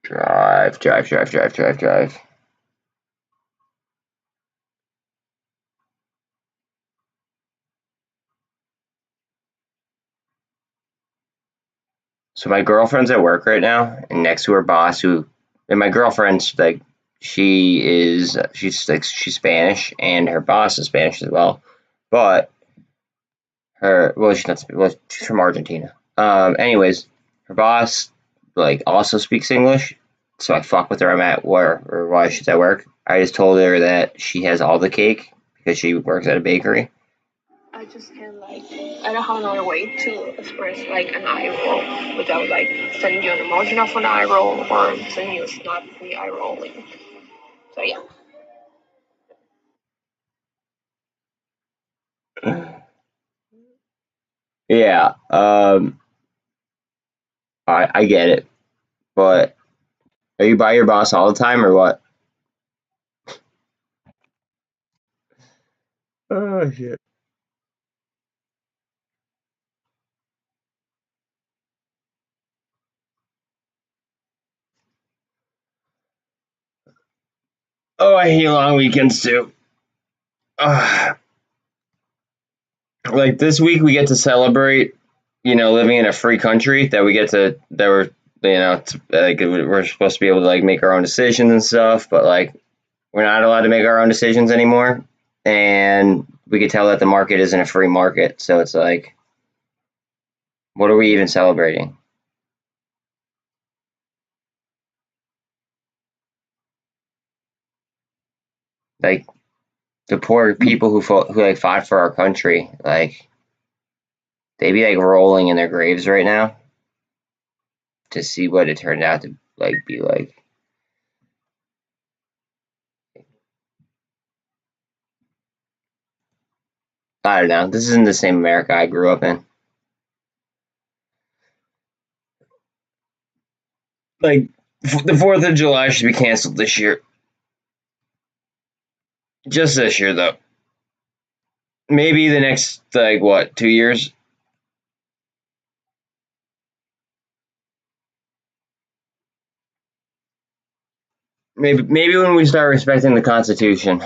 Drive. So my girlfriend's at work right now, and next to her boss, and my girlfriend's like, she's Spanish, and her boss is Spanish as well, but she's not, she's from Argentina. Anyways, her boss like also speaks English, so I fuck with her. I'm at work, or while she's at work. I just told her that she has all the cake because she works at a bakery. I just can I don't have another way to express an eye roll without sending you an emoji of an eye roll or sending you a snap of me eye rolling. So yeah. Yeah, I get it, but are you by your boss all the time or what? Oh shit. Oh, I hate long weekends too. Like this week, we get to celebrate, living in a free country that we get to, that we're, we're supposed to be able to make our own decisions and stuff, but we're not allowed to make our own decisions anymore. And we could tell that the market isn't a free market. So it's what are we even celebrating? Like the poor people who fought for our country, they be rolling in their graves right now to see what it turned out to be like. I don't know. This isn't the same America I grew up in. The 4th of July should be canceled this year. Just this year, though. Maybe the next, 2 years? Maybe when we start respecting the Constitution,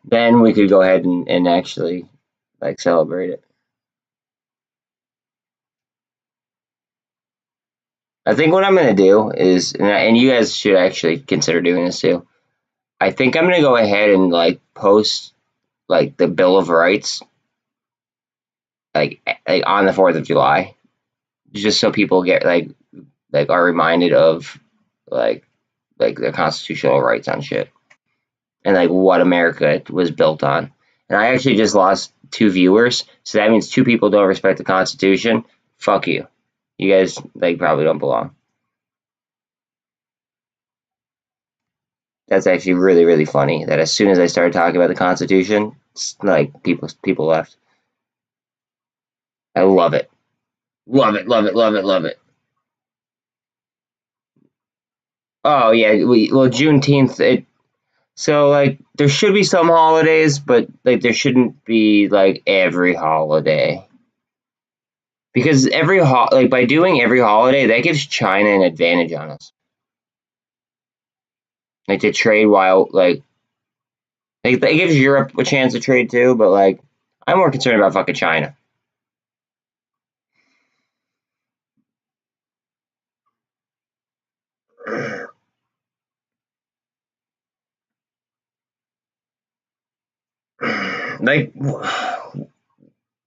then we could go ahead and actually, celebrate it. I think what I'm going to do is, and you guys should actually consider doing this too. I think I'm going to go ahead and, post, the Bill of Rights, on the 4th of July, just so people get, are reminded of, their constitutional rights on shit, and what America was built on. And I actually just lost 2 viewers, so that means 2 people don't respect the Constitution. Fuck you. You guys probably don't belong. That's actually really, really funny that as soon as I started talking about the Constitution, people left. I love it. Love it, love it, love it, love it. Oh yeah, Juneteenth. So there should be some holidays, but there shouldn't be every holiday. Because by doing every holiday, that gives China an advantage on us. To trade while it gives Europe a chance to trade too, but I'm more concerned about fucking China.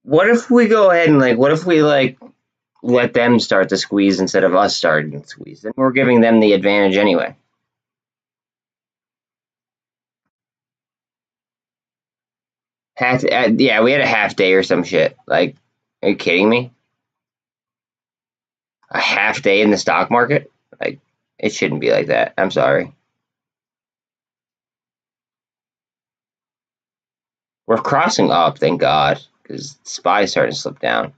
What if we go ahead and what if we let them start the squeeze instead of us starting the squeeze? Then we're giving them the advantage anyway. Yeah, we had a half day or some shit. Are you kidding me? A half day in the stock market? It shouldn't be like that. I'm sorry. We're crossing up, thank God, because SPY's starting to slip down.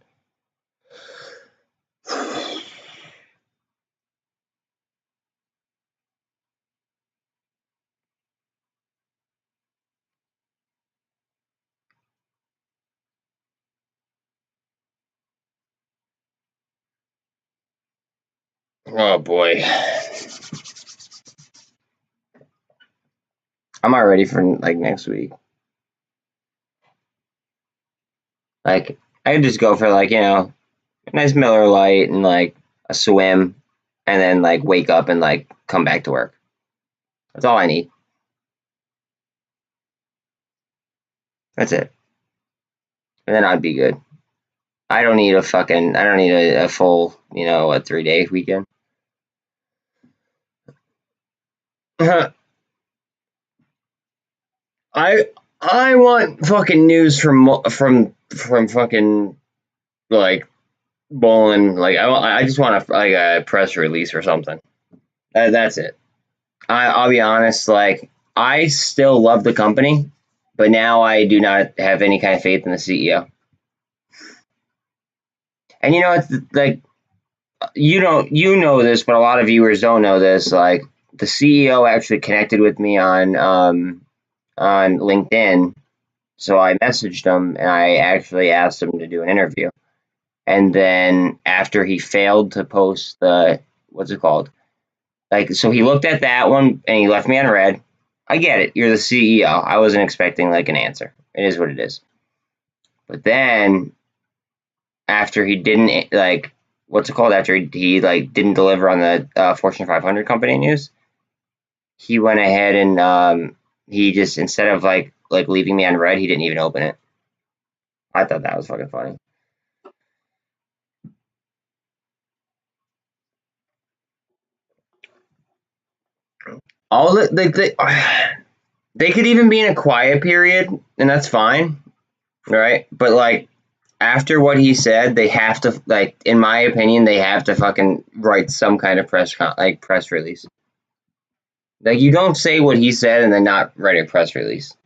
Oh boy. I'm not ready for like next week. Like I could just go for like, a nice Miller Lite and like a swim, and then like wake up and like come back to work. That's all I need. That's it. And then I'd be good. I don't need a full, a 3-day weekend. I I want fucking news from fucking like MULN. Like I just want a press release or something. That's it. I'll be honest. Like I still love the company, but now I do not have any kind of faith in the CEO. And it's like you know this, but a lot of viewers don't know this. Like the CEO actually connected with me on LinkedIn. So I messaged him and I actually asked him to do an interview. And then after he failed to post what's it called? Like, so he looked at that one and he left me on red. I get it. You're the CEO. I wasn't expecting like an answer. It is what it is. But then after he didn't like, what's it called? After he like didn't deliver on the Fortune 500 company news, he went ahead and he just, instead of like leaving me on red, he didn't even open it. I thought that was fucking funny. All they could even be in a quiet period, and that's fine, right? But like after what he said, they have to, like, in my opinion, they have to fucking write some kind of press release. Like you don't say what he said and then not write a press release.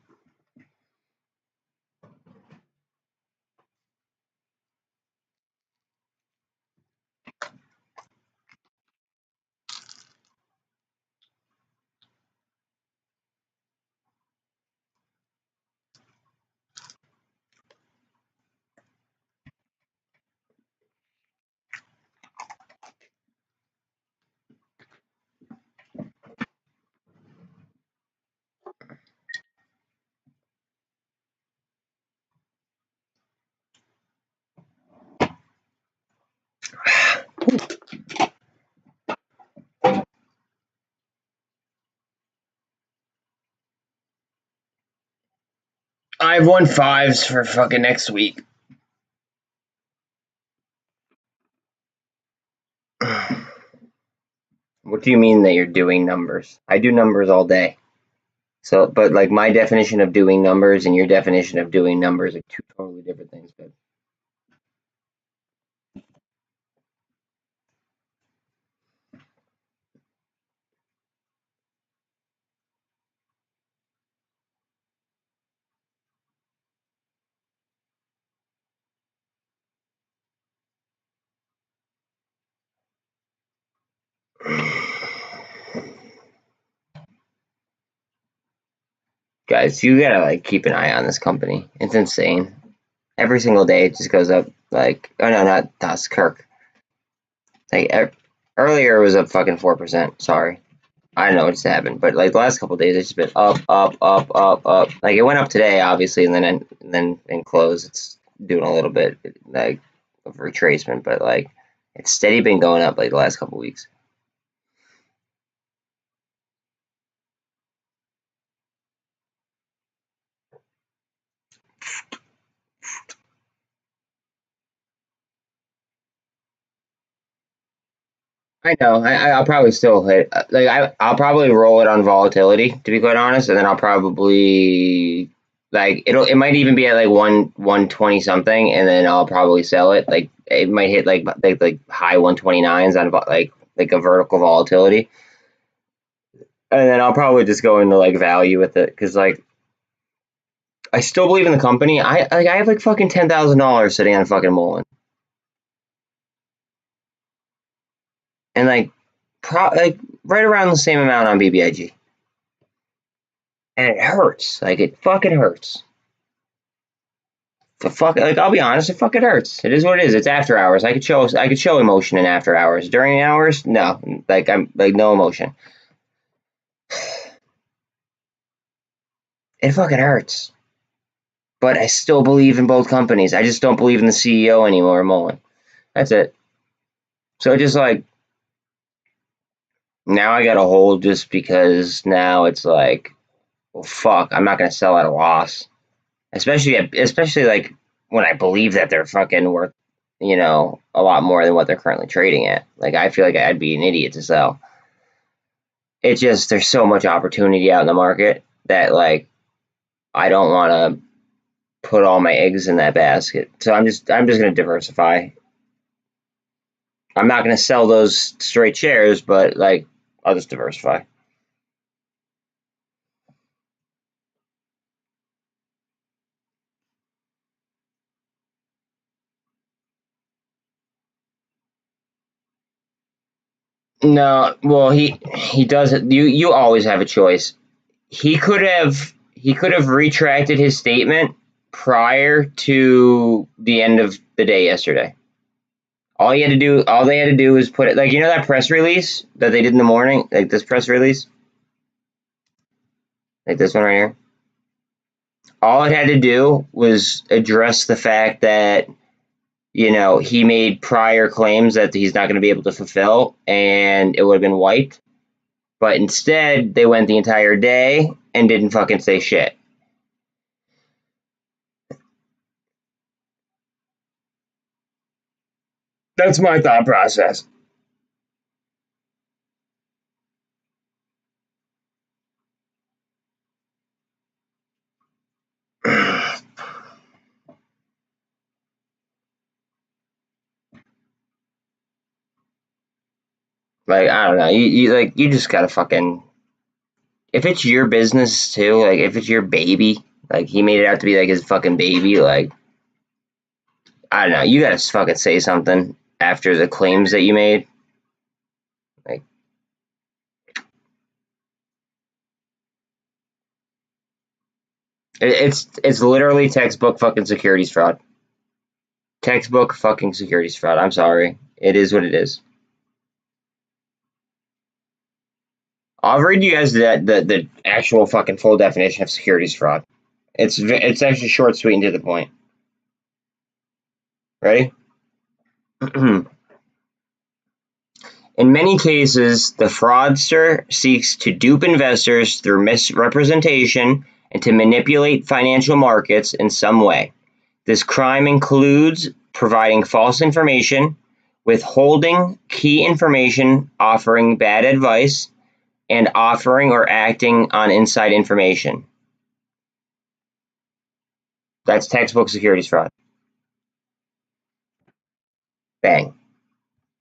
I've won 5s for fucking next week. What do you mean that you're doing numbers? I do numbers all day. So, but like my definition of doing numbers and your definition of doing numbers are two totally different things, babe. Guys, you gotta like keep an eye on this company. It's insane. Every single day it just goes up. Like, oh no, not Das Kirk. Like earlier it was up fucking 4%. Sorry, I don't know what's happened, but like the last couple of days it's just been up, up, up, up, up. Like it went up today, obviously, and then in close it's doing a little bit like of retracement, but like it's steady been going up like the last couple of weeks. I know. I'll probably still hit. I'll probably roll it on volatility, to be quite honest, and then I'll probably like it might even be at like 120 something, and then I'll probably sell it. Like it might hit like high 129s on like a vertical volatility, and then I'll probably just go into like value with it because like I still believe in the company. I have like fucking $10,000 sitting on fucking MULN, and like like right around the same amount on BBIG. And it hurts. Like it fucking hurts. Like I'll be honest, it fucking hurts. It is what it is. It's after hours. I could show emotion in after hours. During hours, no. Like I'm like no emotion. It fucking hurts. But I still believe in both companies. I just don't believe in the CEO anymore, MULN. That's it. So just like, now I got a hold just because now it's like, well, fuck, I'm not going to sell at a loss. Especially like when I believe that they're fucking worth, a lot more than what they're currently trading at. Like, I feel like I'd be an idiot to sell. It's just, there's so much opportunity out in the market that, like, I don't want to put all my eggs in that basket. So I'm just going to diversify. I'm not going to sell those straight shares, but, like, I'll just diversify. No, well, he doesn't. You always have a choice. He could have retracted his statement prior to the end of the day yesterday. All they had to do was put it, like, that press release that they did in the morning, like this press release, like this one right here. All it had to do was address the fact that, he made prior claims that he's not going to be able to fulfill, and it would have been wiped. But instead, they went the entire day and didn't fucking say shit. That's my thought process. Like, I don't know. You just gotta fucking, if it's your business too, like if it's your baby, like he made it out to be like his fucking baby, like, I don't know, you gotta fucking say something after the claims that you made. Like, it's literally textbook fucking securities fraud. Textbook fucking securities fraud. I'm sorry. It is what it is. I'll read you guys the actual fucking full definition of securities fraud. It's actually short, sweet, and to the point. Ready? In many cases, the fraudster seeks to dupe investors through misrepresentation and to manipulate financial markets in some way. This crime includes providing false information, withholding key information, offering bad advice, and offering or acting on inside information. That's textbook securities fraud. Bang.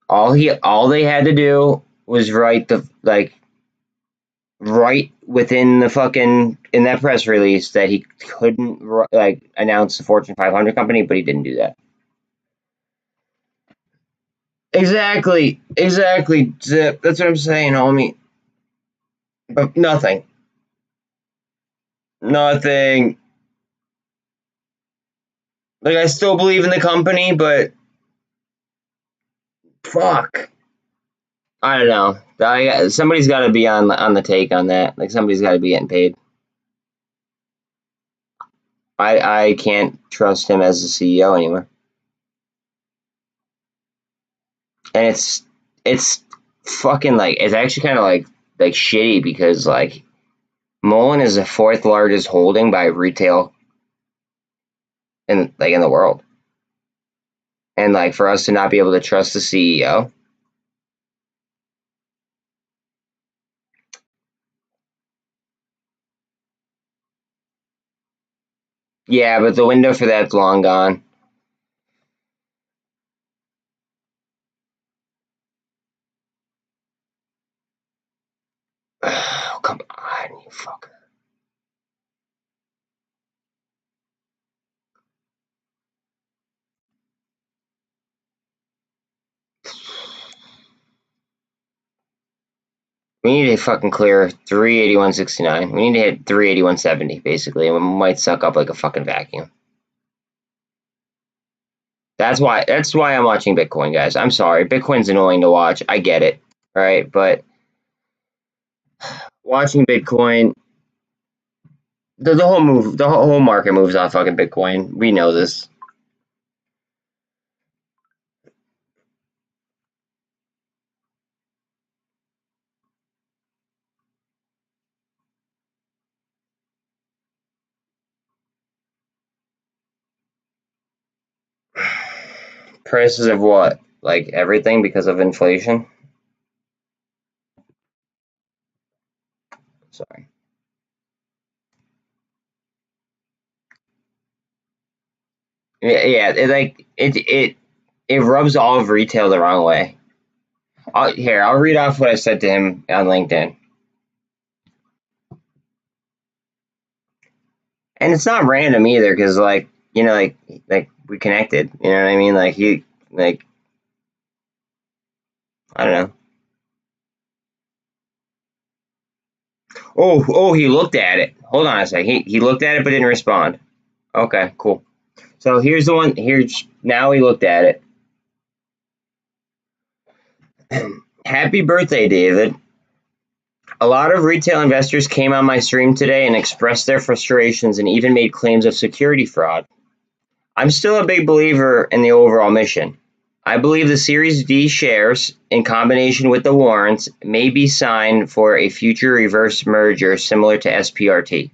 All they had to do was write right within the fucking, in that press release, that he couldn't announce the Fortune 500 company, but he didn't do that. Exactly. Zip. That's what I'm saying, homie. But nothing. Like, I still believe in the company, but fuck. I don't know. Somebody's got to be on the take on that. Like, somebody's got to be getting paid. I can't trust him as the CEO anymore. And it's fucking, like, it's actually kind of like shitty, because, like, MULN is the fourth largest holding by retail in the world. And, like, for us to not be able to trust the CEO. Yeah, but the window for that's long gone. Oh, come on, you fucker. We need to fucking clear 381.69. We need to hit 381.70, basically, and we might suck up like a fucking vacuum. That's why I'm watching Bitcoin, guys. I'm sorry. Bitcoin's annoying to watch. I get it, right? But watching Bitcoin, the whole market moves on fucking Bitcoin. We know this. Prices of what? Like everything because of inflation? Sorry. Yeah, it rubs all of retail the wrong way. I'll read off what I said to him on LinkedIn. And it's not random either, because like we connected. You know what I mean? I don't know. Oh, he looked at it. Hold on a sec. He looked at it but didn't respond. Okay, cool. So here's the one. Here's now he looked at it. Happy birthday, David. A lot of retail investors came on my stream today and expressed their frustrations and even made claims of security fraud. I'm still a big believer in the overall mission. I believe the Series D shares, in combination with the warrants, may be signed for a future reverse merger similar to SPRT.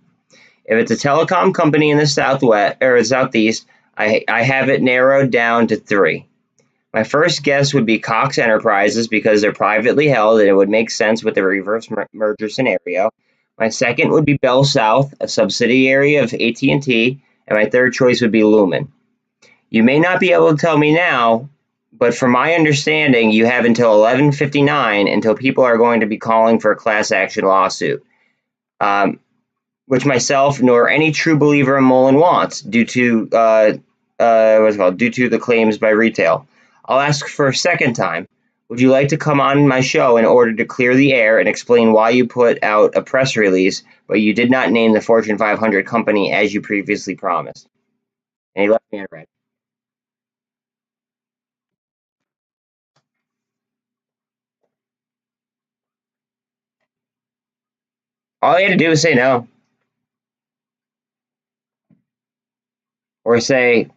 If it's a telecom company in the southwest or southeast, I have it narrowed down to 3. My first guess would be Cox Enterprises because they're privately held and it would make sense with the reverse merger scenario. My second would be Bell South, a subsidiary of AT&T, and my third choice would be Lumen. You may not be able to tell me now, but from my understanding, you have until 11:59 until people are going to be calling for a class action lawsuit, which myself nor any true believer in MULN wants due to due to the claims by retail. I'll ask for a second time. Would you like to come on my show in order to clear the air and explain why you put out a press release, but you did not name the Fortune 500 company as you previously promised? And he left me in red. All he had to do was say no. Or say,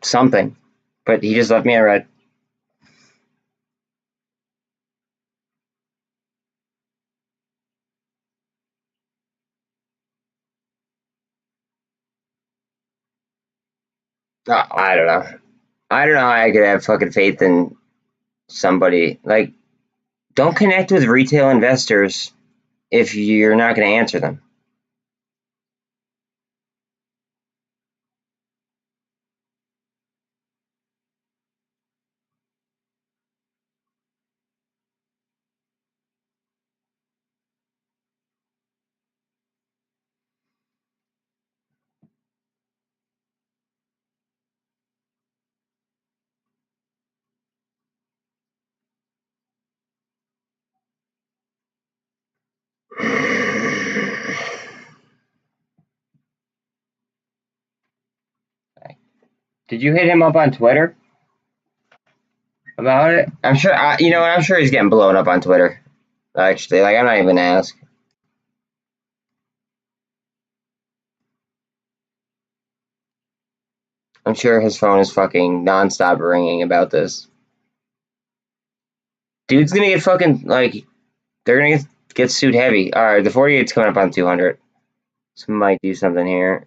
something. But he just left me in red. I don't know. I don't know how I could have fucking faith in somebody. Like, don't connect with retail investors if you're not going to answer them. Did you hit him up on Twitter about it? I'm sure. I'm sure he's getting blown up on Twitter. Actually, like I'm not even gonna ask. I'm sure his phone is fucking nonstop ringing about this. Dude's gonna get fucking like they're gonna get sued heavy. All right, the 48's coming up on 200. So might do something here.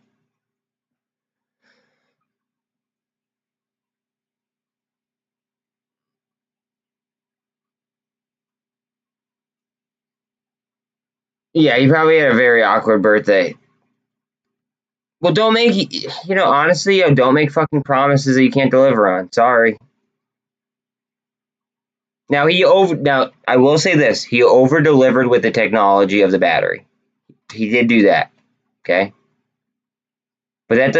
Yeah, he probably had a very awkward birthday. Well, don't make honestly, don't make fucking promises that you can't deliver on. Sorry. Now I will say this: he over delivered with the technology of the battery. He did do that. Okay, but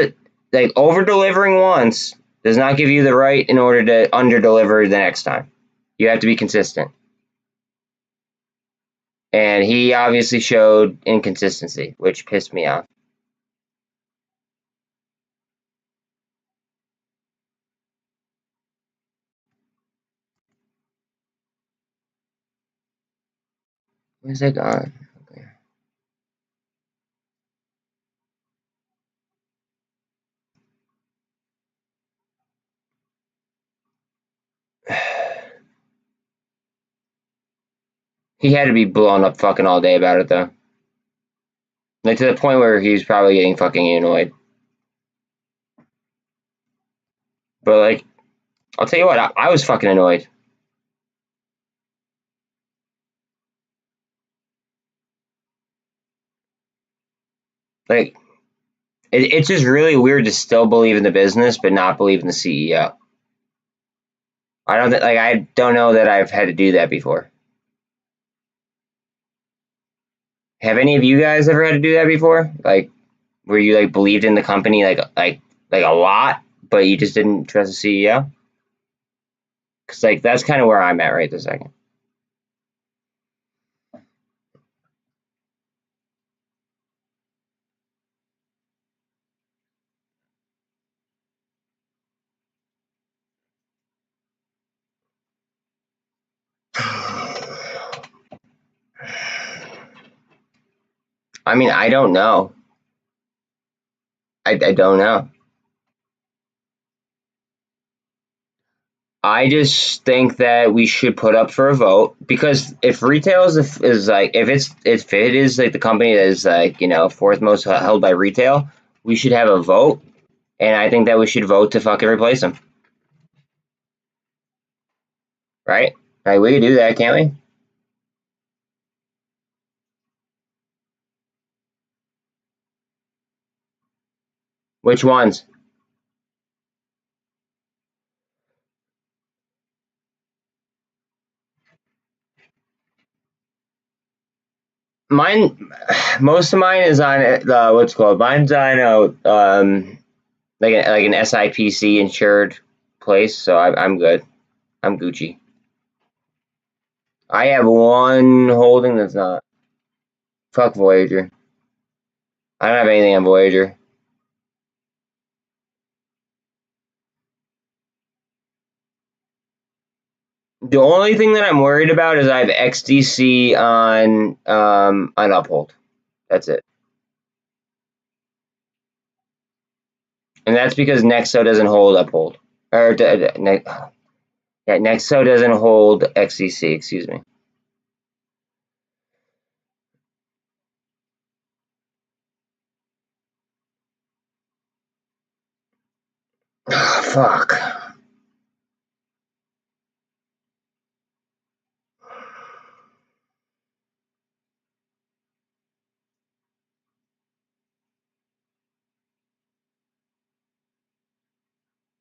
like over delivering once does not give you the right in order to under deliver the next time. You have to be consistent, and he obviously showed inconsistency, which pissed me off. Where's that gone? Okay. He had to be blown up fucking all day about it though. Like to the point where he was probably getting fucking annoyed. But like, I'll tell you what, I was fucking annoyed. Like, it's just really weird to still believe in the business but not believe in the CEO. I don't know that I've had to do that before. Have any of you guys ever had to do that before? Like, where you like believed in the company like a lot, but you just didn't trust the CEO? Because like that's kind of where I'm at right this second. I mean, I don't know. I don't know. I just think that we should put up for a vote because if retail is like if it is like the company that is like fourth most held by retail, we should have a vote, and I think that we should vote to fucking replace them, right? Like we could do that, can't we? Which ones? Mine, most of mine is on what's it called. Mine's on like an SIPC insured place, so I'm good. I'm Gucci. I have one holding that's not. Fuck Voyager. I don't have anything on Voyager. The only thing that I'm worried about is I have XDC on Uphold. That's it, and that's because Nexo doesn't hold Uphold, or yeah, Nexo doesn't hold XDC. Excuse me. Fuck.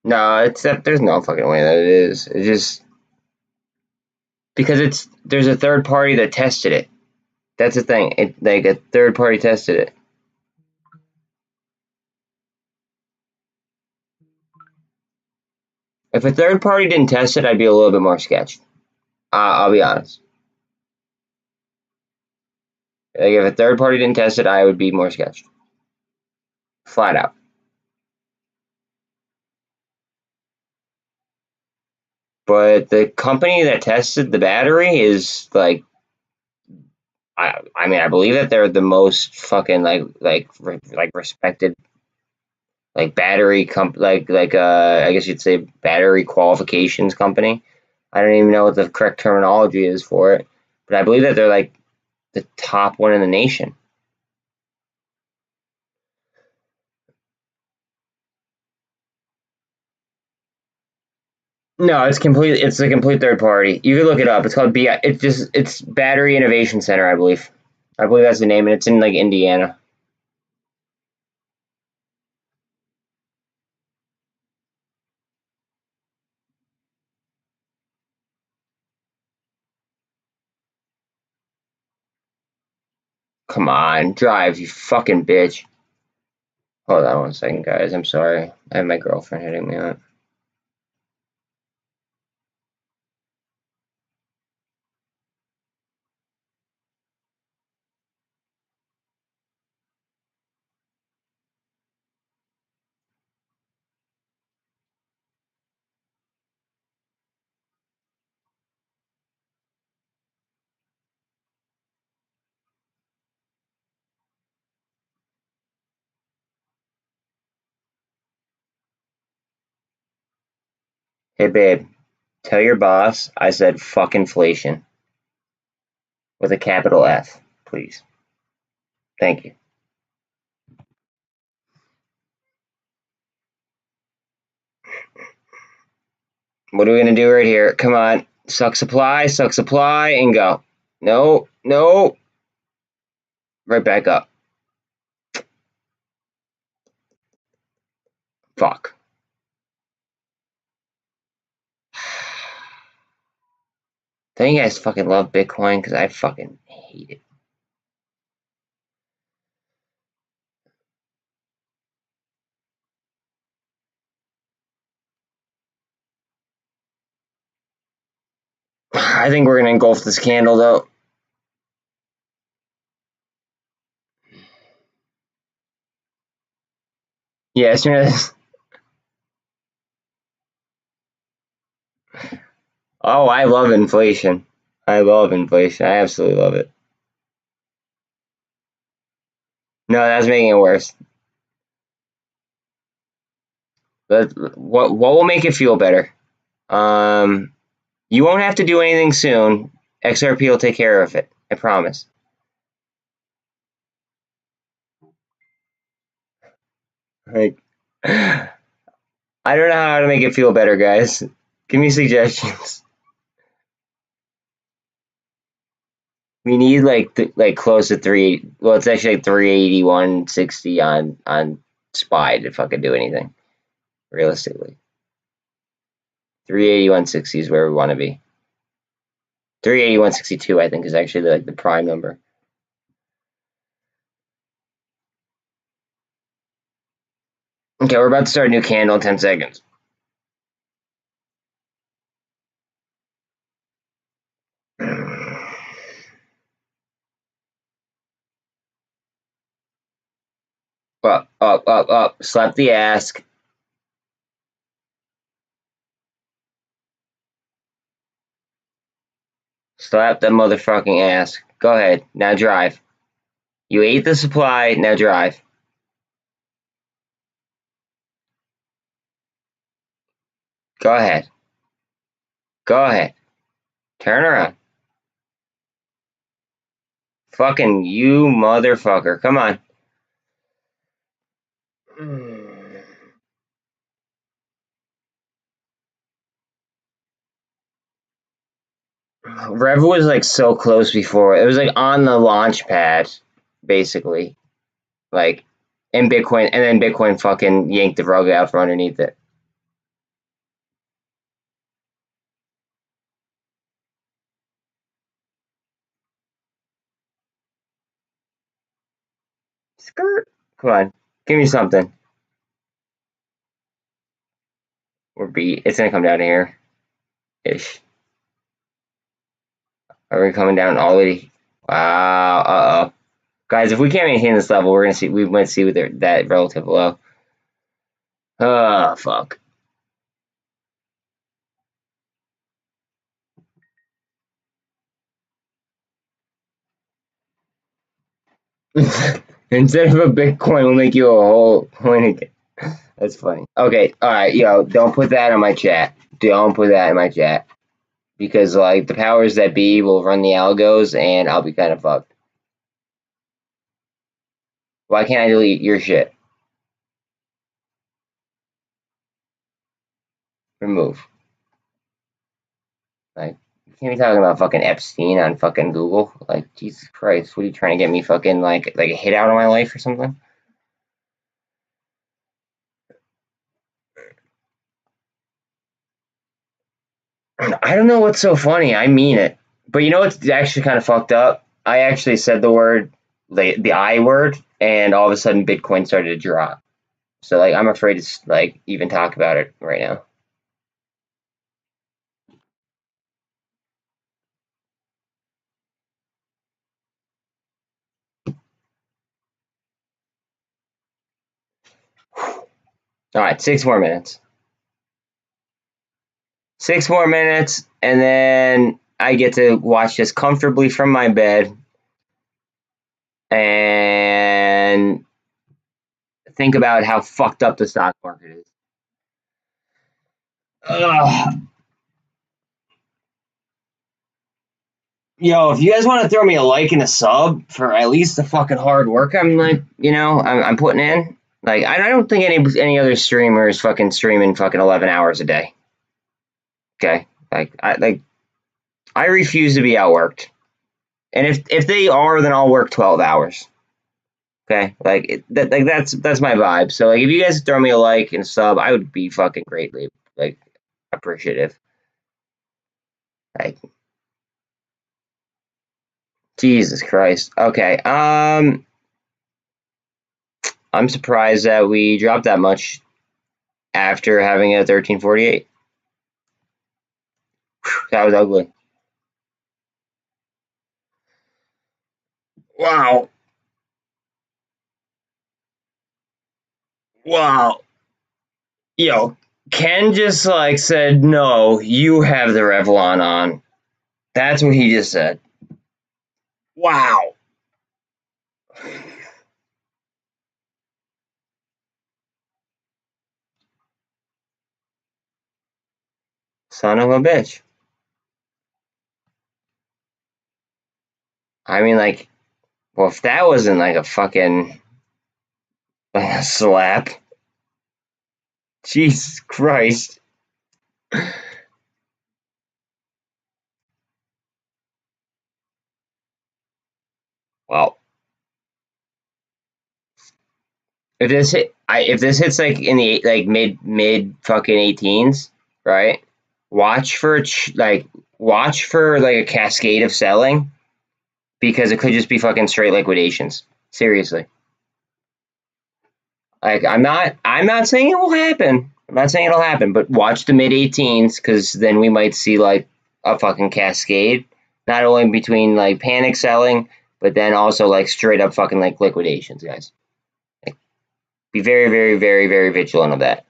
No, it's that there's no fucking way that it is. It's just because there's a third party that tested it. That's the thing. Like a third party tested it. If a third party didn't test it, I'd be a little bit more sketched. I'll be honest. Like if a third party didn't test it, I would be more sketched. Flat out. But the company that tested the battery is like, I mean, I believe that they're the most fucking like respected like battery I guess you'd say battery qualifications company. I don't even know what the correct terminology is for it, but I believe that they're like the top one in the nation. No, it's a complete third party. You can look it up. It's called it's Battery Innovation Center, I believe. I believe that's the name, and it's in like Indiana. Come on, drive, you fucking bitch. Hold on 1 second, guys. I'm sorry. I have my girlfriend hitting me up. Hey, babe, tell your boss I said fuck inflation. with a capital F, please. Thank you. What are we going to do right here? Come on. Suck supply, and go. No, no. Right back up. Fuck. Don't you guys fucking love Bitcoin? Because I fucking hate it. I think we're going to engulf this candle, though. Yeah, as soon as... Oh, I love inflation. I love inflation. I absolutely love it. No, that's making it worse. But what will make it feel better? You won't have to do anything soon. XRP will take care of it. I promise. Like, I don't know how to make it feel better, guys. Give me suggestions. We need like close to 3. Well, it's actually like 381.60 on SPY to fucking do anything. Realistically, 381.60 is where we want to be. 381.62, I think, is actually like the prime number. Okay, we're about to start a new candle in 10 seconds. Up. Slap the ask. Slap that motherfucking ass. Go ahead. Now drive. You ate the supply. Now drive. Go ahead. Go ahead. Turn around. Fucking you motherfucker. Come on. Rev was like so close before. It was like on the launch pad, basically. Like, and then Bitcoin fucking yanked the rug out from underneath it. Skirt. Come on. Give me something. Or B. It's gonna come down here. Ish. Are we coming down already? Wow. Uh-oh. Guys, if we can't maintain this level, we might see with that relative low. Oh, fuck. Instead of a Bitcoin, we'll make you a whole coin again. That's funny. Okay, alright, yo, don't put that in my chat. Don't put that in my chat. Because, like, the powers that be will run the algos, and I'll be kind of fucked. Why can't I delete your shit? Remove. Like, you can't be talking about fucking Epstein on fucking Google. Like, Jesus Christ, what are you trying to get me fucking, like a hit out of my life or something? I don't know what's so funny. I mean it. But you know what's actually kind of fucked up? I actually said the word, the I word, and all of a sudden Bitcoin started to drop. So, like, I'm afraid to, like, even talk about it right now. All right, 6 more minutes. 6 more minutes, and then I get to watch this comfortably from my bed and think about how fucked up the stock market is. Ugh. yo, if you guys want to throw me a like and a sub for at least the fucking hard work I'm like, I'm putting in. Like, I don't think any other streamer is fucking streaming fucking 11 hours a day. Okay, I refuse to be outworked. And if they are, then I'll work 12 hours. Okay, that's my vibe. So like, if you guys throw me a like and a sub, I would be fucking greatly like appreciative. Like, Jesus Christ. Okay. I'm surprised that we dropped that much after having a 1348. That was ugly. Wow. Wow. Yo, Ken just like said, no, you have the Revlon on. That's what he just said. Wow. Son of a bitch. I mean, like, well, if that wasn't like a fucking like a slap, Jesus Christ. Well, if this hits like in the like mid fucking 18s, right? Watch for like a cascade of selling because it could just be fucking straight liquidations. Seriously. Like I'm not saying it will happen. I'm not saying it'll happen, but watch the mid 18s because then we might see like a fucking cascade, not only between like panic selling, but then also like straight up fucking like liquidations, guys. Like, be very, very, very, very vigilant of that.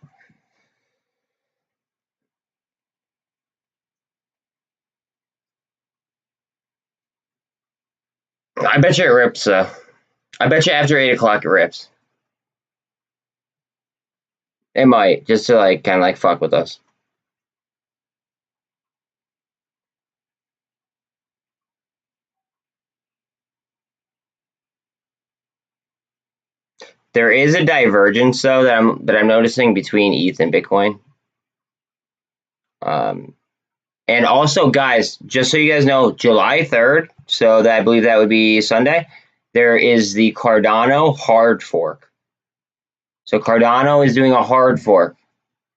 I bet you it rips. I bet you after 8 o'clock it rips. It might just to like kind of like fuck with us. There is a divergence though that I'm noticing between ETH and Bitcoin. And also, guys, just so you guys know, July 3rd, so that I believe that would be Sunday, there is the Cardano hard fork. So Cardano is doing a hard fork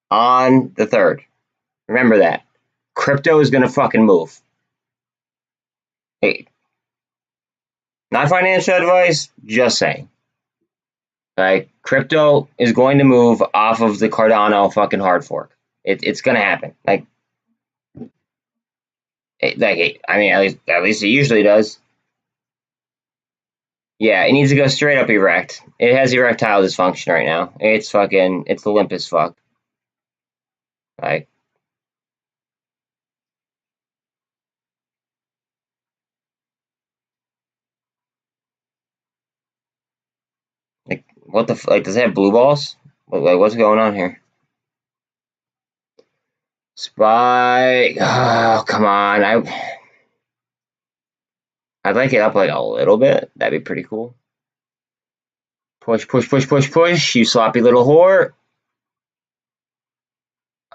on the 3rd. Remember that. Crypto is going to fucking move. Hey, not financial advice, just saying. Like, crypto is going to move off of the Cardano fucking hard fork. It's going to happen. I mean, at least it usually does. Yeah, it needs to go straight up erect. It has erectile dysfunction right now. It's limp as fuck. Like, what the like? Does it have blue balls? What's going on here? Spy. Oh, come on. I'd like it up like a little bit. That'd be pretty cool. Push, push, push, push, push. You sloppy little whore.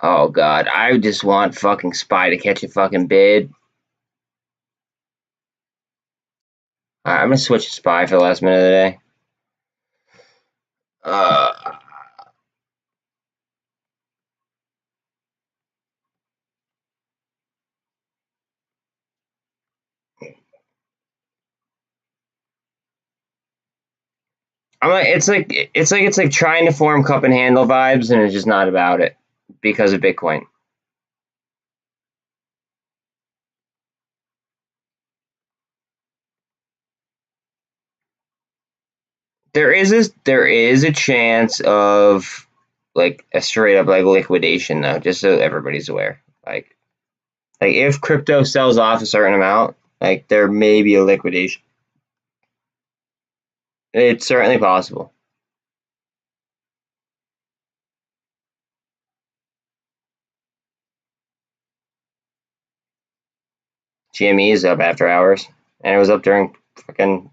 Oh god, I just want fucking Spy to catch a fucking bid. Alright, I'm gonna switch to Spy for the last minute of the day. I'm like, it's like trying to form cup and handle vibes, and it's just not about it because of Bitcoin. There is a chance of like a straight up like liquidation though, just so everybody's aware. Like if crypto sells off a certain amount, like there may be a liquidation. It's certainly possible. GME is up after hours, and it was up during fucking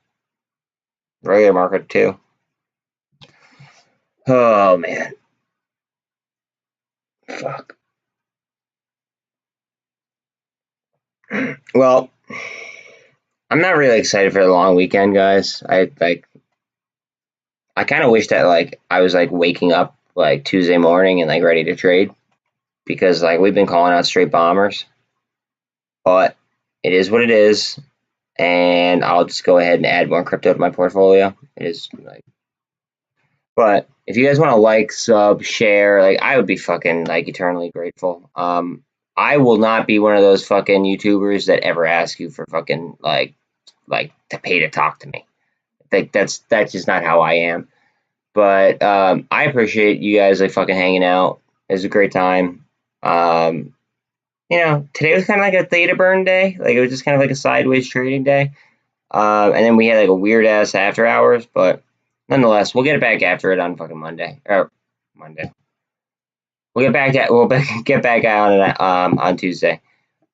regular market too. Oh man, fuck. Well, I'm not really excited for the long weekend, guys. I kind of wish that like I was like waking up like Tuesday morning and like ready to trade, because like we've been calling out straight bombers, but it is what it is, and I'll just go ahead and add more crypto to my portfolio. It is like, but if you guys want to like, sub, share, like I would be fucking like eternally grateful. I will not be one of those fucking YouTubers that ever ask you for fucking like to pay to talk to me. Like that's just not how I am. But I appreciate you guys like fucking hanging out. It was a great time. You know, today was kind of like a theta burn day. Like it was just kind of like a sideways trading day. And then we had like a weird ass after hours, but nonetheless, we'll get it back after it on fucking Monday or Monday. We'll get back out on Tuesday.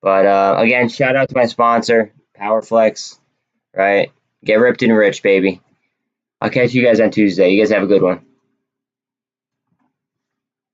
But again, shout out to my sponsor, PowerFlex. Right, get ripped and rich, baby. I'll catch you guys on Tuesday. You guys have a good one.